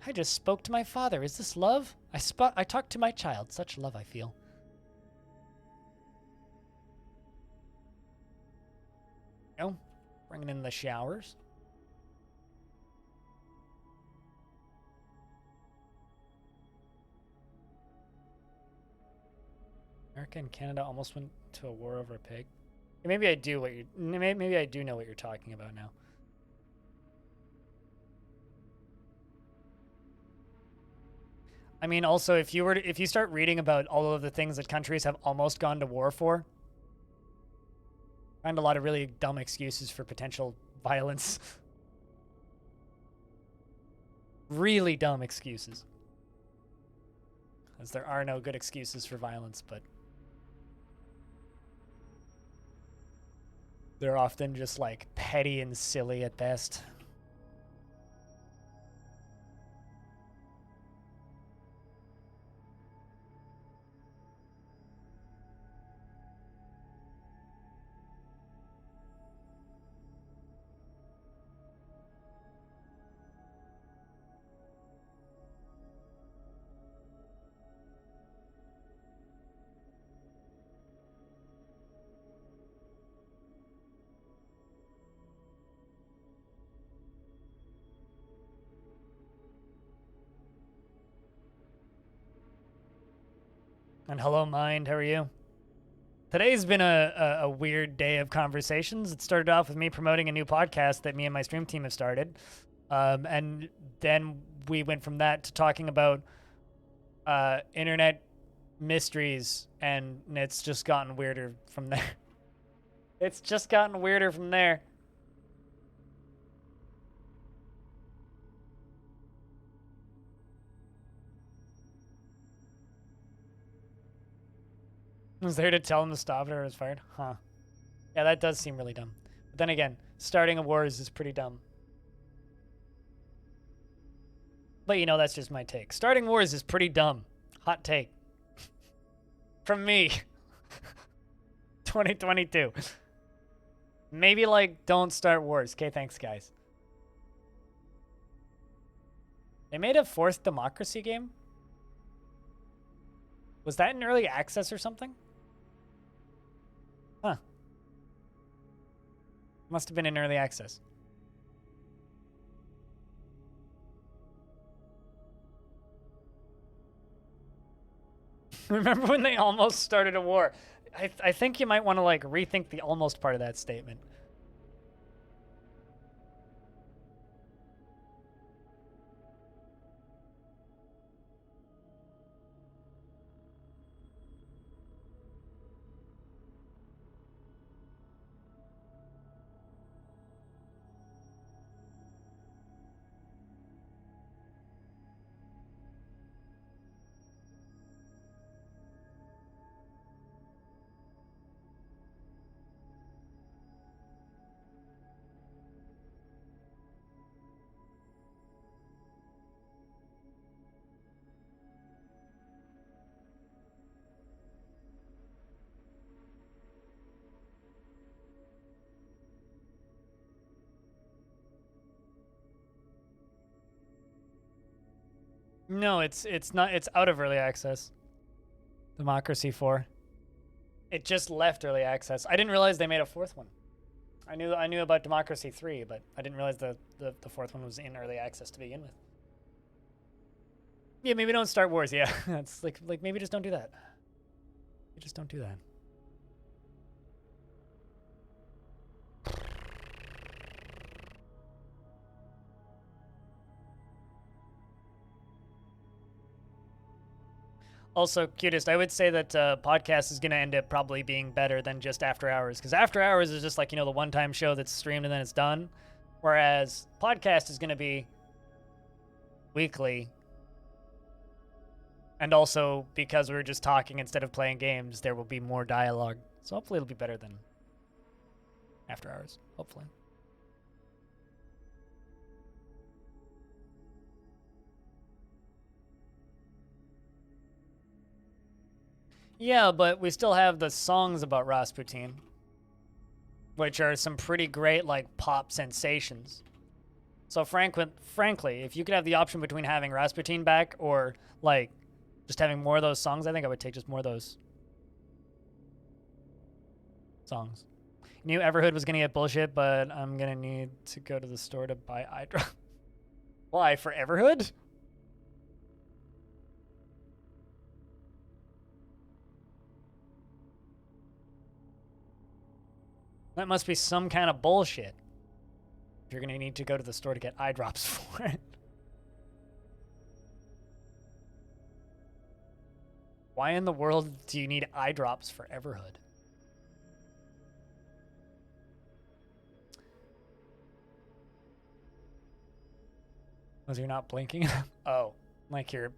I just spoke to my father. Is this love? I talked to my child. Such love I feel. Oh, bringing in the showers. America and Canada almost went to a war over a pig. Maybe I do what you. Maybe I do know what you're talking about now. I mean, also, if you start reading about all of the things that countries have almost gone to war for, find a lot of really dumb excuses for potential violence. Really dumb excuses. As there are no good excuses for violence, but they're often just like petty and silly at best. And hello, Mind, how are you? Today's been a weird day of conversations. It started off with me promoting a new podcast that me and my stream team have started. And then we went from that to talking about internet mysteries, and it's just gotten weirder from there. It's just gotten weirder from there. I was there to tell him to stop it or I was fired. Huh. Yeah, that does seem really dumb. But then again, starting a war is pretty dumb. But you know, that's just my take. Starting wars is pretty dumb. Hot take. From me. 2022. Maybe, like, don't start wars. Okay, thanks, guys. They made a fourth democracy game? Was that in early access or something? Huh. Must have been in early access. Remember when they almost started a war? I think you might want to, like, rethink the almost part of that statement. No, it's not. It's out of early access. Democracy 4. It just left early access. I didn't realize they made a fourth one. I knew about Democracy 3, but I didn't realize the fourth one was in early access to begin with. Yeah, maybe don't start wars. Yeah, that's like maybe just don't do that. Just don't do that. Also, cutest, I would say that podcast is going to end up probably being better than just After Hours. Because After Hours is just like, you know, the one-time show that's streamed and then it's done. Whereas podcast is going to be weekly. And also, because we're just talking instead of playing games, there will be more dialogue. So hopefully it'll be better than After Hours. Hopefully. Yeah, but we still have the songs about Rasputin, which are some pretty great, like, pop sensations. So frankly, if you could have the option between having Rasputin back or, like, just having more of those songs, I think I would take just more of those songs. Knew Everhood was going to get bullshit, but I'm going to need to go to the store to buy eye drop. Why, for Everhood? That must be some kind of bullshit. You're going to need to go to the store to get eye drops for it. Why in the world do you need eye drops for Everhood? Was you're not blinking? Oh, like your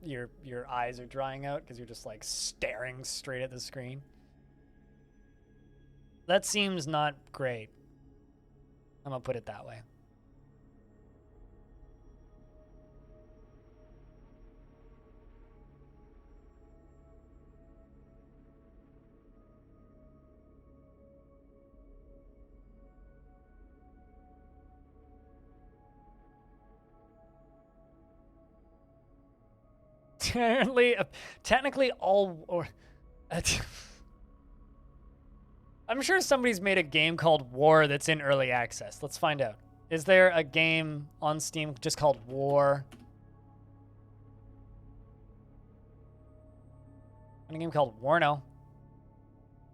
eyes are drying out because you're just like staring straight at the screen. That seems not great. I'm gonna put it that way. Technically all or I'm sure somebody's made a game called War that's in early access. Let's find out. Is there a game on Steam just called War? And a game called Warno,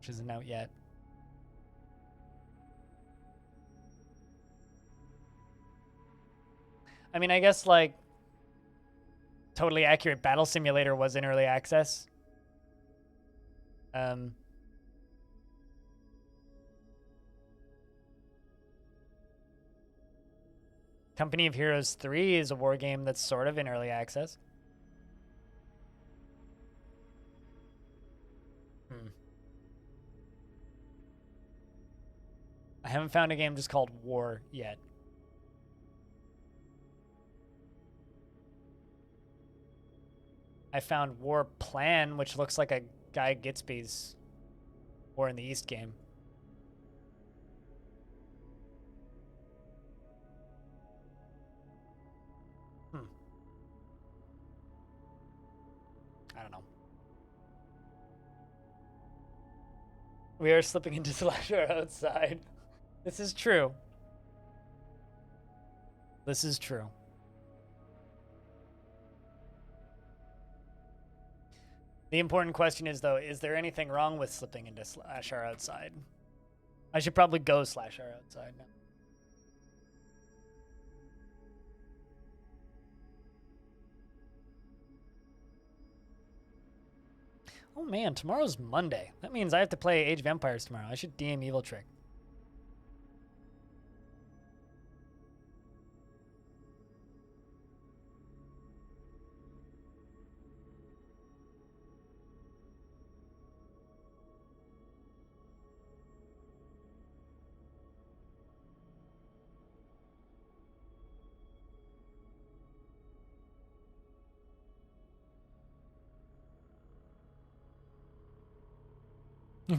which isn't out yet. I mean, I guess like Totally Accurate Battle Simulator was in early access. Company of Heroes 3 is a war game that's sort of in early access. I haven't found a game just called War yet. I found War Plan, which looks like a Guy Gitsby's War in the East game. I don't know. We are slipping into Slasher outside. This is true. This is true. The important question is, though, is there anything wrong with slipping into Slasher outside? I should probably go Slasher outside now. Oh man, tomorrow's Monday. That means I have to play Age of Empires tomorrow. I should DM Evil Trick.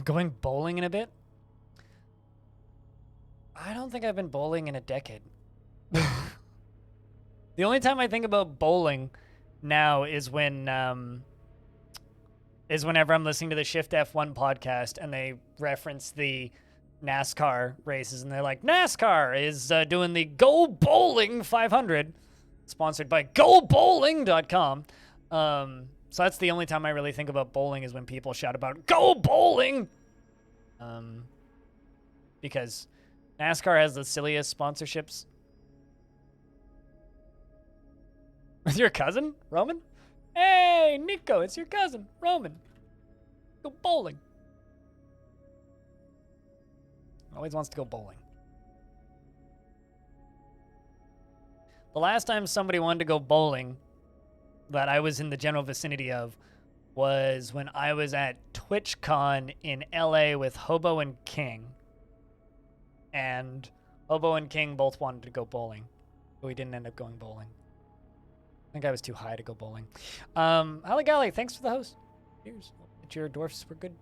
Going bowling in a bit? I don't think I've been bowling in a decade. The only time I think about bowling now is when whenever I'm listening to the Shift F1 podcast and they reference the NASCAR races and they're like, NASCAR is doing the Go Bowling 500, sponsored by GoBowling.com. So that's the only time I really think about bowling is when people shout about Go Bowling! Because NASCAR has the silliest sponsorships. With your cousin, Roman? Hey, Nico, it's your cousin, Roman. Go bowling. Always wants to go bowling. The last time somebody wanted to go bowling that I was in the general vicinity of was when I was at TwitchCon in LA with Hobo and King. And Hobo and King both wanted to go bowling, but we didn't end up going bowling. I think I was too high to go bowling. Holly Golly, thanks for the host. Here's liked your dwarfs were good.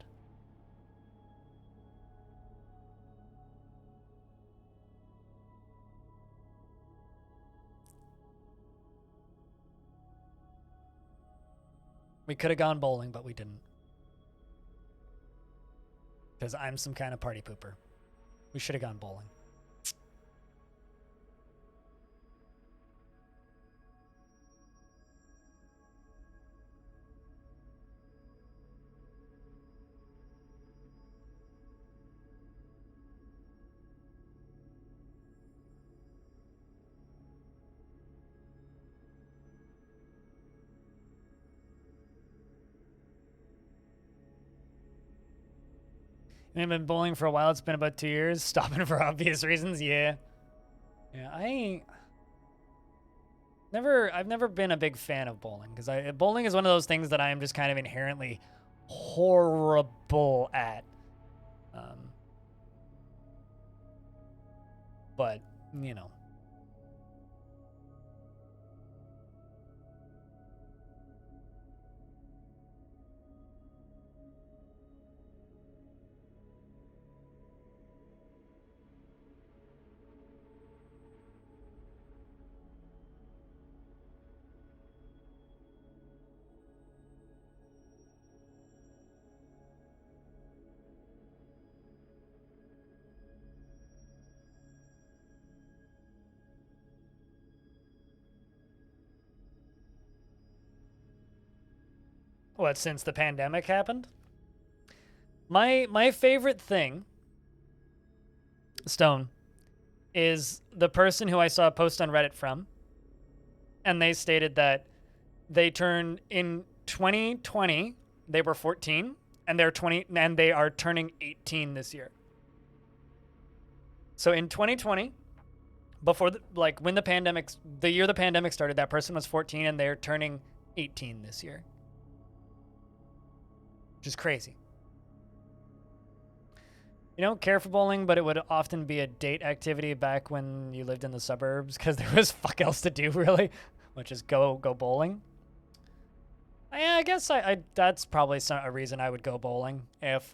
We could have gone bowling, but we didn't. Because I'm some kind of party pooper. We should have gone bowling. I've been bowling for a while. It's been about 2 years. Stopping for obvious reasons. Yeah. Yeah, I've never been a big fan of bowling because bowling is one of those things that I am just kind of inherently horrible at. But, you know. What, since the pandemic happened? My favorite thing, Stone, is the person who I saw a post on Reddit from, and they stated that they turned in 2020, they were 14, and they are turning 18 this year. So in 2020, before when the year the pandemic started, that person was 14 and they're turning 18 this year. Which is crazy. You don't care for bowling, but it would often be a date activity back when you lived in the suburbs because there was fuck else to do, really, which is go bowling. Yeah, I guess that's probably a reason I would go bowling if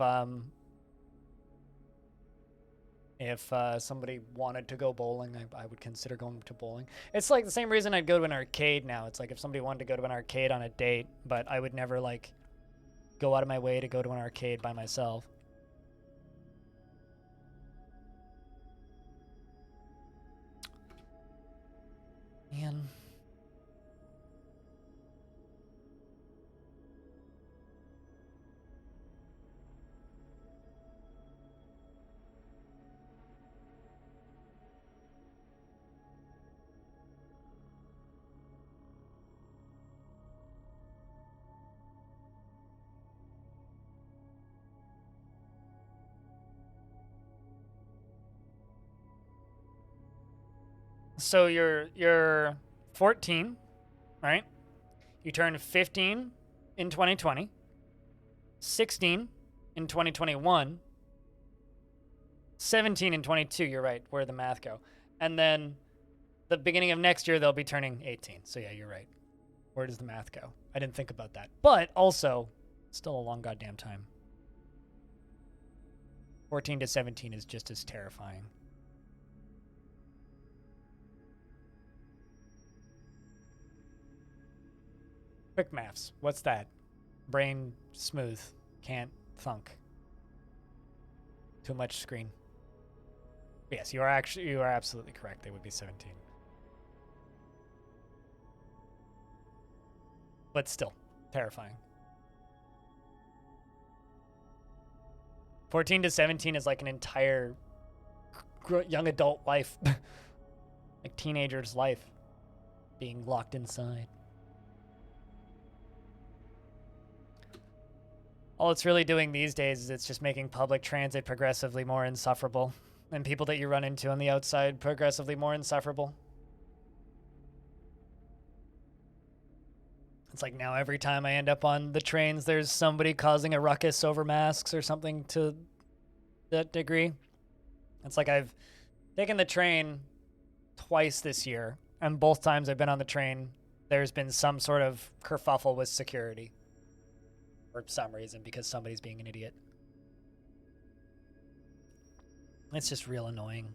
somebody wanted to go bowling. I would consider going to bowling. It's like the same reason I'd go to an arcade now. It's like if somebody wanted to go to an arcade on a date, but I would never go out of my way to go to an arcade by myself. Man. So you're 14, right? You turned 15 in 2020, 16 in 2021, 17 in 22. You're right. Where'd the math go? And then the beginning of next year, they'll be turning 18. So yeah, you're right. Where does the math go? I didn't think about that. But also, still a long goddamn time. 14 to 17 is just as terrifying. Quick maths. What's that? Brain smooth. Can't thunk. Too much screen. Yes, you are absolutely correct. They would be 17. But still, terrifying. 14 to 17 is like an entire young adult life. Like teenager's life. Being locked inside. All it's really doing these days is it's just making public transit progressively more insufferable, and people that you run into on the outside progressively more insufferable. It's like now every time I end up on the trains, there's somebody causing a ruckus over masks or something to that degree. It's like I've taken the train twice this year, and both times I've been on the train, there's been some sort of kerfuffle with security. for some reason because somebody's being an idiot. It's just real annoying.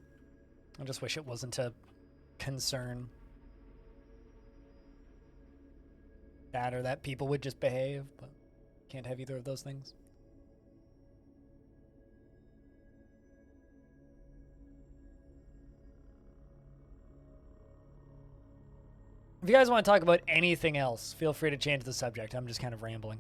I just wish it wasn't a concern. That or that people would just behave, but can't have either of those things. If you guys want to talk about anything else, feel free to change the subject. I'm just kind of rambling.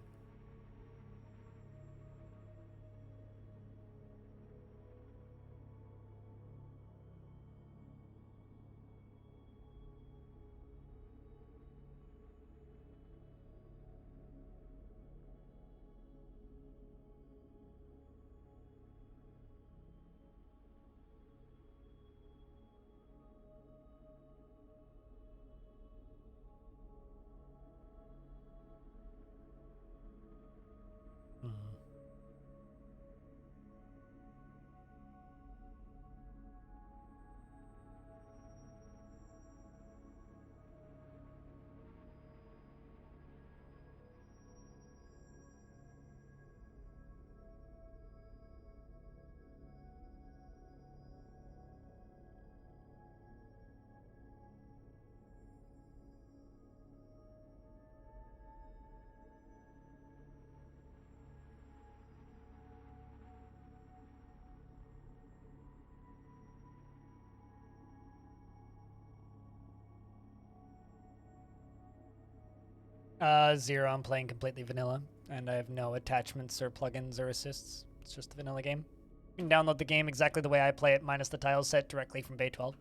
Zero. I'm playing completely vanilla, and I have no attachments or plugins or assists. It's just a vanilla game. You can download the game exactly the way I play it, minus the tile set directly from Bay 12.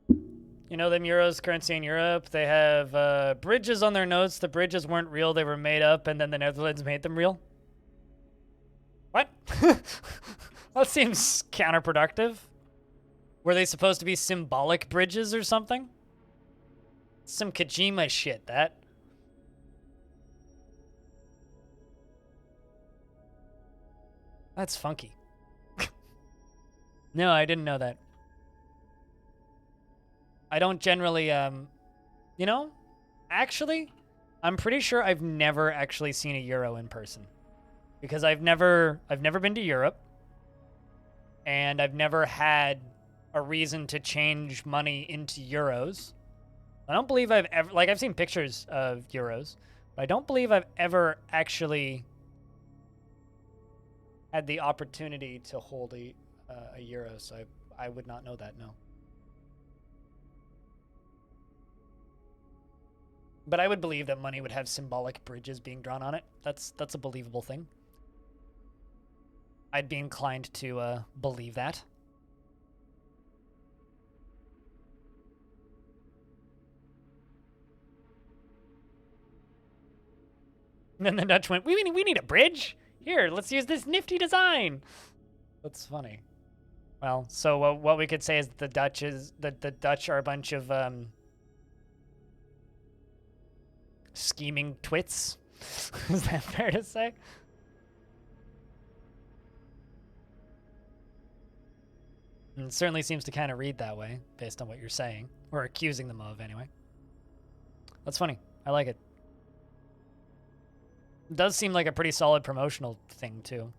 You know them euros, currency in Europe, they have bridges on their notes. The bridges weren't real, they were made up, and then the Netherlands made them real. What? That seems counterproductive. Were they supposed to be symbolic bridges or something? Some Kojima shit, that. That's funky. No, I didn't know that. I don't generally, you know, actually, I'm pretty sure I've never actually seen a euro in person. Because I've never been to Europe. And I've never had a reason to change money into euros. I don't believe I've ever, like, I've seen pictures of euros, but I don't believe I've ever actually had the opportunity to hold a euro, so I would not know that, no. But I would believe that money would have symbolic bridges being drawn on it. That's a believable thing. I'd be inclined to believe that. And then the Dutch went, we need a bridge. Here, let's use this nifty design. That's funny. Well, so what we could say is that the Dutch are a bunch of scheming twits. Is that fair to say? And it certainly seems to kind of read that way, based on what you're saying, or accusing them of, anyway. That's funny. I like it. It does seem like a pretty solid promotional thing, too.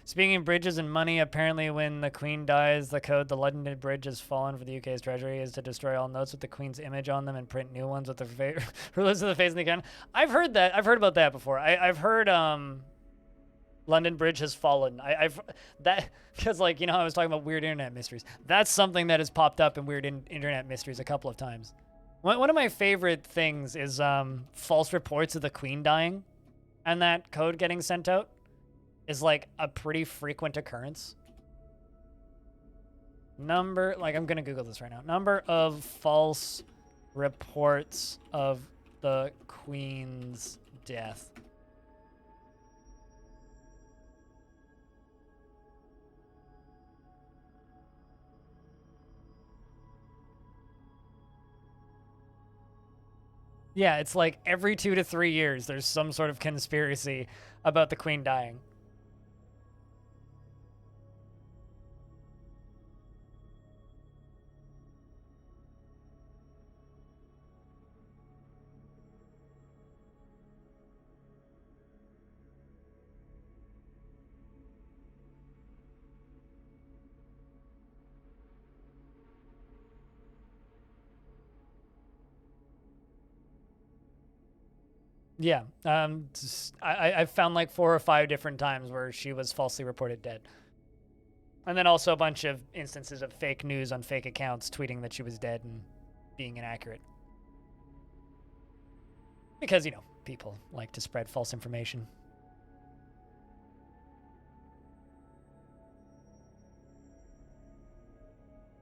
Speaking of bridges and money, apparently when the Queen dies, the code the London Bridge has fallen for the UK's treasury is to destroy all notes with the Queen's image on them and print new ones with the rulers of the face in the can. I've heard that. I've heard about that before. I've heard London Bridge has fallen. I've that because, like, you know, I was talking about weird internet mysteries. That's something that has popped up in weird internet mysteries a couple of times. One of my favorite things is false reports of the Queen dying and that code getting sent out. Is like a pretty frequent occurrence. Number, like, I'm gonna Google this right now. Number of false reports of the Queen's death. Yeah, it's like every 2 to 3 years there's some sort of conspiracy about the Queen dying. Yeah. I've found like 4 or 5 different times where she was falsely reported dead. And then also a bunch of instances of fake news on fake accounts tweeting that she was dead and being inaccurate. Because, you know, people like to spread false information.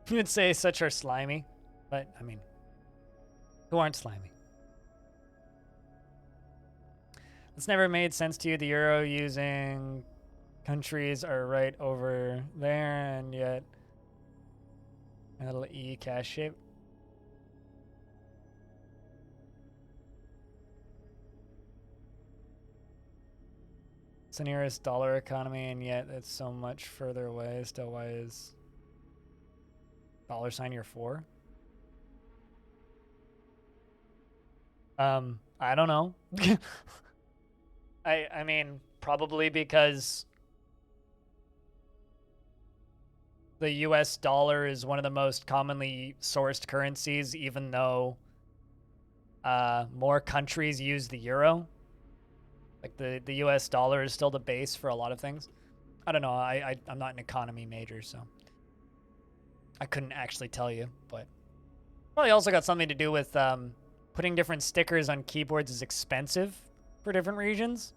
You would say such are slimy, but I mean, who aren't slimy? It's never made sense to you. The euro using countries are right over there, and yet a little E cash shape. It's the nearest dollar economy, and yet it's so much further away. Still, why is $sign your 4? I don't know. I mean, probably because the US dollar is one of the most commonly sourced currencies, even though more countries use the euro. Like the US dollar is still the base for a lot of things. I don't know. I'm not an economy major, so I couldn't actually tell you, but probably also got something to do with putting different stickers on keyboards is expensive for different regions.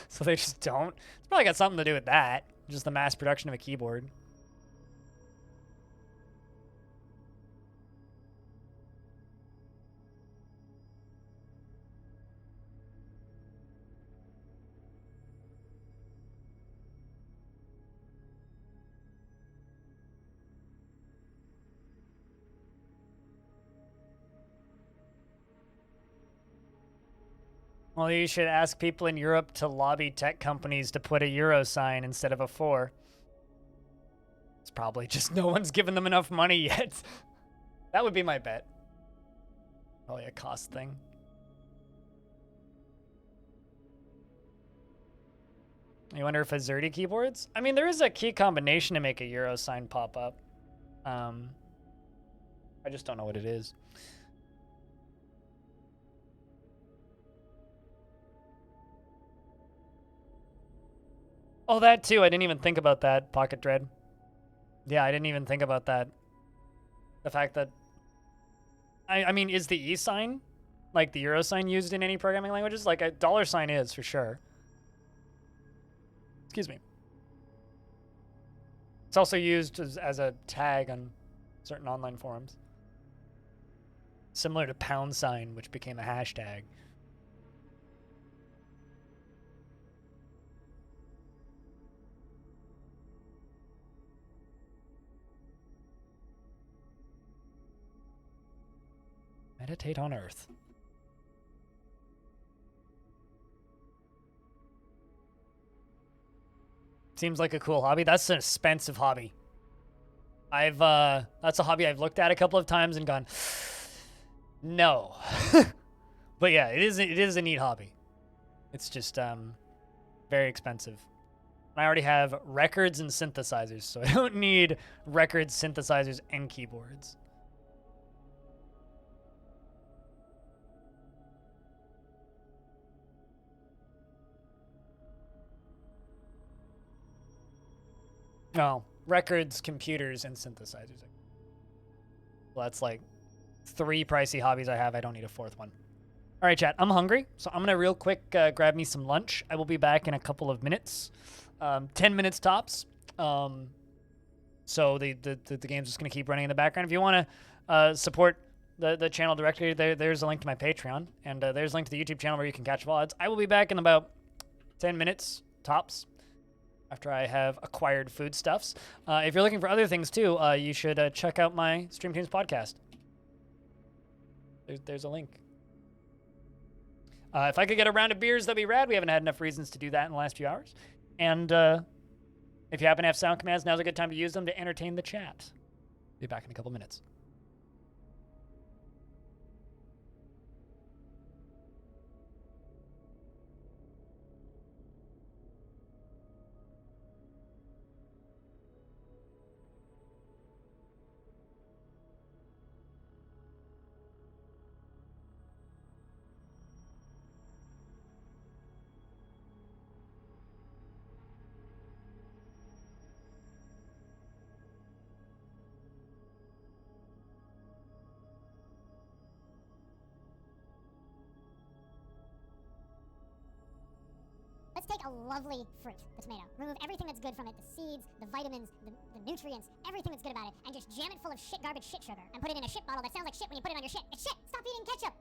So they just don't. It's probably got something to do with that. Just the mass production of a keyboard. Well, you should ask people in Europe to lobby tech companies to put a euro sign instead of a 4. It's probably just no one's given them enough money yet. That would be my bet. Probably a cost thing. You wonder if Azerty keyboards? I mean, there is a key combination to make a euro sign pop up. I just don't know what it is. Oh, that too. I didn't even think about that, Pocket Dread. Yeah, I didn't even think about that. The fact that... I mean, is the E sign, like the euro sign, used in any programming languages? Like a $sign is, for sure. Excuse me. It's also used as a tag on certain online forums. Similar to £, which became a hashtag. Meditate on Earth. Seems like a cool hobby. That's an expensive hobby. That's a hobby I've looked at a couple of times and gone, no. But yeah, it is a neat hobby. It's just very expensive. I already have records and synthesizers, so I don't need records, synthesizers, and keyboards. No, records, computers, and synthesizers. Well, that's like 3 pricey hobbies I have. I don't need a 4th one. All right, chat. I'm hungry, so I'm gonna real quick grab me some lunch. I will be back in a couple of minutes, 10 minutes tops. So the game's just gonna keep running in the background. If you want to support the channel directly, there's a link to my Patreon, and there's a link to the YouTube channel where you can catch VODs. I will be back in about 10 minutes tops, after I have acquired foodstuffs. If you're looking for other things too, you should check out my Stream Tunes podcast. There's a link. If I could get a round of beers, that'd be rad. We haven't had enough reasons to do that in the last few hours. And if you happen to have sound commands, now's a good time to use them to entertain the chat. Be back in a couple minutes.
a lovely fruit, the tomato. Remove everything that's good from it, the seeds, the vitamins, the nutrients, everything that's good about it, and just jam it full of shit garbage shit sugar. And put it in a shit bottle that sounds like shit when you put it on your shit. It's shit! Stop eating ketchup!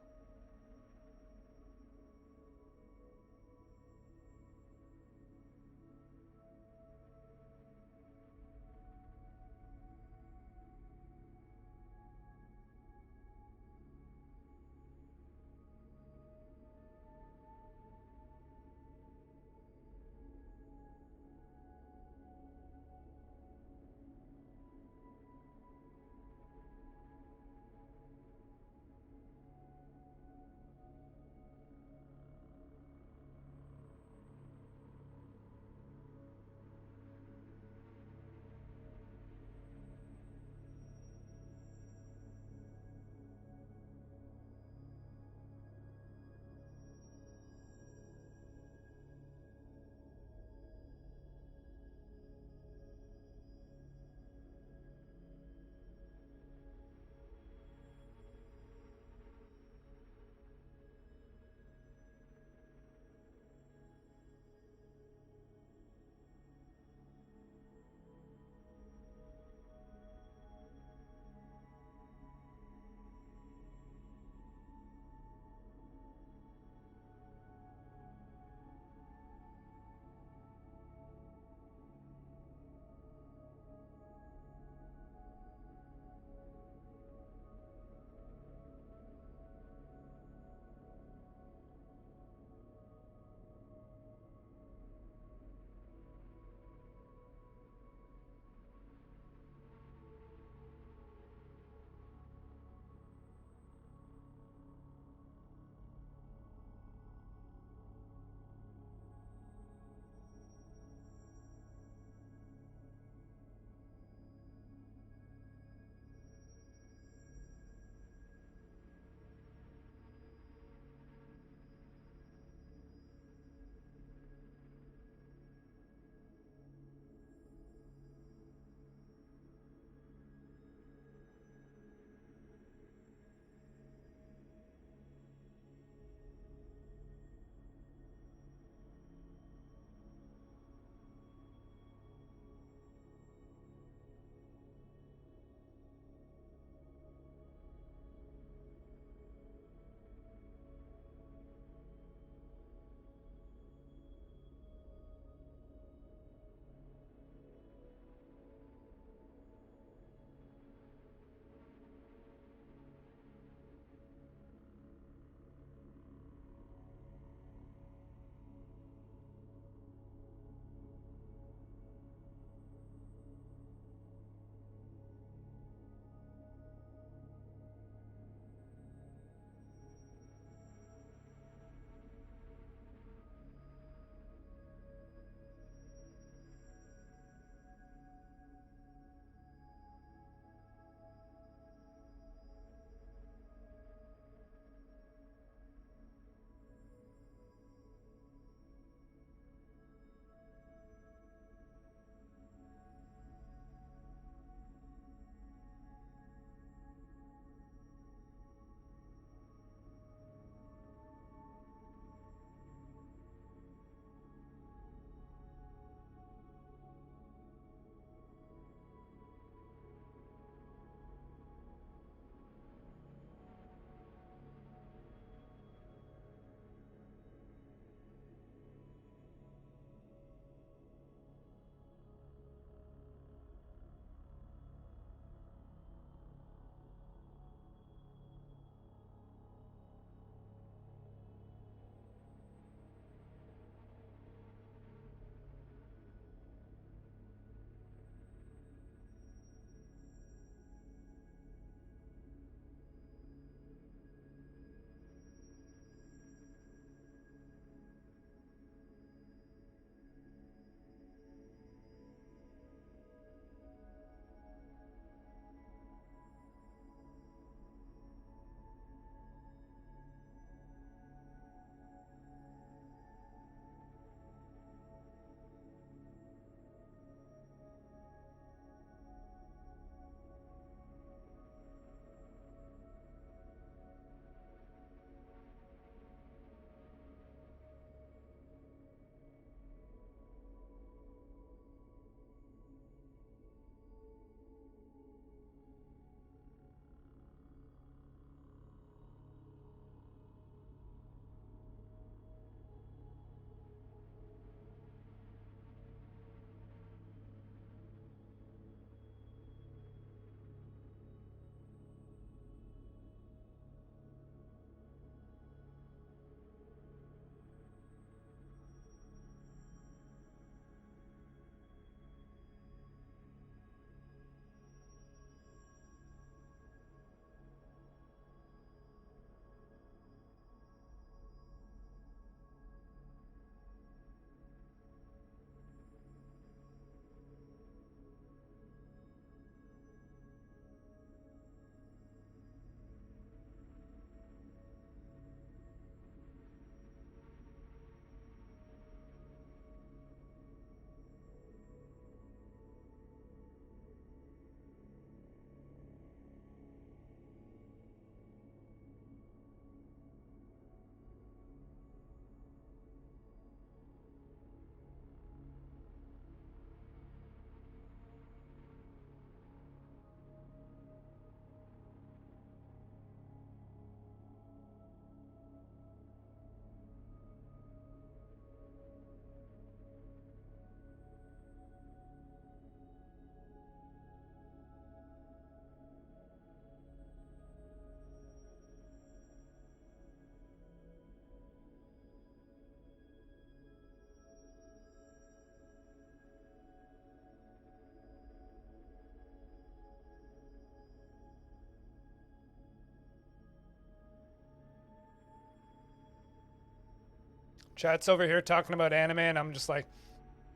Chat's over here talking about anime, and I'm just like,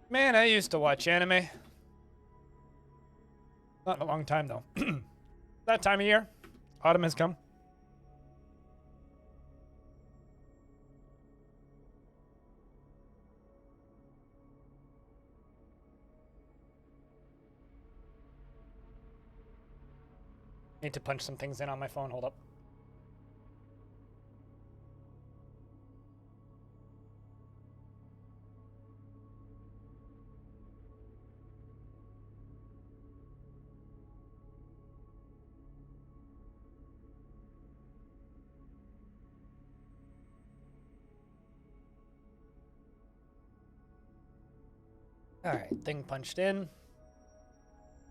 man, I used to watch anime. Not in a long time, though. That time of year, autumn has come. Need to punch some things in on my phone. Hold up. All right, thing punched in.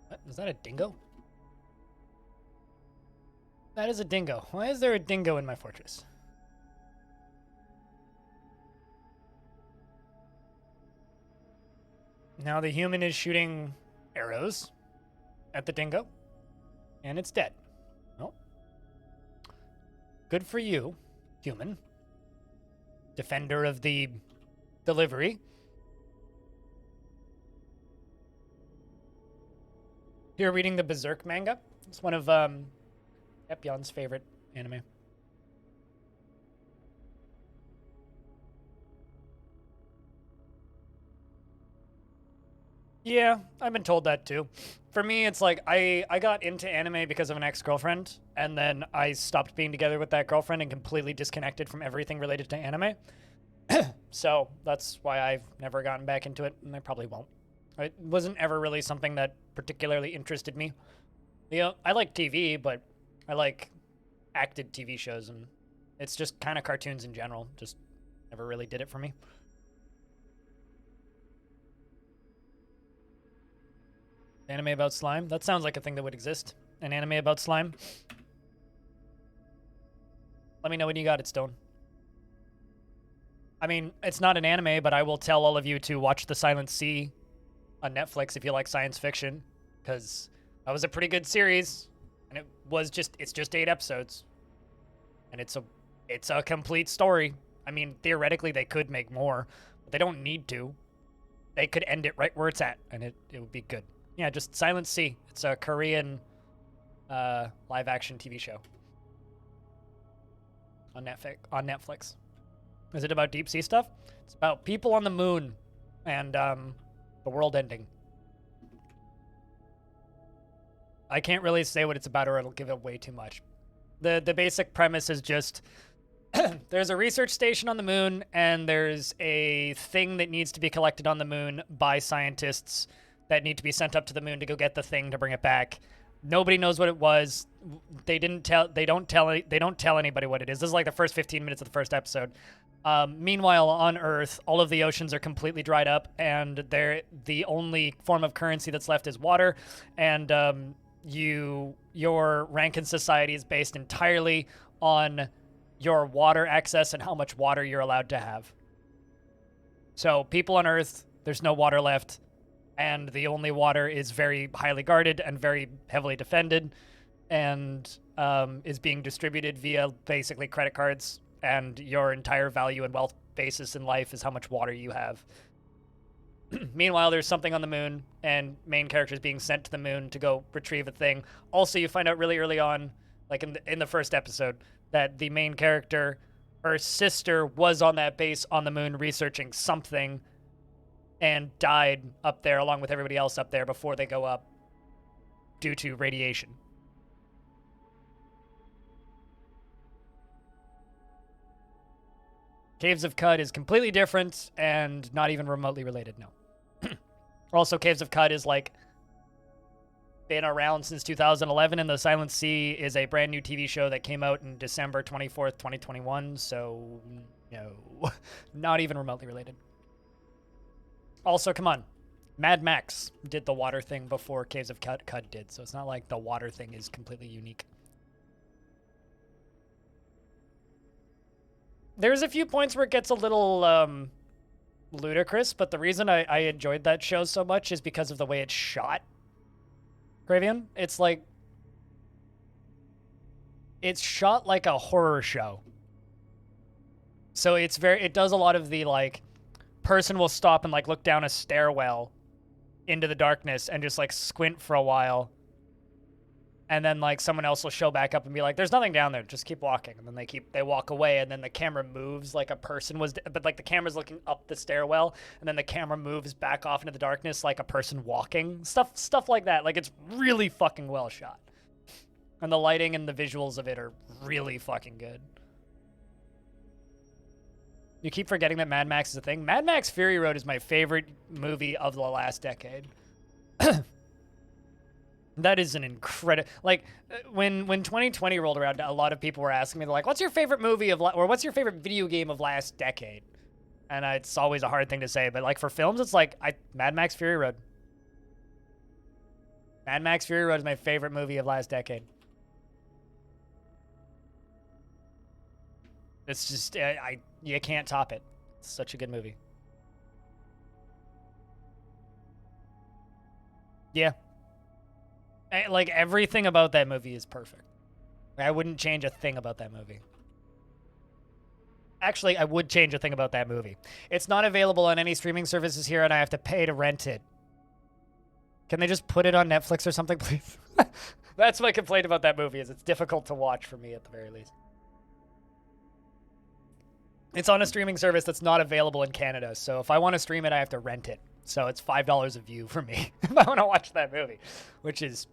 What, is that a dingo? That is a dingo. Why is there a dingo in my fortress? Now the human is shooting arrows at the dingo, and it's dead. Well, good for you, human. Defender of the delivery. Here reading the Berserk manga. It's one of Epion's favorite anime. Yeah, I've been told that too. For me, it's like I got into anime because of an ex-girlfriend, and then I stopped being together with that girlfriend and completely disconnected from everything related to anime. So that's why I've never gotten back into it, and I probably won't. It wasn't ever really something that particularly interested me. You know, I like TV, but I like acted TV shows, and it's just kind of cartoons in general. Just never really did it for me. Anime about slime? That sounds like a thing that would exist. An anime about slime? Let me know when you got it, Stone. I mean, it's not an anime, but I will tell all of you to watch The Silent Sea on Netflix if you like science fiction, because that was a pretty good series, and it's just 8 episodes, and it's a complete story. I mean, theoretically they could make more, but they don't need to. They could end it right where it's at, and it would be good. Yeah, just Silent Sea. It's a Korean live action TV show on Netflix. Is it about deep sea stuff? It's about people on the moon and the world ending. I can't really say what it's about or it'll give it way too much. The basic premise is just there's a research station on the moon, and there's a thing that needs to be collected on the moon by scientists that need to be sent up to the moon to go get the thing to bring it back. Nobody knows what it was. They don't tell anybody what it is. This is like the first 15 minutes of the first episode. Meanwhile, on Earth, all of the oceans are completely dried up, and the only form of currency that's left is water. And your rank in society is based entirely on your water access and how much water you're allowed to have. So people on Earth, there's no water left, and the only water is very highly guarded and very heavily defended, and is being distributed via basically credit cards, and your entire value and wealth basis in life is how much water you have. Meanwhile, there's something on the moon, and main characters being sent to the moon to go retrieve a thing. Also, you find out really early on, like in the first episode, that the main character, her sister, was on that base on the moon researching something and died up there along with everybody else up there before they go up due to radiation. Caves of Cud is completely different and not even remotely related, no. Also, Caves of Cud is like been around since 2011, and The Silent Sea is a brand new TV show that came out in December 24th, 2021, so no, not even remotely related. Also, come on, Mad Max did the water thing before Caves of Cud did, so it's not like the water thing is completely unique. There's a few points where it gets a little ludicrous, but the reason I enjoyed that show so much is because of the way it's shot. Gravian, it's like, it's shot like a horror show. So it does a lot of the like, person will stop and like look down a stairwell into the darkness and just like squint for a while. And then like someone else will show back up and be like, there's nothing down there, just keep walking. And then they walk away, and then the camera moves like a person was, but like the camera's looking up the stairwell, and then the camera moves back off into the darkness like a person walking. Stuff like that. Like, it's really fucking well shot. And the lighting and the visuals of it are really fucking good. You keep forgetting that Mad Max is a thing. Mad Max Fury Road is my favorite movie of the last decade. That is an incredible... Like, when 2020 rolled around, a lot of people were asking me, they're like, what's your favorite movie of... or what's your favorite video game of last decade? And it's always a hard thing to say, but like for films, it's like Mad Max Fury Road. Mad Max Fury Road is my favorite movie of last decade. It's just... you can't top it. It's such a good movie. Yeah. Like, everything about that movie is perfect. I wouldn't change a thing about that movie. Actually, I would change a thing about that movie. It's not available on any streaming services here, and I have to pay to rent it. Can they just put it on Netflix or something, please? That's my complaint about that movie, is it's difficult to watch for me at the very least. It's on a streaming service that's not available in Canada, so if I want to stream it, I have to rent it. So it's $5 a view for me if I want to watch that movie, which is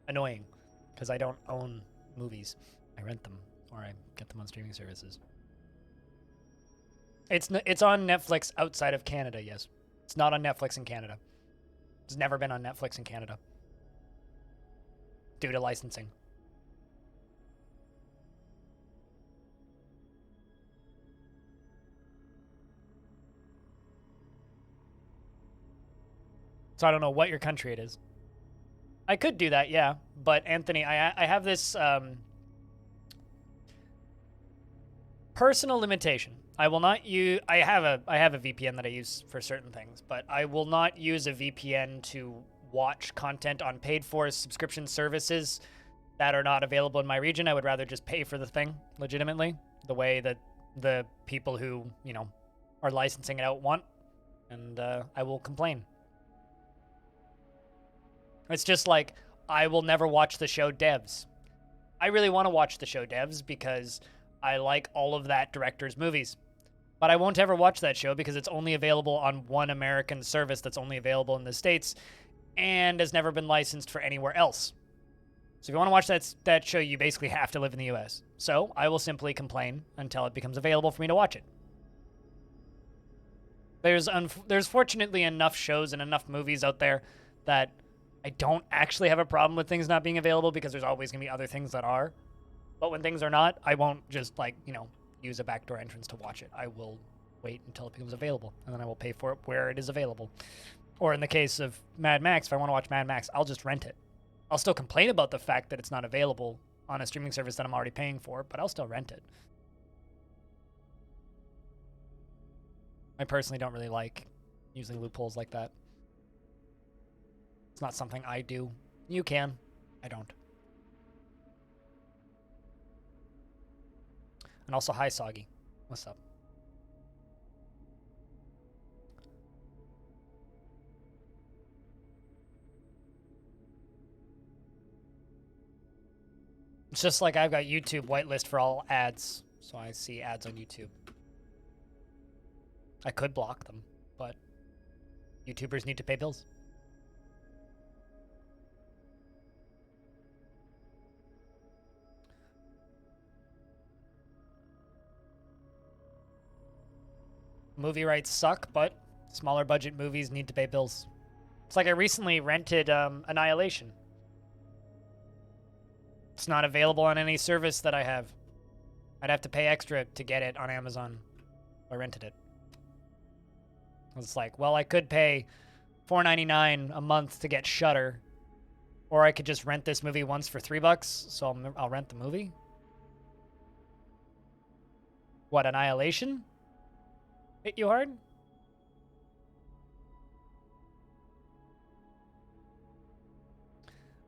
annoying because I don't own movies. I rent them or I get them on streaming services. It's on Netflix outside of Canada, yes. It's not on Netflix in Canada. It's never been on Netflix in Canada due to licensing. So I don't know what your country it is. I could do that, yeah. But Anthony, I have this personal limitation. I will not use. I have a VPN that I use for certain things, but I will not use a VPN to watch content on paid-for subscription services that are not available in my region. I would rather just pay for the thing legitimately, the way that the people who are licensing it out want, and I will complain. It's just like, I will never watch the show Devs. I really want to watch the show Devs because I like all of that director's movies. But I won't ever watch that show because it's only available on one American service that's only available in the States and has never been licensed for anywhere else. So if you want to watch that show, you basically have to live in the US. So I will simply complain until it becomes available for me to watch it. There's fortunately enough shows and enough movies out there that I don't actually have a problem with things not being available because there's always going to be other things that are. But when things are not, I won't just, use a backdoor entrance to watch it. I will wait until it becomes available, and then I will pay for it where it is available. Or in the case of Mad Max, if I want to watch Mad Max, I'll just rent it. I'll still complain about the fact that it's not available on a streaming service that I'm already paying for, but I'll still rent it. I personally don't really like using loopholes like that. It's not something I do. You can. I don't. And also, hi, Soggy. What's up? It's just like I've got YouTube whitelist for all ads, so I see ads on YouTube. I could block them, but YouTubers need to pay bills. Movie rights suck, but smaller budget movies need to pay bills. It's like I recently rented Annihilation. It's not available on any service that I have. I'd have to pay extra to get it on Amazon. I rented it. It's like, well, I could pay $4.99 a month to get Shudder, or I could just rent this movie once for $3, so I'll rent the movie. What, Annihilation? Hit you hard?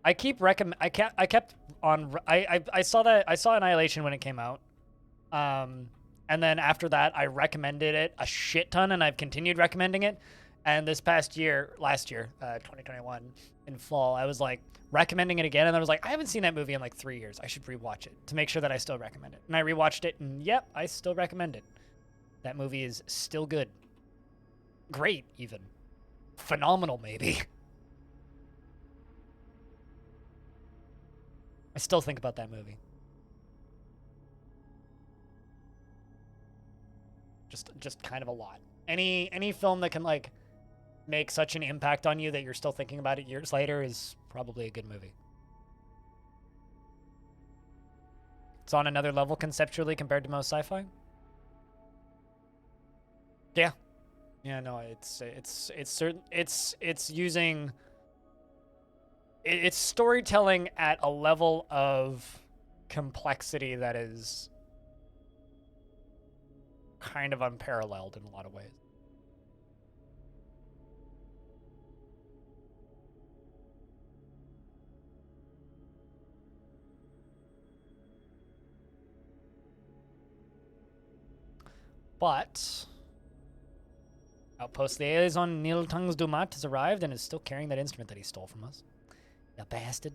I saw Annihilation when it came out. And then after that, I recommended it a shit ton, and I've continued recommending it. And this past year, last year, 2021, in fall, I was like recommending it again, and I was like, I haven't seen that movie in like 3 years. I should rewatch it to make sure that I still recommend it. And I rewatched it, and yep, I still recommend it. That movie is still good. Great, even. Phenomenal, maybe. I still think about that movie. Just kind of a lot. Any film that can like make such an impact on you that you're still thinking about it years later is probably a good movie. It's on another level conceptually compared to most sci-fi. Yeah. Yeah, no, it's certain it's using it's storytelling at a level of complexity that is kind of unparalleled in a lot of ways. But Outpost Liaison Neil Tungs Dumat has arrived and is still carrying that instrument that he stole from us. The bastard.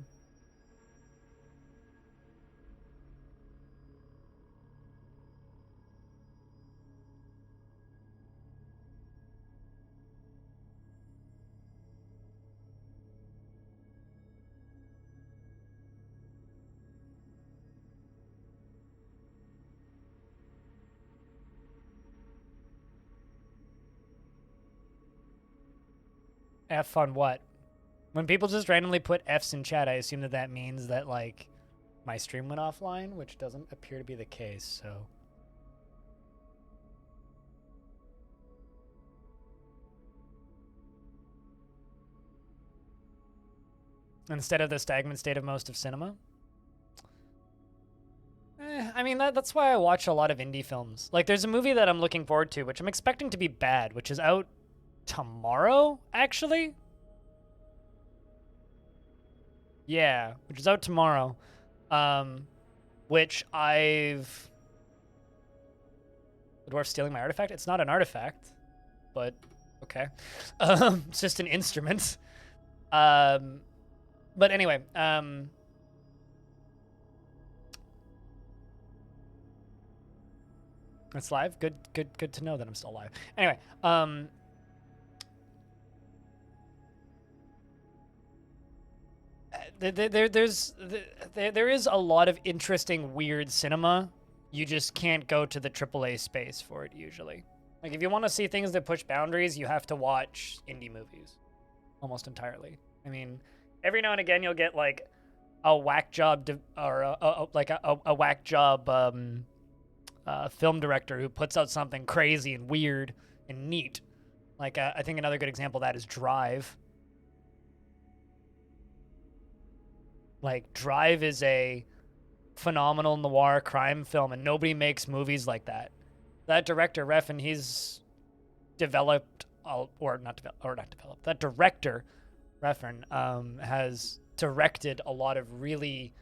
F on what? When people just randomly put Fs in chat, I assume that that means that, like, my stream went offline, which doesn't appear to be the case, so... Instead of the stagnant state of most of cinema? I mean, that's why I watch a lot of indie films. Like, there's a movie that I'm looking forward to, which I'm expecting to be bad, which is out tomorrow, actually? Yeah, which is out tomorrow. Which I've... The Dwarf stealing my artifact? It's not an artifact, but okay. It's just an instrument. But anyway, it's live. Good to know that I'm still live. Anyway, there is a lot of interesting, weird cinema. You just can't go to the AAA space for it usually. Like, if you want to see things that push boundaries, you have to watch indie movies, almost entirely. I mean, every now and again you'll get like a whack job a whack job film director who puts out something crazy and weird and neat. Like, I think another good example of that is Drive. Like, Drive is a phenomenal noir crime film, and nobody makes movies like that. That director, Refn, he's developed, that director, Refn, has directed a lot of really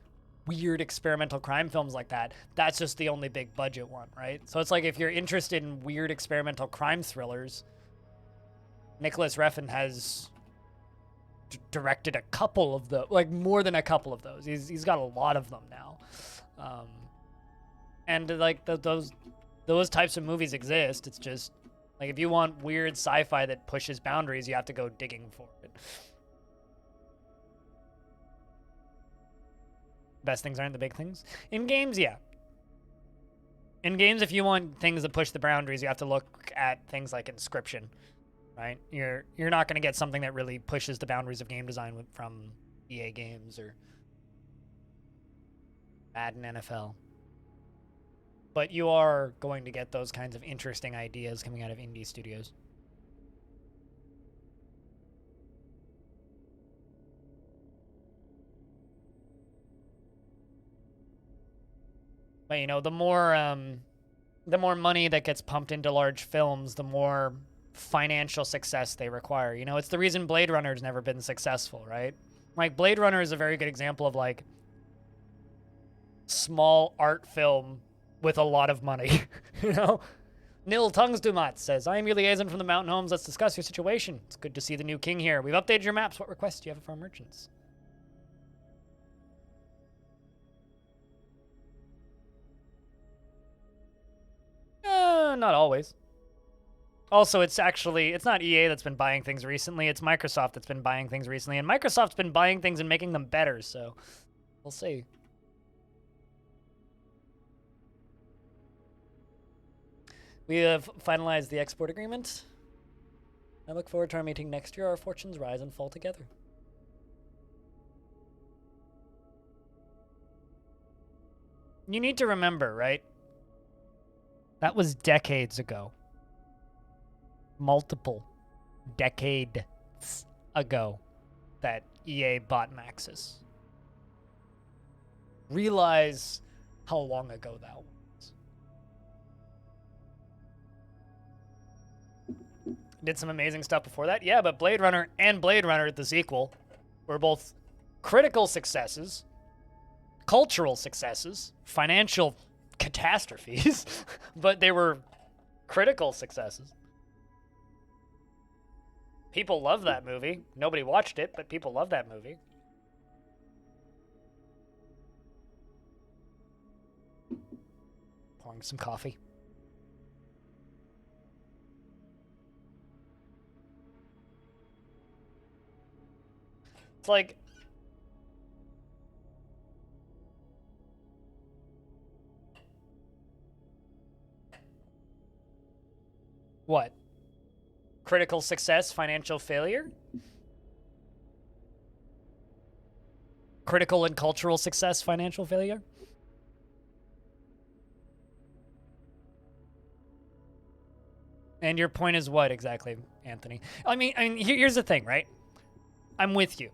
weird experimental crime films like that. That's just the only big budget one, right? So it's like, if you're interested in weird experimental crime thrillers, Nicholas Refn has directed a couple of the, like, more than a couple of those. He's got a lot of them now. And like those types of movies exist. It's just like, if you want weird sci-fi that pushes boundaries, you have to go digging for it. Best things aren't the big things. In games, yeah. In games, if you want things that push the boundaries, you have to look at things like Inscription, right? You're not going to get something that really pushes the boundaries of game design from EA Games or Madden NFL. But you are going to get those kinds of interesting ideas coming out of indie studios. But, you know, the more money that gets pumped into large films, the more financial success they require. You know, it's the reason Blade Runner's never been successful, right? Like, Blade Runner is a very good example of, like, small art film with a lot of money, you know? Nil Tungsdumat says, I am your liaison from the Mountain Homes. Let's discuss your situation. It's good to see the new king here. We've updated your maps. What requests do you have for our merchants? Not always. Also, it's not EA that's been buying things recently. It's Microsoft that's been buying things recently. And Microsoft's been buying things and making them better, so we'll see. We have finalized the export agreement. I look forward to our meeting next year. Our fortunes rise and fall together. You need to remember, right? That was decades ago. Multiple decades ago that EA bought Maxis. Realize how long ago that was. Did some amazing stuff before that. Yeah, but Blade Runner and Blade Runner, the sequel, were both critical successes, cultural successes, financial catastrophes, but they were critical successes. People love that movie. Nobody watched it, but people love that movie. Pouring some coffee. It's like... What? Critical success, financial failure? Critical and cultural success, financial failure? And your point is what exactly, Anthony? I mean, here's the thing, right? I'm with you.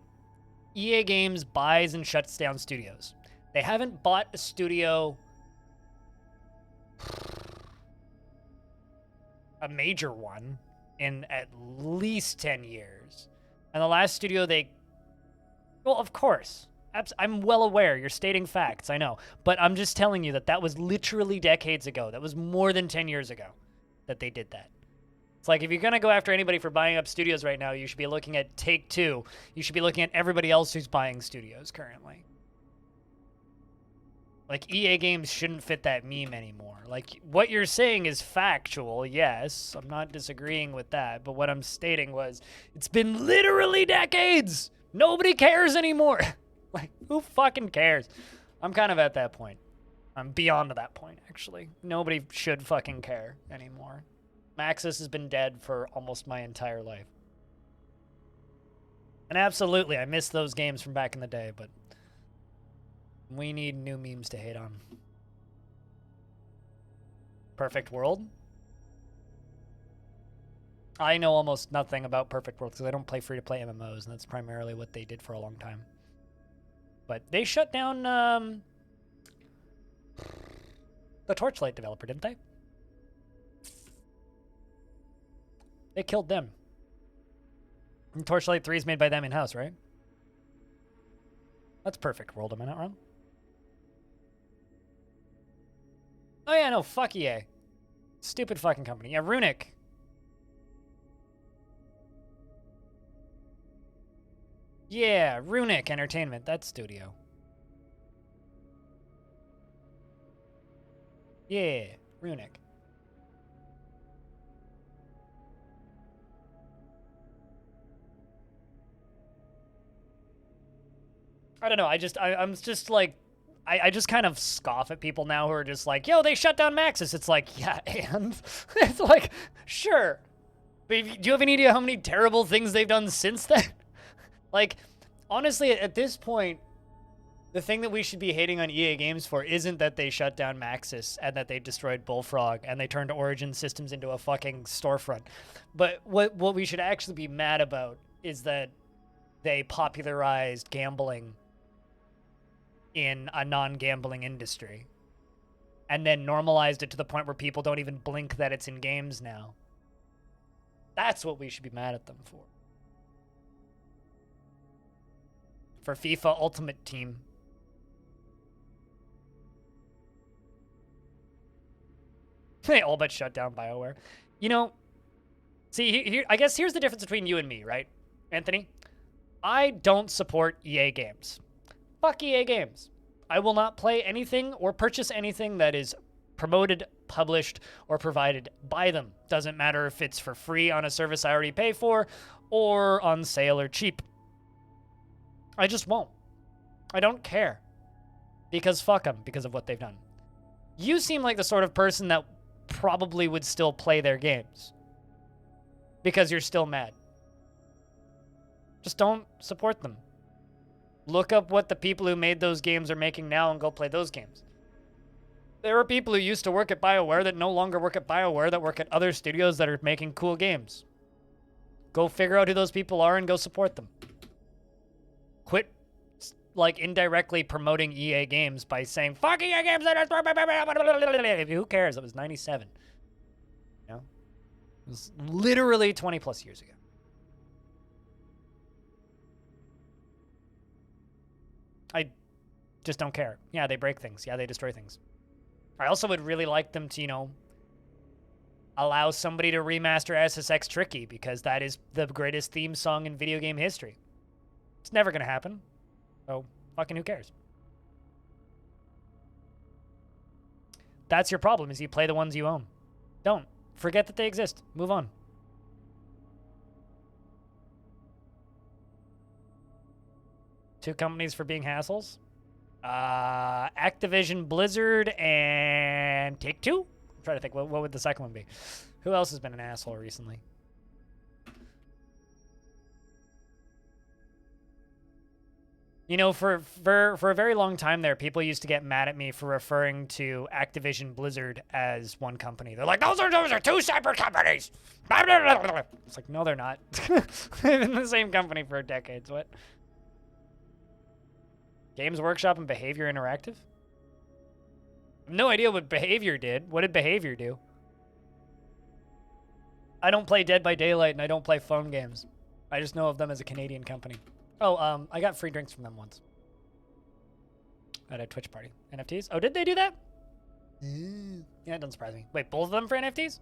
EA Games buys and shuts down studios. They haven't bought a studio, a major one, in at least 10 years. And the last studio well, of course. I'm well aware. You're stating facts, I know. But I'm just telling you that was literally decades ago. That was more than 10 years ago that they did that. It's like, if you're going to go after anybody for buying up studios right now, you should be looking at Take-Two. You should be looking at everybody else who's buying studios currently. Like, EA Games shouldn't fit that meme anymore. Like, what you're saying is factual, yes. I'm not disagreeing with that. But what I'm stating was, it's been literally decades! Nobody cares anymore! Like, who fucking cares? I'm kind of at that point. I'm beyond that point, actually. Nobody should fucking care anymore. Maxis has been dead for almost my entire life. And absolutely, I miss those games from back in the day, but we need new memes to hate on. Perfect World? I know almost nothing about Perfect World because I don't play free-to-play MMOs, and that's primarily what they did for a long time. But they shut down the Torchlight developer, didn't they? They killed them. And Torchlight 3 is made by them in-house, right? That's Perfect World, am I not wrong? Oh yeah, no, fuck EA. Stupid fucking company. Yeah, Runic. Yeah, Runic Entertainment, that studio. Yeah, Runic. I don't know, I'm just like, I just kind of scoff at people now who are just like, yo, they shut down Maxis. It's like, yeah, and? It's like, sure. But do you have any idea how many terrible things they've done since then? Like, honestly, at this point, the thing that we should be hating on EA Games for isn't that they shut down Maxis and that they destroyed Bullfrog and they turned Origin Systems into a fucking storefront. But what we should actually be mad about is that they popularized gambling in a non-gambling industry and then normalized it to the point where people don't even blink that it's in games now. That's what we should be mad at them for. For FIFA Ultimate Team. They all but shut down BioWare. You know, see, here, I guess here's the difference between you and me, right, Anthony? I don't support EA games. Fuck EA games. I will not play anything or purchase anything that is promoted, published, or provided by them. Doesn't matter if it's for free on a service I already pay for or on sale or cheap. I just won't. I don't care. Because fuck them, because of what they've done. You seem like the sort of person that probably would still play their games. Because you're still mad. Just don't support them. Look up what the people who made those games are making now and go play those games. There are people who used to work at BioWare that no longer work at BioWare that work at other studios that are making cool games. Go figure out who those people are and go support them. Quit, like, indirectly promoting EA games by saying, fuck EA games! Who cares? It was 97. You know? It was literally 20 plus years ago. I just don't care. Yeah, they break things. Yeah, they destroy things. I also would really like them to, you know, allow somebody to remaster SSX Tricky, because that is the greatest theme song in video game history. It's never going to happen. So, fucking who cares? That's your problem, is you play the ones you own. Don't. Forget that they exist. Move on. Two companies for being hassles. Activision, Blizzard, and Take-Two? I'm trying to think, what would the second one be? Who else has been an asshole recently? You know, for a very long time there, people used to get mad at me for referring to Activision Blizzard as one company. They're like, those are two separate companies! It's like, no, they're not. They've been the same company for decades. What? Games Workshop and Behavior Interactive? I have no idea what Behavior did. What did Behavior do? I don't play Dead by Daylight and I don't play phone games. I just know of them as a Canadian company. Oh, I got free drinks from them once. At a Twitch party. NFTs? Oh, did they do that? Yeah, it doesn't surprise me. Wait, both of them for NFTs?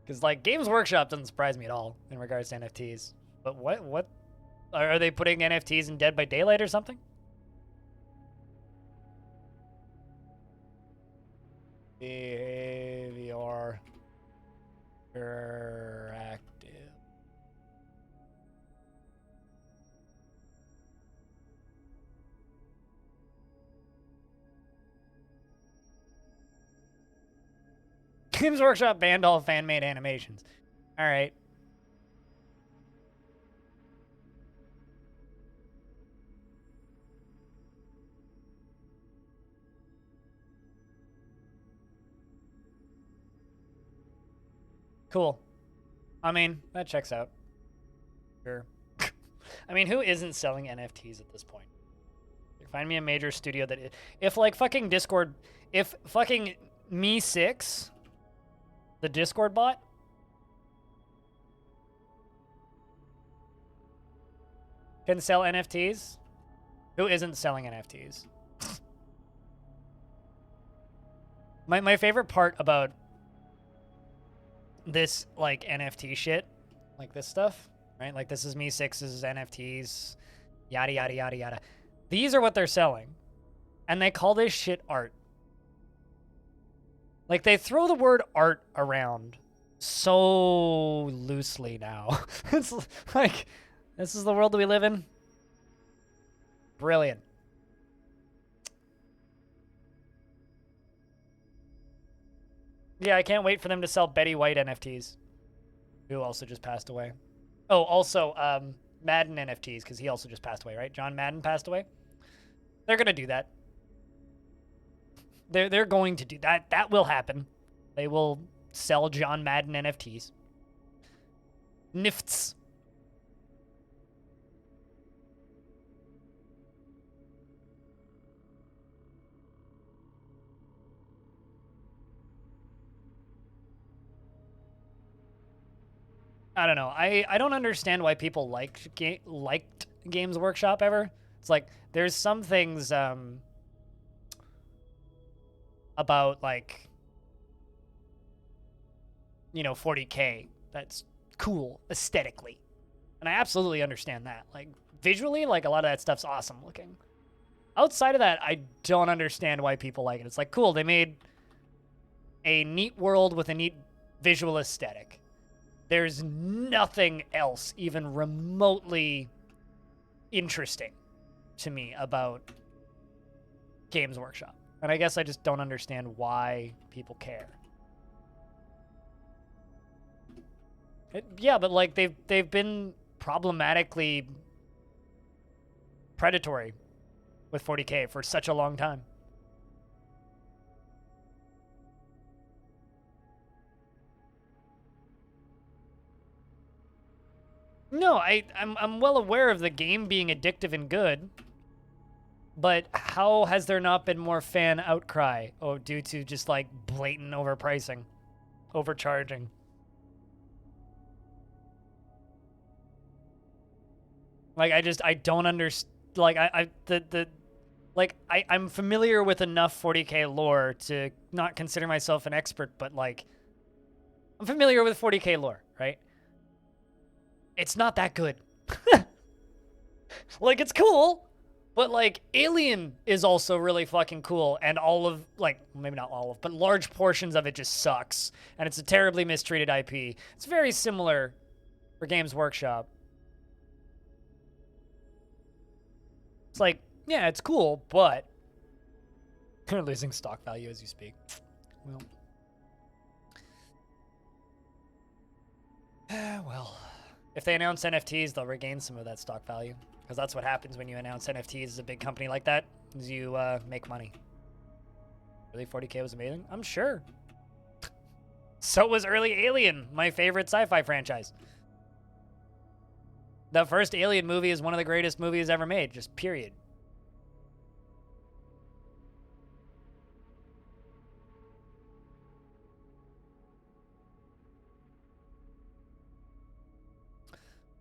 Because, like, Games Workshop doesn't surprise me at all in regards to NFTs. But what? Are they putting NFTs in Dead by Daylight or something? Behavior Interactive. Games Workshop banned all fan-made animations. All right. Cool. I mean, that checks out. Sure. I mean, who isn't selling NFTs at this point? Find me a major studio that... If, like, fucking Discord... If fucking Me6... The Discord bot? Can sell NFTs? Who isn't selling NFTs? My favorite part about this, like, NFT shit, like this stuff, right? Like, this is Me6's NFTs, yada, yada, yada, yada. These are what they're selling. And they call this shit art. Like, they throw the word art around so loosely now. It's like, this is the world that we live in. Brilliant. Yeah, I can't wait for them to sell Betty White NFTs, who also just passed away. Oh, also, Madden NFTs, because he also just passed away, right? John Madden passed away. They're going to do that. They're going to do that. That will happen. They will sell John Madden NFTs. NFTs. I don't know. I don't understand why people liked Games Workshop ever. It's like, there's some things... about like, you know, 40K. That's cool aesthetically. And I absolutely understand that. Like visually, like a lot of that stuff's awesome looking. Outside of that, I don't understand why people like it. It's like, cool, they made a neat world with a neat visual aesthetic. There's nothing else even remotely interesting to me about Games Workshop. And I guess I just don't understand why people care. Yeah, but like they've been problematically predatory with 40K for such a long time. No, I'm well aware of the game being addictive and good, but how has there not been more fan outcry? Oh, due to just like blatant overpricing, overcharging. Like I don't understand. Like I'm familiar with enough 40K lore to not consider myself an expert, but like I'm familiar with 40K lore, right? It's not that good. Like it's cool, but like Alien is also really fucking cool, and all of like maybe not all of, but large portions of it just sucks, and it's a terribly mistreated IP. It's very similar for Games Workshop. It's like, yeah, it's cool, but they're losing stock value as you speak. Well, well, if they announce NFTs, they'll regain some of that stock value, because that's what happens when you announce NFTs as a big company like that, is you make money. Really, 40K was amazing? I'm sure. So was early Alien, my favorite sci-fi franchise. The first Alien movie is one of the greatest movies ever made, just period.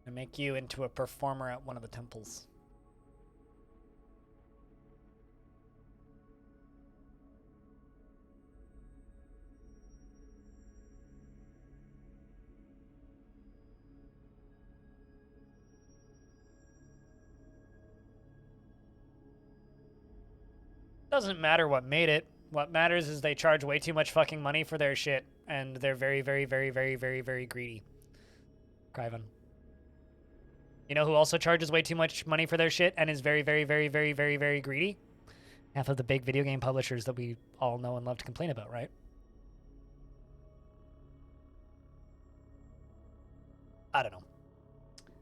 And make you into a performer at one of the temples. Doesn't matter what made it. What matters is they charge way too much fucking money for their shit, and they're very, very, very, very, very, very greedy. Kryven. You know who also charges way too much money for their shit and is very, very, very, very, very, very greedy? Half of the big video game publishers that we all know and love to complain about, right? I don't know.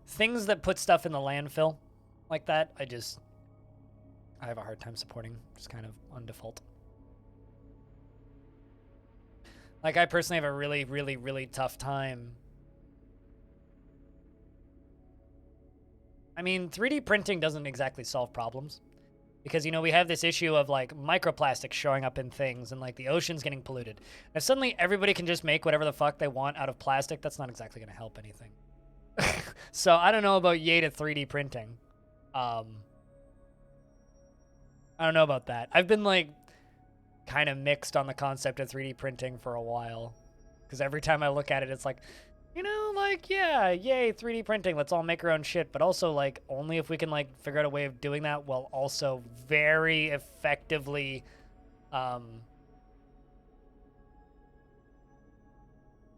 Things that put stuff in the landfill like that, I have a hard time supporting, just kind of on default. Like, I personally have a really, really, really tough time. I mean, 3D printing doesn't exactly solve problems. Because, you know, we have this issue of, like, microplastics showing up in things and, like, the ocean's getting polluted. If suddenly everybody can just make whatever the fuck they want out of plastic, that's not exactly going to help anything. So, I don't know about yay to 3D printing. I don't know about that. I've been, like, kind of mixed on the concept of 3D printing for a while. Because every time I look at it, it's like, you know, like, yeah, yay, 3D printing. Let's all make our own shit. But also, like, only if we can, like, figure out a way of doing that while also very effectively,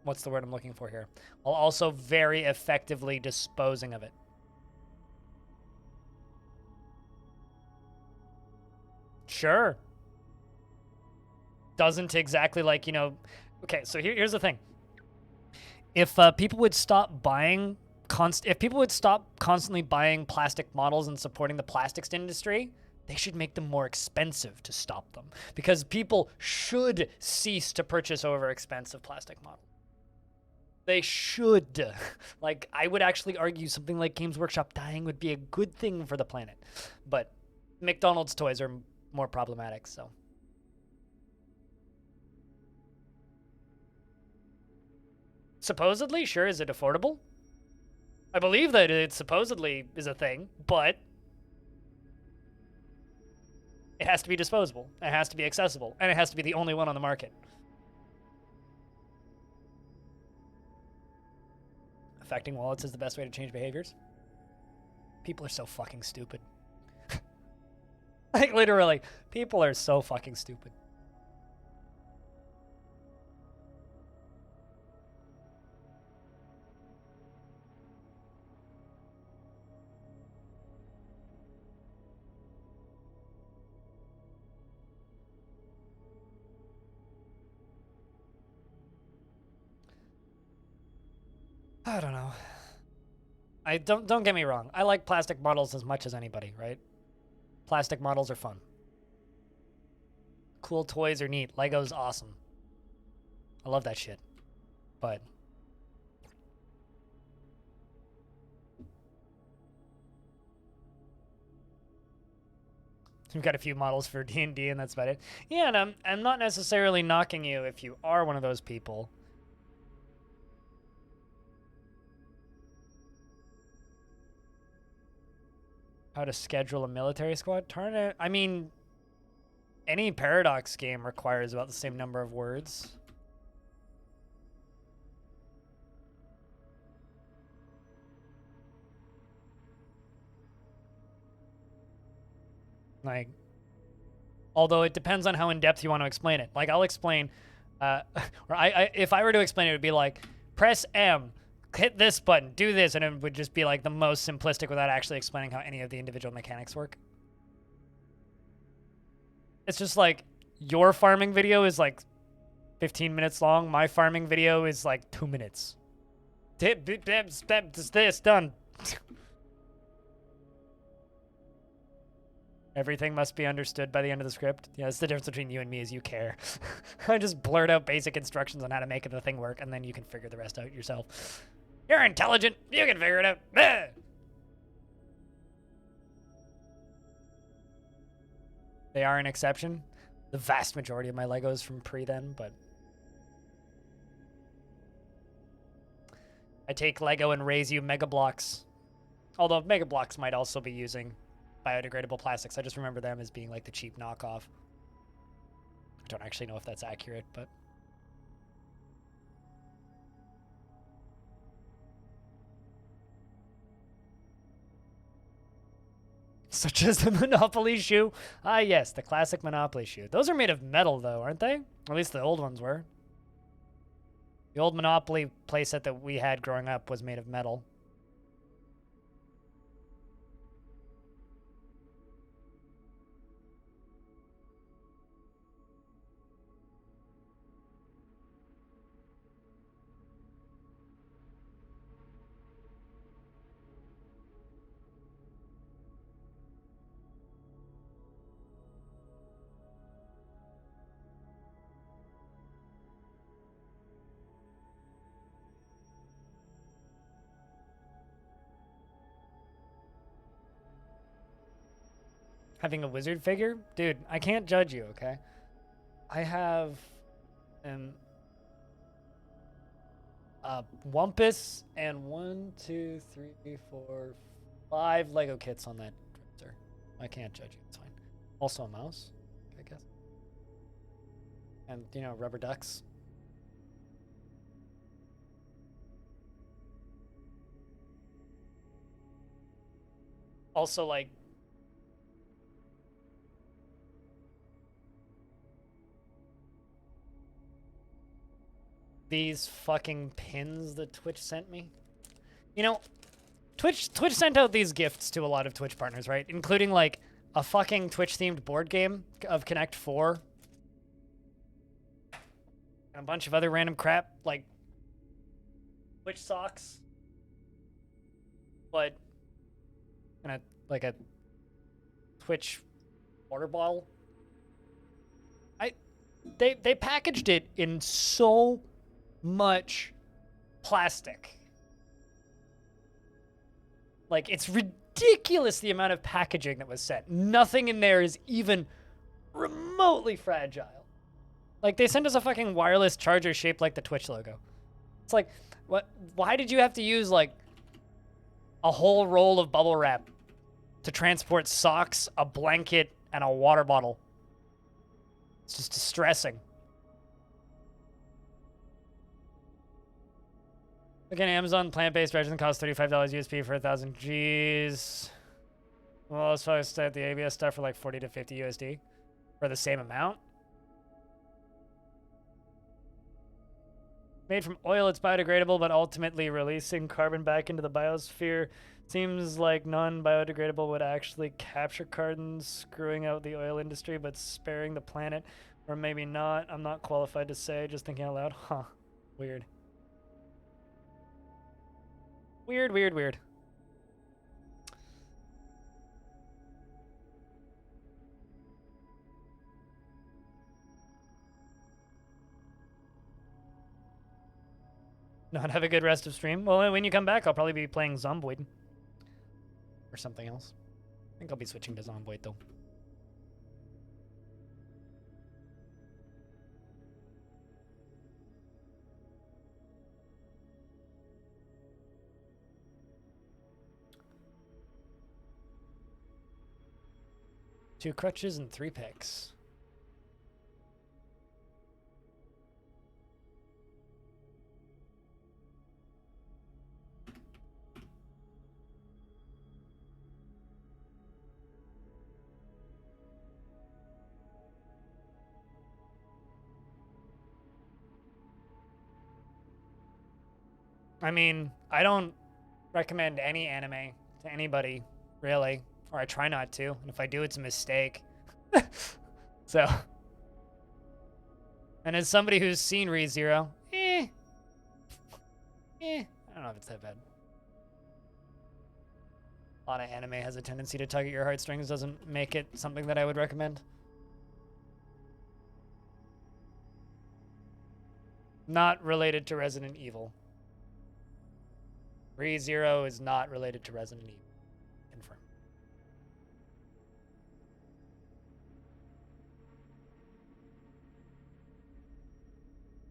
what's the word I'm looking for here? While also very effectively disposing of it. Sure. Doesn't exactly, like, you know... Okay, so here's the thing. If people would stop buying... If people would stop constantly buying plastic models and supporting the plastics industry, they should make them more expensive to stop them. Because people should cease to purchase over-expensive plastic models. They should. Like, I would actually argue something like Games Workshop dying would be a good thing for the planet. But McDonald's toys are more problematic, so. Supposedly, sure, is it affordable? I believe that it supposedly is a thing, but It has to be disposable. It has to be accessible. And it has to be the only one on the market. Affecting wallets is the best way to change behaviors. People are so fucking stupid. Like, literally, people are so fucking stupid. I don't know. Don't get me wrong. I like plastic models as much as anybody, right? Plastic models are fun. Cool toys are neat. Lego's awesome. I love that shit. But we've got a few models for D&D and that's about it. Yeah, and I'm not necessarily knocking you if you are one of those people. How to schedule a military squad? Darn it. I mean, any Paradox game requires about the same number of words. Like, although it depends on how in-depth you want to explain it. Like, I'll explain, or if I were to explain it, it would be like, press M, hit this button, do this, and it would just be like the most simplistic without actually explaining how any of the individual mechanics work. It's just like, your farming video is like 15 minutes long. My farming video is like 2 minutes. This, done. Everything must be understood by the end of the script. Yeah, that's the difference between you and me is you care. I just blurt out basic instructions on how to make the thing work, and then you can figure the rest out yourself. You're intelligent. You can figure it out. Bah! They are an exception. The vast majority of my Legos from pre-then, but I take Lego and raise you Mega Blocks. Although Mega Blocks might also be using biodegradable plastics. I just remember them as being like the cheap knockoff. I don't actually know if that's accurate, but such as the Monopoly shoe. Ah, yes, the classic Monopoly shoe. Those are made of metal, though, aren't they? At least the old ones were. The old Monopoly playset that we had growing up was made of metal. Having a wizard figure? Dude, I can't judge you, okay? I have a Wumpus and 1, 2, 3, 4, 5 Lego kits on that dresser. I can't judge you, it's fine. Also a mouse, I guess. And, you know, rubber ducks. Also, like, these fucking pins that Twitch sent me. You know, Twitch sent out these gifts to a lot of Twitch partners, right? Including like a fucking Twitch-themed board game of Connect 4. And a bunch of other random crap, like Twitch socks. But and like a Twitch water bottle. They packaged it in so much plastic. Like, it's ridiculous the amount of packaging that was sent. Nothing in there is even remotely fragile. Like, they sent us a fucking wireless charger shaped like the Twitch logo. It's like, what? Why did you have to use, like, a whole roll of bubble wrap to transport socks, a blanket, and a water bottle. It's just distressing. Again, Amazon plant-based resin costs $35 USP for 1,000 Gs. Well, as far as the ABS stuff for like 40 to 50 USD for the same amount. Made from oil, it's biodegradable, but ultimately releasing carbon back into the biosphere. Seems like non-biodegradable would actually capture carbon, screwing out the oil industry, but sparing the planet. Or maybe not. I'm not qualified to say, just thinking out loud. Huh. Weird. Weird, weird, weird. Not have a good rest of stream. Well, when you come back, I'll probably be playing Zomboid. Or something else. I think I'll be switching to Zomboid, though. Two crutches and 3 picks. I mean, I don't recommend any anime to anybody, really. Or I try not to. And if I do, it's a mistake. So. And as somebody who's seen ReZero, I don't know if it's that bad. A lot of anime has a tendency to tug at your heartstrings, doesn't make it something that I would recommend. Not related to Resident Evil. ReZero is not related to Resident Evil. Confirmed.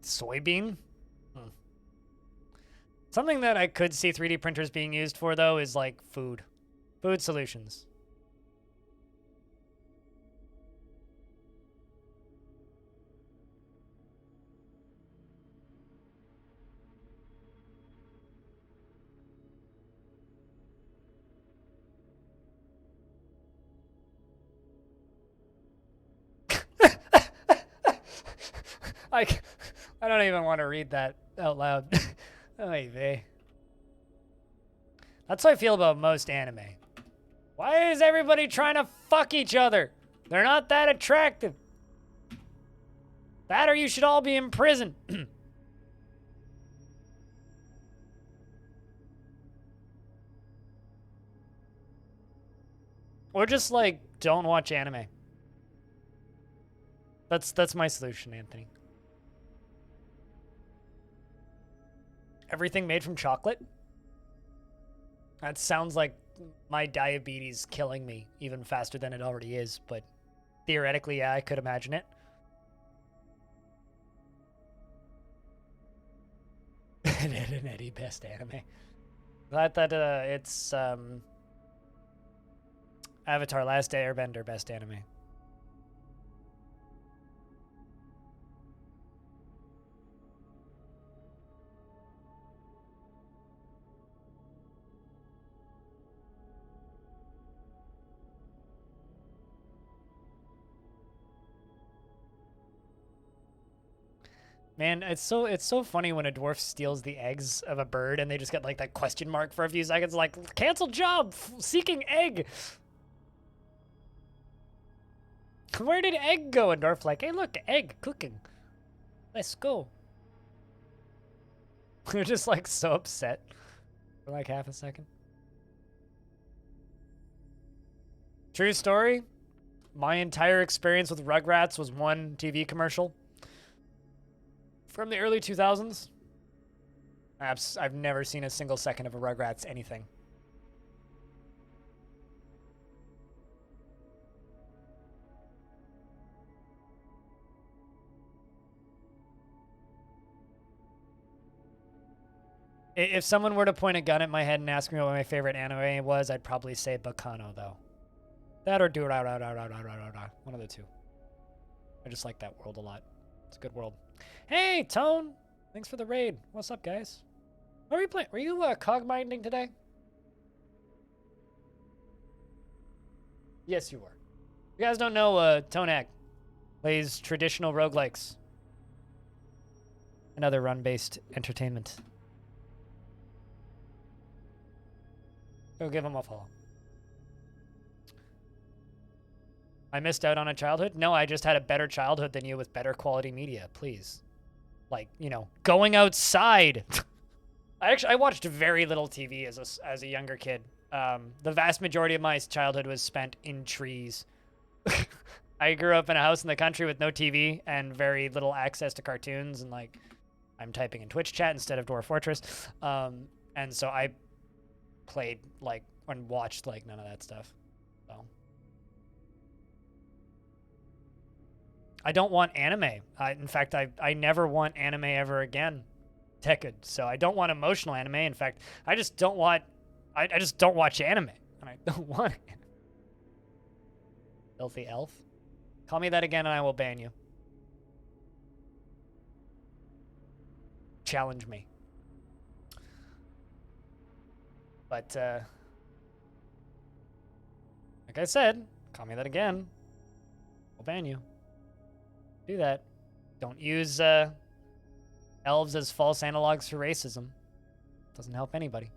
Soybean? Something that I could see 3D printers being used for, though, is like food. Food solutions. I don't even want to read that out loud. Oy vey. That's how I feel about most anime. Why is everybody trying to fuck each other? They're not that attractive. That or you should all be in prison. Or just like don't watch anime. That's my solution, Anthony. Everything made from chocolate? That sounds like my diabetes killing me even faster than it already is, but theoretically, yeah, I could imagine it. Ed and Eddie best anime. Glad that it's Avatar Last Airbender best anime. Man, it's so funny when a dwarf steals the eggs of a bird and they just get like that question mark for a few seconds, like cancel job, seeking egg. Where did egg go? And dwarf like, hey, look, egg cooking. Let's go. They're just like so upset for like half a second. True story. My entire experience with Rugrats was one TV commercial. From the early 2000s, I've never seen a single second of a Rugrats anything. If someone were to point a gun at my head and ask me what my favorite anime was, I'd probably say Bacano, though. That or do one of the two. I just like that world a lot. It's a good world. Hey, Tone! Thanks for the raid. What's up, guys? What were you playing? Were you cog minding today? Yes, you were. You guys don't know Tonak plays traditional roguelikes and other run-based entertainment. Go give him a follow. I missed out on a childhood? No, I just had a better childhood than you with better quality media, please. Like, you know, going outside. I watched very little TV as a younger kid. The vast majority of my childhood was spent in trees. I grew up in a house in the country with no TV and very little access to cartoons, and like I'm typing in Twitch chat instead of Dwarf Fortress. And so I played like and watched like none of that stuff. So I don't want anime. In fact, I never want anime ever again. Tekkud. So I don't want emotional anime. In fact, I just don't want. I just don't watch anime, and I don't want it. Filthy elf. Call me that again, and I will ban you. Challenge me. But like I said, call me that again. I'll ban you. Do that. Don't use elves as false analogs for racism. Doesn't help anybody.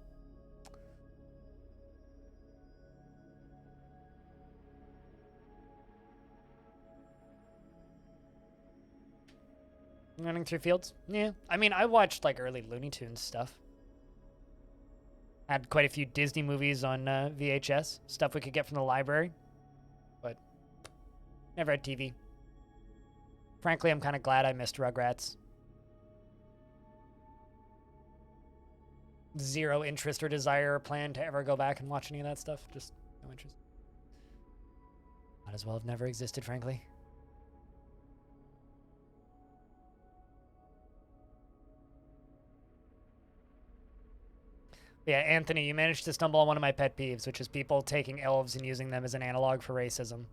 Running through fields? Yeah. I mean, I watched like early Looney Tunes stuff. Had quite a few Disney movies on VHS. Stuff we could get from the library. But never had TV. Frankly, I'm kind of glad I missed Rugrats. Zero interest or desire or plan to ever go back and watch any of that stuff. Just no interest. Might as well have never existed, frankly. Yeah, Anthony, you managed to stumble on one of my pet peeves, which is people taking elves and using them as an analog for racism.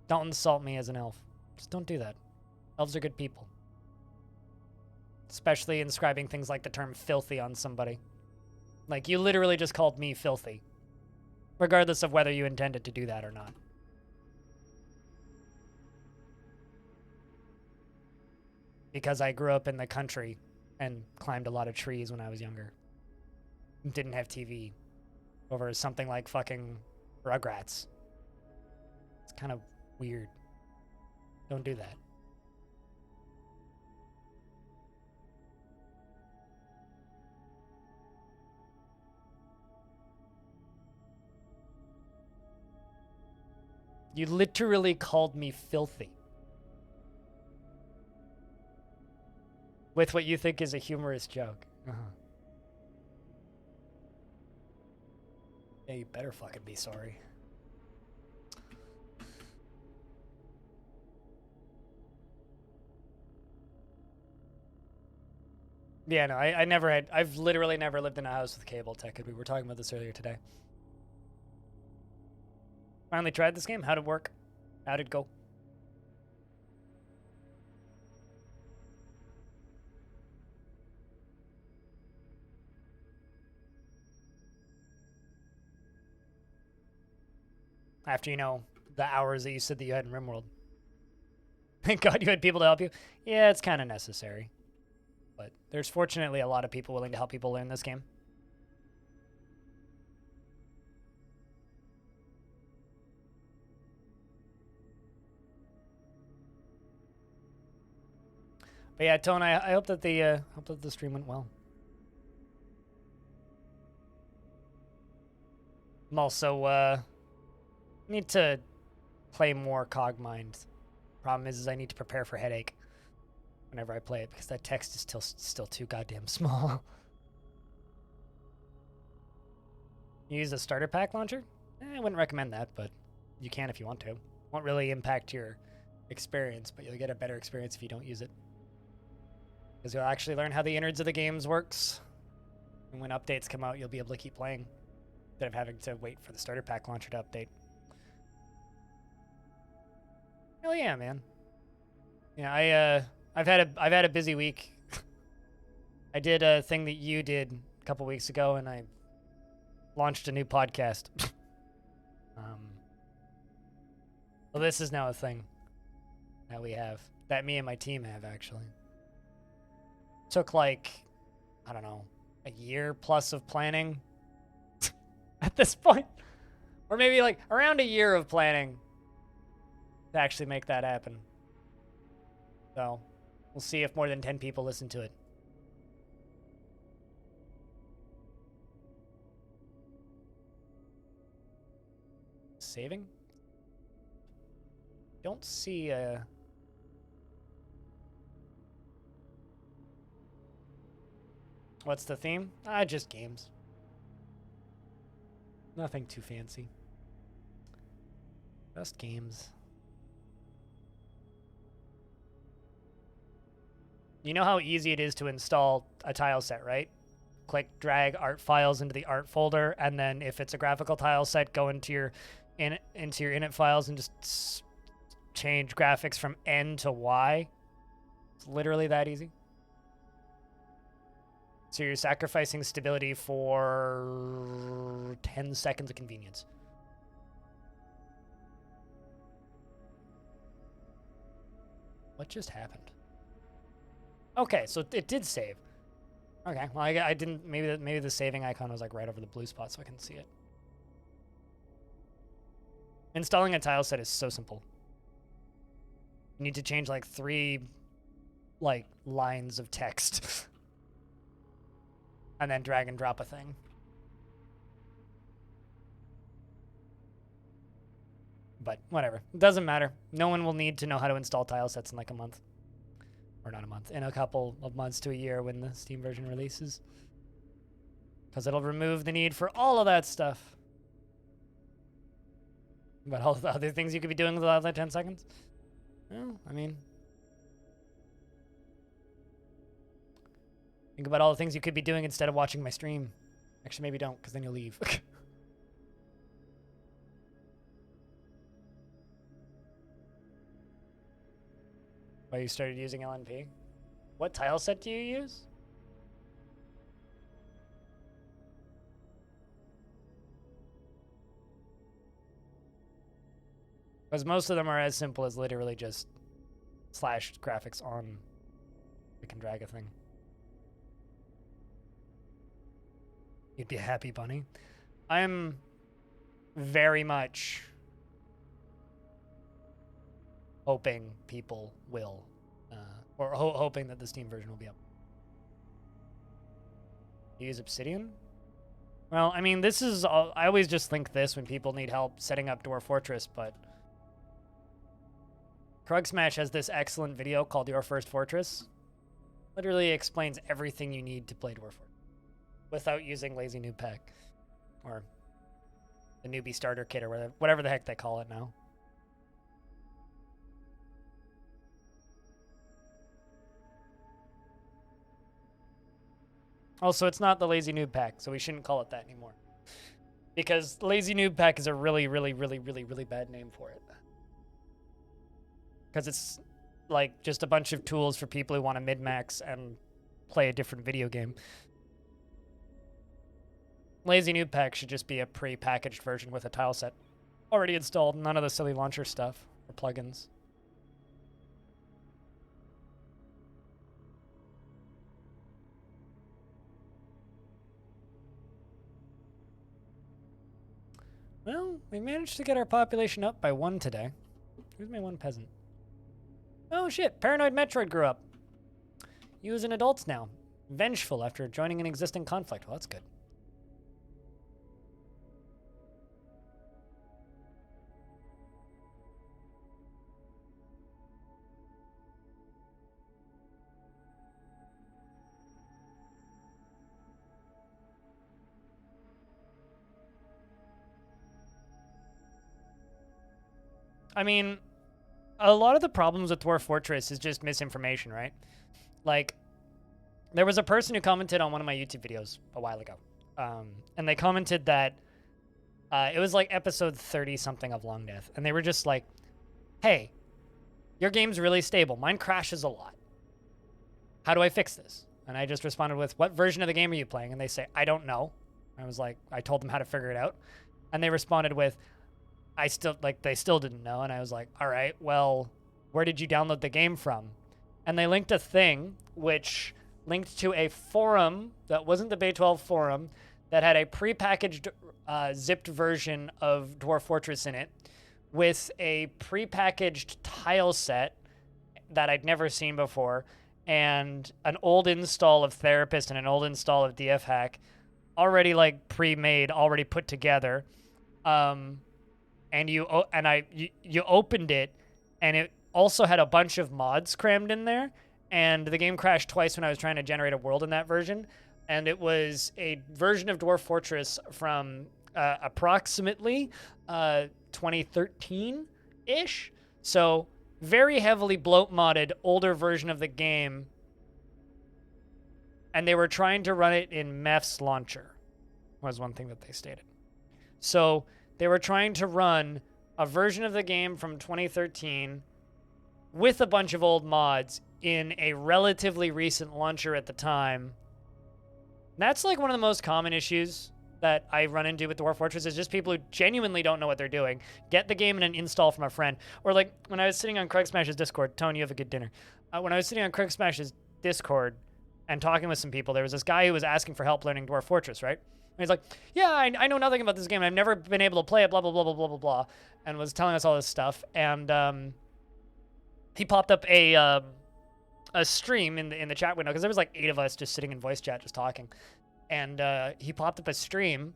Don't insult me as an elf. Just don't do that. Elves are good people. Especially inscribing things like the term filthy on somebody. Like, you literally just called me filthy. Regardless of whether you intended to do that or not. Because I grew up in the country and climbed a lot of trees when I was younger. Didn't have TV over something like fucking Rugrats. It's kind of weird. Don't do that. You literally called me filthy. With what you think is a humorous joke. Yeah, you better fucking be sorry. Yeah, no, I've literally never lived in a house with cable tech. We were talking about this earlier today. Finally tried this game. How'd it work? How'd it go? After, you know, the hours that you said that you had in RimWorld. Thank God you had people to help you. Yeah, it's kind of necessary. But there's fortunately a lot of people willing to help people learn this game. But yeah, Tone, I hope that the stream went well. I'm also need to play more Cogmind. Problem is I need to prepare for headache whenever I play it because that text is still too goddamn small. You use a starter pack launcher? I wouldn't recommend that, but you can if you want to. Won't really impact your experience, but you'll get a better experience if you don't use it. Because you'll actually learn how the innards of the games works. And when updates come out, you'll be able to keep playing instead of having to wait for the starter pack launcher to update. Hell yeah, man. Yeah, I've had a busy week. I did a thing that you did a couple weeks ago, and I launched a new podcast. Well, this is now a thing that we have, that me and my team have, actually. Took like, I don't know, a year plus of planning at this point. Or maybe like around a year of planning to actually make that happen. So we'll see if more than 10 people listen to it. Saving? Don't see a... What's the theme? Just games. Nothing too fancy. Just games. You know how easy it is to install a tile set, right? Click, drag art files into the art folder, and then if it's a graphical tile set, go into your init files and just change graphics from N to Y. It's literally that easy. So you're sacrificing stability for 10 seconds of convenience. What just happened? Okay, so it did save. Okay, well I didn't. Maybe the saving icon was like right over the blue spot, so I can see it. Installing a tile set is so simple. You need to change like 3 lines of text, and then drag and drop a thing. But whatever, it doesn't matter. No one will need to know how to install tile sets in like a month. Or not a month, in a couple of months to a year when the Steam version releases. Because it'll remove the need for all of that stuff. But all the other things you could be doing with the other 10 seconds? Well, I mean... Think about all the things you could be doing instead of watching my stream. Actually, maybe don't, because then you'll leave. Why you started using LNP? What tile set do you use? Because most of them are as simple as literally just slash graphics on click and drag a thing. You'd be a happy bunny. I'm very much hoping people will, or hoping that the Steam version will be up. You use Obsidian? Well, I mean, this is, I always just link this when people need help setting up Dwarf Fortress, but Krug Smash has this excellent video called Your First Fortress. Literally explains everything you need to play Dwarf Fortress without using Lazy Noob Pack, or the Newbie Starter Kit, or whatever the heck they call it now. Also, it's not the Lazy Noob Pack, so we shouldn't call it that anymore. Because Lazy Noob Pack is a really, really, really, really, really bad name for it. Because it's like just a bunch of tools for people who want to min-max and play a different video game. Lazy Noob Pack should just be a pre-packaged version with a tile set already installed, none of the silly launcher stuff or plugins. Well, we managed to get our population up by 1 today. Who's my 1 peasant? Oh shit, Paranoid Metroid grew up. You as an adult now. Vengeful after joining an existing conflict. Well, that's good. I mean, a lot of the problems with Dwarf Fortress is just misinformation, right? Like, there was a person who commented on one of my YouTube videos a while ago. And they commented that it was like episode 30-something of Longdeath. And they were just like, hey, your game's really stable. Mine crashes a lot. How do I fix this? And I just responded with, what version of the game are you playing? And they say, I don't know. I was like, I told them how to figure it out. And they responded with, they still didn't know. And I was like, all right, well, where did you download the game from? And they linked a thing which linked to a forum that wasn't the Bay 12 forum that had a prepackaged zipped version of Dwarf Fortress in it with a prepackaged tile set that I'd never seen before and an old install of Therapist and an old install of DF Hack already like pre-made, already put together. And you opened it and it also had a bunch of mods crammed in there, and the game crashed twice when I was trying to generate a world in that version. And it was a version of Dwarf Fortress from approximately 2013-ish. So very heavily bloat modded, older version of the game. And they were trying to run it in Meph's launcher, was one thing that they stated. So they were trying to run a version of the game from 2013 with a bunch of old mods in a relatively recent launcher at the time. That's like one of the most common issues that I run into with Dwarf Fortress is just people who genuinely don't know what they're doing. Get the game in an install from a friend. Or like when I was sitting on Craig Smash's Discord, Tony, you have a good dinner. When I was sitting on Craig Smash's Discord and talking with some people, there was this guy who was asking for help learning Dwarf Fortress, right? And he's like, yeah, I know nothing about this game. I've never been able to play it, blah, blah, blah, blah, blah, blah, blah, and was telling us all this stuff. And he popped up a stream in the chat window because there was like 8 of us just sitting in voice chat just talking. And he popped up a stream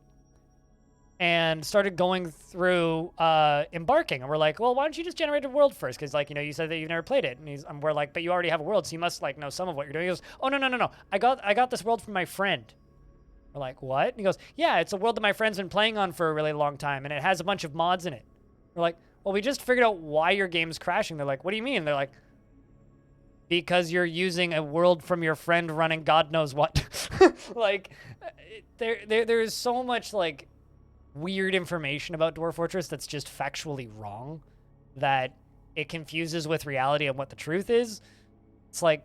and started going through embarking. And we're like, well, why don't you just generate a world first? Because, like, you know, you said that you've never played it. And we're like, but you already have a world, so you must, like, know some of what you're doing. He goes, oh, no. I got this world from my friend. We're like, what? And he goes, yeah, it's a world that my friend's been playing on for a really long time, and it has a bunch of mods in it. We're like, well, we just figured out why your game's crashing. They're like, what do you mean? They're like, because you're using a world from your friend running God knows what. Like, there's so much, like, weird information about Dwarf Fortress that's just factually wrong that it confuses with reality and what the truth is. It's like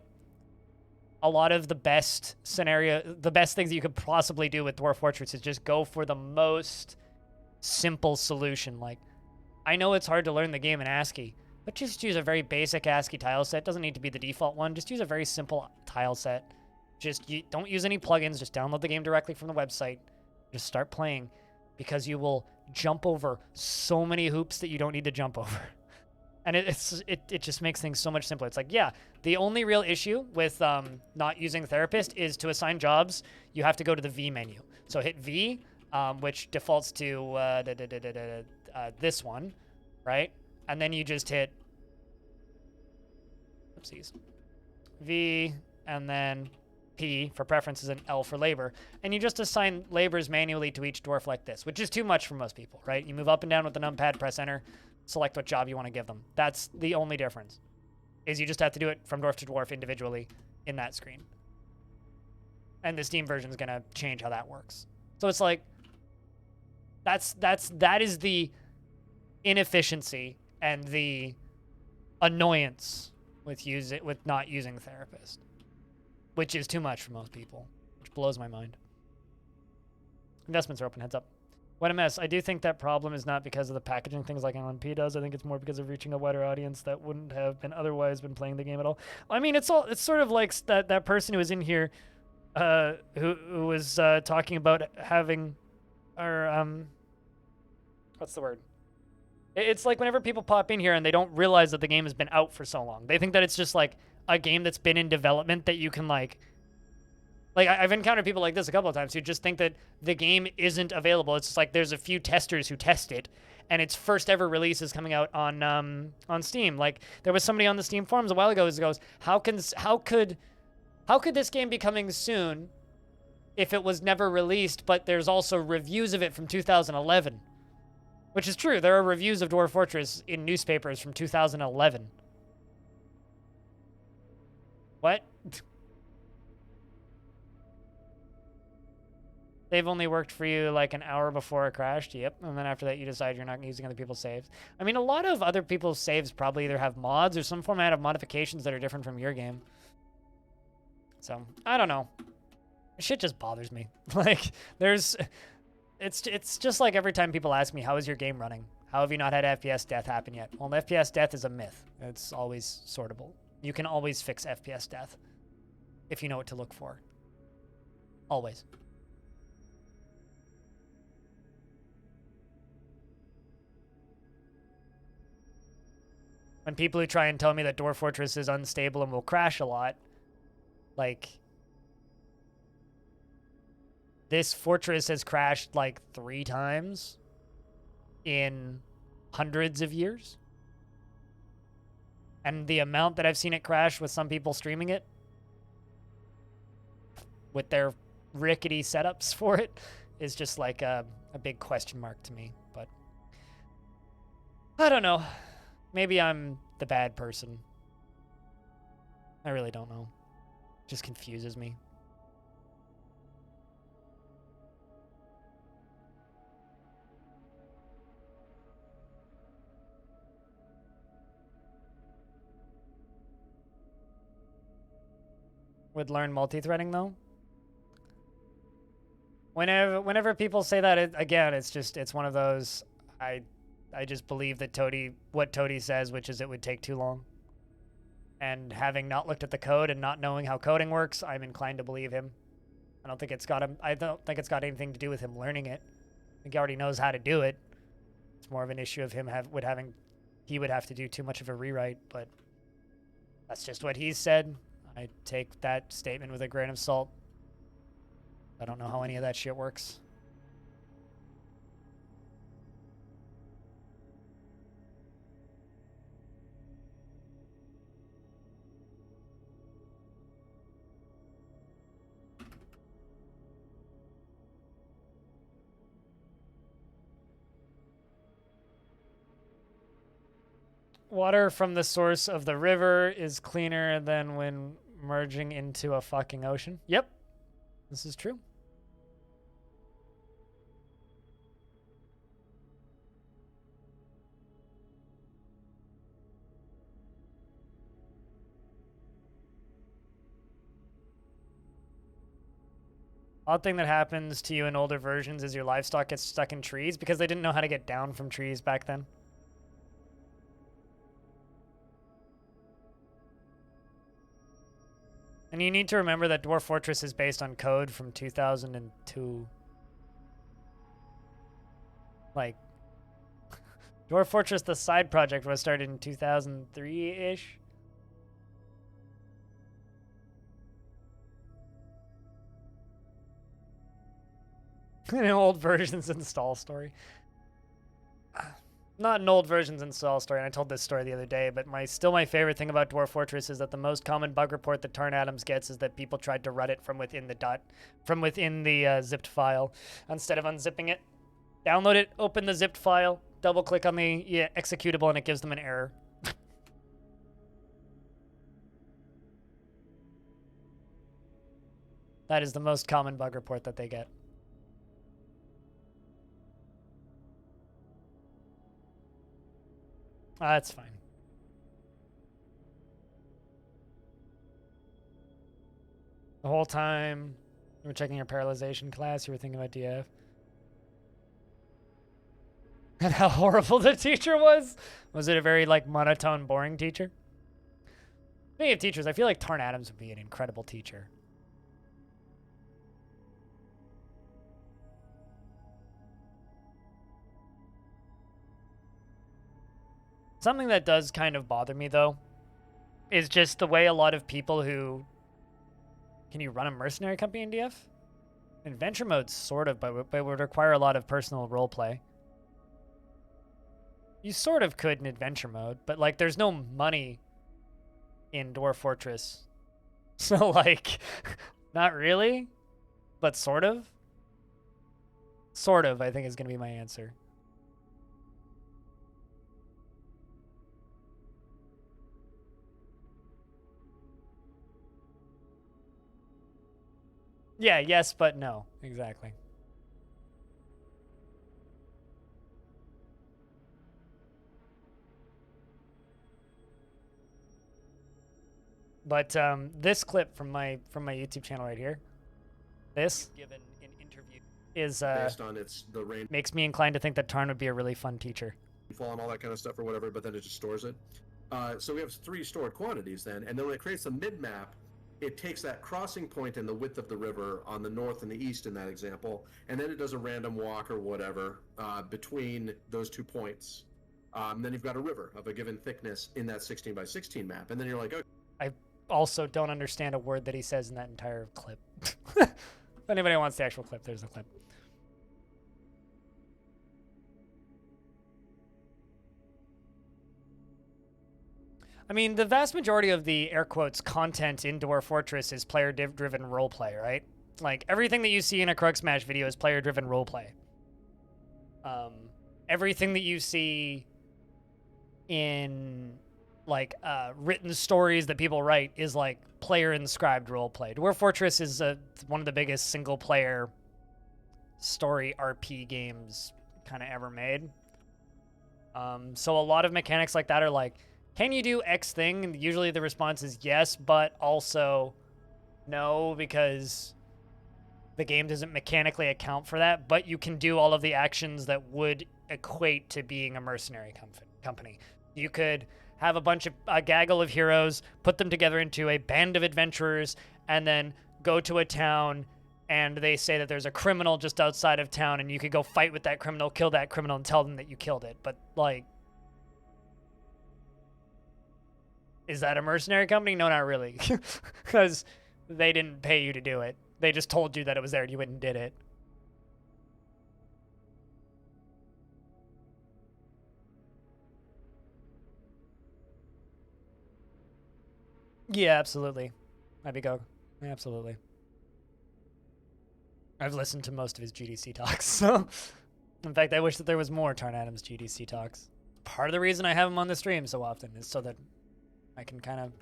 a lot of the best things you could possibly do with Dwarf Fortress is just go for the most simple solution. Like, I know it's hard to learn the game in ASCII, but just use a very basic ASCII tile set. Doesn't need to be the default one. Just use a very simple tile set. Don't use any plugins. Just download the game directly from the website. Just start playing, because you will jump over so many hoops that you don't need to jump over. And it just makes things so much simpler. It's like, yeah, the only real issue with not using Therapist is to assign jobs, you have to go to the V menu. So hit V, which defaults to this one, right? And then you just hit, oopsies, V, and then P for preferences and L for labor. And you just assign labors manually to each dwarf like this, which is too much for most people, right? You move up and down with the numpad, press enter, select what job you want to give them. That's the only difference, is you just have to do it from dwarf to dwarf individually in that screen. And the Steam version is going to change how that works. So it's like, that is the inefficiency and the annoyance with not using Therapist, which is too much for most people, which blows my mind. Investments are open, heads up. What a mess. I do think that problem is not because of the packaging things like LNP does. I think it's more because of reaching a wider audience that wouldn't have been otherwise been playing the game at all. I mean, it's sort of like that person who was in here who was talking about having, or what's the word? It's like whenever people pop in here and they don't realize that the game has been out for so long. They think that it's just like a game that's been in development that you can like I've encountered people like this a couple of times who just think that the game isn't available. It's just like there's a few testers who test it, and its first ever release is coming out on Steam. Like, there was somebody on the Steam forums a while ago who goes, how could this game be coming soon if it was never released, but there's also reviews of it from 2011? Which is true. There are reviews of Dwarf Fortress in newspapers from 2011. What? They've only worked for you like an hour before it crashed. Yep. And then after that, you decide you're not using other people's saves. I mean, a lot of other people's saves probably either have mods or some format of modifications that are different from your game. So, I don't know. Shit just bothers me. Like, it's just like every time people ask me, how is your game running? How have you not had FPS death happen yet? Well, FPS death is a myth. It's always sortable. You can always fix FPS death if you know what to look for. Always. When people who try and tell me that Dwarf Fortress is unstable and will crash a lot, like, this fortress has crashed like 3 times in hundreds of years. And the amount that I've seen it crash with some people streaming it, with their rickety setups for it, is just like a big question mark to me. But I don't know. Maybe I'm the bad person. I really don't know. It just confuses me. Would learn multi-threading though? Whenever people say that, again, it's one of those, I just believe that what Toady says, which is it would take too long. And having not looked at the code and not knowing how coding works, I'm inclined to believe him. I don't think it's got anything to do with him learning it. I think he already knows how to do it. It's more of an issue of him he would have to do too much of a rewrite, but that's just what he said. I take that statement with a grain of salt. I don't know how any of that shit works. Water from the source of the river is cleaner than when merging into a fucking ocean. Yep. This is true. Odd thing that happens to you in older versions is your livestock gets stuck in trees because they didn't know how to get down from trees back then. And you need to remember that Dwarf Fortress is based on code from 2002. Like, Dwarf Fortress, the side project, was started in 2003-ish. An old versions install story. Not an old versions install story, and I told this story the other day, but still my favorite thing about Dwarf Fortress is that the most common bug report that Tarn Adams gets is that people tried to run it from within the zipped file instead of unzipping it. Download it, open the zipped file, double click on the executable, and it gives them an error. That is the most common bug report that they get. That's fine. The whole time you were checking your paralyzation class, you were thinking about DF. And how horrible the teacher was? Was it a very, like, monotone, boring teacher? Speaking of teachers, I feel like Tarn Adams would be an incredible teacher. Something that does kind of bother me, though, is just the way a lot of people who... Can you run a mercenary company in DF? Adventure mode, sort of, but it would require a lot of personal roleplay. You sort of could in adventure mode, but, like, there's no money in Dwarf Fortress. So, like, not really, but sort of. Sort of, I think, is going to be my answer. Yeah, yes, but no. Exactly. But this clip from my YouTube channel right here, this given an interview is
based on the rain
makes me inclined to think that Tarn would be a really fun teacher.
fall and all that kind of stuff or whatever, but then it just stores it. So we have 3 stored quantities then, and then when it creates a mid map, it takes that crossing point in the width of the river on the north and the east in that example, and then it does a random walk or whatever between those 2 points. Then you've got a river of a given thickness in that 16 by 16 map, and then you're like, okay.
I also don't understand a word that he says in that entire clip. If anybody wants the actual clip, there's the clip. I mean, the vast majority of the air quotes content in Dwarf Fortress is player-driven roleplay, right? Like, everything that you see in a Krug Smash video is player-driven roleplay. Everything that you see in, like, written stories that people write is, like, player-inscribed roleplay. Dwarf Fortress is one of the biggest single-player story RP games kind of ever made. So a lot of mechanics like that are like, can you do X thing? And usually the response is yes, but also no, because the game doesn't mechanically account for that, but you can do all of the actions that would equate to being a mercenary company. You could have a gaggle of heroes, put them together into a band of adventurers, and then go to a town, and they say that there's a criminal just outside of town, and you could go fight with that criminal, kill that criminal, and tell them that you killed it. But, like, is that a mercenary company? No, not really. Because they didn't pay you to do it. They just told you that it was there and you went and did it. Yeah, absolutely. Go. Absolutely. I've listened to most of his GDC talks, so... In fact, I wish that there was more Tarn Adams GDC talks. Part of the reason I have him on the stream so often is so that I can kind of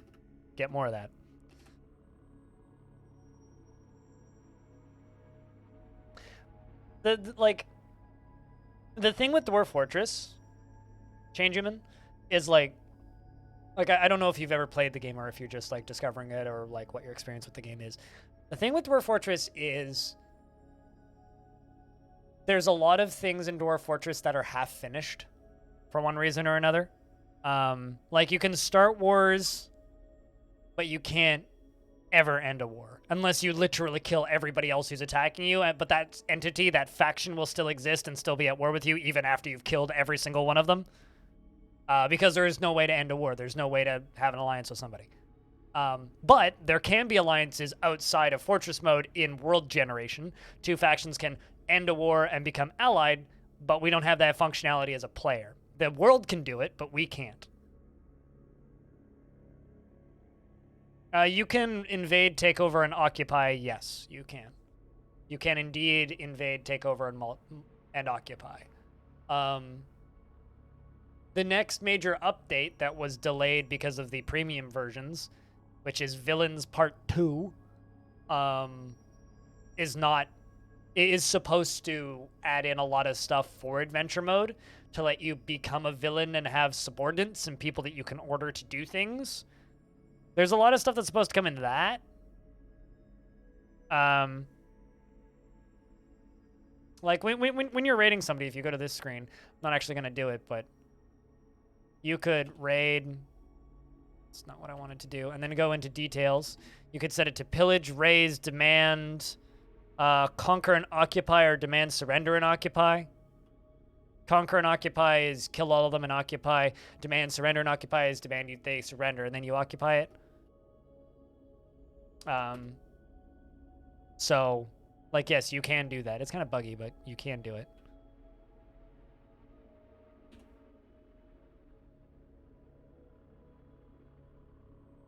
get more of that. The thing with Dwarf Fortress, Changeman, is like I don't know if you've ever played the game or if you're just like discovering it or like what your experience with the game is. The thing with Dwarf Fortress is there's a lot of things in Dwarf Fortress that are half finished for one reason or another. Like you can start wars, but you can't ever end a war unless you literally kill everybody else who's attacking you. But that entity, that faction will still exist and still be at war with you even after you've killed every single one of them. Because there is no way to end a war. There's no way to have an alliance with somebody. But there can be alliances outside of Fortress mode in World Generation. 2 factions can end a war and become allied, but we don't have that functionality as a player. The world can do it, but we can't. You can invade, take over, and occupy. Yes, you can. You can indeed invade, take over, and occupy. The next major update that was delayed because of the premium versions, which is Villains Part 2, is supposed to add in a lot of stuff for adventure mode to let you become a villain and have subordinates and people that you can order to do things. There's a lot of stuff that's supposed to come into that. Like when you're raiding somebody, if you go to this screen, I'm not actually going to do it, but you could raid. It's not what I wanted to do. And then go into details. You could set it to pillage, raise, demand, conquer and occupy, or demand surrender and occupy. Conquer and occupy is kill all of them and occupy. Demand surrender and occupy is demand they surrender and then you occupy it. So, like, yes, you can do that. It's kind of buggy, but you can do it.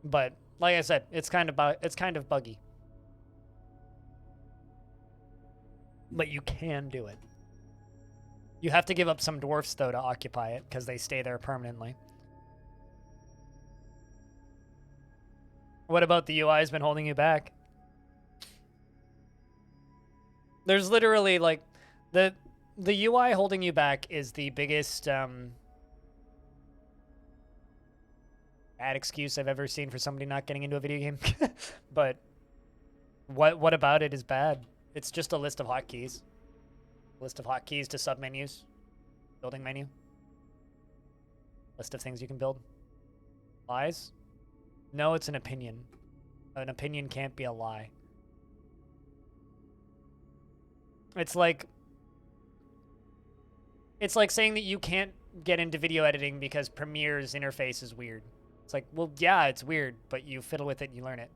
But like I said, it's kind of buggy. But you can do it. You have to give up some dwarfs, though, to occupy it, because they stay there permanently. What about the UI has been holding you back? There's literally, like, the UI holding you back is the biggest, bad excuse I've ever seen for somebody not getting into a video game. But what about it is bad? It's just a list of hotkeys. List of hotkeys to submenus. Building menu. List of things you can build. Lies? No, it's an opinion. An opinion can't be a lie. It's like saying that you can't get into video editing because Premiere's interface is weird. It's like, well, yeah, it's weird, but you fiddle with it and you learn it.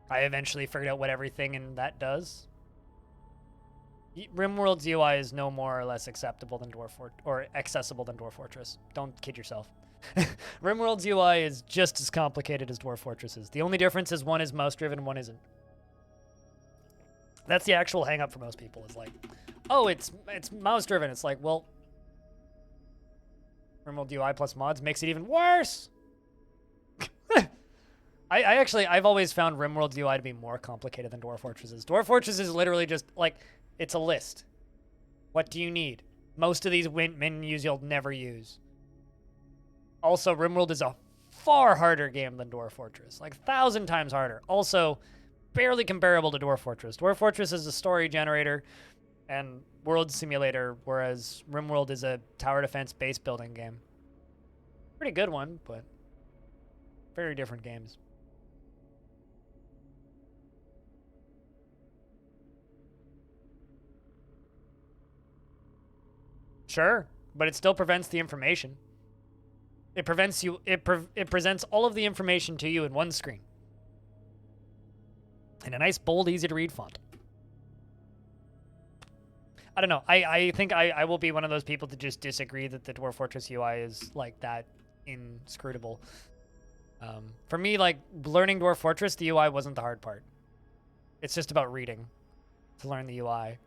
I eventually figured out what everything in that does. RimWorld's UI is no more or less acceptable than or accessible than Dwarf Fortress. Don't kid yourself. RimWorld's UI is just as complicated as Dwarf Fortress's. The only difference is one is mouse-driven and one isn't. That's the actual hang-up for most people, is like, oh, it's mouse-driven. It's like, well, RimWorld UI plus mods makes it even worse. I've always found RimWorld's UI to be more complicated than Dwarf Fortress's. Dwarf Fortress is literally just, like, it's a list. What do you need? Most of these menus you'll never use. Also, RimWorld is a far harder game than Dwarf Fortress. Like, 1,000 times harder. Also, barely comparable to Dwarf Fortress. Dwarf Fortress is a story generator and world simulator, whereas RimWorld is a tower defense base building game. Pretty good one, but very different games. Sure, but it still prevents the information. It prevents you. It presents all of the information to you in one screen. In a nice, bold, easy to read font. I don't know. I think I will be one of those people to just disagree that the Dwarf Fortress UI is like that inscrutable. For me, like, learning Dwarf Fortress, the UI wasn't the hard part. It's just about reading to learn the UI.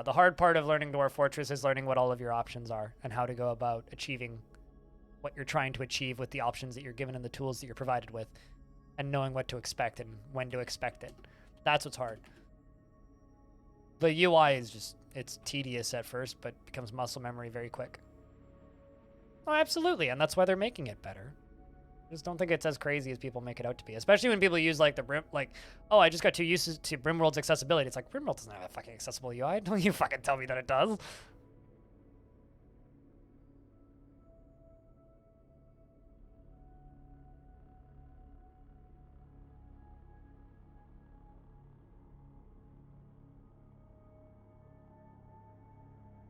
The hard part of learning Dwarf Fortress is learning what all of your options are and how to go about achieving what you're trying to achieve with the options that you're given and the tools that you're provided with, and knowing what to expect and when to expect it. That's what's hard. The UI is just, it's tedious at first, but becomes muscle memory very quick. Oh, absolutely, and that's why they're making it better. I just don't think it's as crazy as people make it out to be, especially when people use like oh, I just got too used to RimWorld's accessibility. It's like, RimWorld doesn't have a fucking accessible UI. Don't you fucking tell me that it does.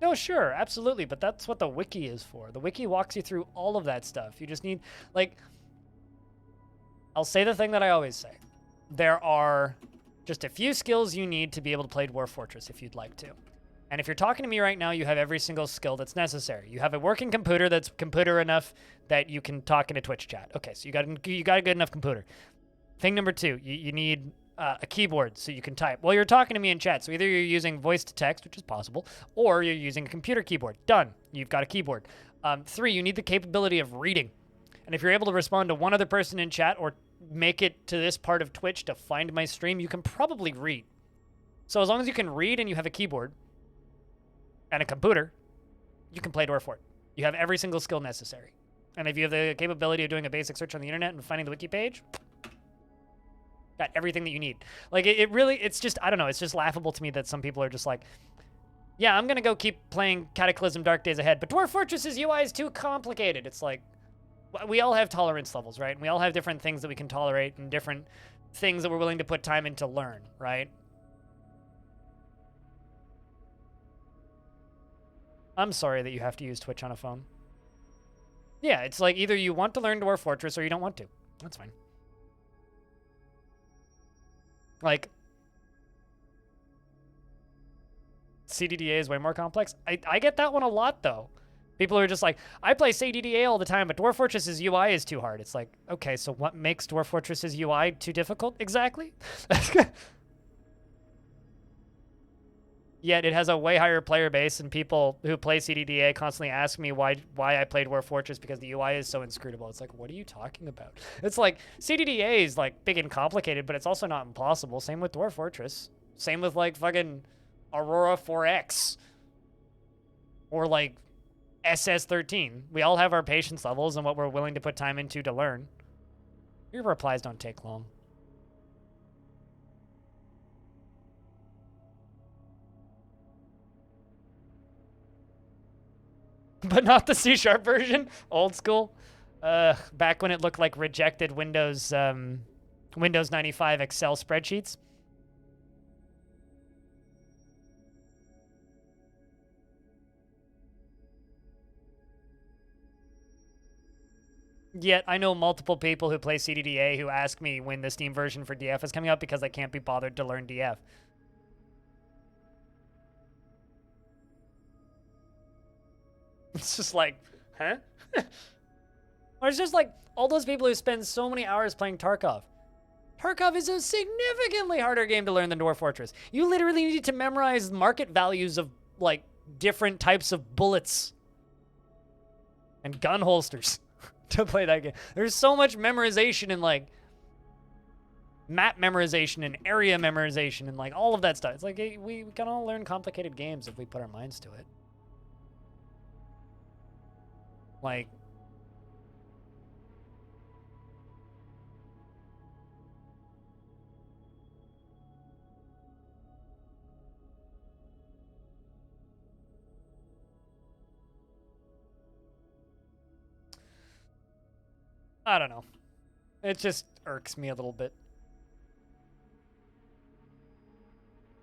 No, sure, absolutely, but that's what the wiki is for. The wiki walks you through all of that stuff. You just need, like, I'll say the thing that I always say. There are just a few skills you need to be able to play Dwarf Fortress if you'd like to. And if you're talking to me right now, you have every single skill that's necessary. You have a working computer that's computer enough that you can talk in a Twitch chat. Okay, so you got a good enough computer. Thing number two, you need a keyboard so you can type. Well, you're talking to me in chat, so either you're using voice to text, which is possible, or you're using a computer keyboard. Done. You've got a keyboard. 3, you need the capability of reading. And if you're able to respond to one other person in chat or make it to this part of Twitch to find my stream, you can probably read. So as long as you can read and you have a keyboard and a computer, you can play Dwarf Fort. You have every single skill necessary. And if you have the capability of doing a basic search on the internet and finding the wiki page, got everything that you need. Like, it really, it's just, I don't know, it's just laughable to me that some people are just like, yeah, I'm going to go keep playing Cataclysm Dark Days Ahead, but Dwarf Fortress's UI is too complicated. It's like, we all have tolerance levels, right? And we all have different things that we can tolerate and different things that we're willing to put time in to learn, right? I'm sorry that you have to use Twitch on a phone. Yeah, it's like either you want to learn Dwarf Fortress or you don't want to. That's fine. Like, CDDA is way more complex. I get that one a lot, though. People are just like, I play CDDA all the time, but Dwarf Fortress's UI is too hard. It's like, okay, so what makes Dwarf Fortress's UI too difficult exactly? Yet it has a way higher player base, and people who play CDDA constantly ask me why I play Dwarf Fortress because the UI is so inscrutable. It's like, what are you talking about? It's like, CDDA is like big and complicated, but it's also not impossible. Same with Dwarf Fortress. Same with like fucking Aurora 4X. Or like SS13. We all have our patience levels and what we're willing to put time into to learn. Your replies don't take long. But not the C# version. Old school. Back when it looked like rejected Windows 95 Excel spreadsheets. Yet I know multiple people who play CDDA who ask me when the Steam version for DF is coming out because I can't be bothered to learn DF. It's just like, huh? Or it's just like all those people who spend so many hours playing Tarkov. Tarkov is a significantly harder game to learn than Dwarf Fortress. You literally need to memorize market values of like different types of bullets and gun holsters to play that game. There's so much memorization and like map memorization and area memorization and like all of that stuff. It's like we can all learn complicated games if we put our minds to it. Like, I don't know. It just irks me a little bit.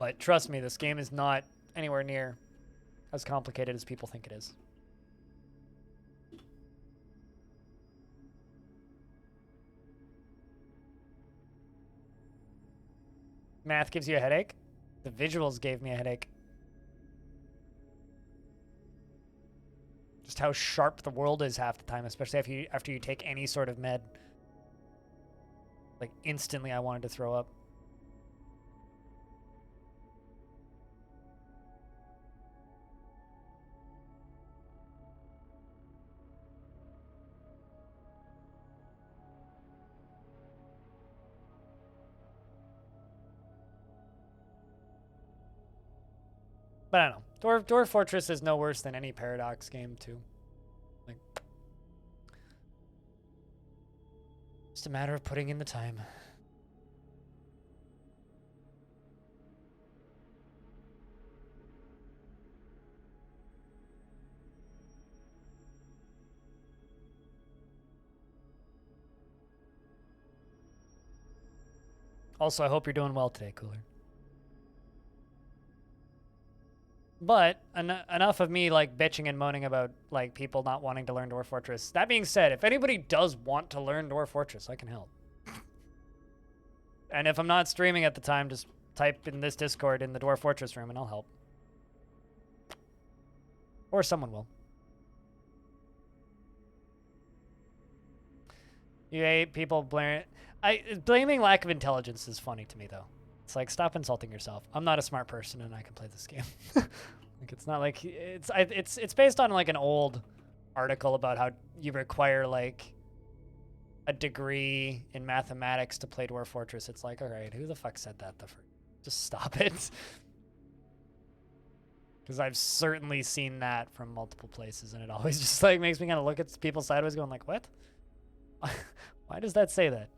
But trust me, this game is not anywhere near as complicated as people think it is. Math gives you a headache? The visuals gave me a headache. Just how sharp the world is half the time, especially after you take any sort of med. Like, instantly I wanted to throw up. But I don't know. Dwarf Fortress is no worse than any Paradox game, too. Like, just a matter of putting in the time. Also, I hope you're doing well today, Cooler. But enough of me like bitching and moaning about like people not wanting to learn Dwarf Fortress. That being said, if anybody does want to learn Dwarf Fortress, I can help. And if I'm not streaming at the time, just type in this Discord in the Dwarf Fortress room and I'll help. Or someone will. You hate people blaming lack of intelligence is funny to me though. It's like, stop insulting yourself. I'm not a smart person and I can play this game. Like, it's not like it's based on like an old article about how you require like a degree in mathematics to play Dwarf Fortress. It's like, all right, who the fuck said that? Just stop it. Because I've certainly seen that from multiple places and it always just like makes me kind of look at people sideways going like, what? Why does that say that?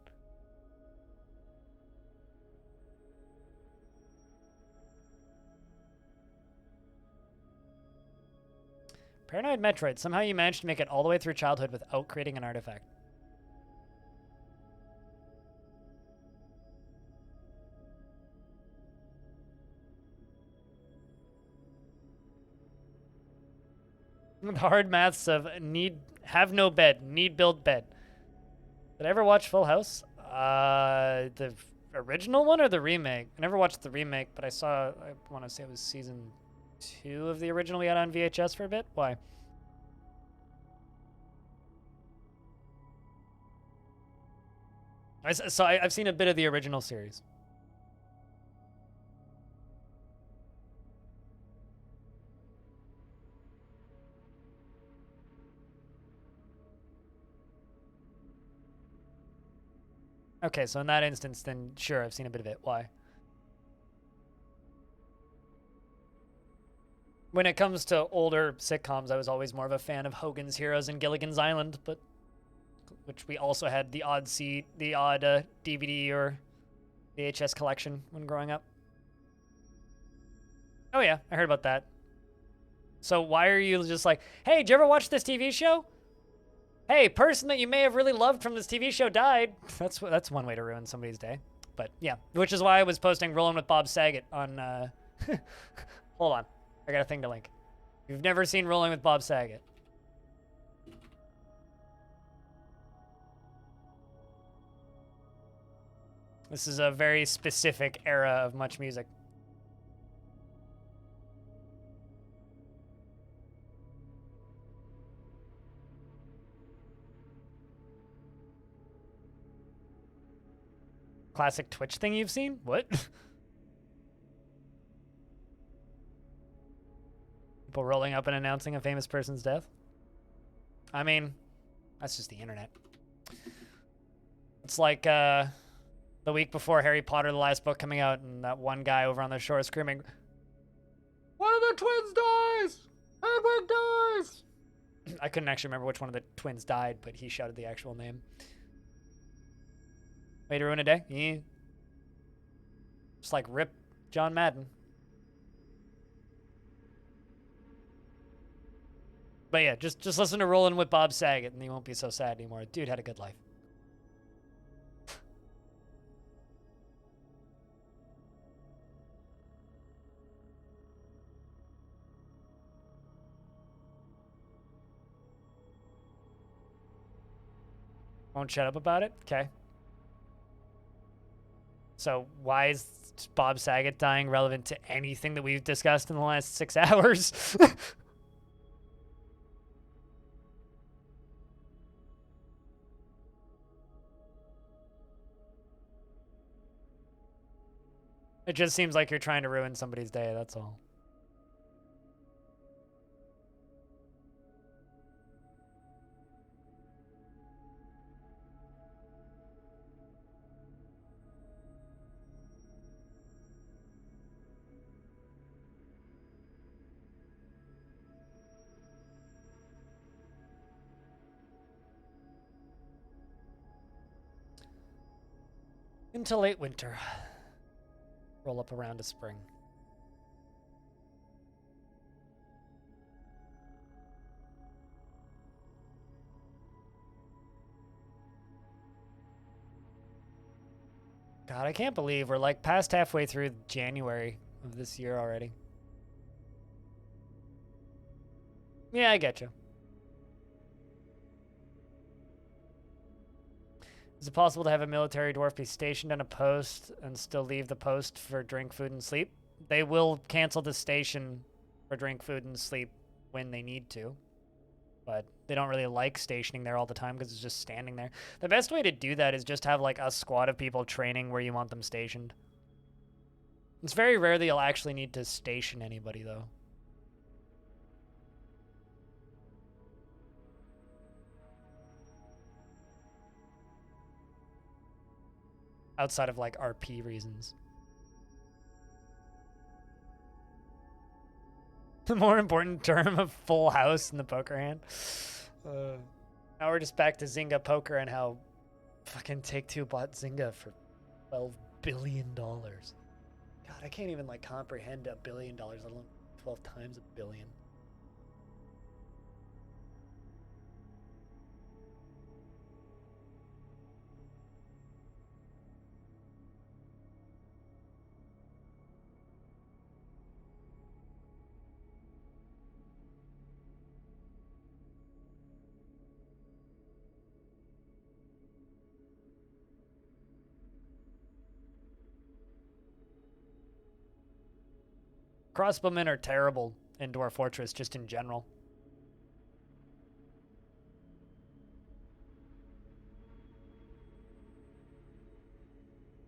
Paranoid Metroid. Somehow you managed to make it all the way through childhood without creating an artifact. The hard maths of have no bed, need build bed. Did I ever watch Full House? The original one or the remake? I never watched the remake, but I want to say it was season 2 of the original we had on VHS for a bit. Why? I've seen a bit of the original series. Okay, so in that instance, then sure, I've seen a bit of it. Why? When it comes to older sitcoms, I was always more of a fan of Hogan's Heroes and Gilligan's Island, but which we also had the odd DVD or VHS collection when growing up. Oh yeah, I heard about that. So why are you just like, hey, did you ever watch this TV show? Hey, person that you may have really loved from this TV show died. That's one way to ruin somebody's day. But yeah, which is why I was posting Rolling with Bob Saget on, hold on. I got a thing to link. If you've never seen Rolling with Bob Saget. This is a very specific era of Much Music. Classic Twitch thing you've seen? What? People rolling up and announcing a famous person's death? I mean, that's just the internet. It's like the week before Harry Potter, the last book coming out, and that one guy over on the shore screaming, "One of the twins dies! Hedwig dies!" I couldn't actually remember which one of the twins died, but he shouted the actual name. Way to ruin a day? Yeah. Just like rip John Madden. But yeah, just listen to Rollin' with Bob Saget and you won't be so sad anymore. Dude had a good life. Won't shut up about it? Okay. So why is Bob Saget dying relevant to anything that we've discussed in the last 6 hours? It just seems like you're trying to ruin somebody's day, that's all. Into late winter. Roll up around to spring. God, I can't believe we're like past halfway through January of this year already. Yeah, I get you. Is it possible to have a military dwarf be stationed on a post and still leave the post for drink, food, and sleep? They will cancel the station for drink, food, and sleep when they need to. But they don't really like stationing there all the time because it's just standing there. The best way to do that is just have like a squad of people training where you want them stationed. It's very rare that you'll actually need to station anybody, though. Outside of like RP reasons. The more important term of full house in the poker hand. Now we're just back to Zynga poker and how fucking Take-Two bought Zynga for $12 billion. God, I can't even like comprehend $1 billion, let alone 12 times $1 billion. Crossbowmen are terrible in Dwarf Fortress, just in general.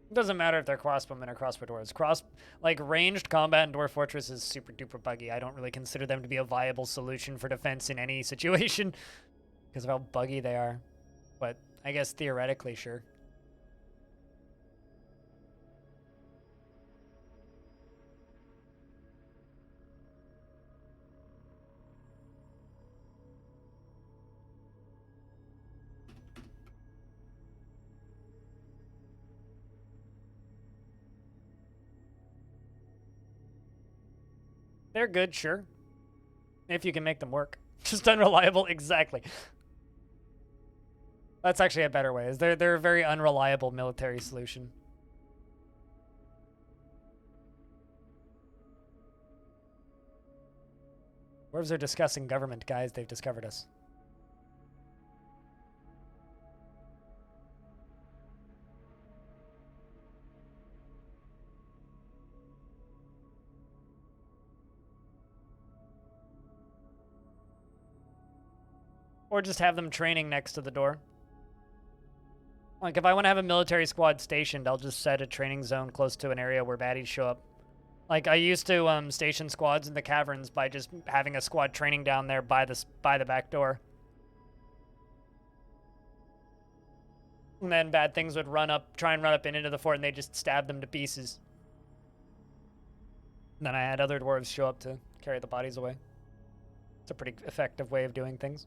It doesn't matter if they're crossbowmen or crossbow dwarves. Like ranged combat in Dwarf Fortress is super duper buggy. I don't really consider them to be a viable solution for defense in any situation because of how buggy they are. But I guess theoretically, sure. They're good, sure. If you can make them work. Just unreliable, exactly. That's actually a better way. Is they're a very unreliable military solution. Dwarves are discussing government, guys. They've discovered us. Or just have them training next to the door. Like, if I want to have a military squad stationed, I'll just set a training zone close to an area where baddies show up. Like, I used to station squads in the caverns by just having a squad training down there by the back door. And then bad things would try and run up into the fort, and they just stab them to pieces. And then I had other dwarves show up to carry the bodies away. It's a pretty effective way of doing things.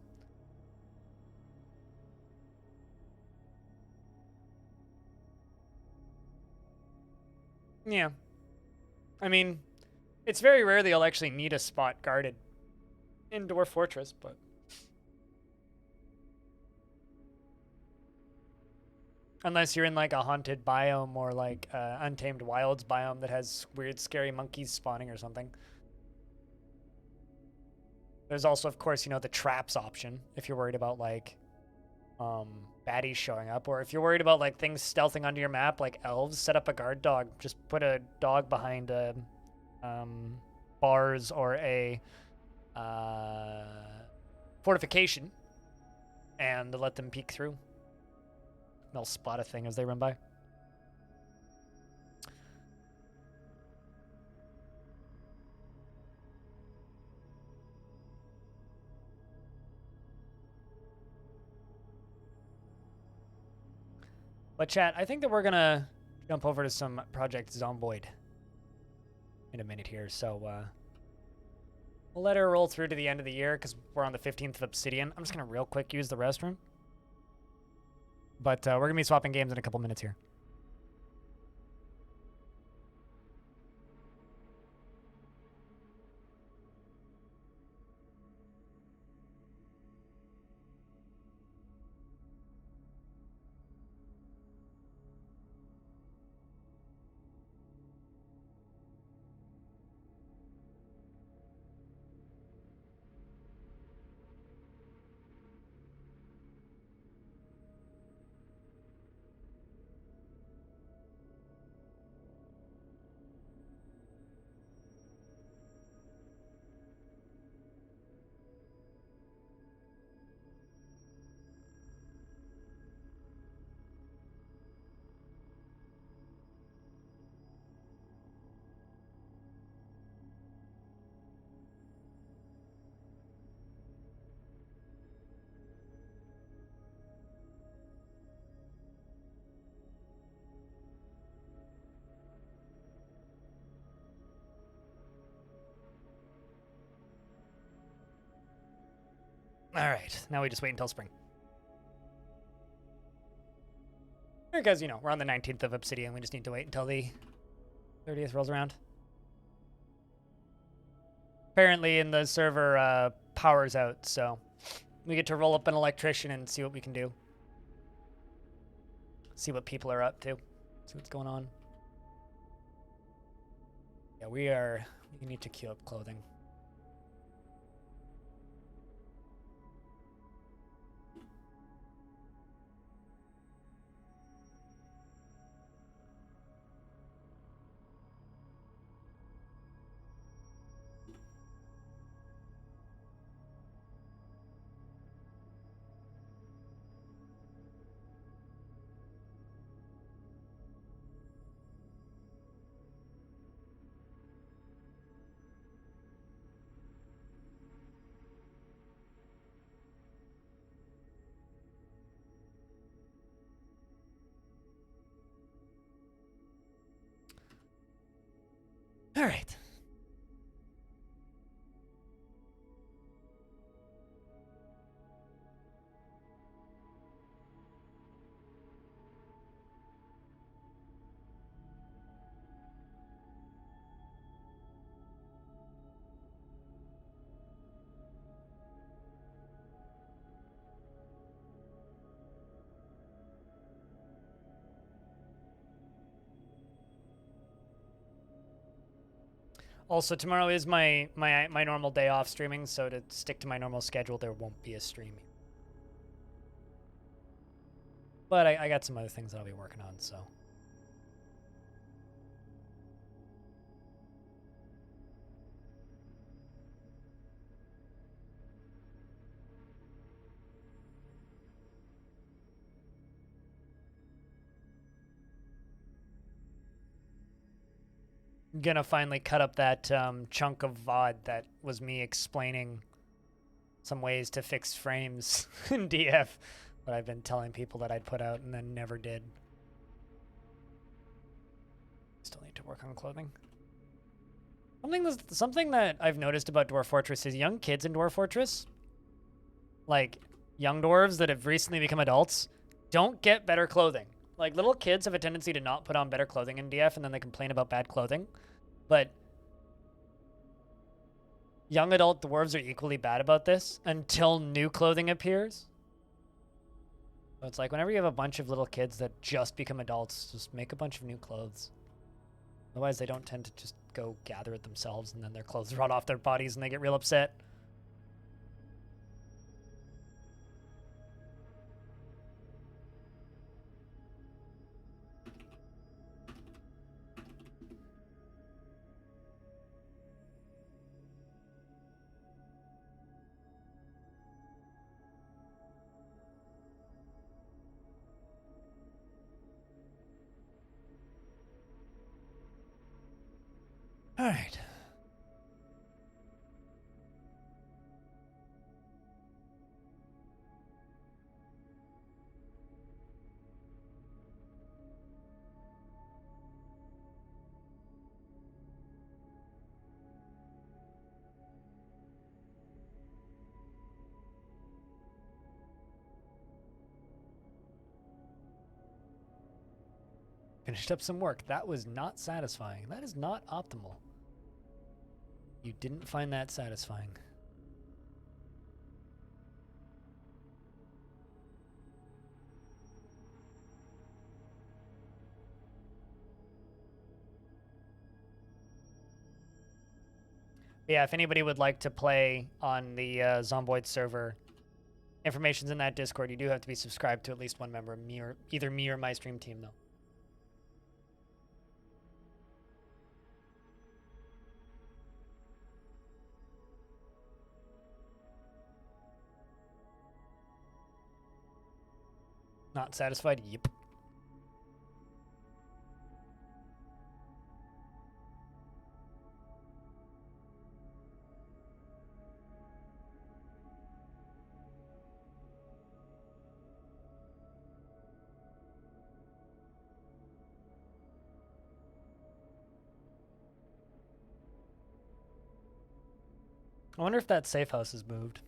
Yeah. I mean, it's very rare that you'll actually need a spot guarded in Dwarf Fortress, but... Unless you're in, like, a haunted biome or, like, Untamed Wilds biome that has weird, scary monkeys spawning or something. There's also, of course, you know, the traps option, if you're worried about, like, baddies showing up. Or if you're worried about, like, things stealthing onto your map, like elves, set up a guard dog. Just put a dog behind bars or a fortification and let them peek through. They'll spot a thing as they run by. But chat, I think that we're gonna jump over to some Project Zomboid in a minute here. So we'll let her roll through to the end of the year because we're on the 15th of Obsidian. I'm just gonna real quick use the restroom. But we're gonna be swapping games in a couple minutes here. All right, now we just wait until spring. Because, you know, we're on the 19th of Obsidian. We just need to wait until the 30th rolls around. Apparently, in the server, power's out, so we get to roll up an electrician and see what we can do. See what people are up to. See what's going on. Yeah, we need to queue up clothing. All right. Also, tomorrow is my normal day off streaming, so to stick to my normal schedule, there won't be a stream. But I got some other things that I'll be working on, so. I'm gonna finally cut up that chunk of VOD that was me explaining some ways to fix frames in DF that I've been telling people that I'd put out and then never did. Still need to work on clothing. Something that I've noticed about Dwarf Fortress is young kids in Dwarf Fortress, like young dwarves that have recently become adults, don't get better clothing. Like, little kids have a tendency to not put on better clothing in DF, and then they complain about bad clothing. But young adult dwarves are equally bad about this until new clothing appears. So it's like, whenever you have a bunch of little kids that just become adults, just make a bunch of new clothes. Otherwise, they don't tend to just go gather it themselves, and then their clothes rot off their bodies, and they get real upset. All right. Finished up some work. That was not satisfying. That is not optimal. You didn't find that satisfying. Yeah, if anybody would like to play on the Zomboid server, information's in that Discord. You do have to be subscribed to at least one member, either me or my stream team, though. Not satisfied? Yep. I wonder if that safe house has moved.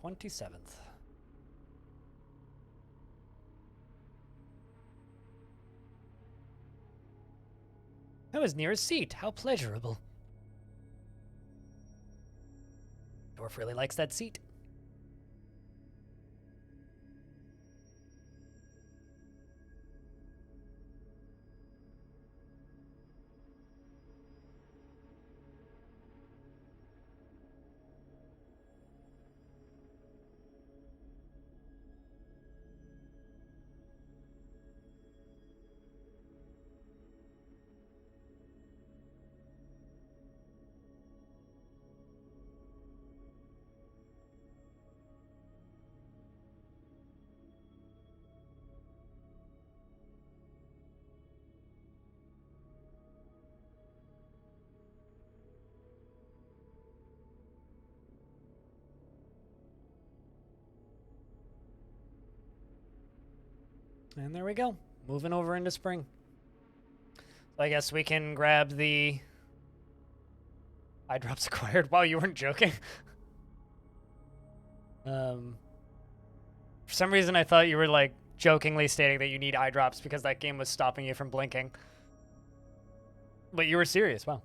27th. I was near a seat. How pleasurable. Dwarf really likes that seat. And there we go. Moving over into spring. So I guess we can grab the eye drops acquired. Wow, you weren't joking. For some reason I thought you were like jokingly stating that you need eye drops because that game was stopping you from blinking. But you were serious. Wow.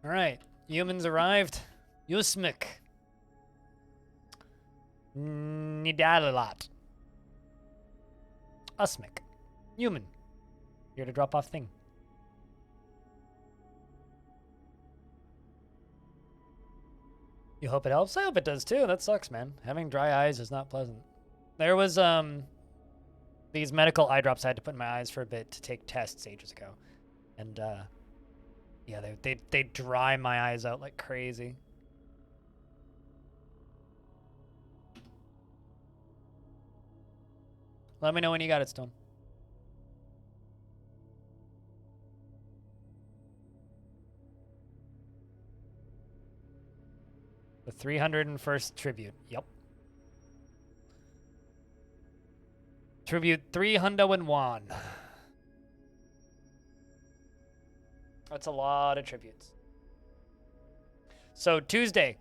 All right, humans arrived. Yusmik. Nidalat. Usmik. Human. Here to drop off thing. You hope it helps? I hope it does too. That sucks, man. Having dry eyes is not pleasant. There was these medical eye drops I had to put in my eyes for a bit to take tests ages ago. And yeah, they dry my eyes out like crazy. Let me know when you got it, Stone. The 301st tribute. Yep. Tribute 301. That's a lot of tributes. So Tuesday,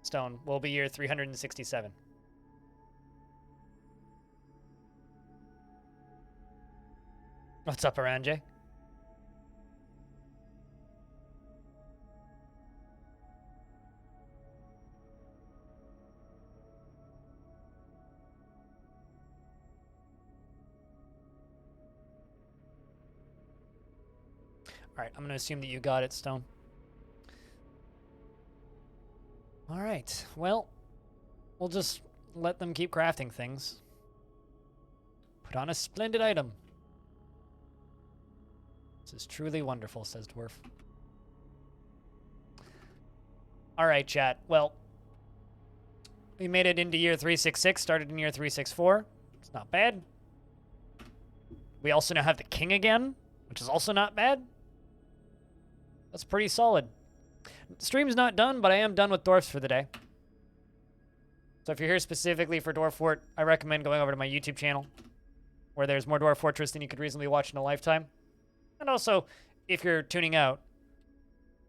Stone, will be year 367. What's up, Aranje? All right, I'm going to assume that you got it, Stone. All right, well, we'll just let them keep crafting things. Put on a splendid item. This is truly wonderful, says Dwarf. All right, chat. Well, we made it into year 366, started in year 364. It's not bad. We also now have the king again, which is also not bad. That's pretty solid. The stream's not done, but I am done with dwarfs for the day. So if you're here specifically for Dwarf Fort, I recommend going over to my YouTube channel, where there's more Dwarf Fortress than you could reasonably watch in a lifetime. And also, if you're tuning out,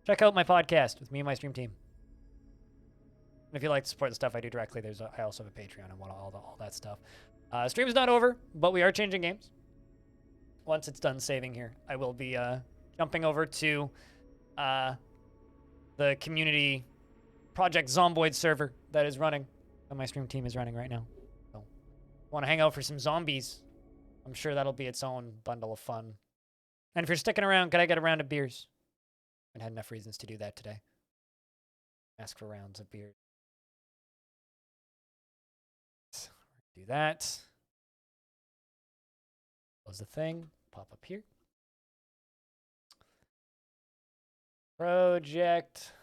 check out my podcast with me and my stream team. And if you'd like to support the stuff I do directly, I also have a Patreon and all that stuff. Stream's not over, but we are changing games. Once it's done saving here, I will be jumping over to the community Project Zomboid server that is running, that my stream team is running right now. So, want to hang out for some zombies? I'm sure that'll be its own bundle of fun. And if you're sticking around, can I get a round of beers? I had enough reasons to do that today. Ask for rounds of beer. Do that. Close the thing. Pop up here. Project